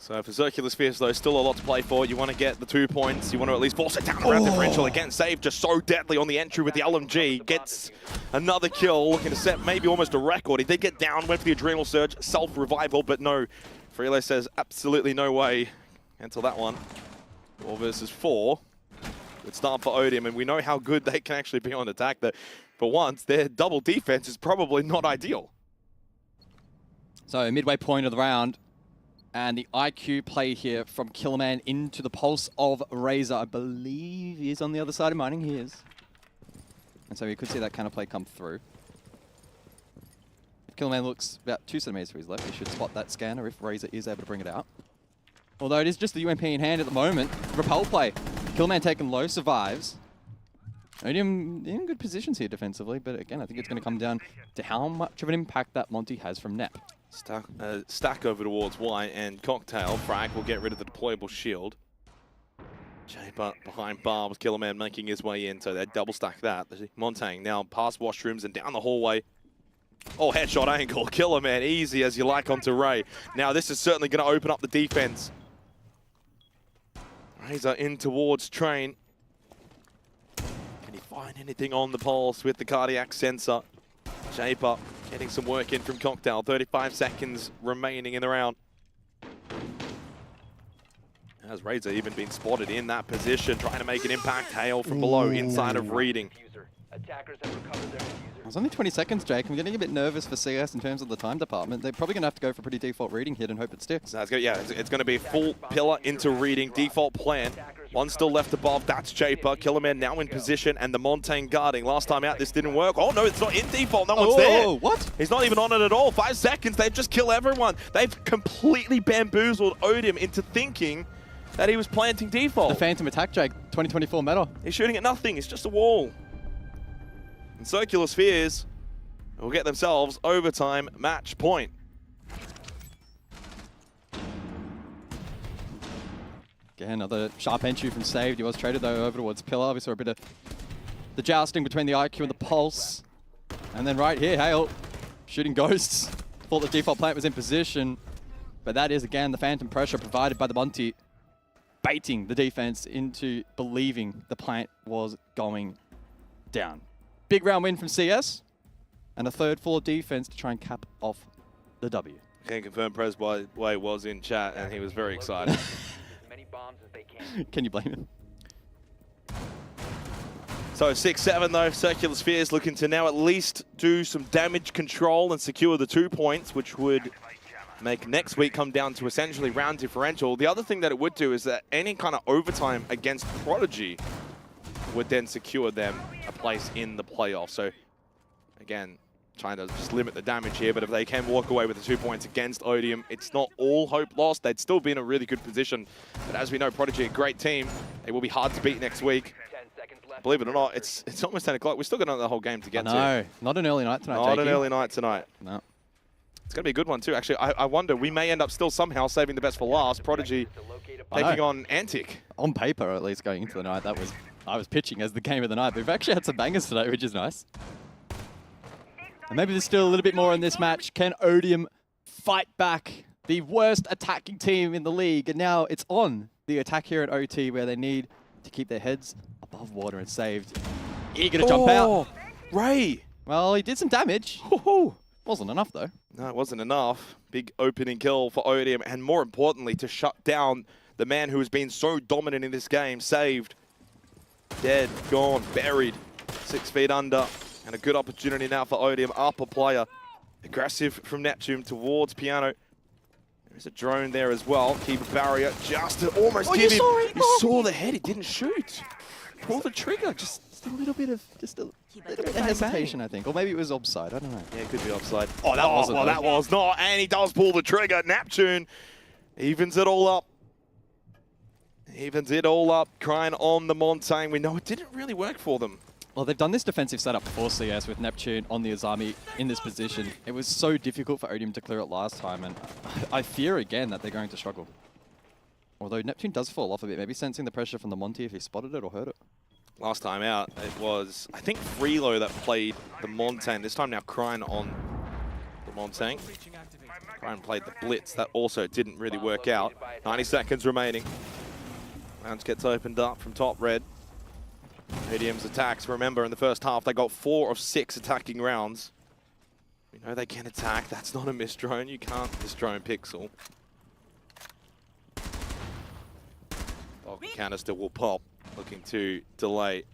So for Circular Spheres, though, still a lot to play for. You want to get the 2 points. You want to at least force it down around differential. Again, Save just so deadly on the entry with the LMG. Gets another kill, looking to set maybe almost a record. He did get down, went for the Adrenal Surge, self-revival, but no. Freelo says absolutely no way until that one. 4 versus 4. Good start for Odium, and we know how good they can actually be on attack. That for once, their double defense is probably not ideal. So midway point of the round, And the IQ play here from Killman into the pulse of Razor. I believe he is on the other side of mining. He is. And so we could see that kind of play come through. If Killman looks about 2 centimeters to his left, he should spot that scanner if Razor is able to bring it out. Although it is just the UMP in hand at the moment. Repel play. Killman taken low, survives. Odium in good positions here defensively, but again, I think it's going to come down to how much of an impact that Monty has from Nep. Stack over towards White, and Cocktail. Frag will get rid of the deployable shield. Japer behind Barbs, Killerman making his way in, so they double stack that. Montang now past washrooms and down the hallway. Oh, headshot angle. Killerman easy as you like onto Ray. Now this is certainly going to open up the defense. Razor in towards Train. Can he find anything on the pulse with the cardiac sensor? Japer getting some work in from Cocktail. 35 seconds remaining in the round. Has Razor even been spotted in that position, trying to make an impact? Hail from below, inside of reading. It's only 20 seconds, Jake. I'm getting a bit nervous for CS in terms of the time department. They're probably going to have to go for a pretty default reading hit and hope it sticks. So it's going to be a full pillar into reading, default plan. One still left above, that's Japer. Killerman now in position, and the Montaigne guarding. Last time out, this didn't work. Oh no, it's not in default, no one's there. What? He's not even on it at all. 5 seconds, they've just killed everyone. They've completely bamboozled Odium into thinking that he was planting default. The Phantom attack, Jake, 2024 meta. He's shooting at nothing, it's just a wall. And Circular Spheres will get themselves overtime match point. Again, another sharp entry from Saved. He was traded though over towards Pillar. We saw a bit of the jousting between the IQ and the Pulse. And then right here, Hale shooting ghosts. Thought the default plant was in position. But that is again the phantom pressure provided by the Monty, baiting the defense into believing the plant was going down. Big round win from CS, and a third floor defense to try and cap off the W. Can confirm Presway was in chat and he was very excited. Can you blame him? So 6-7 though, Circular Spheres looking to now at least do some damage control and secure the 2 points, which would make next week come down to essentially round differential. The other thing that it would do is that any kind of overtime against Prodigy would then secure them a place in the playoff. So again, trying to just limit the damage here, but if they can walk away with the 2 points against Odium, it's not all hope lost. They'd still be in a really good position. But as we know, Prodigy, a great team. They will be hard to beat next week. Believe it or not, it's almost 10 o'clock. We're still got the whole game to get to. No, not an early night tonight, Not an early night tonight. No. It's going to be a good one too. Actually, I wonder, we may end up still somehow saving the best for last. Prodigy taking on Antic. On paper, or at least going into the night, I was pitching as the game of the night, but we've actually had some bangers today, which is nice. And maybe there's still a little bit more in this match. Can Odium fight back the worst attacking team in the league? And now it's on the attack here at OT, where they need to keep their heads above water and Saved. Eager to jump out. Ray! Well, he did some damage. Wasn't enough, though. No, it wasn't enough. Big opening kill for Odium, and more importantly, to shut down the man who has been so dominant in this game. Saved. Dead, gone, buried. 6 feet under. And a good opportunity now for Odium. Upper player. Aggressive from Neptune towards Piano. There's a drone there as well. Keep a barrier just to almost give him. He saw the head, he didn't shoot. Pull the trigger. Just a little bit of hesitation, I think. Or maybe it was offside. I don't know. Yeah, it could be offside. Oh, that wasn't. Well, that was not. And he does pull the trigger. Neptune evens it all up. Evens it all up. Crying on the Montaigne. We know it didn't really work for them. Well, they've done this defensive setup before CS with Neptune on the Azami in this position. It was so difficult for Odium to clear it last time, and I fear again that they're going to struggle. Although Neptune does fall off a bit, maybe sensing the pressure from the Monty if he spotted it or heard it. Last time out, it was, I think, Freelo that played the Montaigne. This time now Crine on the Montaigne. Crine played the Blitz. That also didn't really work out. 90 seconds remaining. Lounge gets opened up from top red. Odium's attacks, remember, in the first half, they got 4 of 6 attacking rounds. We know they can attack. That's not a miss drone. You can't miss drone Pixel. Canister will pop, looking to delay.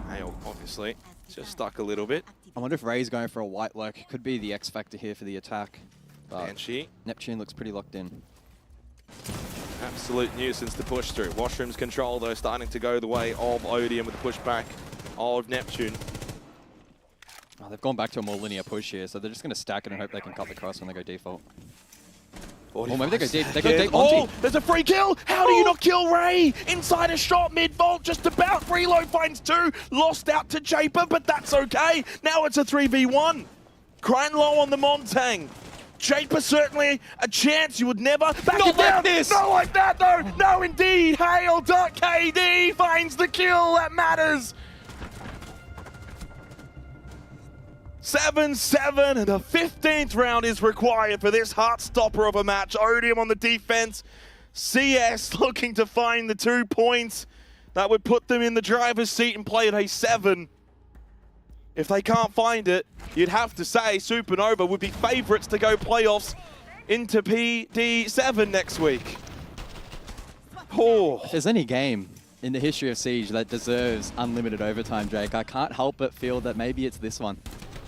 Hale, obviously, just stuck a little bit. I wonder if Ray's going for a white lurk. Could be the X factor here for the attack. Banshee. Neptune looks pretty locked in. Absolute nuisance to push through. Washroom's control, though, starting to go the way of Odium with the pushback of Neptune. Oh, they've gone back to a more linear push here, so they're just going to stack it and hope they can cut the cross when they go default. Or maybe they go deep. They go deep. Oh, there's a free kill. How do you not kill Ray? Inside a shot, mid-vault, just about. Reload finds 2. Lost out to Japer, but that's okay. Now it's a 3v1. Crying low on the Montang. Japer certainly a chance. You would never back Not it down. like this. Not like that, though. No, indeed. Hail.KD finds the kill. That matters. 7-7, and the 15th round is required for this heart-stopper of a match. Odium on the defense. CS looking to find the 2 points that would put them in the driver's seat and play at a 7. If they can't find it, you'd have to say Supernova would be favourites to go playoffs into PD7 next week. Oh. If there's any game in the history of Siege that deserves unlimited overtime, Jake, I can't help but feel that maybe it's this one.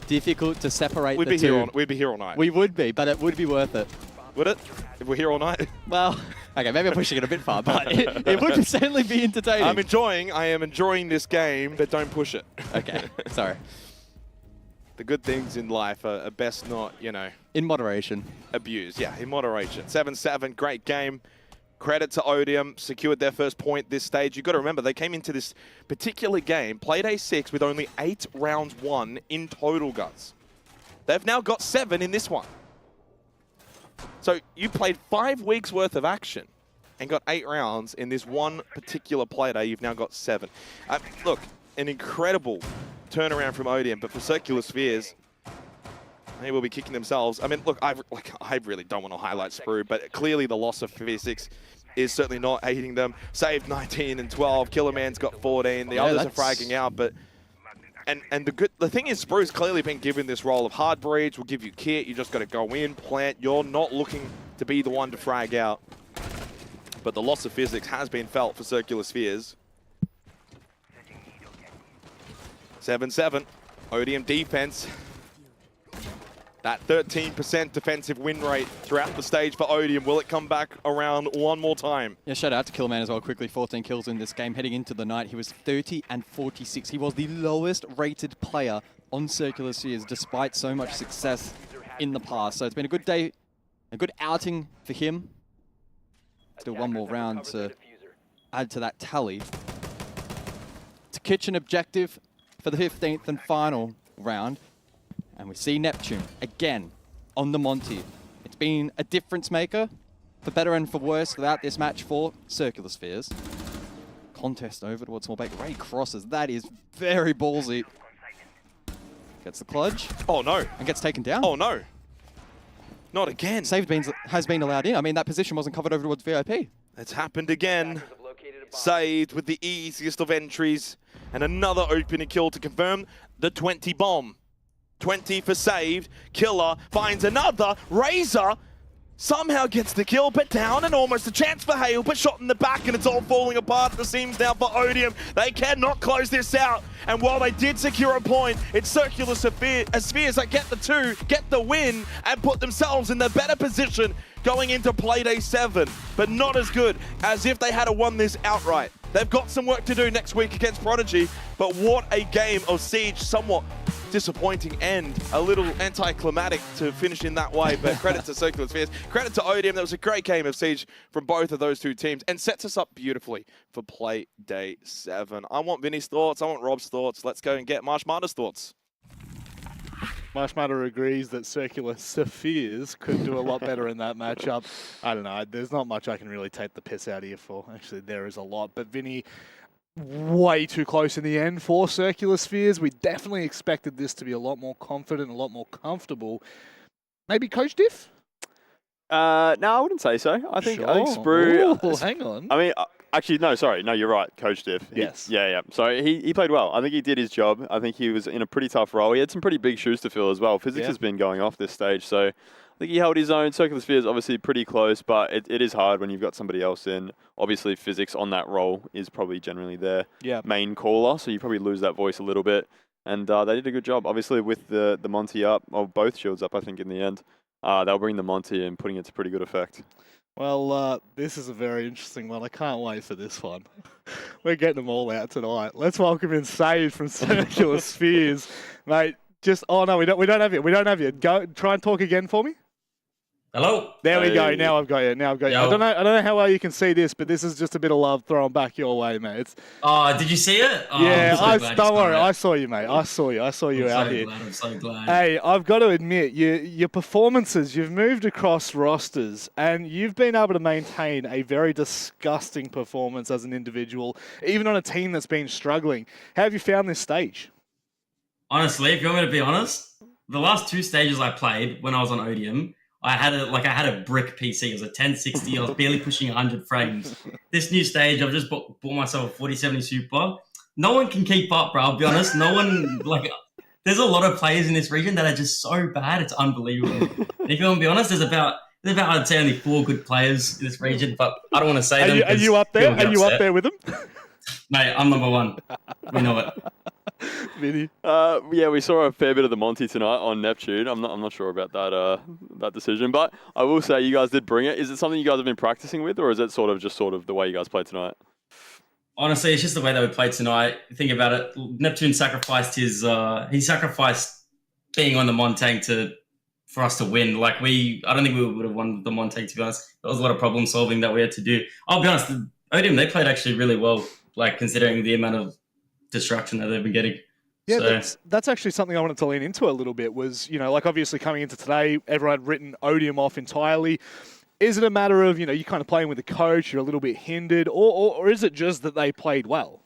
Difficult to separate the two. We'd be here all night. We would be, but it would be worth it. Would it? If we're here all night? Well, okay, maybe I'm pushing it a bit far, but it would certainly be entertaining. I am enjoying this game, but don't push it. Okay, sorry. The good things in life are best not, you know... In moderation. Abused, yeah, in moderation. 7-7, great game. Credit to Odium, secured their first point this stage. You've got to remember, they came into this particular game, played A6 with only 8 rounds won in total, guys. They've now got 7 in this one. So you played 5 weeks worth of action and got 8 rounds in this one particular play day. You've now got 7. Look, an incredible turnaround from Odium, but for Circular Spheres, they will be kicking themselves. I mean, look, I really don't want to highlight Sprue, but clearly the loss of Physics is certainly not aiding them. Saved 19 and 12. Killerman's got 14. The others are fragging out, but and the thing is, Sprue's clearly been given this role of hard breach. We'll give you kit. You just got to go in, plant. You're not looking to be the one to frag out. But the loss of Physics has been felt for Circular Spheres. 7-7. Odium defense. That 13% defensive win rate throughout the stage for Odium. Will it come back around one more time? Yeah, shout out to Killman as well. Quickly, 14 kills in this game. Heading into the night, he was 30 and 46. He was the lowest rated player on Circular Spheres, despite so much success in the past. So it's been a good day, a good outing for him. Still one more round to add to that tally. To kitchen objective for the 15th and final round. And we see Neptune again on the Monty. It's been a difference maker, for better and for worse, throughout this match for Circular Spheres. Contest over towards Smallbait. Ray crosses. That is very ballsy. Gets the clutch. Oh no. And gets taken down. Oh no. Not again. Save has been allowed in. I mean, that position wasn't covered over towards VIP. It's happened again. Saved with the easiest of entries. And another opening kill to confirm the 20 bomb. 20 for saved. Killer finds another. Razor somehow gets the kill, but down and almost a chance for Hale, but shot in the back, and it's all falling apart at the seams now for Odium. They cannot close this out. And while they did secure a point, it's Circular Spheres that get the 2, get the win, and put themselves in the better position going into Playday 7. But not as good as if they had won this outright. They've got some work to do next week against Prodigy, but what a game of Siege. Somewhat disappointing and a little anticlimactic to finish in that way, but credit to Circular Spheres, credit to Odium. That was a great game of Siege from both of those two teams and sets us up beautifully for Play Day 7. I want Vinny's thoughts, I want Rob's thoughts. Let's go and get Marshmatta's thoughts. Marshmatta agrees that Circular Spheres could do a lot better in that matchup. I don't know, there's not much I can really take the piss out of you for. Actually, there is a lot, but Vinny, way too close in the end for Circular Spheres. We definitely expected this to be a lot more confident, a lot more comfortable. Maybe Coach Diff? No, I wouldn't say so. I think Sprue... Ooh, hang on. I mean, actually, no, sorry. No, you're right, Coach Diff. Yes. Yeah. So he played well. I think he did his job. I think he was in a pretty tough role. He had some pretty big shoes to fill as well. Physics has been going off this stage, so I think he held his own. Circular Spheres obviously pretty close, but it is hard when you've got somebody else in. Obviously, Physics on that role is probably generally their main caller, so you probably lose that voice a little bit. And they did a good job, obviously, with the Monty up, or both shields up, I think, in the end. they'll bring the Monty and putting it to pretty good effect. Well, this is a very interesting one. I can't wait for this one. We're getting them all out tonight. Let's welcome in Sage from Circular Spheres, mate. Oh no, we don't have you. We don't have you. Go try and talk again for me. Hello. There we go. Now I've got you. I don't know how well you can see this, but this is just a bit of love thrown back your way, mate. Did you see it? Yeah, don't worry. I saw you, mate. I saw you out here. I'm so glad. Hey, I've got to admit, your performances, you've moved across rosters and you've been able to maintain a very disgusting performance as an individual, even on a team that's been struggling. How have you found this stage? Honestly, if you want me to be honest, the last 2 stages I played when I was on Odium, I had a brick PC. It was a 1060. I was barely pushing 100 frames. This new stage, I've just bought myself a 4070 Super. No one can keep up, bro. I'll be honest. No one, there's a lot of players in this region that are just so bad. It's unbelievable. And if you want to be honest, there's about I'd say only 4 good players in this region, but I don't want to say them. Are you up there? Are you up there with them? Mate, I'm number 1. We know it. Vinny. Yeah, we saw a fair bit of the Monty tonight on Neptune. I'm not sure about that decision, but I will say you guys did bring it. Is it something you guys have been practicing with, or is it sort of the way you guys played tonight? Honestly, it's just the way that we played tonight. Think about it. Neptune sacrificed he sacrificed being on the Montang for us to win. I don't think we would have won the Montang, to be honest. There was a lot of problem solving that we had to do. I'll be honest, Odium, they played actually really well, considering the amount of destruction that they've been getting. Yeah, that's actually something I wanted to lean into a little bit was, obviously coming into today, everyone had written Odium off entirely. Is it a matter of, you're kind of playing with the coach, you're a little bit hindered, or is it just that they played well?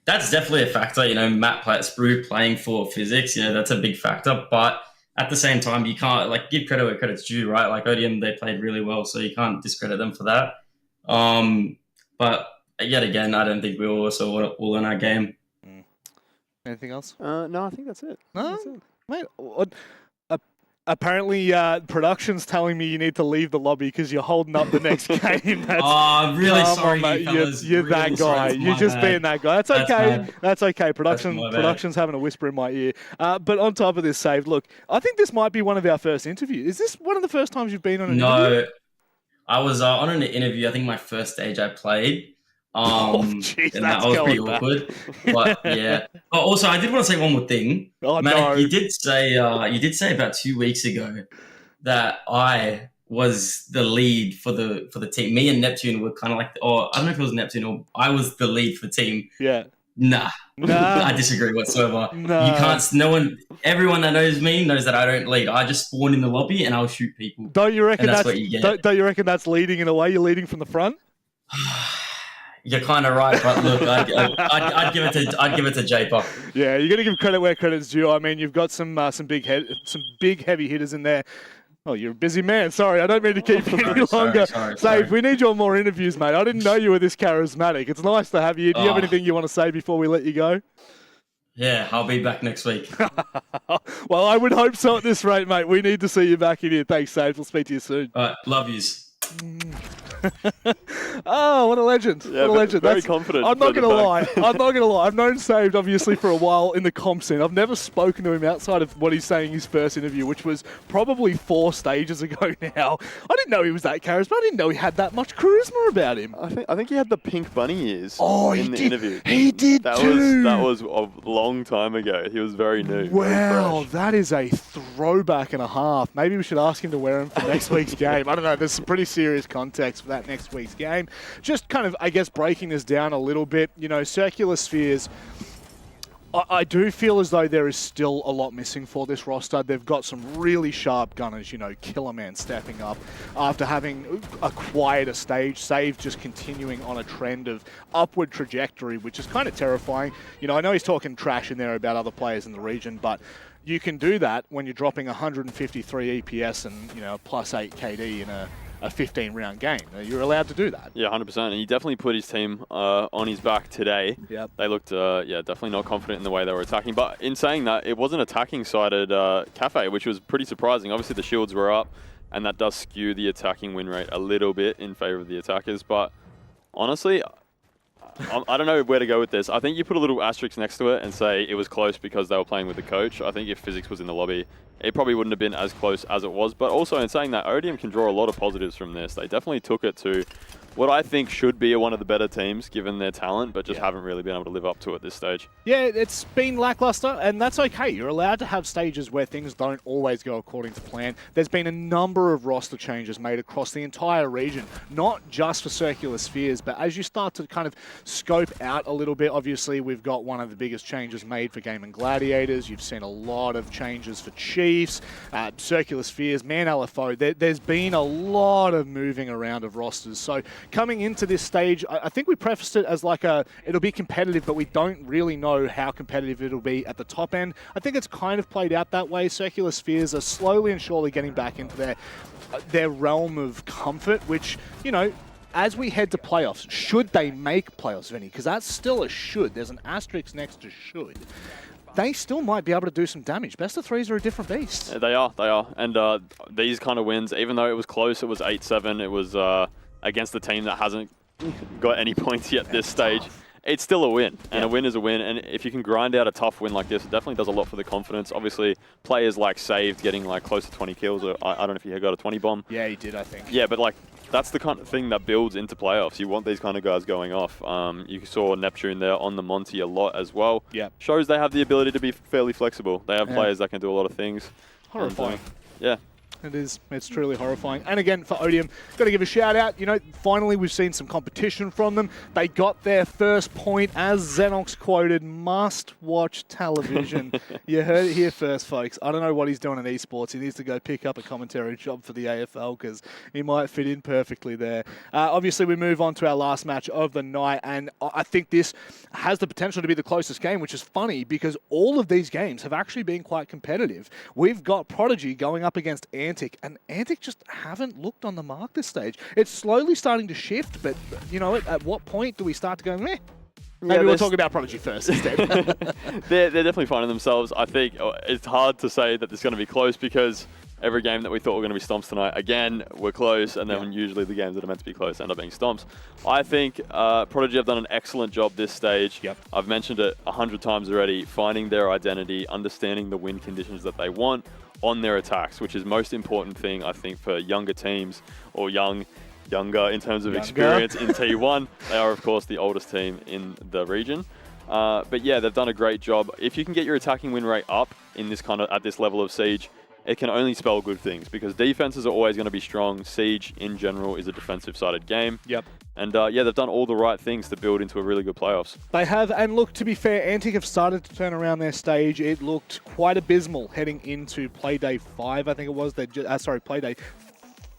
That's definitely a factor. Matt Sprue playing for physics, that's a big factor. But at the same time, you can't, give credit where credit's due, right? Odium, they played really well, so you can't discredit them for that. But yet again, I don't think we were also all in our game. Anything else? No, I think that's it. No, mate. Apparently, production's telling me you need to leave the lobby because you're holding up the next game. I'm really sorry, mate. You're really that guy. You're just being that guy. That's okay. That's okay. Production's having a whisper in my ear. But on top of this, Save, look, I think this might be one of our first interviews. Is this one of the first times you've been on an interview? No, I was on an interview. I think my first stage I played. Jeez, and that was pretty awkward. But yeah. Also, I did want to say one more thing. Oh, Matt, no. you did say about 2 weeks ago that I was the lead for the team. Me and Neptune were kind of I don't know if it was Neptune or I was the lead for the team. Yeah. Nah. I disagree whatsoever. Nah. You can't. Everyone that knows me knows that I don't lead. I just spawn in the lobby and I'll shoot people. Don't you reckon that's what you get? Don't you reckon that's leading in a way? You're leading from the front. You're kind of right, but look, I'd give it to J-Pop. Yeah, you're gonna give credit where credit's due. I mean, you've got some big heavy hitters in there. Oh, you're a busy man. Sorry, I don't mean to keep you any longer. Sorry. We need you on more interviews, mate. I didn't know you were this charismatic. It's nice to have you. Do you have anything you want to say before we let you go? Yeah, I'll be back next week. Well, I would hope so at this rate, mate. We need to see you back in here. Thanks, Sage. We'll speak to you soon. All right, love yous. Oh, what a legend. Yeah, what a legend. Very confident. I'm not going to lie. I've known Saved, obviously, for a while in the comp scene. I've never spoken to him outside of what he's saying his first interview, which was probably 4 stages ago now. I didn't know he was that charismatic. I didn't know he had that much charisma about him. I think he had the pink bunny ears in the interview. He did too. That was a long time ago. He was very new. Wow, that is a throwback and a half. Maybe we should ask him to wear him for next week's game. I don't know. There's some pretty serious context for that next week's game. Just kind of, I guess, breaking this down a little bit, Circular Spheres, I do feel as though there is still a lot missing for this roster. They've got some really sharp gunners, Killerman stepping up after having a quieter stage, Save just continuing on a trend of upward trajectory, which is kind of terrifying. I know he's talking trash in there about other players in the region, but you can do that when you're dropping 153 EPS and, plus 8 KD in a 15-round game. You're allowed to do that. Yeah, 100%. And he definitely put his team on his back today. Yep. They looked, definitely not confident in the way they were attacking. But in saying that, it was an attacking-sided Cafe, which was pretty surprising. Obviously, the shields were up, and that does skew the attacking win rate a little bit in favor of the attackers. But honestly, I don't know where to go with this. I think you put a little asterisk next to it and say it was close because they were playing with the coach. I think if Physics was in the lobby, it probably wouldn't have been as close as it was. But also in saying that, Odium can draw a lot of positives from this. They definitely took it to what I think should be one of the better teams given their talent, but just haven't really been able to live up to at this stage. Yeah, it's been lackluster, and that's okay. You're allowed to have stages where things don't always go according to plan. There's been a number of roster changes made across the entire region, not just for Circular Spheres, but as you start to kind of scope out a little bit, obviously we've got one of the biggest changes made for Game and Gladiators. You've seen a lot of changes for Chiefs, Circular Spheres, Man LFO. There's been a lot of moving around of rosters. So coming into this stage, I think we prefaced it as like it'll be competitive, but we don't really know how competitive it'll be at the top end. I think it's kind of played out that way. Circular Spheres are slowly and surely getting back into their realm of comfort, which, you know, as we head to playoffs, should they make playoffs, Vinny? Because that's still a should. There's an asterisk next to should. They still might be able to do some damage. Best of threes are a different beast. Yeah, they are. And these kind of wins, even though it was close, it was 8-7, it was against the team that hasn't got any points yet this stage. It's still a win, and a win is a win. And if you can grind out a tough win like this, it definitely does a lot for the confidence. Obviously, players like Saved getting like close to 20 kills. Or I don't know if he got a 20 bomb. Yeah, he did, I think. Yeah, but like that's the kind of thing that builds into playoffs. You want these kind of guys going off. You saw Neptune there on the Monty a lot as well. Yeah, shows they have the ability to be fairly flexible. They have players that can do a lot of things. Horrifying. And, yeah. It is. It's truly horrifying. And again, for Odium, got to give a shout out. You know, finally we've seen some competition from them. They got their first point, as Xenox quoted, must-watch television. You heard it here first, folks. I don't know what he's doing in esports. He needs to go pick up a commentary job for the AFL because he might fit in perfectly there. Obviously, we move on to our last match of the night, and I think this has the potential to be the closest game, which is funny because all of these games have actually been quite competitive. We've got Prodigy going up against Antic, and Antic just haven't looked on the mark this stage. It's slowly starting to shift, but you know, at what point do we start to go, meh? Maybe we'll talk about Prodigy first instead. they're definitely finding themselves. I think it's hard to say that it's going to be close because every game that we thought were going to be stomps tonight, again, we're close, and then usually the games that are meant to be close end up being stomps. I think Prodigy have done an excellent job this stage. I've mentioned it 100 times already, finding their identity, understanding the win conditions that they want on their attacks, which is most important thing, I think, for younger teams, or younger in terms of experience in T1. They are, of course, the oldest team in the region. But yeah, they've done a great job. If you can get your attacking win rate up in this kind of at this level of Siege, it can only spell good things because defenses are always going to be strong. Siege, in general, is a defensive-sided game. And yeah, they've done all the right things to build into a really good playoffs. They have, and look, to be fair, Antic have started to turn around their stage. It looked quite abysmal heading into Playday 5, I think it was. Playday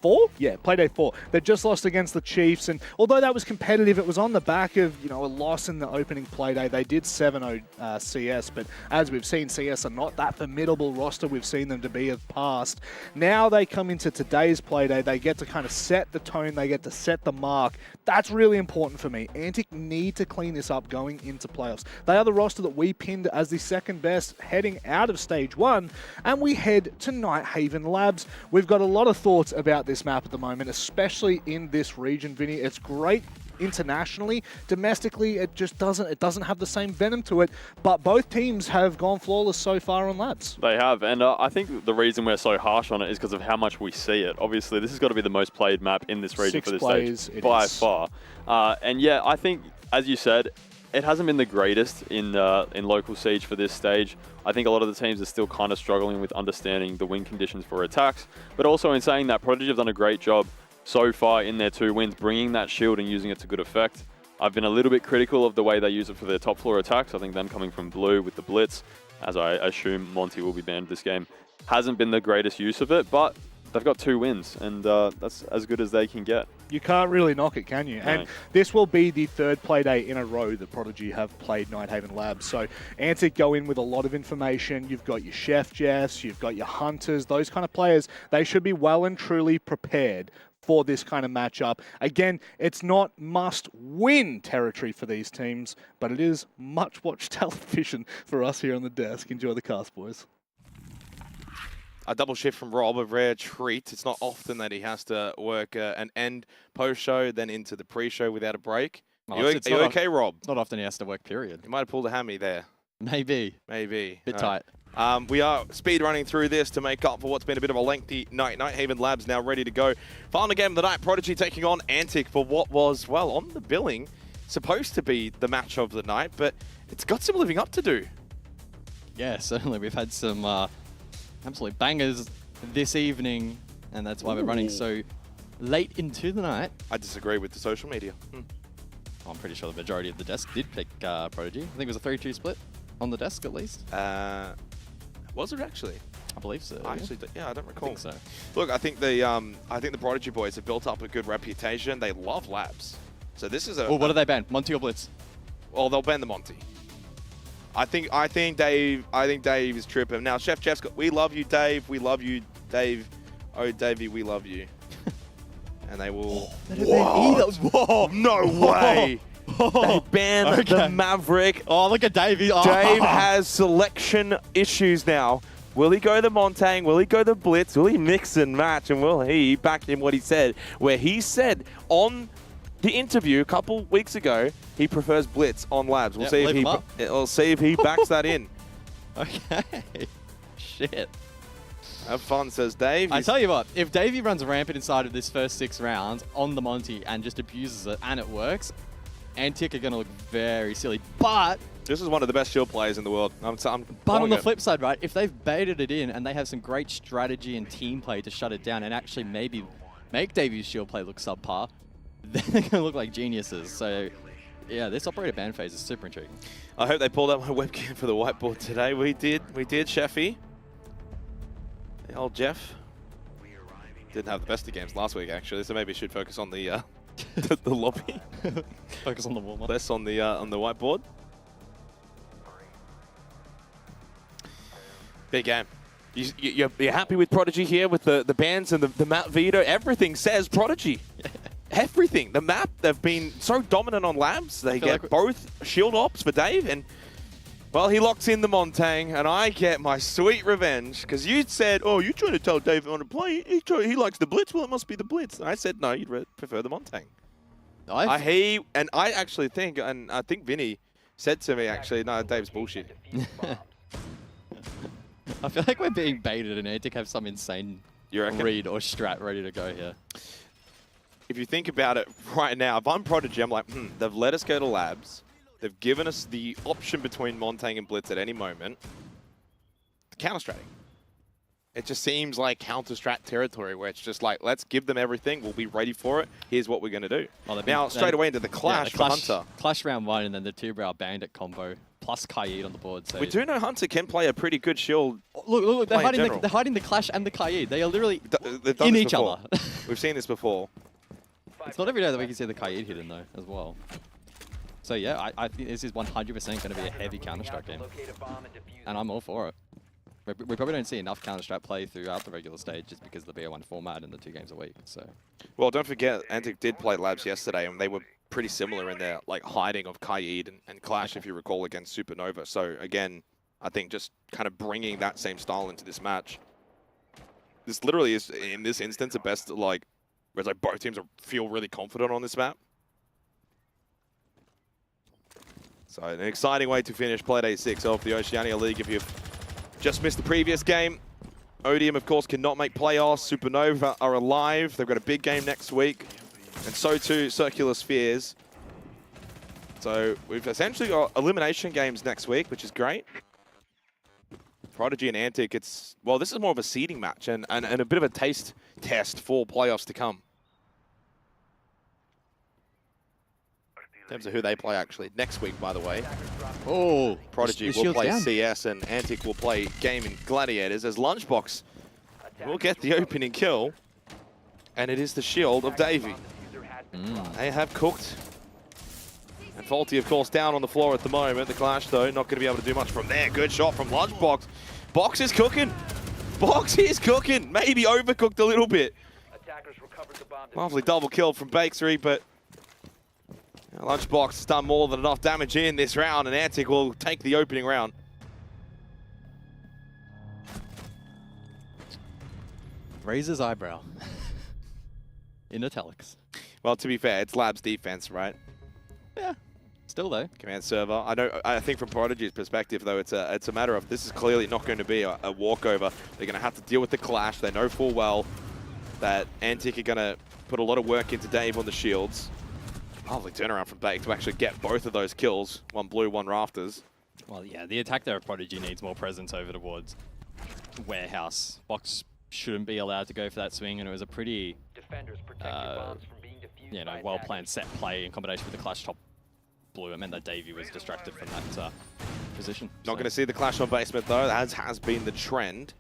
4? Yeah, Playday 4. They just lost against the Chiefs, and although that was competitive, it was on the back of, you know, a loss in the opening Playday. They did 7-0 CS, but as we've seen, CS are not that formidable roster we've seen them to be of past. Now they come into today's Playday, they get to kind of set the tone, they get to set the mark. That's really important for me. Antic need to clean this up going into playoffs. They are the roster that we pinned as the second best heading out of Stage 1, and we head to Nighthaven Labs. We've got a lot of thoughts about this map at the moment, especially in this region, Vinny. It's great internationally. Domestically, it doesn't have the same venom to it, but both teams have gone flawless so far on Labs. They have, and I think the reason we're so harsh on it is because of how much we see it. Obviously, this has got to be the most played map in this region for this stage by far. And yeah, I think, as you said, it hasn't been the greatest in local Siege for this stage. I think a lot of the teams are still kind of struggling with understanding the win conditions for attacks. But also in saying that, Prodigy have done a great job so far in their 2 wins, bringing that shield and using it to good effect. I've been a little bit critical of the way they use it for their top floor attacks. I think them coming from blue with the Blitz, as I assume Monty will be banned this game, hasn't been the greatest use of it, but they've got 2 wins, and that's as good as they can get. You can't really knock it, can you? No. And this will be the 3rd Playday in a row that Prodigy have played Nighthaven Labs. So Antic go in with a lot of information. You've got your Chef Jeffs, you've got your Hunters, those kind of players. They should be well and truly prepared for this kind of matchup. Again, it's not must-win territory for these teams, but it is much-watched television for us here on the desk. Enjoy the cast, boys. A double shift from Rob, a rare treat. It's not often that he has to work an end post-show, then into the pre-show without a break. Are you okay, Rob? It's not often he has to work, period. You might have pulled a hammy there. Maybe. Maybe. Bit tight. We are speed running through this to make up for what's been a bit of a lengthy night. Nighthaven Labs now ready to go. Final game of the night, Prodigy taking on Antic for what was, well, on the billing, supposed to be the match of the night, but it's got some living up to do. Yeah, certainly. We've had some absolute bangers this evening, and that's why we're running so late into the night. I disagree with the social media. I'm pretty sure the majority of the desk did pick Prodigy. I think it was a 3-2 split on the desk at least. Was it actually? I believe so. I actually, yeah, I don't recall. I think so. Look, I think the Prodigy boys have built up a good reputation. They love labs, so this is a. Oh, what do they ban? Monty or Blitz? Well, they'll ban the Monty. I think Dave is tripping. Now, Jeff's got. We love you, Dave. We love you, Dave. Oh, Davey, we love you. And they will. Whoa! No way! They banned the Maverick. Oh, look at Davey. Oh. Dave has selection issues now. Will he go the Montang? Will he go the Blitz? Will he mix and match? And will he back in what he said? Where he said on the interview a couple weeks ago, he prefers Blitz on labs. We'll see if he backs that in. Okay. Shit. Have fun, says Dave. I tell you what, if Davey runs rampant inside of this first 6 rounds on the Monty and just abuses it and it works, Antic are going to look very silly. But this is one of the best shield players in the world. But on the flip side, right, if they've baited it in and they have some great strategy and team play to shut it down and actually maybe make Davey's shield play look subpar, then they're going to look like geniuses. So, yeah, this operator ban phase is super intriguing. I hope they pulled out my webcam for the whiteboard today. We did, Sheffy. The old Jeff. Didn't have the best of games last week, actually, so maybe should focus on the the lobby. Focus on the warm-up. Less on the whiteboard. Big game. You're happy with Prodigy here with the bans and the map veto? Everything says Prodigy. Everything. The map, they've been so dominant on labs. They get both shield ops for Dave, and well, he locks in the Montang, and I get my sweet revenge because you said, "Oh, you're trying to tell Dave on to play. He likes the Blitz. Well, it must be the Blitz." And I said, "No, you'd prefer the Montang." I actually think, and I think Vinny said to me, actually, "No, Dave's bullshit." I feel like we're being baited, and Antic have some insane read or strat ready to go here. If you think about it right now, if I'm Prodigy, I'm like, they've let us go to labs. They've given us the option between Montang and Blitz at any moment. Counter-stratting. It just seems like counter-strat territory where it's just like, let's give them everything. We'll be ready for it. Here's what we're going to do. Well, now, straight away into the Clash for Hunter. Clash round 1 and then the 2-brow Bandit combo plus Kaid on the board. So we do know Hunter can play a pretty good shield. Look, they're hiding the Clash and the Kaid. They are literally in each other. We've seen this before. It's not every day that we can see the Kaid hidden, though, as well. So yeah, I think this is 100% going to be a heavy Counter-Strike game. And I'm all for it. We probably don't see enough Counter-Strike play throughout the regular stage just because of the BO1 format and the 2 games a week. So, well, don't forget, Antic did play labs yesterday, and they were pretty similar in their hiding of Kaid and Clash, if you recall, against Supernova. So again, I think just kind of bringing that same style into this match. This literally is, in this instance, the best, where both teams feel really confident on this map. So an exciting way to finish Play Day 6 of the Oceania League. If you've just missed the previous game, Odium, of course, cannot make playoffs. Supernova are alive. They've got a big game next week. And so too, Circular Spheres. So we've essentially got elimination games next week, which is great. Prodigy and Antic, this is more of a seeding match and a bit of a taste test for playoffs to come. In terms of who they play, actually, next week, by the way. Oh, Prodigy will play CS and Antic will play Gaming Gladiators as Lunchbox will get the opening kill. And it is the shield of Davey. They have cooked. And Faulty, of course, down on the floor at the moment. The Clash, though, not going to be able to do much from there. Good shot from Lunchbox. Box is cooking. Box is cooking. Maybe overcooked a little bit. Lovely double kill from Bakery, but Lunchbox has done more than enough damage in this round, and Antic will take the opening round. Raises eyebrow. In italics. Well, to be fair, it's Labs defense, right? Yeah. Still though. Command server. I think from Prodigy's perspective though, it's a matter of this is clearly not going to be a walkover. They're going to have to deal with the clash. They know full well that Antic are going to put a lot of work into Dave on the shields. Lovely turnaround from Bake to actually get both of those kills. One blue, one rafters. Well, yeah, the attack there of Prodigy needs more presence over towards Warehouse. Box shouldn't be allowed to go for that swing, and it was a pretty, well-planned set play in combination with the clash top blue. It meant that Davey was distracted from that position. Not going to see the clash on basement though, as has been the trend.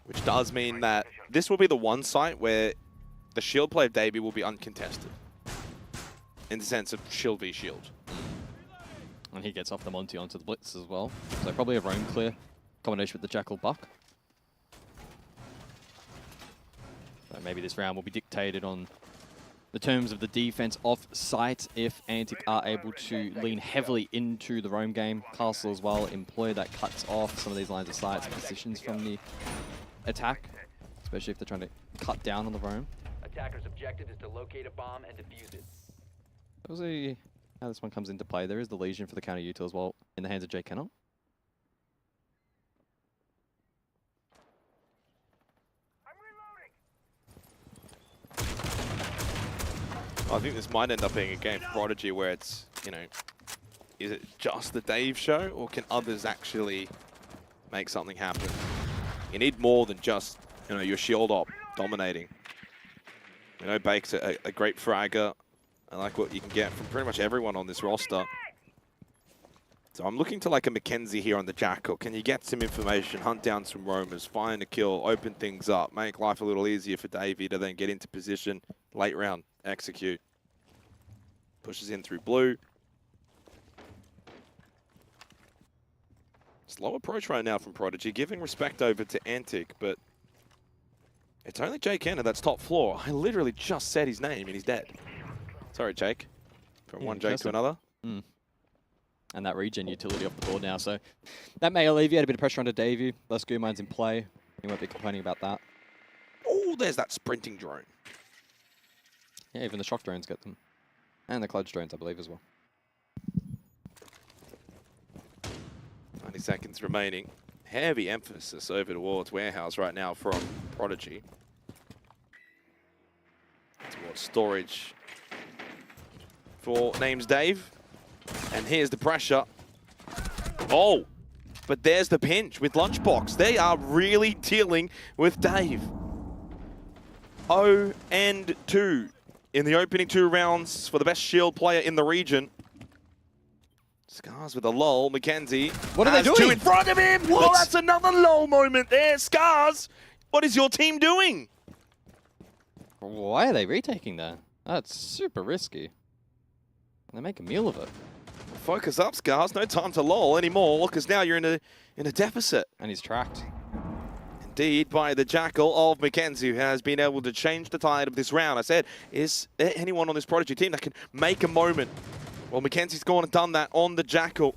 Which does mean that this will be the one site where the shield play of Davey will be uncontested. In the sense of shield v shield. And he gets off the Monty onto the Blitz as well. So probably a roam clear combination with the Jackal Buck. So maybe this round will be dictated on the terms of the defense off site if Antic are able to lean heavily into the roam game. Castle as well, employ that cuts off some of these lines of sights and positions from the attack, especially if they're trying to cut down on the roam. Attacker's objective is to locate a bomb and defuse it. We'll see how this one comes into play. There is the Legion for the counter util as well in the hands of Jay Kennel. I think this might end up being a game for Prodigy where it's, is it just the Dave show or can others actually make something happen? You need more than just, your shield op dominating. Bake's a great fragger. I like what you can get from pretty much everyone on this roster. So I'm looking to like a Mackenzie here on the Jackal. Can you get some information, hunt down some roamers, find a kill, open things up, make life a little easier for Davey to then get into position, late round, execute. Pushes in through blue. Slow approach right now from Prodigy, giving respect over to Antic, but it's only Jake Kenner that's top floor. I literally just said his name and he's dead. Sorry, Jake. From one Jake to another. And that regen utility off the board now, so that may alleviate a bit of pressure onto Davey. Less Goo Mines in play. He won't be complaining about that. Oh, there's that sprinting drone. Yeah, even the shock drones get them. And the clutch drones, I believe, as well. 90 seconds remaining. Heavy emphasis over towards Warehouse right now from Prodigy. Towards storage for names Dave. And here's the pressure. Oh, but there's the pinch with Lunchbox. They are really dealing with Dave. 0-2 in the opening 2 rounds for the best shield player in the region. Scars with a lull. Mackenzie. What are they doing? 2 in front of him. What? Well, that's another lull moment there. Scars, what is your team doing? Why are they retaking that? That's super risky. And they make a meal of it. Focus up, Scars. No time to lull anymore because now you're in a deficit. And he's tracked. Indeed, by the Jackal of Mackenzie, who has been able to change the tide of this round. I said, is there anyone on this Prodigy team that can make a moment? Well, Mackenzie's gone and done that on the Jackal.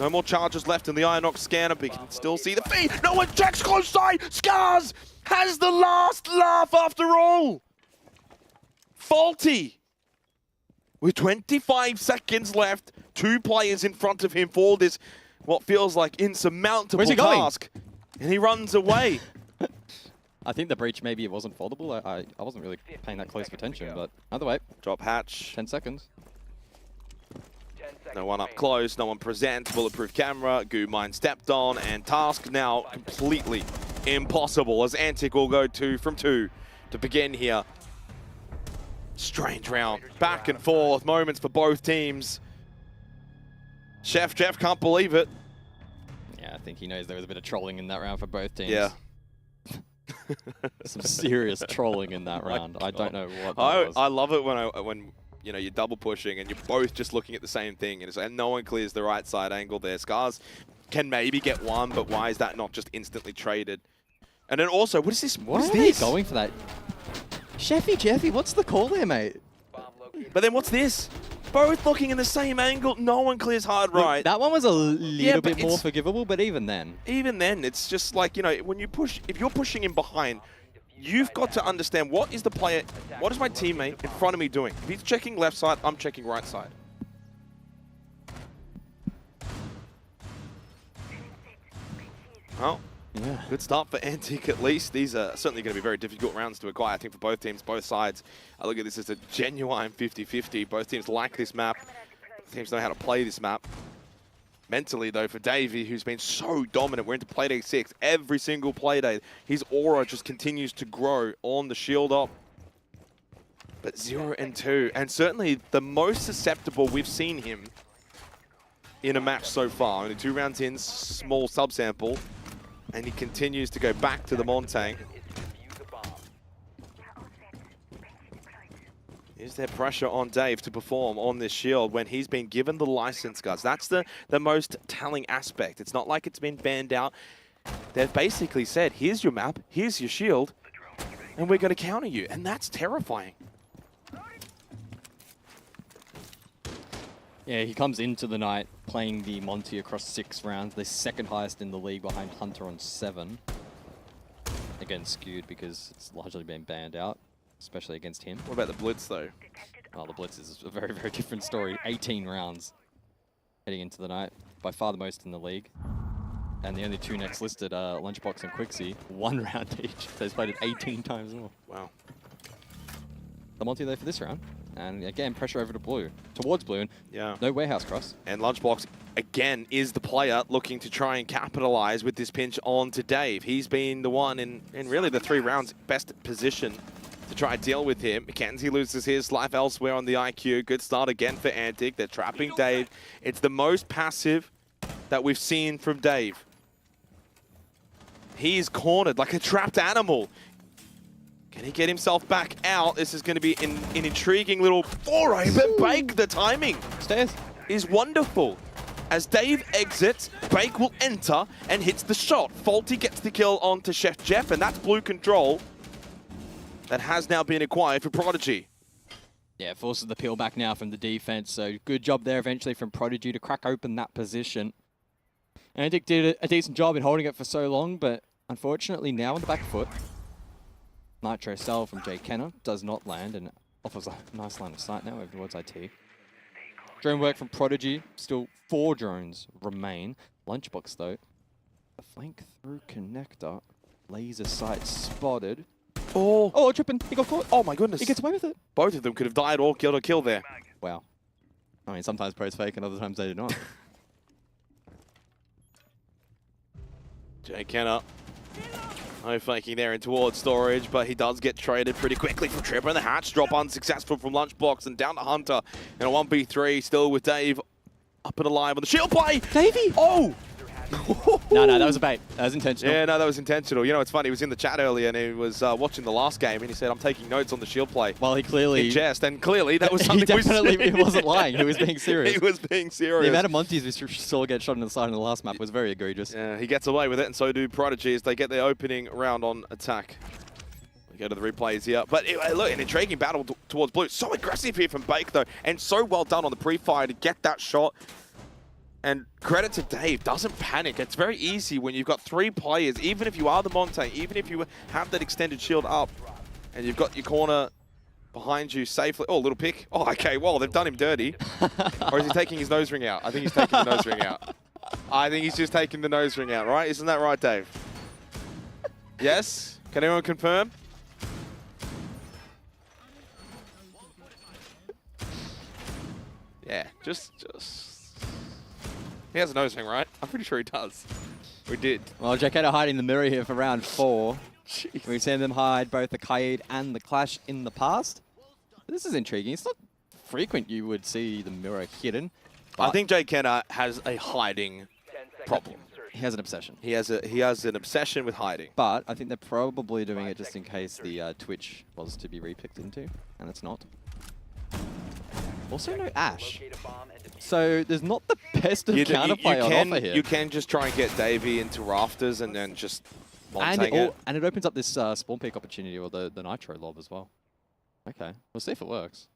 No more charges left in the Inox scanner, but you can still see the feed. No one checks close side. Scars has the last laugh after all. Faulty. With 25 seconds left, 2 players in front of him for this, what feels like insurmountable task. And he runs away. I think the breach, maybe it wasn't foldable. I wasn't really paying that close attention, but either way. Drop hatch. 10 seconds. No one up close, no one presents, bulletproof camera, Goo Mine stepped on, and task now completely impossible as Antic will go 2 from 2 to begin here. Strange round, back and forth, moments for both teams. Jeff can't believe it. Yeah, I think he knows there was a bit of trolling in that round for both teams. Yeah. Some serious trolling in that round. I don't know what that was. I love it when you're double pushing and you're both just looking at the same thing and no one clears the right side angle there. Scars can maybe get one, but why is that not just instantly traded? And then also, what is this? What is this? Going for that? Jeffy, what's the call there, mate? But then what's this? Both looking in the same angle, no one clears hard right. Look, that one was a little bit more forgivable, but even then. Even then, it's just like, when you push, if you're pushing in behind, you've got to understand what is the player, what is my teammate in front of me doing? If he's checking left side, I'm checking right side. Well, yeah, good start for Antic at least. These are certainly going to be very difficult rounds to acquire, I think, for both teams, both sides. I look at this as a genuine 50-50. Both teams like this map. Both teams know how to play this map. Mentally, though, for Davey, who's been so dominant, we're into Playday 6. Every single Playday, his aura just continues to grow on the shield up. But 0 and 2, and certainly the most susceptible we've seen him in a match so far. Only 2 rounds in, small subsample, and he continues to go back to the Montang. Is there pressure on Dave to perform on this shield when he's been given the license, guys? That's the most telling aspect. It's not like it's been banned out. They've basically said, here's your map, here's your shield, and we're going to counter you. And that's terrifying. Yeah, he comes into the night playing the Monty across 6 rounds. The second highest in the league behind Hunter on 7. Again, skewed because it's largely been banned out, especially against him. What about the Blitz, though? Well, the Blitz is a very, very different story. 18 rounds heading into the night. By far the most in the league. And the only 2 next listed are Lunchbox and Quixie. 1 round each. So he's played it 18 times more. Wow. The Monty there for this round. And again, pressure over to Blue. Towards Blue. And yeah. No warehouse cross. And Lunchbox, again, is the player looking to try and capitalize with this pinch on to Dave. He's been the one in really the 3 rounds best position to try and deal with him. Mackenzie loses his life elsewhere on the IQ. Good start again for Antic. They're trapping Dave. It's the most passive that we've seen from Dave. He's cornered like a trapped animal. Can he get himself back out? This is going to be an intriguing little foray, but Bake, the timing is wonderful. As Dave exits, Bake will enter and hits the shot. Faulty gets the kill onto Chef Jeff, and that's blue control that has now been acquired for Prodigy. Yeah, forces the peel back now from the defense, so good job there eventually from Prodigy to crack open that position. Antic did a decent job in holding it for so long, but unfortunately now on the back foot. Nitro Cell from Jay Kenner does not land and offers a nice line of sight now over towards IT. Drone work from Prodigy, still 4 drones remain. Lunchbox though, a flank through connector, laser sight spotted. Oh, tripping, he got caught. Oh my goodness. He gets away with it. Both of them could have died or killed a kill there. Wow. I mean, sometimes pros fake and other times they do not. Jay Kenner. No flanking there in towards storage, but he does get traded pretty quickly from Tripper. And the hatch drop unsuccessful from Lunchbox and down to Hunter in a 1v3, still with Dave up and alive on the shield play. Davey! Oh! No, that was a bait. That was intentional. Yeah, no, that was intentional. You know, it's funny. He was in the chat earlier and he was watching the last game and he said, I'm taking notes on the shield play. Well, he clearly... In jest, and clearly that was something he definitely wasn't lying. He was being serious. He was being serious. The amount of Monties we saw get shot in the side in the last map was very egregious. Yeah, he gets away with it, and so do Prodigy as they get their opening round on attack. We go to the replays here. But look, an intriguing battle towards Blue. So aggressive here from Bake, though, and so well done on the pre-fire to get that shot. And credit to Dave, doesn't panic. It's very easy when you've got 3 players, even if you are the Montang, even if you have that extended shield up, and you've got your corner behind you safely. Oh, little pick. Oh, okay, well, they've done him dirty. Or is he taking his nose ring out? I think he's taking the nose ring out. I think he's just taking the nose ring out, right? Isn't that right, Dave? Yes? Can anyone confirm? Yeah, just... He has a nose ring, right? I'm pretty sure he does. We did. Well, Jacketta hiding the mirror here for round 4. Jeez. We've seen them hide both the Kaid and the Clash in the past. This is intriguing. It's not frequent you would see the mirror hidden. I think Jay Kenner has a hiding problem. He has an obsession. He has an obsession with hiding. But I think they're probably doing it just in case the Twitch was to be repicked into, and it's not. Also no Ash. So there's not the best of counterplay on offer here. You can just try and get Davey into rafters and then just Montang it. And it opens up this spawn peak opportunity or the Nitro lob as well. Okay, we'll see if it works.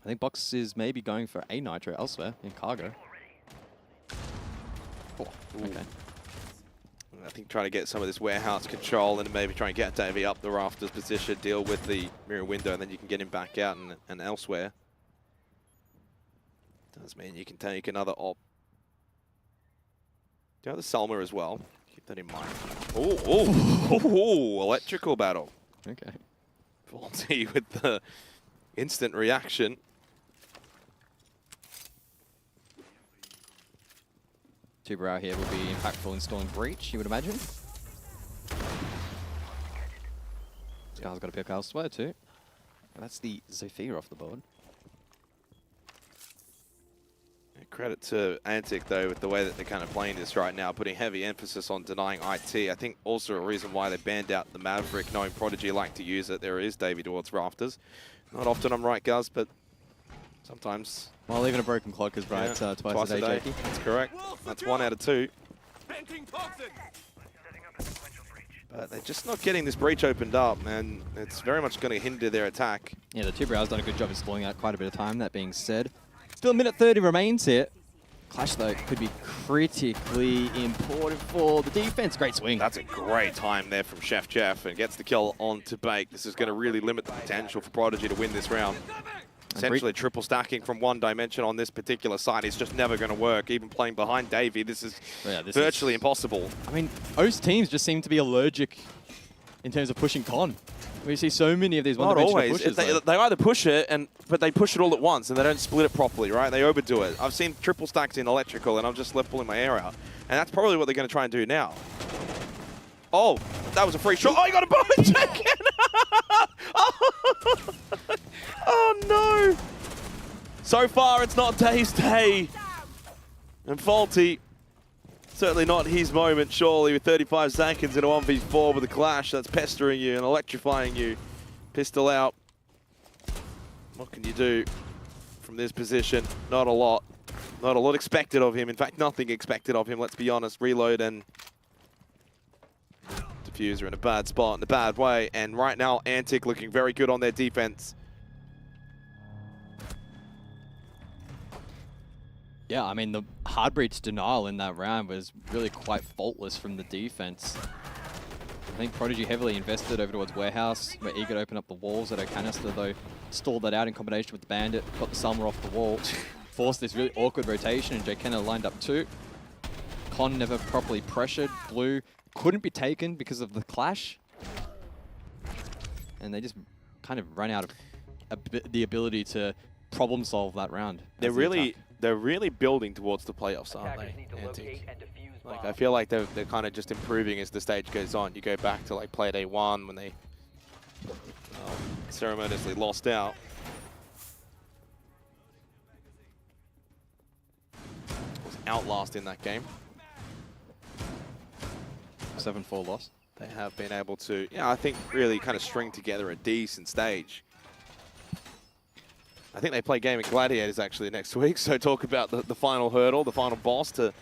I think Box is maybe going for a Nitro elsewhere in cargo. Oh, okay. I think trying to get some of this warehouse control and maybe try and get Davey up the rafters position, deal with the mirror window, and then you can get him back out and elsewhere. Does mean you can take another op. Do you have the Selma as well? Keep that in mind. Oh, electrical battle. Okay. Faulty with the instant reaction. Tuberau here will be impactful installing Breach, you would imagine. Scar's got to pick elsewhere too. And that's the Zephyr off the board. Credit to Antic, though, with the way that they're kind of playing this right now, putting heavy emphasis on denying IT. I think also a reason why they banned out the Maverick, knowing Prodigy like to use it. There is Davey towards Rafters. Not often I'm right, Guz, but sometimes. Well, even a broken clock is right twice a day, Jakey. That's correct. That's 1 out of 2. But they're just not getting this breach opened up, and it's very much going to hinder their attack. Yeah, the Tuberau's done a good job of stalling out quite a bit of time, that being said. Still a minute 30 remains here. Clash, though, could be critically important for the defense. Great swing. That's a great time there from Chef Jeff, and gets the kill onto Bake. This is going to really limit the potential for Prodigy to win this round. Essentially, triple stacking from one dimension on this particular side is just never going to work. Even playing behind Davey, this is virtually impossible. I mean, most teams just seem to be allergic in terms of pushing con. We see so many of these one-dimensional pushes. They either push it, but they push it all at once, and they don't split it properly, right? They overdo it. I've seen triple stacks in electrical, and I'm just left pulling my hair out. And that's probably what they're going to try and do now. Oh, that was a free shot. Oh, he got a bonus check in! Oh, no! So far, it's not Day's day. And Faulty, certainly not his moment, surely, with 35 seconds in a 1v4 with a clash that's pestering you and electrifying you. Pistol out. What can you do from this position? Not a lot. Not a lot expected of him. In fact, nothing expected of him, let's be honest. Reload and Diffuser in a bad spot, in a bad way. And right now, Antic looking very good on their defense. Yeah, I mean, the hard breach denial in that round was really quite faultless from the defense. I think Prodigy heavily invested over towards Warehouse. We're eager to open up the walls at O'Canister, though stalled that out in combination with the Bandit. Got the Summer off the wall. Forced this really awkward rotation, and Jkenna lined up too. Con never properly pressured. Blue couldn't be taken because of the clash. And they just kind of ran out of the ability to problem solve that round. They're really building towards the playoffs, aren't they, Antic? Like, I feel like they're kind of just improving as the stage goes on. You go back to like play day 1 when they ceremoniously lost out. Was outlast in that game. 7-4 loss. They have been able to, I think really kind of string together a decent stage. I think they play Gaming Gladiators actually next week, so talk about the final hurdle, the final boss to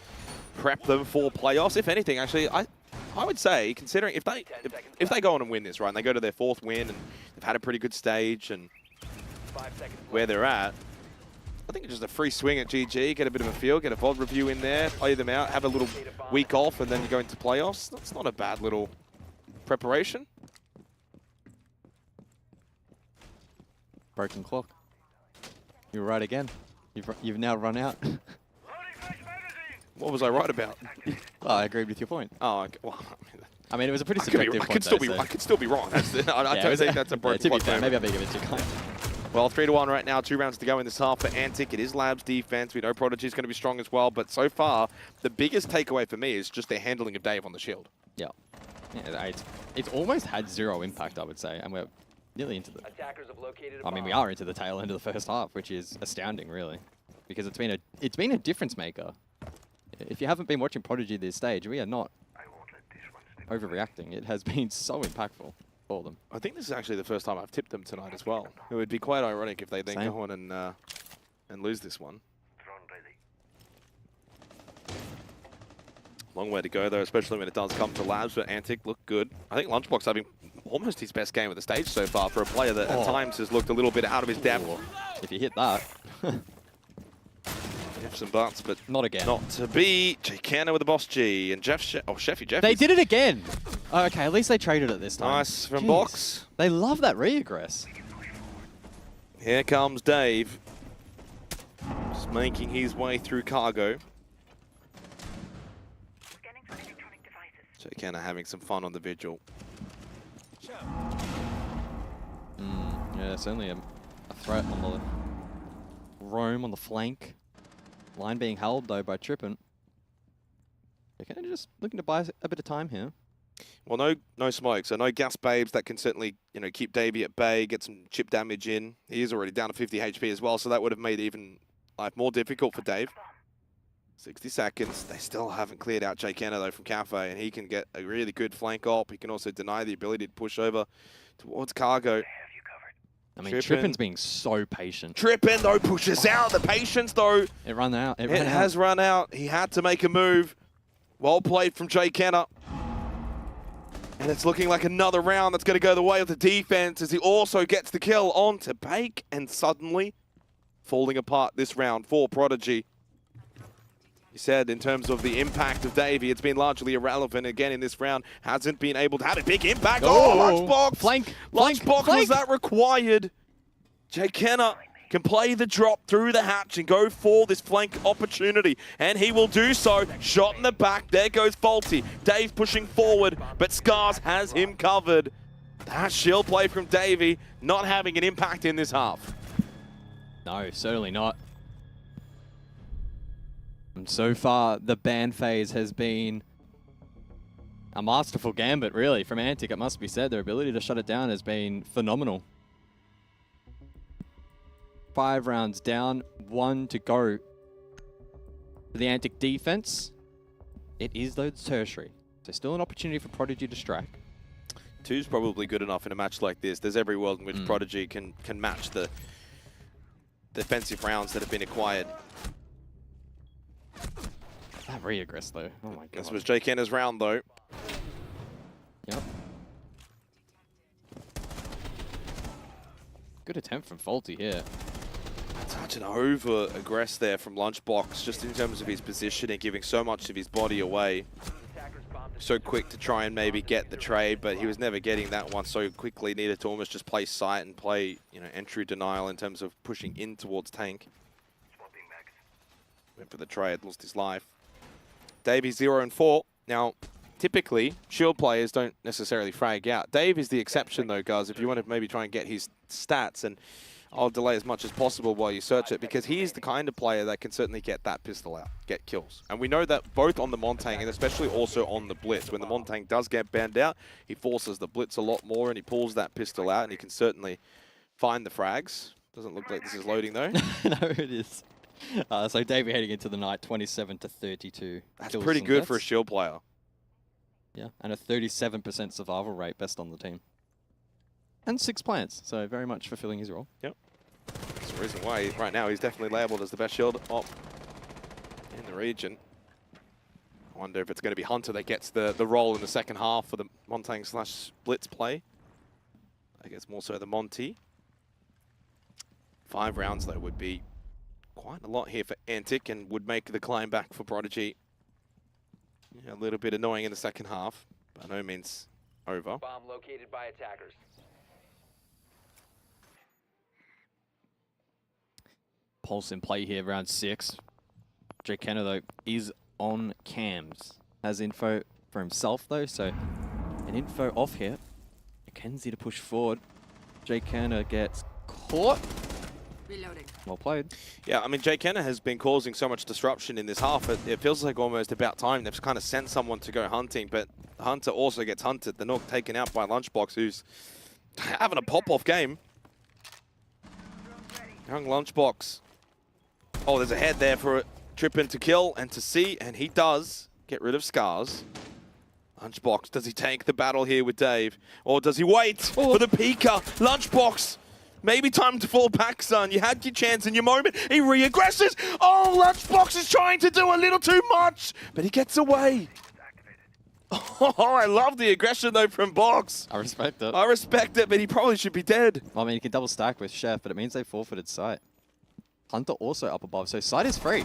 prep them for playoffs. If anything, actually, I would say, considering if they go on and win this, right, and they go to their 4th win and they've had a pretty good stage and where they're at, I think it's just a free swing at GG, get a bit of a feel, get a VOD review in there, play them out, have a little week off, and then you go into playoffs. That's not a bad little preparation. Broken clock. You're right again. You've now run out. What was I right about? Oh, I agreed with your point. Oh, okay. Well, I mean, it was a pretty subjective point. I could still be wrong. I don't think that's a broken clock. Maybe I'm being a bit too kind. Well, 3-1 right now, 2 rounds to go in this half for Antic. It is Labs defense. We know Prodigy is going to be strong as well, but so far, the biggest takeaway for me is just their handling of Dave on the shield. Yeah. It's almost had 0 impact, I would say, and we're nearly into the... I mean, we are into the tail end of the first half, which is astounding, really, because it's been a difference maker. If you haven't been watching Prodigy this stage, we are not overreacting. It has been so impactful for them. I think this is actually the first time I've tipped them tonight as well. It would be quite ironic if they then go on and lose this one. Long way to go, though, especially when it does come to Labs, but Antic look good. I think Lunchbox having almost his best game of the stage so far for a player that at times has looked a little bit out of his depth. If you hit that. Ifs and buts, but not again. Not to be. Jkenna with the boss G and Sheffy Jeff. They did it again. Oh, okay, at least they traded it this time. Nice from Box. They love that reaggress. Here comes Dave. Just making his way through cargo. Jaykenna having some fun on the vigil. Yeah, certainly a threat on the roam on the flank. Line being held though by Trippin. They're kind of just looking to buy a bit of time here. Well, no smoke, so no gas babes that can certainly, you know, keep Davey at bay, get some chip damage in. He is already down to 50 HP as well, so that would have made even life more difficult for Dave. 60 seconds. They still haven't cleared out Jaykenna though from Cafe, and he can get a really good flank op. He can also deny the ability to push over towards Cargo. I mean, Trippin's being so patient. Trippin though pushes out. The patience though. It ran out. It has run out. He had to make a move. Well played from Jaykenna. And it's looking like another round that's going to go the way of the defense as he also gets the kill onto Bake, and suddenly falling apart this round for Prodigy. He said in terms of the impact of Davey, it's been largely irrelevant again in this round. Hasn't been able to have a big impact. Oh, Lunchbox! Flank! Lunchbox, was that required? Jaykenna can play the drop through the hatch and go for this flank opportunity. And he will do so. Shot in the back. There goes Faulty. Dave pushing forward, but Scars has him covered. That shield play from Davey not having an impact in this half. No, certainly not. And so far, the ban phase has been a masterful gambit, really, from Antic, it must be said. Their ability to shut it down has been phenomenal. 5 rounds down, 1 to go for the Antic defense. It is, though, tertiary. So still an opportunity for Prodigy to strike. 2's probably good enough in a match like this. There's every world in which Prodigy can match the defensive rounds that have been acquired. That re-aggress, though. Oh, my God. This was Jaykenna's round, though. Yep. Good attempt from Faulty here. Such an over-aggress there from Lunchbox, just in terms of his positioning, giving so much of his body away. So quick to try and maybe get the trade, but he was never getting that one so quickly. Needed to almost just play sight and play, you know, entry denial in terms of pushing in towards tank. Went for the trade, lost his life. Davey 0-4. Now, typically, shield players don't necessarily frag out. Dave is the exception, though, guys, if you want to maybe try and get his stats, and I'll delay as much as possible while you search it, because he is the kind of player that can certainly get that pistol out, get kills. And we know that both on the Montang and especially also on the Blitz. When the Montang does get banned out, he forces the Blitz a lot more and he pulls that pistol out and he can certainly find the frags. Doesn't look like this is loading, though. No, it is. So Davey heading into the night, 27 to 32. That's pretty good for a shield player. Yeah, and a 37% survival rate, best on the team. And 6 plants, so very much fulfilling his role. Yep. That's the reason why right now he's definitely labeled as the best shield op in the region. I wonder if it's going to be Hunter that gets the role in the second half for the Montang / Blitz play. I guess more so the Monty. 5 rounds, though, would be quite a lot here for Antic and would make the climb back for Prodigy a little bit annoying in the second half. By no means over. Bomb located by attackers. Pulse in play here, round 6. Jaykenna, though, is on cams. Has info for himself, though, so an info off here. Mackenzie to push forward. Jaykenna gets caught. Reloading. Well played. Yeah, I mean, Jaykenna has been causing so much disruption in this half. It feels like almost about time they've kind of sent someone to go hunting, but Hunter also gets hunted. The Nook taken out by Lunchbox, who's having a pop-off game. Young Lunchbox. Oh, there's a head there for Trippin to kill and to see, and he does get rid of Scars. Lunchbox, does he take the battle here with Dave? Or does he wait for the peeker? Lunchbox, maybe time to fall back, son. You had your chance in your moment. He re-aggresses. Oh, Lunchbox is trying to do a little too much, but he gets away. Oh, I love the aggression, though, from Box. I respect it. I respect it, but he probably should be dead. Well, I mean, he can double stack with Chef, but it means they forfeited sight. Hunter also up above, so sight is free.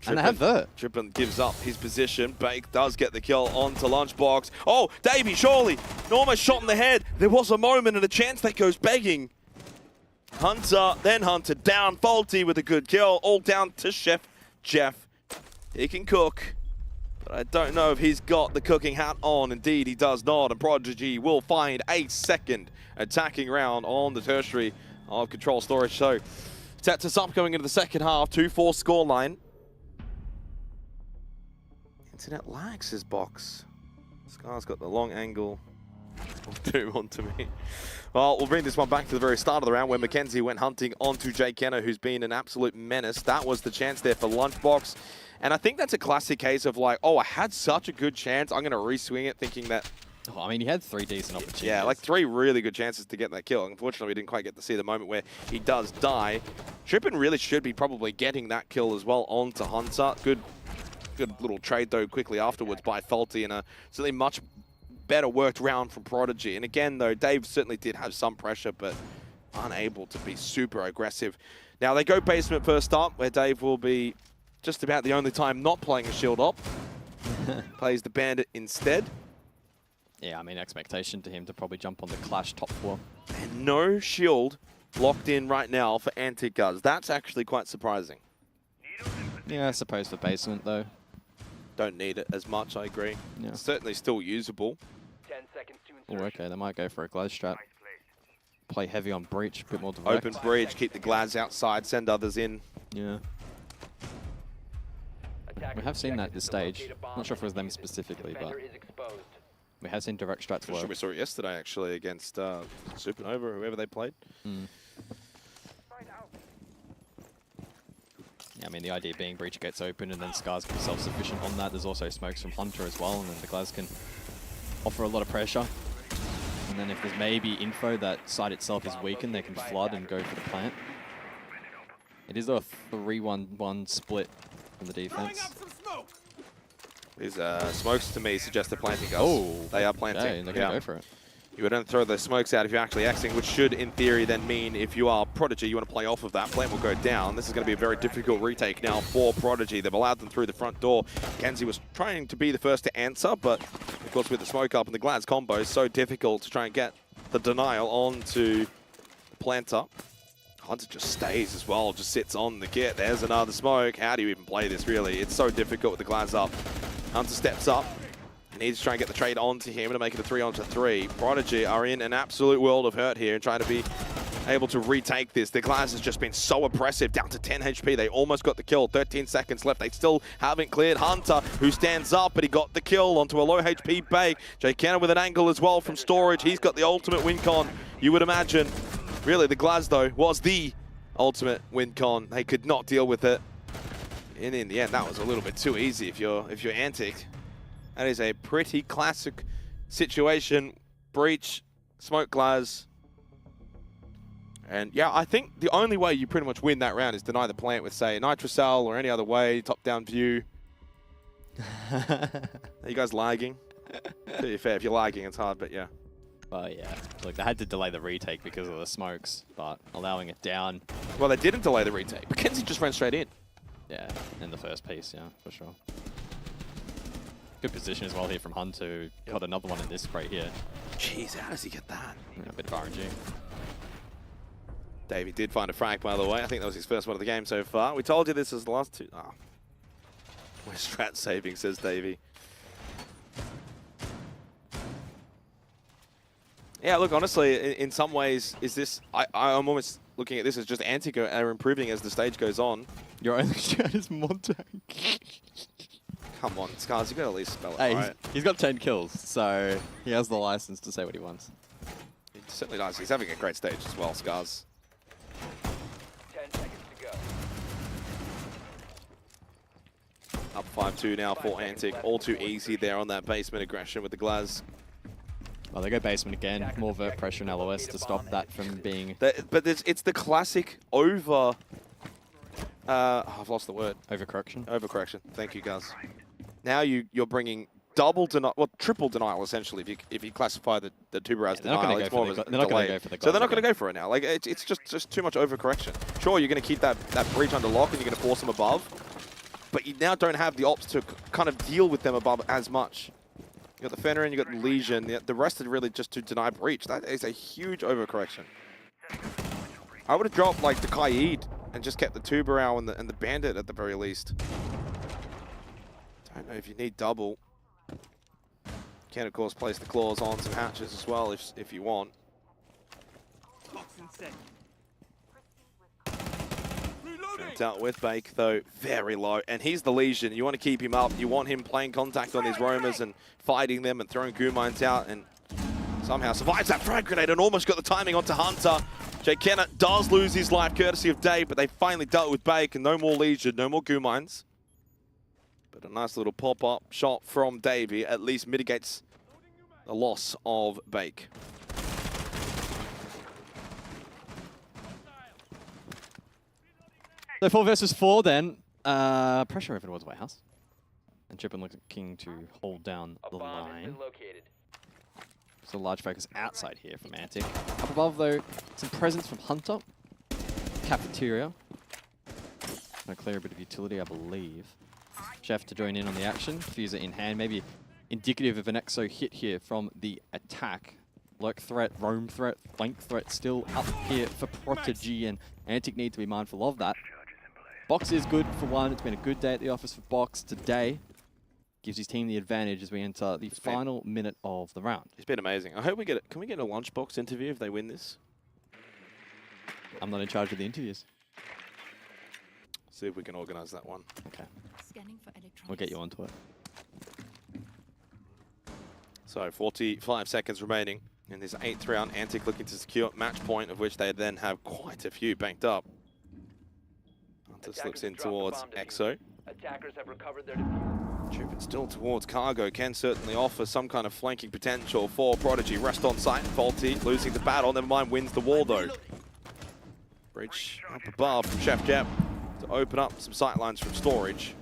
And they have Vert. Trippin gives up his position. Bake does get the kill onto Lunchbox. Oh, Davey, surely. Almost shot in the head. There was a moment and a chance that goes begging. Hunter, then Hunter down. Faulty with a good kill. All down to Chef Jeff. He can cook. But I don't know if he's got the cooking hat on. Indeed, he does not. And Prodigy will find a second attacking round on the tertiary of Control Storage. So sets us up going into the second half. 2-4 scoreline. Internet lags his box. Scar's got the long angle of Doom onto me. Well, we'll bring this one back to the very start of the round where Mackenzie went hunting onto Jay Kenner, who's been an absolute menace. That was the chance there for Lunchbox. And I think that's a classic case of like, oh, I had such a good chance, I'm going to re-swing it thinking that... Oh, I mean, he had 3 decent opportunities. Yeah, like 3 really good chances to get that kill. Unfortunately, we didn't quite get to see the moment where he does die. Trippin really should be probably getting that kill as well onto Hunter. Good little trade, though, quickly afterwards by Faulty, and a certainly much better worked round from Prodigy. And again, though, Dave certainly did have some pressure, but unable to be super aggressive. Now, they go basement first up, where Dave will be just about the only time not playing a shield op. Plays the Bandit instead. Yeah, I mean, expectation to him to probably jump on the Clash top floor. And no shield locked in right now for Anti-Guz. That's actually quite surprising. Yeah, I suppose for basement, though. Don't need it as much, I agree. Yeah. It's certainly still usable. 10 seconds to Oh, insertion. okay, they might go for a Glaz strat. Play heavy on Breach, a bit more direct. Open Breach, keep the Glaz outside, send others in. Yeah. We have seen that at this stage. Not sure if it was them specifically, but we have seen direct strats I'm work. sure we saw it yesterday, actually, against Supernova, or whoever they played. Mm. Yeah, I mean, the idea being Breach gets open and then Scars can be self-sufficient on that. There's also smokes from Hunter as well, and then the Glaz can offer a lot of pressure. And then if there's maybe info that side itself is weakened, they can flood and go for the plant. It is a 3-1-1 split from the defense. These smokes to me suggest they're planting us. Oh, they are planting. okay, they're going to go for it. You would only throw the smokes out if you're actually Xing, which should, in theory, then mean if you are Prodigy, you want to play off of that. Plant will go down. This is going to be a very difficult retake now for Prodigy. They've allowed them through the front door. Kenzie was trying to be the first to answer, but of course with the smoke up and the Glaz combo, so difficult to try and get the denial onto the planter. Hunter just stays as well, just sits on the kit. There's another smoke. How do you even play this, really? It's so difficult with the Glaz up. Hunter steps up. Needs to try and get the trade onto him to make it a 3-on-3. Prodigy are in an absolute world of hurt here and trying to be able to retake this. The Glaz has just been so oppressive, down to 10 HP. They almost got the kill, 13 seconds left. They still haven't cleared Hunter, who stands up, but he got the kill onto a low HP bake. Jay Kenner with an angle as well from Storage. He's got the ultimate win con, you would imagine. Really, the Glaz, though, was the ultimate win con. They could not deal with it. And in the end, that was a little bit too easy if you're Antic. That is a pretty classic situation. Breach, smoke Glaz. And yeah, I think the only way you pretty much win that round is deny the plant with, say, a Nitrocell or any other way, top-down view. Are you guys lagging? To be fair, if you're lagging, it's hard, but yeah. Oh yeah, look, they had to delay the retake because of the smokes, but allowing it down. Well, they didn't delay the retake. Mackenzie just ran straight in. Yeah, in the first piece, yeah, for sure. Good position as well here from Hunter, who got another one in this right here. Jeez, how does he get that? Yeah, a bit of RNG. Davey did find a frag, by the way. I think that was his first one of the game so far. We told you this is the last two. Oh. We're strat saving, says Davey. Yeah, look, honestly, in some ways, is this... I'm almost looking at this as just Antico are improving as the stage goes on. Your only strat is Montague. Come on, Scars, you got to at least spell it Hey, right. he's got 10 kills, so he has the license to say what he wants. He certainly does. He's having a great stage as well, Scars. 10 seconds to go. Up 5-2 now for Antic. All too easy there on that basement aggression with the Glaz. Well, they go basement again. More vert pressure and LOS to stop that from being... But it's the classic over... I've lost the word. Overcorrection? Overcorrection. Thank you, Guz. Now you're bringing double denial, well, triple denial essentially. If you classify the tuber as denial, it's more of a delay. They're not going to go for the So they're not going to go for it now. Like it's just too much overcorrection. Sure, you're going to keep that breach under lock and you're going to force them above, but you now don't have the ops to kind of deal with them above as much. You got the Fenrir and you got the Legion. The rest are really just to deny breach. That is a huge overcorrection. I would have dropped like the Kaid and just kept the Tubarao and the Bandit at the very least. don't know if you need double. You can, of course, place the claws on some hatches as well if you want. Dealt with Bake, though, very low. And he's the Legion. You want to keep him up. You want him playing contact on these roamers and fighting them and throwing goo mines out. And somehow survives that frag grenade and almost got the timing onto Hunter. Jay Kennett does lose his life courtesy of Dave, but they finally dealt with Bake and no more Legion, no more goo mines. But a nice little pop-up shot from Davey at least mitigates the loss of Bake. So 4 versus 4 then. Pressure over towards Warehouse. And Chippen looking to hold down the line. So large focus outside here from Antic. Up above though, some presence from Hunter. Cafeteria. Gonna clear a bit of utility, I believe. Chef to join in on the action. Fuser in hand, maybe indicative of an EXO hit here from the attack. Lurk threat, roam threat, flank threat still up here for Prodigy, and Antic need to be mindful of that. Box is good for one. It's been a good day at the office for Box today. Gives his team the advantage as we enter the final minute of the round. It's been amazing. I hope we get it. Can we get a lunchbox interview if they win this? I'm not in charge of the interviews. See if we can organize that one. Okay. We'll get you onto it. So 45 seconds remaining in this 8th round. Antic looking to secure match point, of which they then have quite a few banked up. Hunter slips in towards EXO. Attackers have recovered their Trippin still towards Cargo, can certainly offer some kind of flanking potential for Prodigy. Rest on site, Faulty losing the battle, never mind, wins the wall though. Bridge up above from Chef Jep to open up some sightlines from Storage.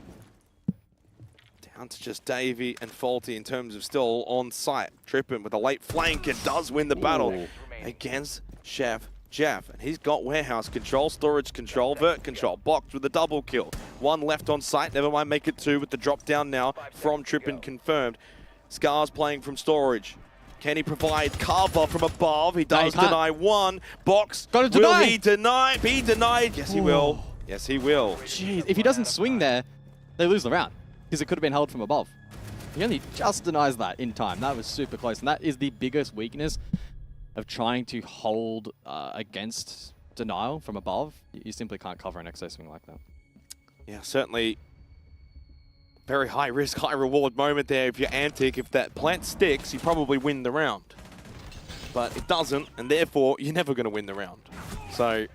Down to just Davey and Faulty in terms of still on site. Trippin with a late flank and does win the battle against Chef Jeff, and he's got warehouse control, storage control, vert control, Box with a double kill. One left on site, never mind make it 2 with the drop down now from Trippin confirmed. Scars playing from storage. Can he provide cover from above? He does deny one. Box, will he deny? Be denied? Yes, he will. Yes, he will. Jeez, if he doesn't swing there, they lose the round, because it could have been held from above. He only just denies that in time. That was super close, and that is the biggest weakness of trying to hold against denial from above. You simply can't cover an EXO swing like that. Yeah, certainly very high risk, high reward moment there if you're Antic. If that plant sticks, you probably win the round. But it doesn't, and therefore you're never going to win the round. So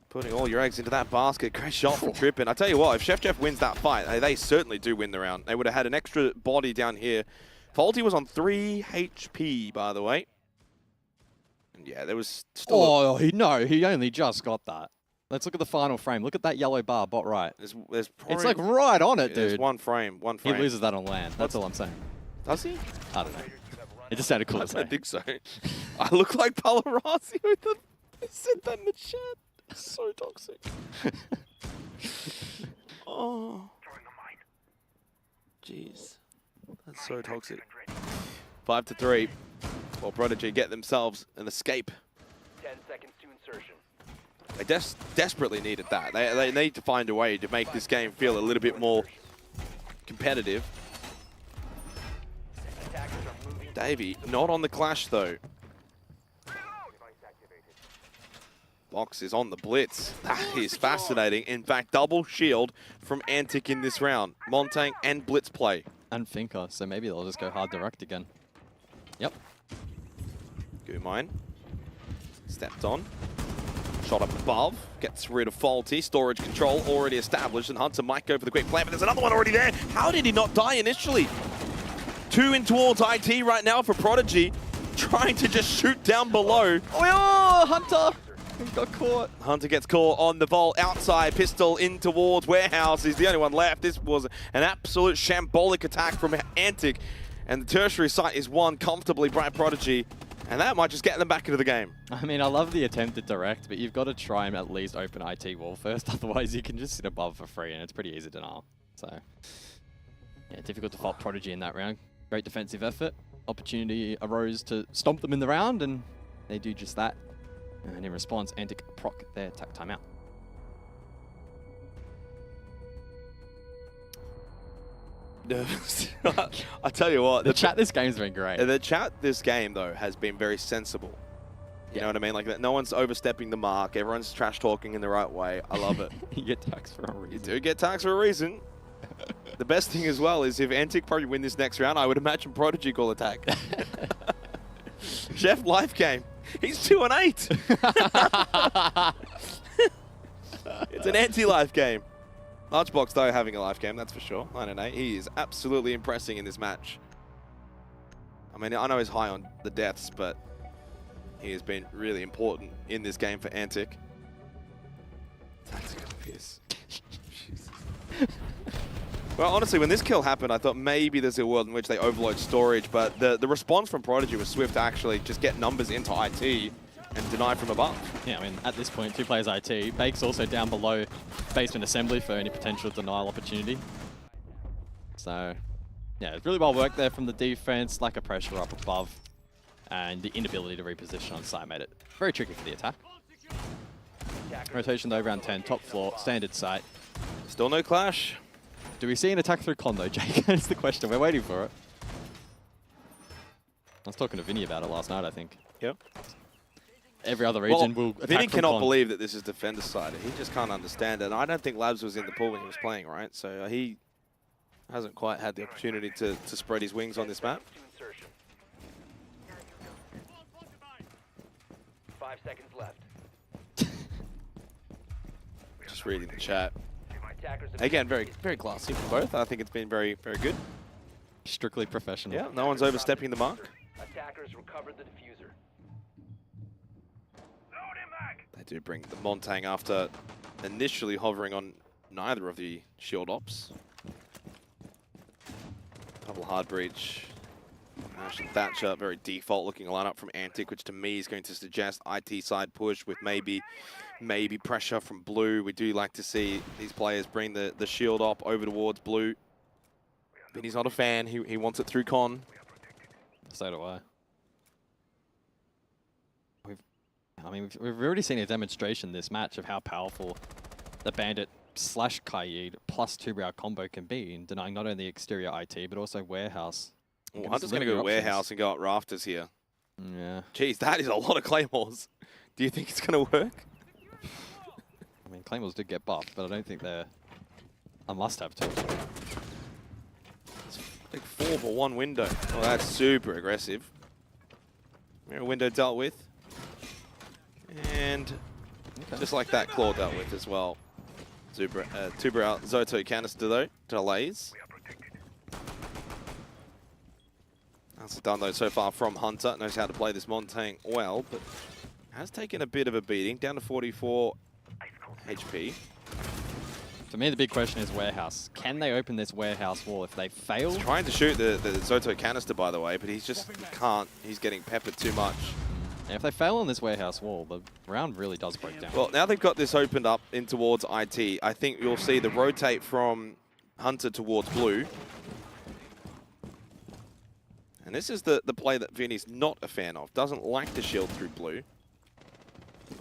putting all your eggs into that basket, great shot from Trippin. I tell you what, if Chef Jeff wins that fight, they certainly do win the round. They would have had an extra body down here. Faulty was on 3 HP, by the way. And yeah, there was still... Oh, he only just got that. Let's look at the final frame. Look at that yellow bar, bot right. There's probably, it's like right on it, dude. There's one frame. He loses that on land. That's all I'm saying. Does he? I don't know. It just sounded cool. I don't think so. I look like Palarasi with the... I said that in the chat. So toxic. Oh. Jeez. That's so toxic. 5-3. Well, Prodigy get themselves an escape. 10 seconds to insertion. They desperately needed that. They need to find a way to make this game feel a little bit more competitive. Davey, not on the clash though. Box is on the blitz. That is fascinating. In fact, double shield from Antic in this round. Montang and blitz play. And Finker, so maybe they'll just go hard direct again. Yep. Goo mine. Stepped on. Shot up above. Gets rid of Faulty. Storage control already established, and Hunter might go for the quick play, but there's another one already there. How did he not die initially? 2 in towards IT right now for Prodigy. Trying to just shoot down below. Oh, Hunter! He got caught. Hunter gets caught on the vault outside. Pistol in towards Warehouse. He's the only one left. This was an absolute shambolic attack from Antic. And the tertiary site is won comfortably by Prodigy. And that might just get them back into the game. I mean, I love the attempt at direct, but you've got to try and at least open IT wall first. Otherwise, you can just sit above for free, and it's pretty easy to denial. So, yeah, difficult to fault Prodigy in that round. Great defensive effort. Opportunity arose to stomp them in the round, and they do just that. And in response, Antic proc their timeout. nervous. I tell you what. The chat this game's been great. The chat this game, though, has been very sensible. You know what I mean? Like, no one's overstepping the mark. Everyone's trash talking in the right way. I love it. You get taxed for a reason. You do get taxed for a reason. The best thing as well is if Antic probably win this next round, I would imagine Prodigy call attack. Chef life game. He's 2-8. It's an anti-life game. Largebox, though, having a life game, that's for sure. 9-8. He is absolutely impressing in this match. I mean, I know he's high on the deaths, but he has been really important in this game for Antic. Tactical piss. Well, honestly, when this kill happened, I thought maybe there's a world in which they overload storage, but the response from Prodigy was swift to actually just get numbers into IT and deny from above. Yeah, I mean, at this point, 2 players IT. Bake's also down below basement assembly for any potential denial opportunity. So, yeah, it's really well worked there from the defense, lack of pressure up above, and the inability to reposition on site made it very tricky for the attack. Rotation though, round 10, top floor, standard site. Still no clash. Do we see an attack through con though, Jake? That's the question. We're waiting for it. I was talking to Vinny about it last night, I think. Yep. Every other region will attack Vinny from cannot con. believe that this is defender side. He just can't understand it. And I don't think Labs was in the pool when he was playing, right? So he hasn't quite had the opportunity to spread his wings on this map. 5 seconds left. Just reading the chat. Again, very, very classy for both. I think it's been very, very good. Strictly professional. Yeah, no one's overstepping the mark. Attackers recovered the diffuser. They do bring the Montang after initially hovering on neither of the shield ops. Double hard breach. Ash and Thatcher, very default looking lineup from Antic, which to me is going to suggest IT side push with maybe pressure from Blue. We do like to see these players bring the shield op over towards Blue. But he's not a fan. He wants it through con. So do I. We've already seen a demonstration this match of how powerful the Bandit / Kaid plus 2-brow combo can be in denying not only exterior IT, but also warehouse. Well, Hunter's going to go warehouse and go up rafters here. Yeah. Jeez, that is a lot of claymores. Do you think it's going to work? I mean, claymores did get buffed, but I don't think they're a must-have too. It's like 4 for 1 window. Oh, that's super aggressive. Mirror window dealt with. And just like that, Claw dealt with as well. 2-brow Zoto canister though, delays. That's done though so far from Hunter. Knows how to play this Montang well, but has taken a bit of a beating. Down to 44 HP. For me, the big question is warehouse. Can they open this warehouse wall? If they fail... He's trying to shoot the Zoto canister, by the way, but he can't. He's getting peppered too much. And if they fail on this warehouse wall, the round really does break down. Well, now they've got this opened up in towards IT. I think you'll see the rotate from Hunter towards Blue. And this is the play that Vinny's not a fan of. Doesn't like to shield through Blue.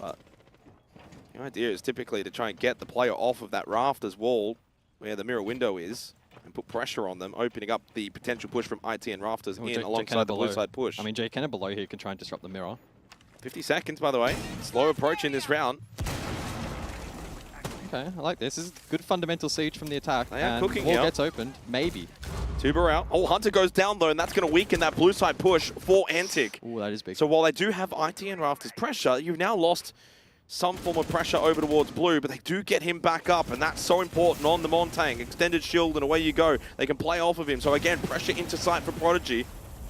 But the idea is typically to try and get the player off of that rafters wall where the mirror window is and put pressure on them, opening up the potential push from IT and rafters in alongside the blue side push. I mean, Jay Kenner below here can try and disrupt the mirror. 50 seconds, by the way. Slow approach in this round. Okay, I like this. This is good fundamental siege from the attack. They are cooking wall here. gets opened, maybe. Tuber out. Oh, Hunter goes down though, and that's going to weaken that blue side push for Antic. Ooh, that is big. So while they do have IT and rafters pressure, you've now lost some form of pressure over towards Blue, but they do get him back up, and that's so important on the Montang. Extended shield, and away you go. They can play off of him. So again, pressure into sight for Prodigy.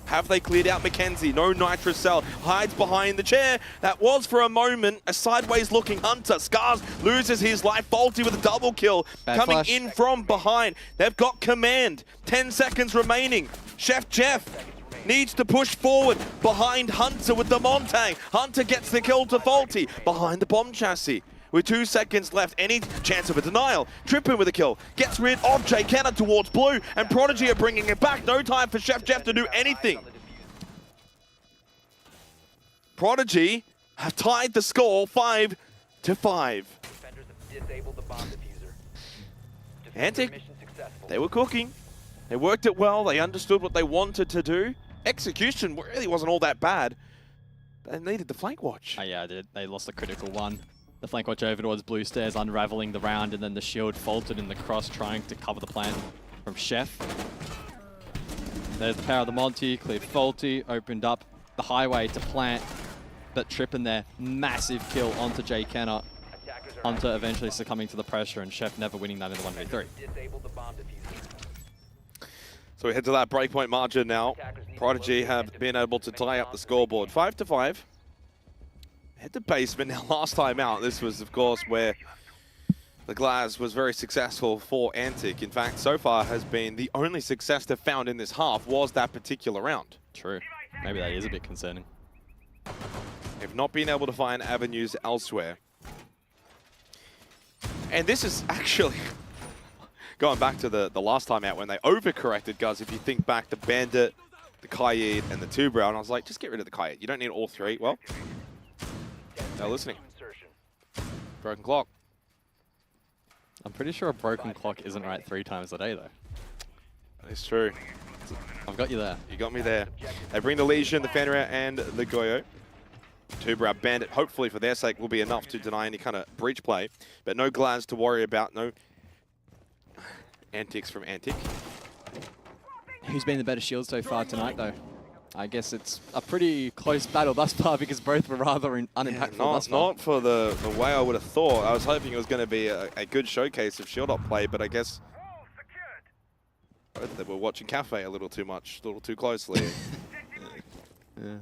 Have they cleared out Mackenzie? No nitrous cell. Hides behind the chair. That was for a moment a sideways looking Hunter. Scars loses his life. Faulty with a double kill. Bad coming flash. in from behind. They've got command. 10 seconds remaining. Chef Jeff needs to push forward behind Hunter with the Montang. Hunter gets the kill to Faulty behind the bomb chassis. With 2 seconds left, any chance of a denial. Trippin with a kill. Gets rid of Jay Kenner towards Blue, and Prodigy are bringing it back. No time for Chef Jeff to do anything. Prodigy have tied the score 5-5. Defenders have disabled the bomb diffuser. Antic, they were cooking. They worked it well. They understood what they wanted to do. Execution really wasn't all that bad. They needed the flank watch. Yeah, they lost the critical one. The flank watch over towards Blue Stairs, unraveling the round, and then the shield faltered in the cross, trying to cover the plant from Chef. There's the power of the Monty, cleared Faulty, opened up the highway to plant, but tripping there, massive kill onto Jay Kenner. Hunter eventually succumbing to the pressure, and Chef never winning that in the 1v3. So we head to that breakpoint margin now. Prodigy have been able to tie up the scoreboard. 5-5. Head to basement now. Last time out, this was, of course, where the Glaz was very successful for Antic. In fact, so far has been the only success they've found in this half was that particular round. True. Maybe that is a bit concerning. They've not been able to find avenues elsewhere. And this is actually going back to the last time out when they overcorrected, guys. If you think back, the Bandit, the Kaid, and the Two Brown, I was like, just get rid of the Kaid. You don't need all three. Well, they're listening. Broken clock. I'm pretty sure a broken clock isn't right 3 times a day, though. It's true. I've got you there. You got me there. They bring the Legion, the Fenrir, and the Goyo. Two Brow Bandit, hopefully for their sake, will be enough to deny any kind of breach play. But no Glaz to worry about, no antics from Antic. Who's been the better shield so far tonight, though? I guess it's a pretty close battle thus far because both were rather unimpactful thus far. Not for the way I would have thought. I was hoping it was going to be a good showcase of shield up play, but I guess both of them were watching Cafe a little too much, a little too closely. Yeah.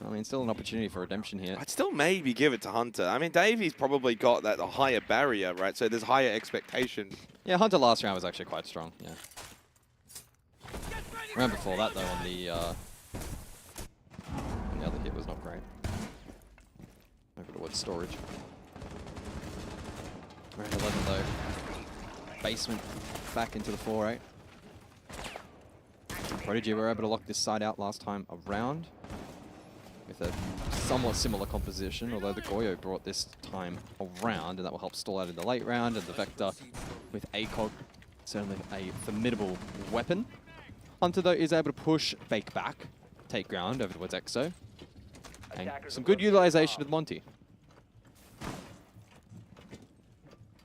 I mean, still an opportunity for redemption here. I'd still maybe give it to Hunter. I mean, Davey's probably got that higher barrier, right? So there's higher expectation. Yeah, Hunter last round was actually quite strong, yeah. Round before that, though, on the other hit was not great. Over towards storage. Round 11, though. Basement back into the 4-8. Prodigy were able to lock this side out last time around with a somewhat similar composition, although the Goyo brought this time around, and that will help stall out in the late round, and the Vector with ACOG, certainly a formidable weapon. Hunter, though, is able to push Fake back, take ground over towards Exo, and some good utilization of Monty.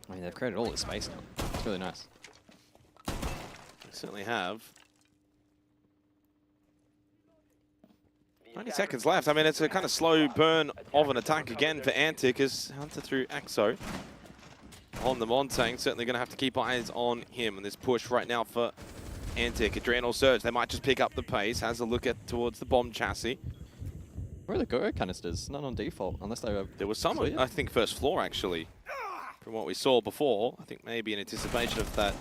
I mean, they've created all this space now. It's really nice. They certainly have. 90 seconds left. I mean, it's a kind of slow burn of an attack again for Antic as Hunter through Exo on the Montang. Certainly going to have to keep eyes on him. And this push right now for Antic. Adrenal Surge. They might just pick up the pace. Has a look at towards the bomb chassis. Where are the Go canisters? None on default, unless they were... There was some, I think, first floor, actually. From what we saw before. I think maybe in anticipation of that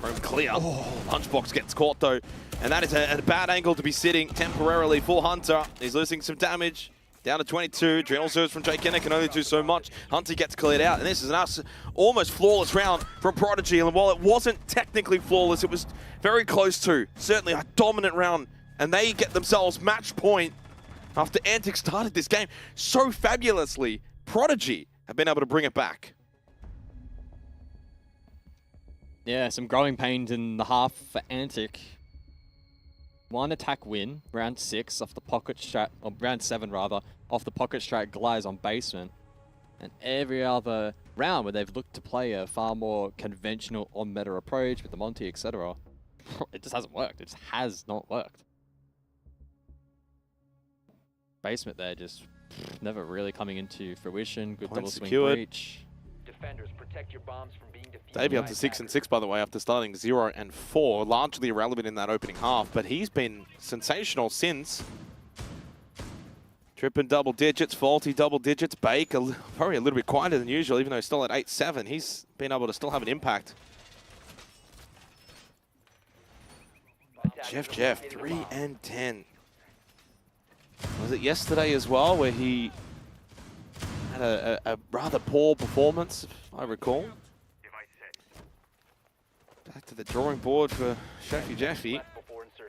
room clear. Oh, Lunchbox gets caught, though. And that is a bad angle to be sitting temporarily for Hunter. He's losing some damage. Down to 22. Adrenal Surge from Jay Kenner can only do so much. Hunter gets cleared out. And this is an almost flawless round from Prodigy. And while it wasn't technically flawless, it was very close to. Certainly a dominant round. And they get themselves match point after Antic started this game so fabulously. Prodigy have been able to bring it back. Yeah, some growing pains in the half for Antic. 1 attack win, round 6 off the pocket strat, or round 7 rather, off the pocket strat Glize on basement. And every other round where they've looked to play a far more conventional on-meta approach with the Monty, etc. It just hasn't worked. It just has not worked. Basement there just never really coming into fruition. Good double swing breach. Defenders, protect your bombs from being defused. Davey up to 6-6, by the way, after starting 0-4. Largely irrelevant in that opening half, but he's been sensational since. Tripping double digits, Faulty double digits. Bake, probably a little bit quieter than usual, even though he's still at 8-7. He's been able to still have an impact. Jeff, 3-10. Was it yesterday as well, where he had a rather poor performance, if I recall? Back to the drawing board for Sheffy Jeffy.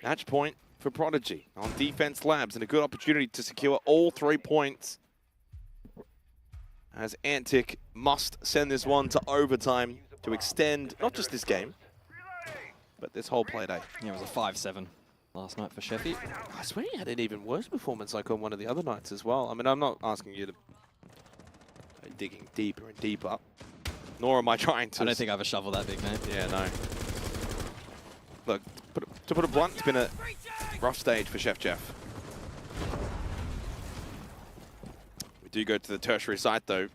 Match point for Prodigy on Defense Labs, and a good opportunity to secure all 3 points, as Antic must send this one to overtime to extend not just this game, but this whole play day. Yeah, it was a 5-7 last night for Sheffield. I swear he had an even worse performance like on one of the other nights as well. I mean, I'm not asking you to go digging deeper and deeper, nor am I trying to... I don't think I have a shovel that big, mate. Yeah, no. Look, to put it blunt, it's been a rough stage for Chef Jeff. We do go to the tertiary site, though,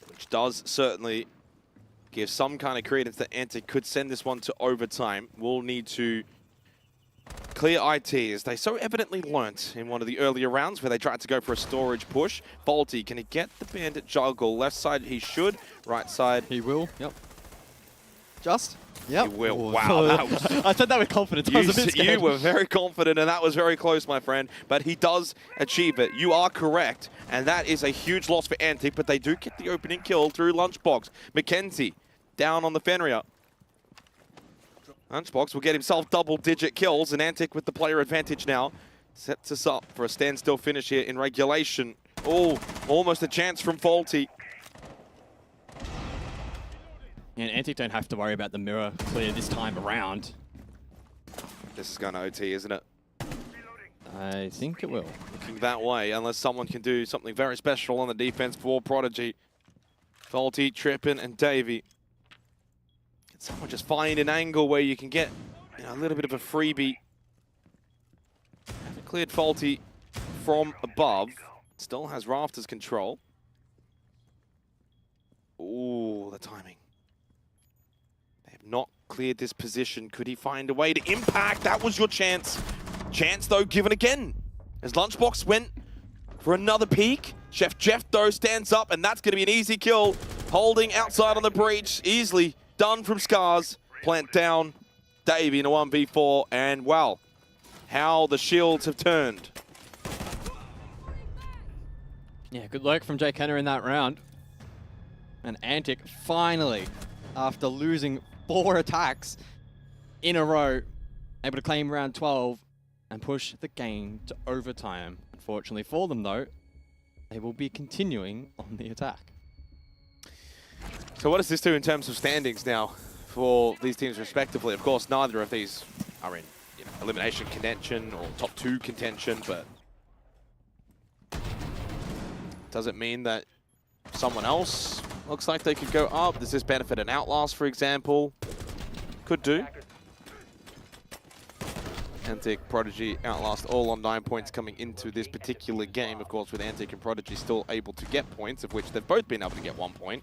which does certainly give some kind of credence that Antic could send this one to overtime. We'll need to clear IT, as they so evidently learnt in one of the earlier rounds where they tried to go for a storage push. Faulty, can he get the bandit juggle? Left side, he should. Right side. He will, yep. Just? Yep. He will. Wow, that was... I said that with confidence. I was a bit scared. You were very confident, and that was very close, my friend. But he does achieve it. You are correct, and that is a huge loss for Antic, but they do get the opening kill through Lunchbox. Mackenzie down on the Fenrir. Lunchbox will get himself double-digit kills, and Antic with the player advantage now sets us up for a standstill finish here in regulation. Oh, almost a chance from Faulty. And Antic don't have to worry about the mirror clear this time around. This is going to OT, isn't it? I think it will. Looking that way, unless someone can do something very special on the defense for Prodigy. Faulty, Trippin, and Davey. Can someone just find an angle where you can get a little bit of a freebie? Haven't cleared Faulty from above. Still has Rafters control. Ooh, the timing. Not cleared this position. Could he find a way to impact? That was your chance. Chance, though, given again. As Lunchbox went for another peek. Chef Jeff, though, stands up, and that's going to be an easy kill. Holding outside on the breach. Easily done from Scars. Plant down. Davey in a 1v4. And, wow, how the shields have turned. Yeah, good work from Jay Kenner in that round. And Antic finally, after losing 4 attacks in a row, able to claim round 12 and push the game to overtime. Unfortunately for them, though, they will be continuing on the attack. So what does this do in terms of standings now for these teams respectively? Of course, neither of these are in elimination contention or top 2 contention, but does it mean that someone else looks like they could go up? Does this benefit an Outlast, for example? Could do. Antic, Prodigy, Outlast all on 9 points coming into this particular game. Of course, with Antic and Prodigy still able to get points, of which they've both been able to get 1 point.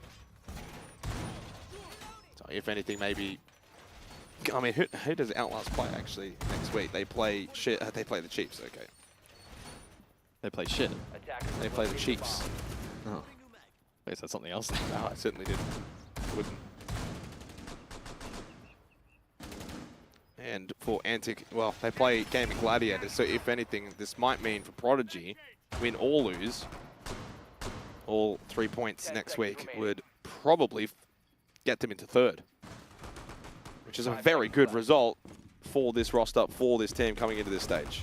So if anything, maybe... I mean, who does Outlast play, actually, next week? They play shit. They play the Chiefs, okay. They play shit. They play the Chiefs. Oh. I guess that's something else. No, I certainly didn't. Wouldn't. And for Antic, well, they play Gaming Gladiators, so if anything, this might mean for Prodigy, win or lose, all 3 points next week would probably get them into 3rd, which is a very good result for this roster, for this team coming into this stage.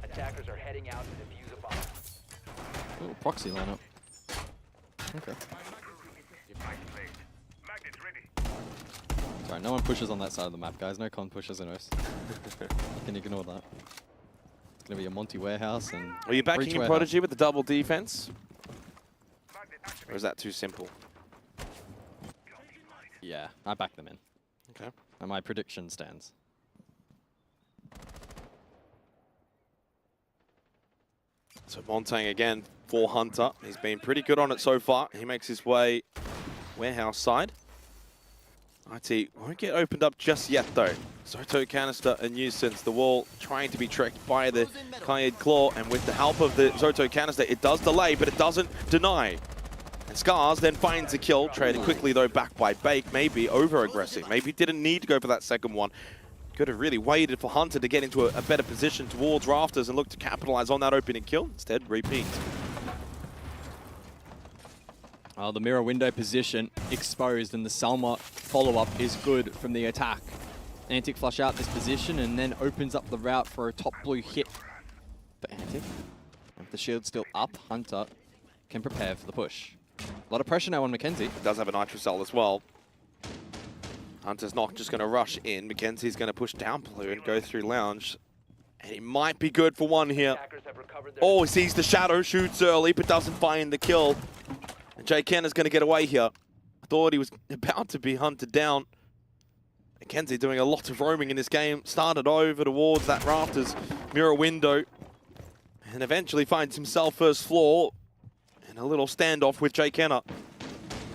Attackers are heading out to defuse a bomb. Ooh, proxy lineup. Okay. Sorry, no one pushes on that side of the map, guys. No con pushes in us. You can ignore that. It's going to be a Monty Warehouse and... Are you backing in Prodigy with the double defense? Or is that too simple? Yeah, I back them in. Okay. And my prediction stands. So Montang again for Hunter. He's been pretty good on it so far. He makes his way Warehouse side. IT won't get opened up just yet, though. Zoto Canister a nuisance. The wall trying to be tricked by the Kaid Claw, and with the help of the Zoto Canister, it does delay, but it doesn't deny. And Scars then finds a kill, traded quickly, though, back by Bake. Maybe over-aggressive. Maybe didn't need to go for that second one. Could have really waited for Hunter to get into a better position towards Rafters and look to capitalize on that opening kill. Instead, repeat. The mirror window position exposed, and the Selma follow-up is good from the attack. Antic flush out this position and then opens up the route for a top blue hit for Antic. With the shield still up, Hunter can prepare for the push. A lot of pressure now on Mackenzie. Does have a Nitro Cell as well. Hunter's not just going to rush in. Mackenzie's going to push down blue and go through lounge. And he might be good for one here. Oh, he sees the shadow, shoots early, but doesn't find the kill. And Jay Kenna's going to get away here. I thought he was about to be hunted down. Mackenzie doing a lot of roaming in this game. Started over towards that rafters mirror window. And eventually finds himself first floor. And a little standoff with Jay Kenna.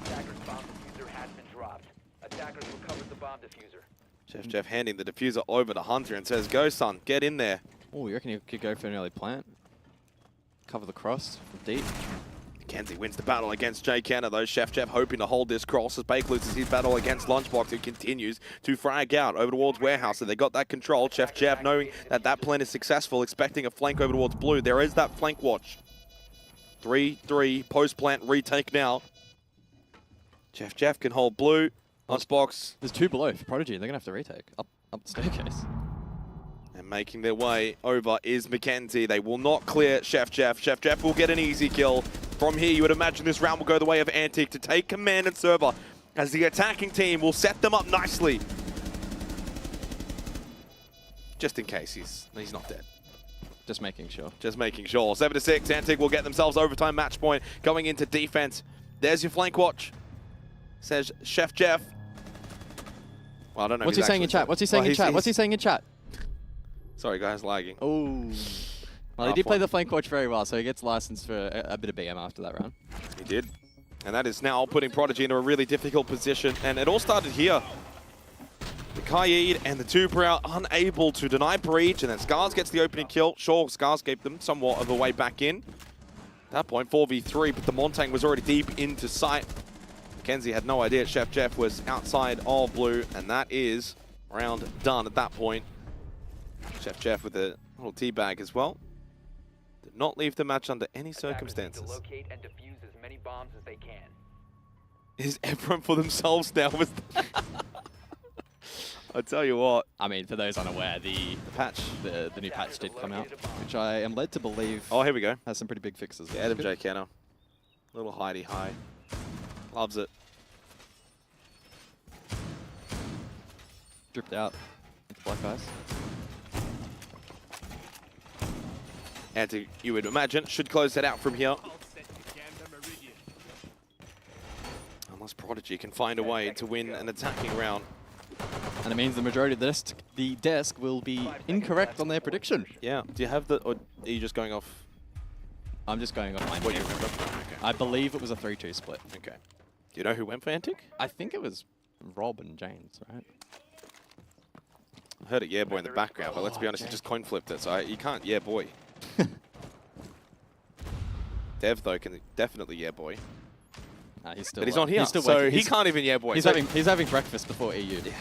Attacker's bomb diffuser has been dropped. Attackers recovered the bomb diffuser. Jeff handing the diffuser over to Hunter and says, go son, get in there. Oh, you reckon he could go for an early plant? Cover the cross from deep. Mackenzie wins the battle against Jay Kenna, though. Chef Jeff hoping to hold this cross as Bake loses his battle against Lunchbox, who continues to frag out over towards Warehouse. So they got that control. Chef Jeff knowing that that plan is successful, expecting a flank over towards Blue. There is that flank watch. 3-3, post-plant retake now. Jeff can hold Blue. Lunchbox. There's two below for Prodigy. They're going to have to retake up the staircase. And making their way over is Mackenzie. They will not clear Chef Jeff. Chef Jeff will get an easy kill. From here, you would imagine this round will go the way of Antic to take command and server as the attacking team will set them up nicely. Just in case he's not dead. Just making sure. Just making sure. 7-6, Antic will get themselves overtime match point going into defense. There's your flank watch, says Chef Jeff. Well, I don't know. What's he saying in chat? What's he saying in chat? What's he saying in chat? Sorry, guys, lagging. Oh. Well, he did play the flank watch very well, so he gets licensed for a bit of BM after that round. He did. And that is now putting Prodigy into a really difficult position. And it all started here. The Kaid and the Tuber are unable to deny breach, and then Scars gets the opening kill. Sure, Scars gave them somewhat of a way back in. At that point, 4v3, but the Montang was already deep into sight. Mackenzie had no idea Chef Jeff was outside of Blue, and that is round done at that point. Chef Jeff with a little teabag as well. Did not leave the match under any circumstances. To locate and defuse as many bombs as they can. Is everyone for themselves now? I tell you what. I mean, for those unaware, the new patch did come out, which I am led to believe. Oh, here we go. Has some pretty big fixes. Yeah, Adam J. Kenner. Little hidey high. Loves it. Dripped out into black ice. And you would imagine, should close that out from here. Unless Prodigy can find a way to win an attacking round. And it means the majority of the desk will be incorrect on their prediction. Yeah. Do you have the, or are you just going off? I'm just going off my what you remember. Okay. I believe it was a 3-2 split. Okay. Do you know who went for Antic? I think it was Rob and James, right? I heard a yeah boy in the background, but let's be honest, he just coin flipped it, so you can't yeah boy. Dev though can definitely yeah boy. He's still. But he's not here, so he can't even yeah boy. He's having breakfast before EU. Yeah.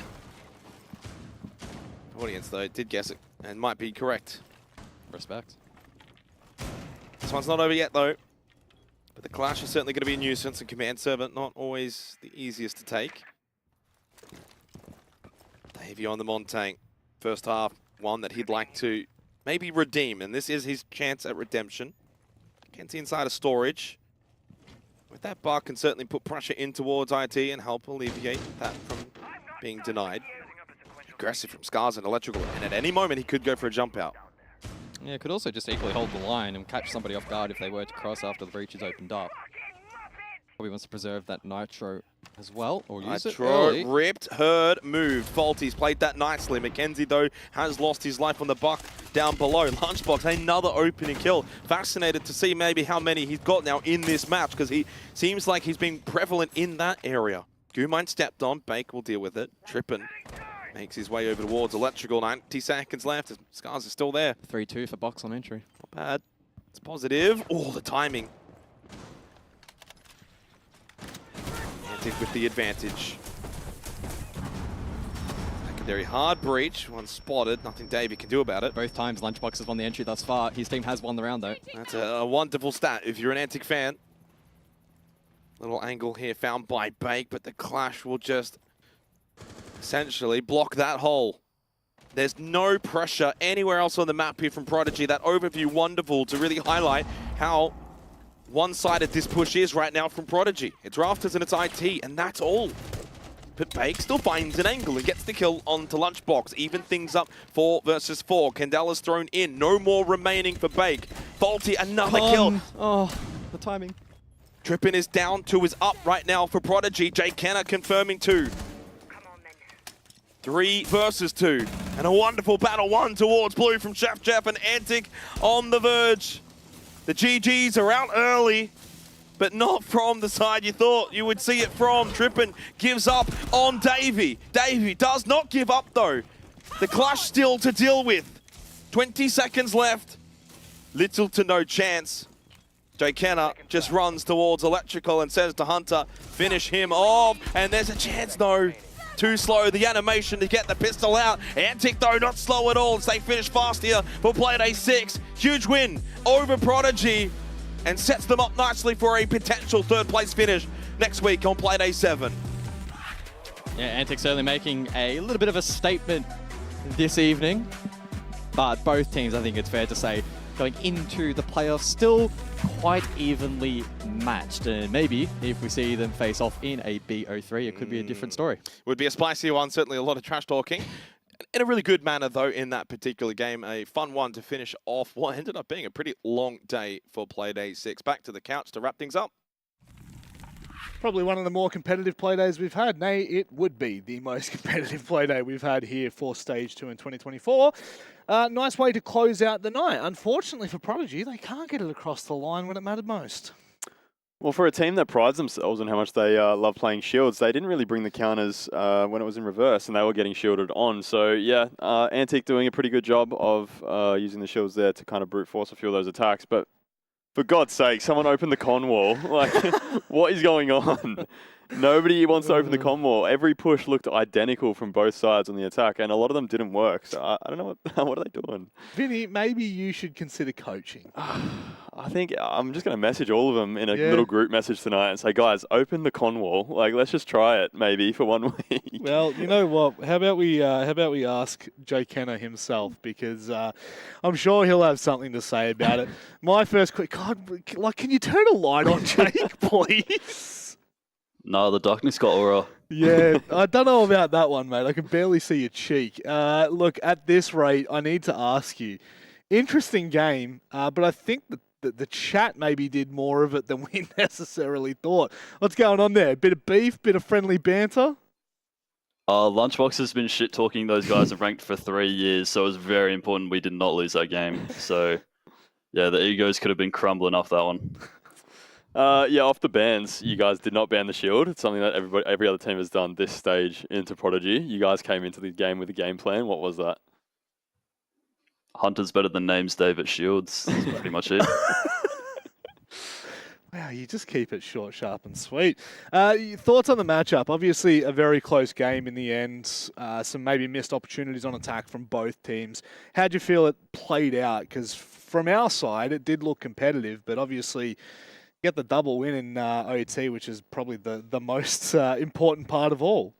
Audience though did guess it and might be correct. Respect. This one's not over yet though. But the clash is certainly going to be a nuisance, and command server not always the easiest to take. Davey on the Montang. First half, one that he'd like to maybe redeem, and this is his chance at redemption. Kenzie inside of storage. With that bar can certainly put pressure in towards IT and help alleviate that from being denied. Aggressive from Scars and Electrical, and at any moment he could go for a jump out. Yeah, could also just equally hold the line and catch somebody off guard if they were to cross after the breach is opened up. Probably wants to preserve that Nitro as well, or use it early. Ripped, heard, moved. Faulty's played that nicely. Mackenzie, though, has lost his life on the buck down below. Lunchbox, another opening kill. Fascinated to see maybe how many he's got now in this match, because he seems like he's been prevalent in that area. Goomine stepped on. Bake will deal with it. Trippin makes his way over towards Electrical. 90 seconds left. Scars is still there. 3-2 for Box on entry. Not bad. It's positive. Oh, the timing. Antic with the advantage. Secondary hard breach. One spotted. Nothing Davey can do about it. Both times Lunchbox has won the entry thus far. His team has won the round, though. That's a wonderful stat if you're an Antic fan. Little angle here found by Bake, but the clash will just essentially block that hole. There's no pressure anywhere else on the map here from Prodigy. That overview wonderful to really highlight how one-sided this push is right now from Prodigy. It's Rafters and it's IT, and that's all. but Bake still finds an angle and gets the kill onto Lunchbox. Even things up 4 versus 4. Candela's thrown in. No more remaining for Bake. Faulty, another kill. Oh, the timing. Trippin is down, 2 is up right now for Prodigy. Jay Kenner confirming 2. 3 versus 2. And a wonderful battle, 1 towards blue from Chef Jeff and Antic on the verge. The GGs are out early, but not from the side you thought you would see it from. Trippin gives up on Davey. Davey does not give up though. The clash still to deal with. 20 seconds left. Little to no chance. Jay Kenner just runs towards Electrical and says to Hunter, finish him off. And there's a chance, no. Too slow, the animation to get the pistol out. Antic though, not slow at all as they finish fast here for Playday 6. Huge win over Prodigy and sets them up nicely for a potential 3rd place finish next week on Playday 7. Yeah, Antic certainly making a little bit of a statement this evening. But both teams, I think it's fair to say, going into the playoffs still quite evenly matched. And maybe if we see them face off in a BO3, it could be a different story. Would be a spicy one, certainly a lot of trash talking. In a really good manner, though, in that particular game. A fun one to finish off what ended up being a pretty long day for Playday 6. Back to the couch to wrap things up. Probably one of the more competitive playdays we've had. Nay, it would be the most competitive playday we've had here for Stage 2 in 2024. Nice way to close out the night. Unfortunately for Prodigy, they can't get it across the line when it mattered most. Well, for a team that prides themselves on how much they love playing shields, they didn't really bring the counters when it was in reverse, and they were getting shielded on. So, yeah, Antic doing a pretty good job of using the shields there to kind of brute force a few of those attacks. But for God's sake, someone open the con wall. Like, what is going on? Nobody wants to open the con wall. Every push looked identical from both sides on the attack, and a lot of them didn't work. So I don't know what are they doing. Vinny, maybe you should consider coaching. I think I'm just going to message all of them in a little group message tonight and say, guys, open the con wall. Like, let's just try it maybe for 1 week. Well, you know what? How about we ask Jay Kenner himself, because I'm sure he'll have something to say about it. My first quick, God, like, can you turn a light on, Jake, please? No, the darkness got aura. Yeah, I don't know about that one, mate. I can barely see your cheek. Look, at this rate, I need to ask you. Interesting game, but I think the chat maybe did more of it than we necessarily thought. What's going on there? Bit of beef, bit of friendly banter? Lunchbox has been shit-talking those guys have ranked for 3 years, so it was very important we did not lose that game. So, yeah, the egos could have been crumbling off that one. Yeah, off the bans, you guys did not ban the shield. It's something that every other team has done this stage into Prodigy. You guys came into the game with a game plan. What was that? Hunter's better than names Dave at shields. That's pretty much it. Wow, you just keep it short, sharp, and sweet. Thoughts on the matchup? Obviously, a very close game in the end. Some maybe missed opportunities on attack from both teams. How'd you feel it played out? Because from our side, it did look competitive, but obviously get the double win in OT, which is probably the most important part of all.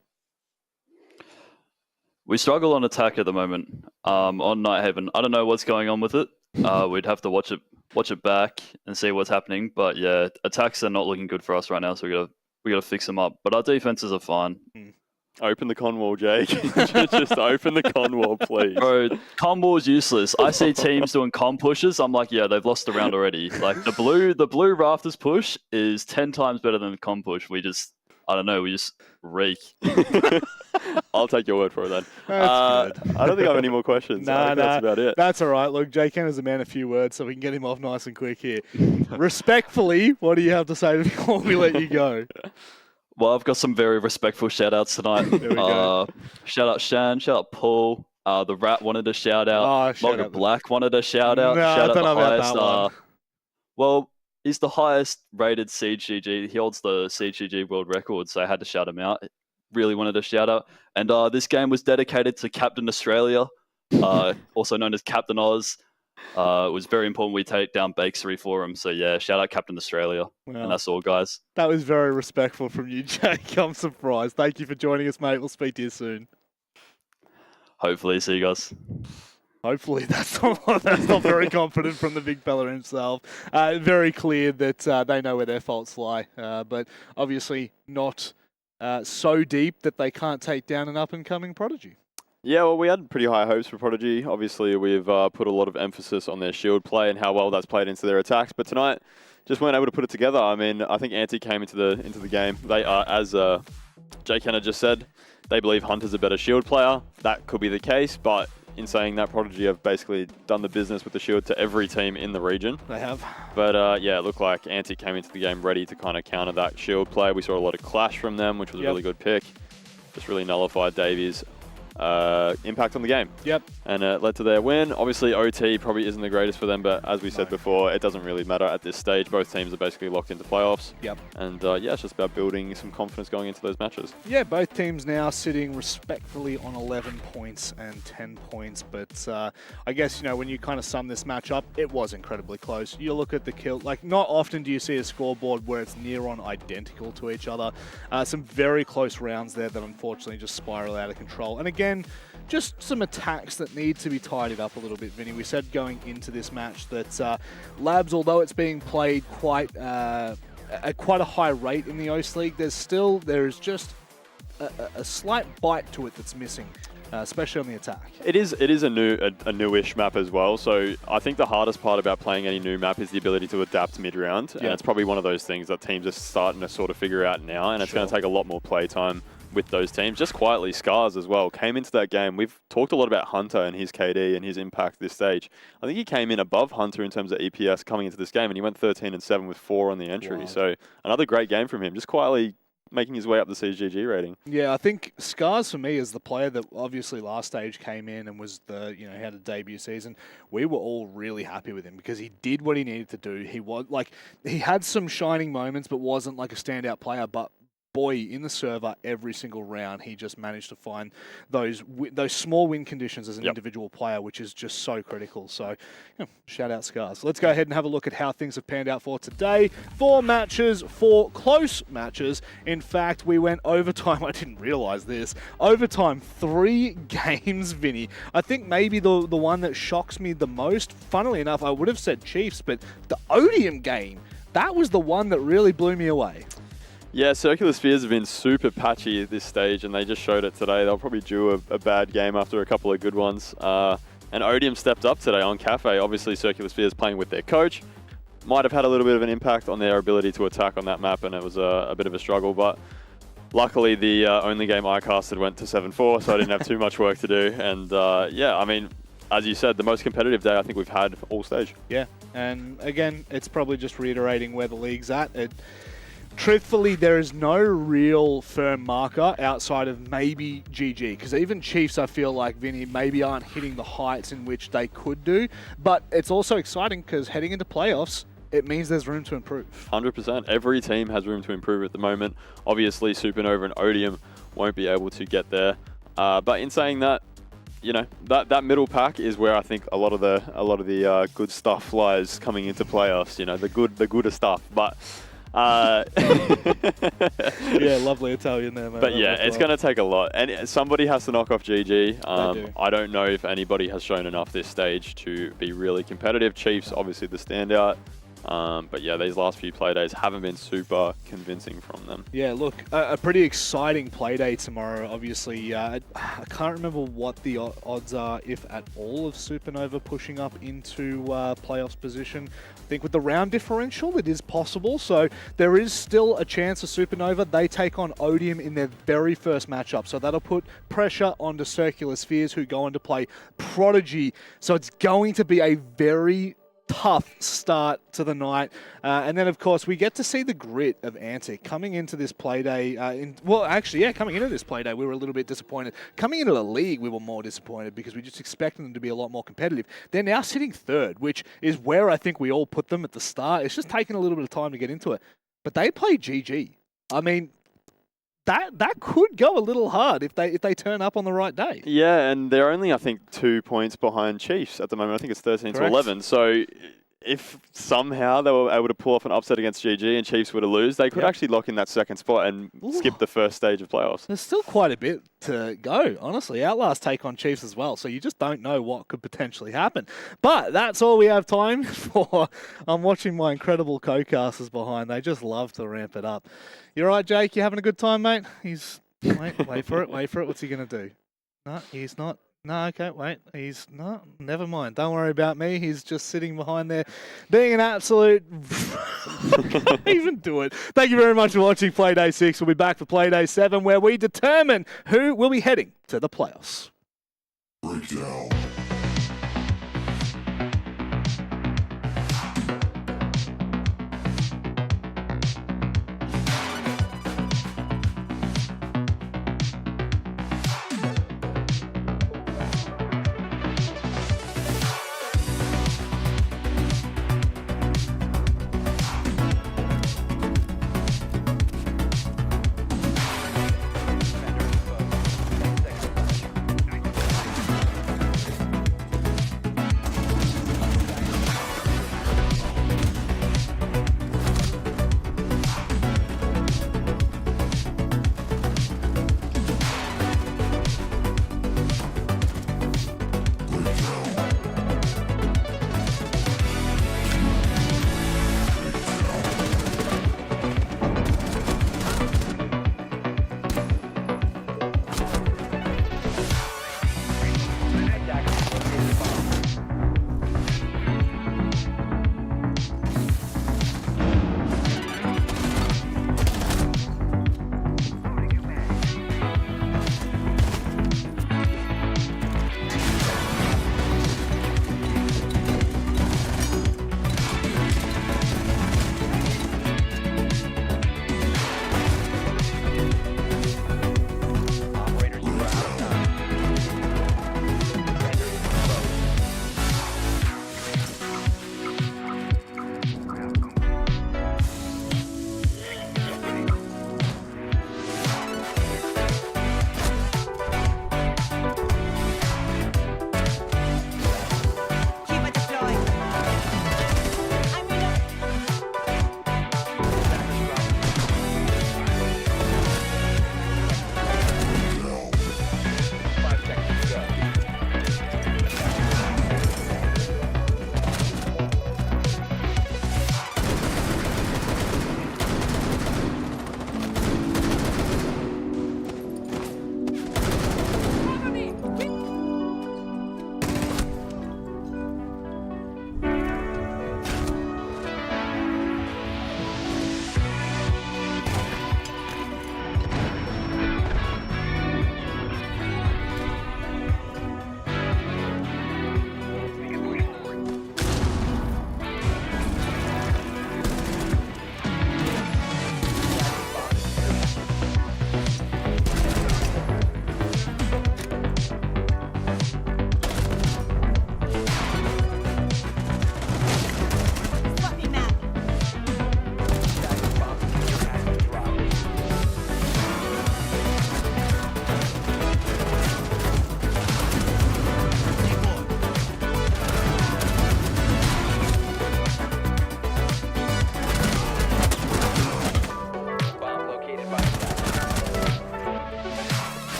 We struggle on attack at the moment on Nighthaven. I don't know what's going on with it. We'd have to watch it back and see what's happening. But yeah, attacks are not looking good for us right now, so we gotta fix them up. But our defenses are fine. Open the con wall, Jake. Just open the con wall, please. Bro, con wall is useless. I see teams doing con pushes. I'm like, yeah, they've lost the round already. Like the blue rafters push is 10 times better than the con push. We just reek. I'll take your word for it then. That's good. I don't think I have any more questions. That's about it. That's all right. Look, Jay Kenner's a man of few words, so we can get him off nice and quick here. Respectfully, what do you have to say before we let you go? Well, I've got some very respectful shout-outs tonight. There we go. Shout out Shan, shout out Paul. The Rat wanted a shout-out. Mogger Black wanted a shout-out. No, shout I don't know out the about highest. that one. Well, he's the highest rated CGG. He holds the CGG world record, so I had to shout him out. Really wanted a shout-out. And this game was dedicated to Captain Australia, also known as Captain Oz. It was very important we take down Bakery for him. So yeah, shout out Captain Australia. Well, and that's all, guys. That was very respectful from you, Jake. I'm surprised. Thank you for joining us, mate. We'll speak to you soon. Hopefully, see you guys. Hopefully, that's not very confident from the big fella himself. Very clear that they know where their faults lie, but obviously not so deep that they can't take down an up-and-coming Prodigy? Yeah, well, we had pretty high hopes for Prodigy. Obviously, we've put a lot of emphasis on their shield play and how well that's played into their attacks. But tonight, just weren't able to put it together. I mean, I think Anti came into the game. They are, as Jay Kenner just said, they believe Hunter's a better shield player. That could be the case, but in saying that, Prodigy have basically done the business with the shield to every team in the region. They have. But yeah, it looked like Anti came into the game ready to kind of counter that shield play. We saw a lot of clash from them, which was a really good pick. Just really nullified Davies' impact on the game. Yep. And it led to their win. Obviously, OT probably isn't the greatest for them, but as we said before, it doesn't really matter at this stage. Both teams are basically locked into playoffs. Yep. And yeah, it's just about building some confidence going into those matches. Yeah, both teams now sitting respectfully on 11 points and 10 points. But I guess, you know, when you kind of sum this match up, it was incredibly close. You look at the kill, like not often do you see a scoreboard where it's near on identical to each other. Some very close rounds there that unfortunately just spiral out of control. And again, just some attacks that need to be tidied up a little bit, Vinny. We said going into this match that Labs, although it's being played quite at quite a high rate in the OS League, there is just a slight bite to it that's missing, especially on the attack. It is a newish map as well, so I think the hardest part about playing any new map is the ability to adapt mid-round, and it's probably one of those things that teams are starting to sort of figure out now, and it's going to take a lot more play time with those teams. Just quietly, Scars as well came into that game. We've talked a lot about Hunter and his KD and his impact this stage. I think he came in above Hunter in terms of EPS coming into this game, and he went 13-7 with 4 on the entry. Wow. So another great game from him, just quietly making his way up the CGG rating. Yeah, I think Scars for me is the player that obviously last stage came in and was had a debut season. We were all really happy with him because he did what he needed to do. He had some shining moments, but wasn't like a standout player. But boy, in the server, every single round, he just managed to find those small win conditions as an individual player, which is just so critical. So, shout out Scars. Let's go ahead and have a look at how things have panned out for today. 4 matches, 4 close matches. In fact, we went overtime. I didn't realize this. Overtime, 3 games, Vinny. I think maybe the one that shocks me the most, funnily enough, I would have said Chiefs, but the Odium game, that was the one that really blew me away. Yeah, Circular Spheres have been super patchy at this stage, and they just showed it today. They'll probably due a bad game after a couple of good ones. And Odium stepped up today on Cafe. Obviously, Circular Spheres playing with their coach. Might have had a little bit of an impact on their ability to attack on that map, and it was a bit of a struggle. But luckily, the only game I casted went to 7-4, so I didn't have too much work to do. And yeah, I mean, as you said, the most competitive day I think we've had all stage. Yeah, and again, it's probably just reiterating where the league's at. Truthfully, there is no real firm marker outside of maybe GG, because even Chiefs, I feel like, Vinny, maybe aren't hitting the heights in which they could do. But it's also exciting because heading into playoffs, it means there's room to improve. 100%. Every team has room to improve at the moment. Obviously, Supernova and Odium won't be able to get there. But in saying that, you know, that middle pack is where I think a lot of the good stuff lies coming into playoffs. You know, the gooder stuff. But yeah, lovely Italian there, man. But yeah, it's going to take a lot. And somebody has to knock off GG. I don't know if anybody has shown enough this stage to be really competitive. Chiefs, obviously the standout. But yeah, these last few play days haven't been super convincing from them. Yeah, look, a pretty exciting play day tomorrow. Obviously, I can't remember what the odds are, if at all, of Supernova pushing up into playoffs position. I think with the round differential, it is possible. So there is still a chance of Supernova. They take on Odium in their very first matchup. So that'll put pressure onto Circular Spheres, who go on to play Prodigy. So it's going to be a very tough start to the night. And then, of course, we get to see the grit of Antic coming into this playday. Coming into this playday, we were a little bit disappointed. Coming into the league, we were more disappointed because we just expected them to be a lot more competitive. They're now sitting third, which is where I think we all put them at the start. It's just taken a little bit of time to get into it. But they play GG. I mean, that could go a little hard if they turn up on the right day. Yeah, and they're only, I think, 2 points behind Chiefs at the moment. I think it's 13 to 11. So if somehow they were able to pull off an upset against GG and Chiefs were to lose, they could actually lock in that second spot and skip the first stage of playoffs. There's still quite a bit to go, honestly. Outlast take on Chiefs as well, so you just don't know what could potentially happen. But that's all we have time for. I'm watching my incredible co-casters behind. They just love to ramp it up. You all right, Jake? You having a good time, mate? Wait for it. What's he going to do? No, he's not. No, okay, wait. He's not. Never mind. Don't worry about me. He's just sitting behind there being an absolute... can't even do it. Thank you very much for watching Playday 6. We'll be back for Playday 7 where we determine who will be heading to the playoffs. Breakdown.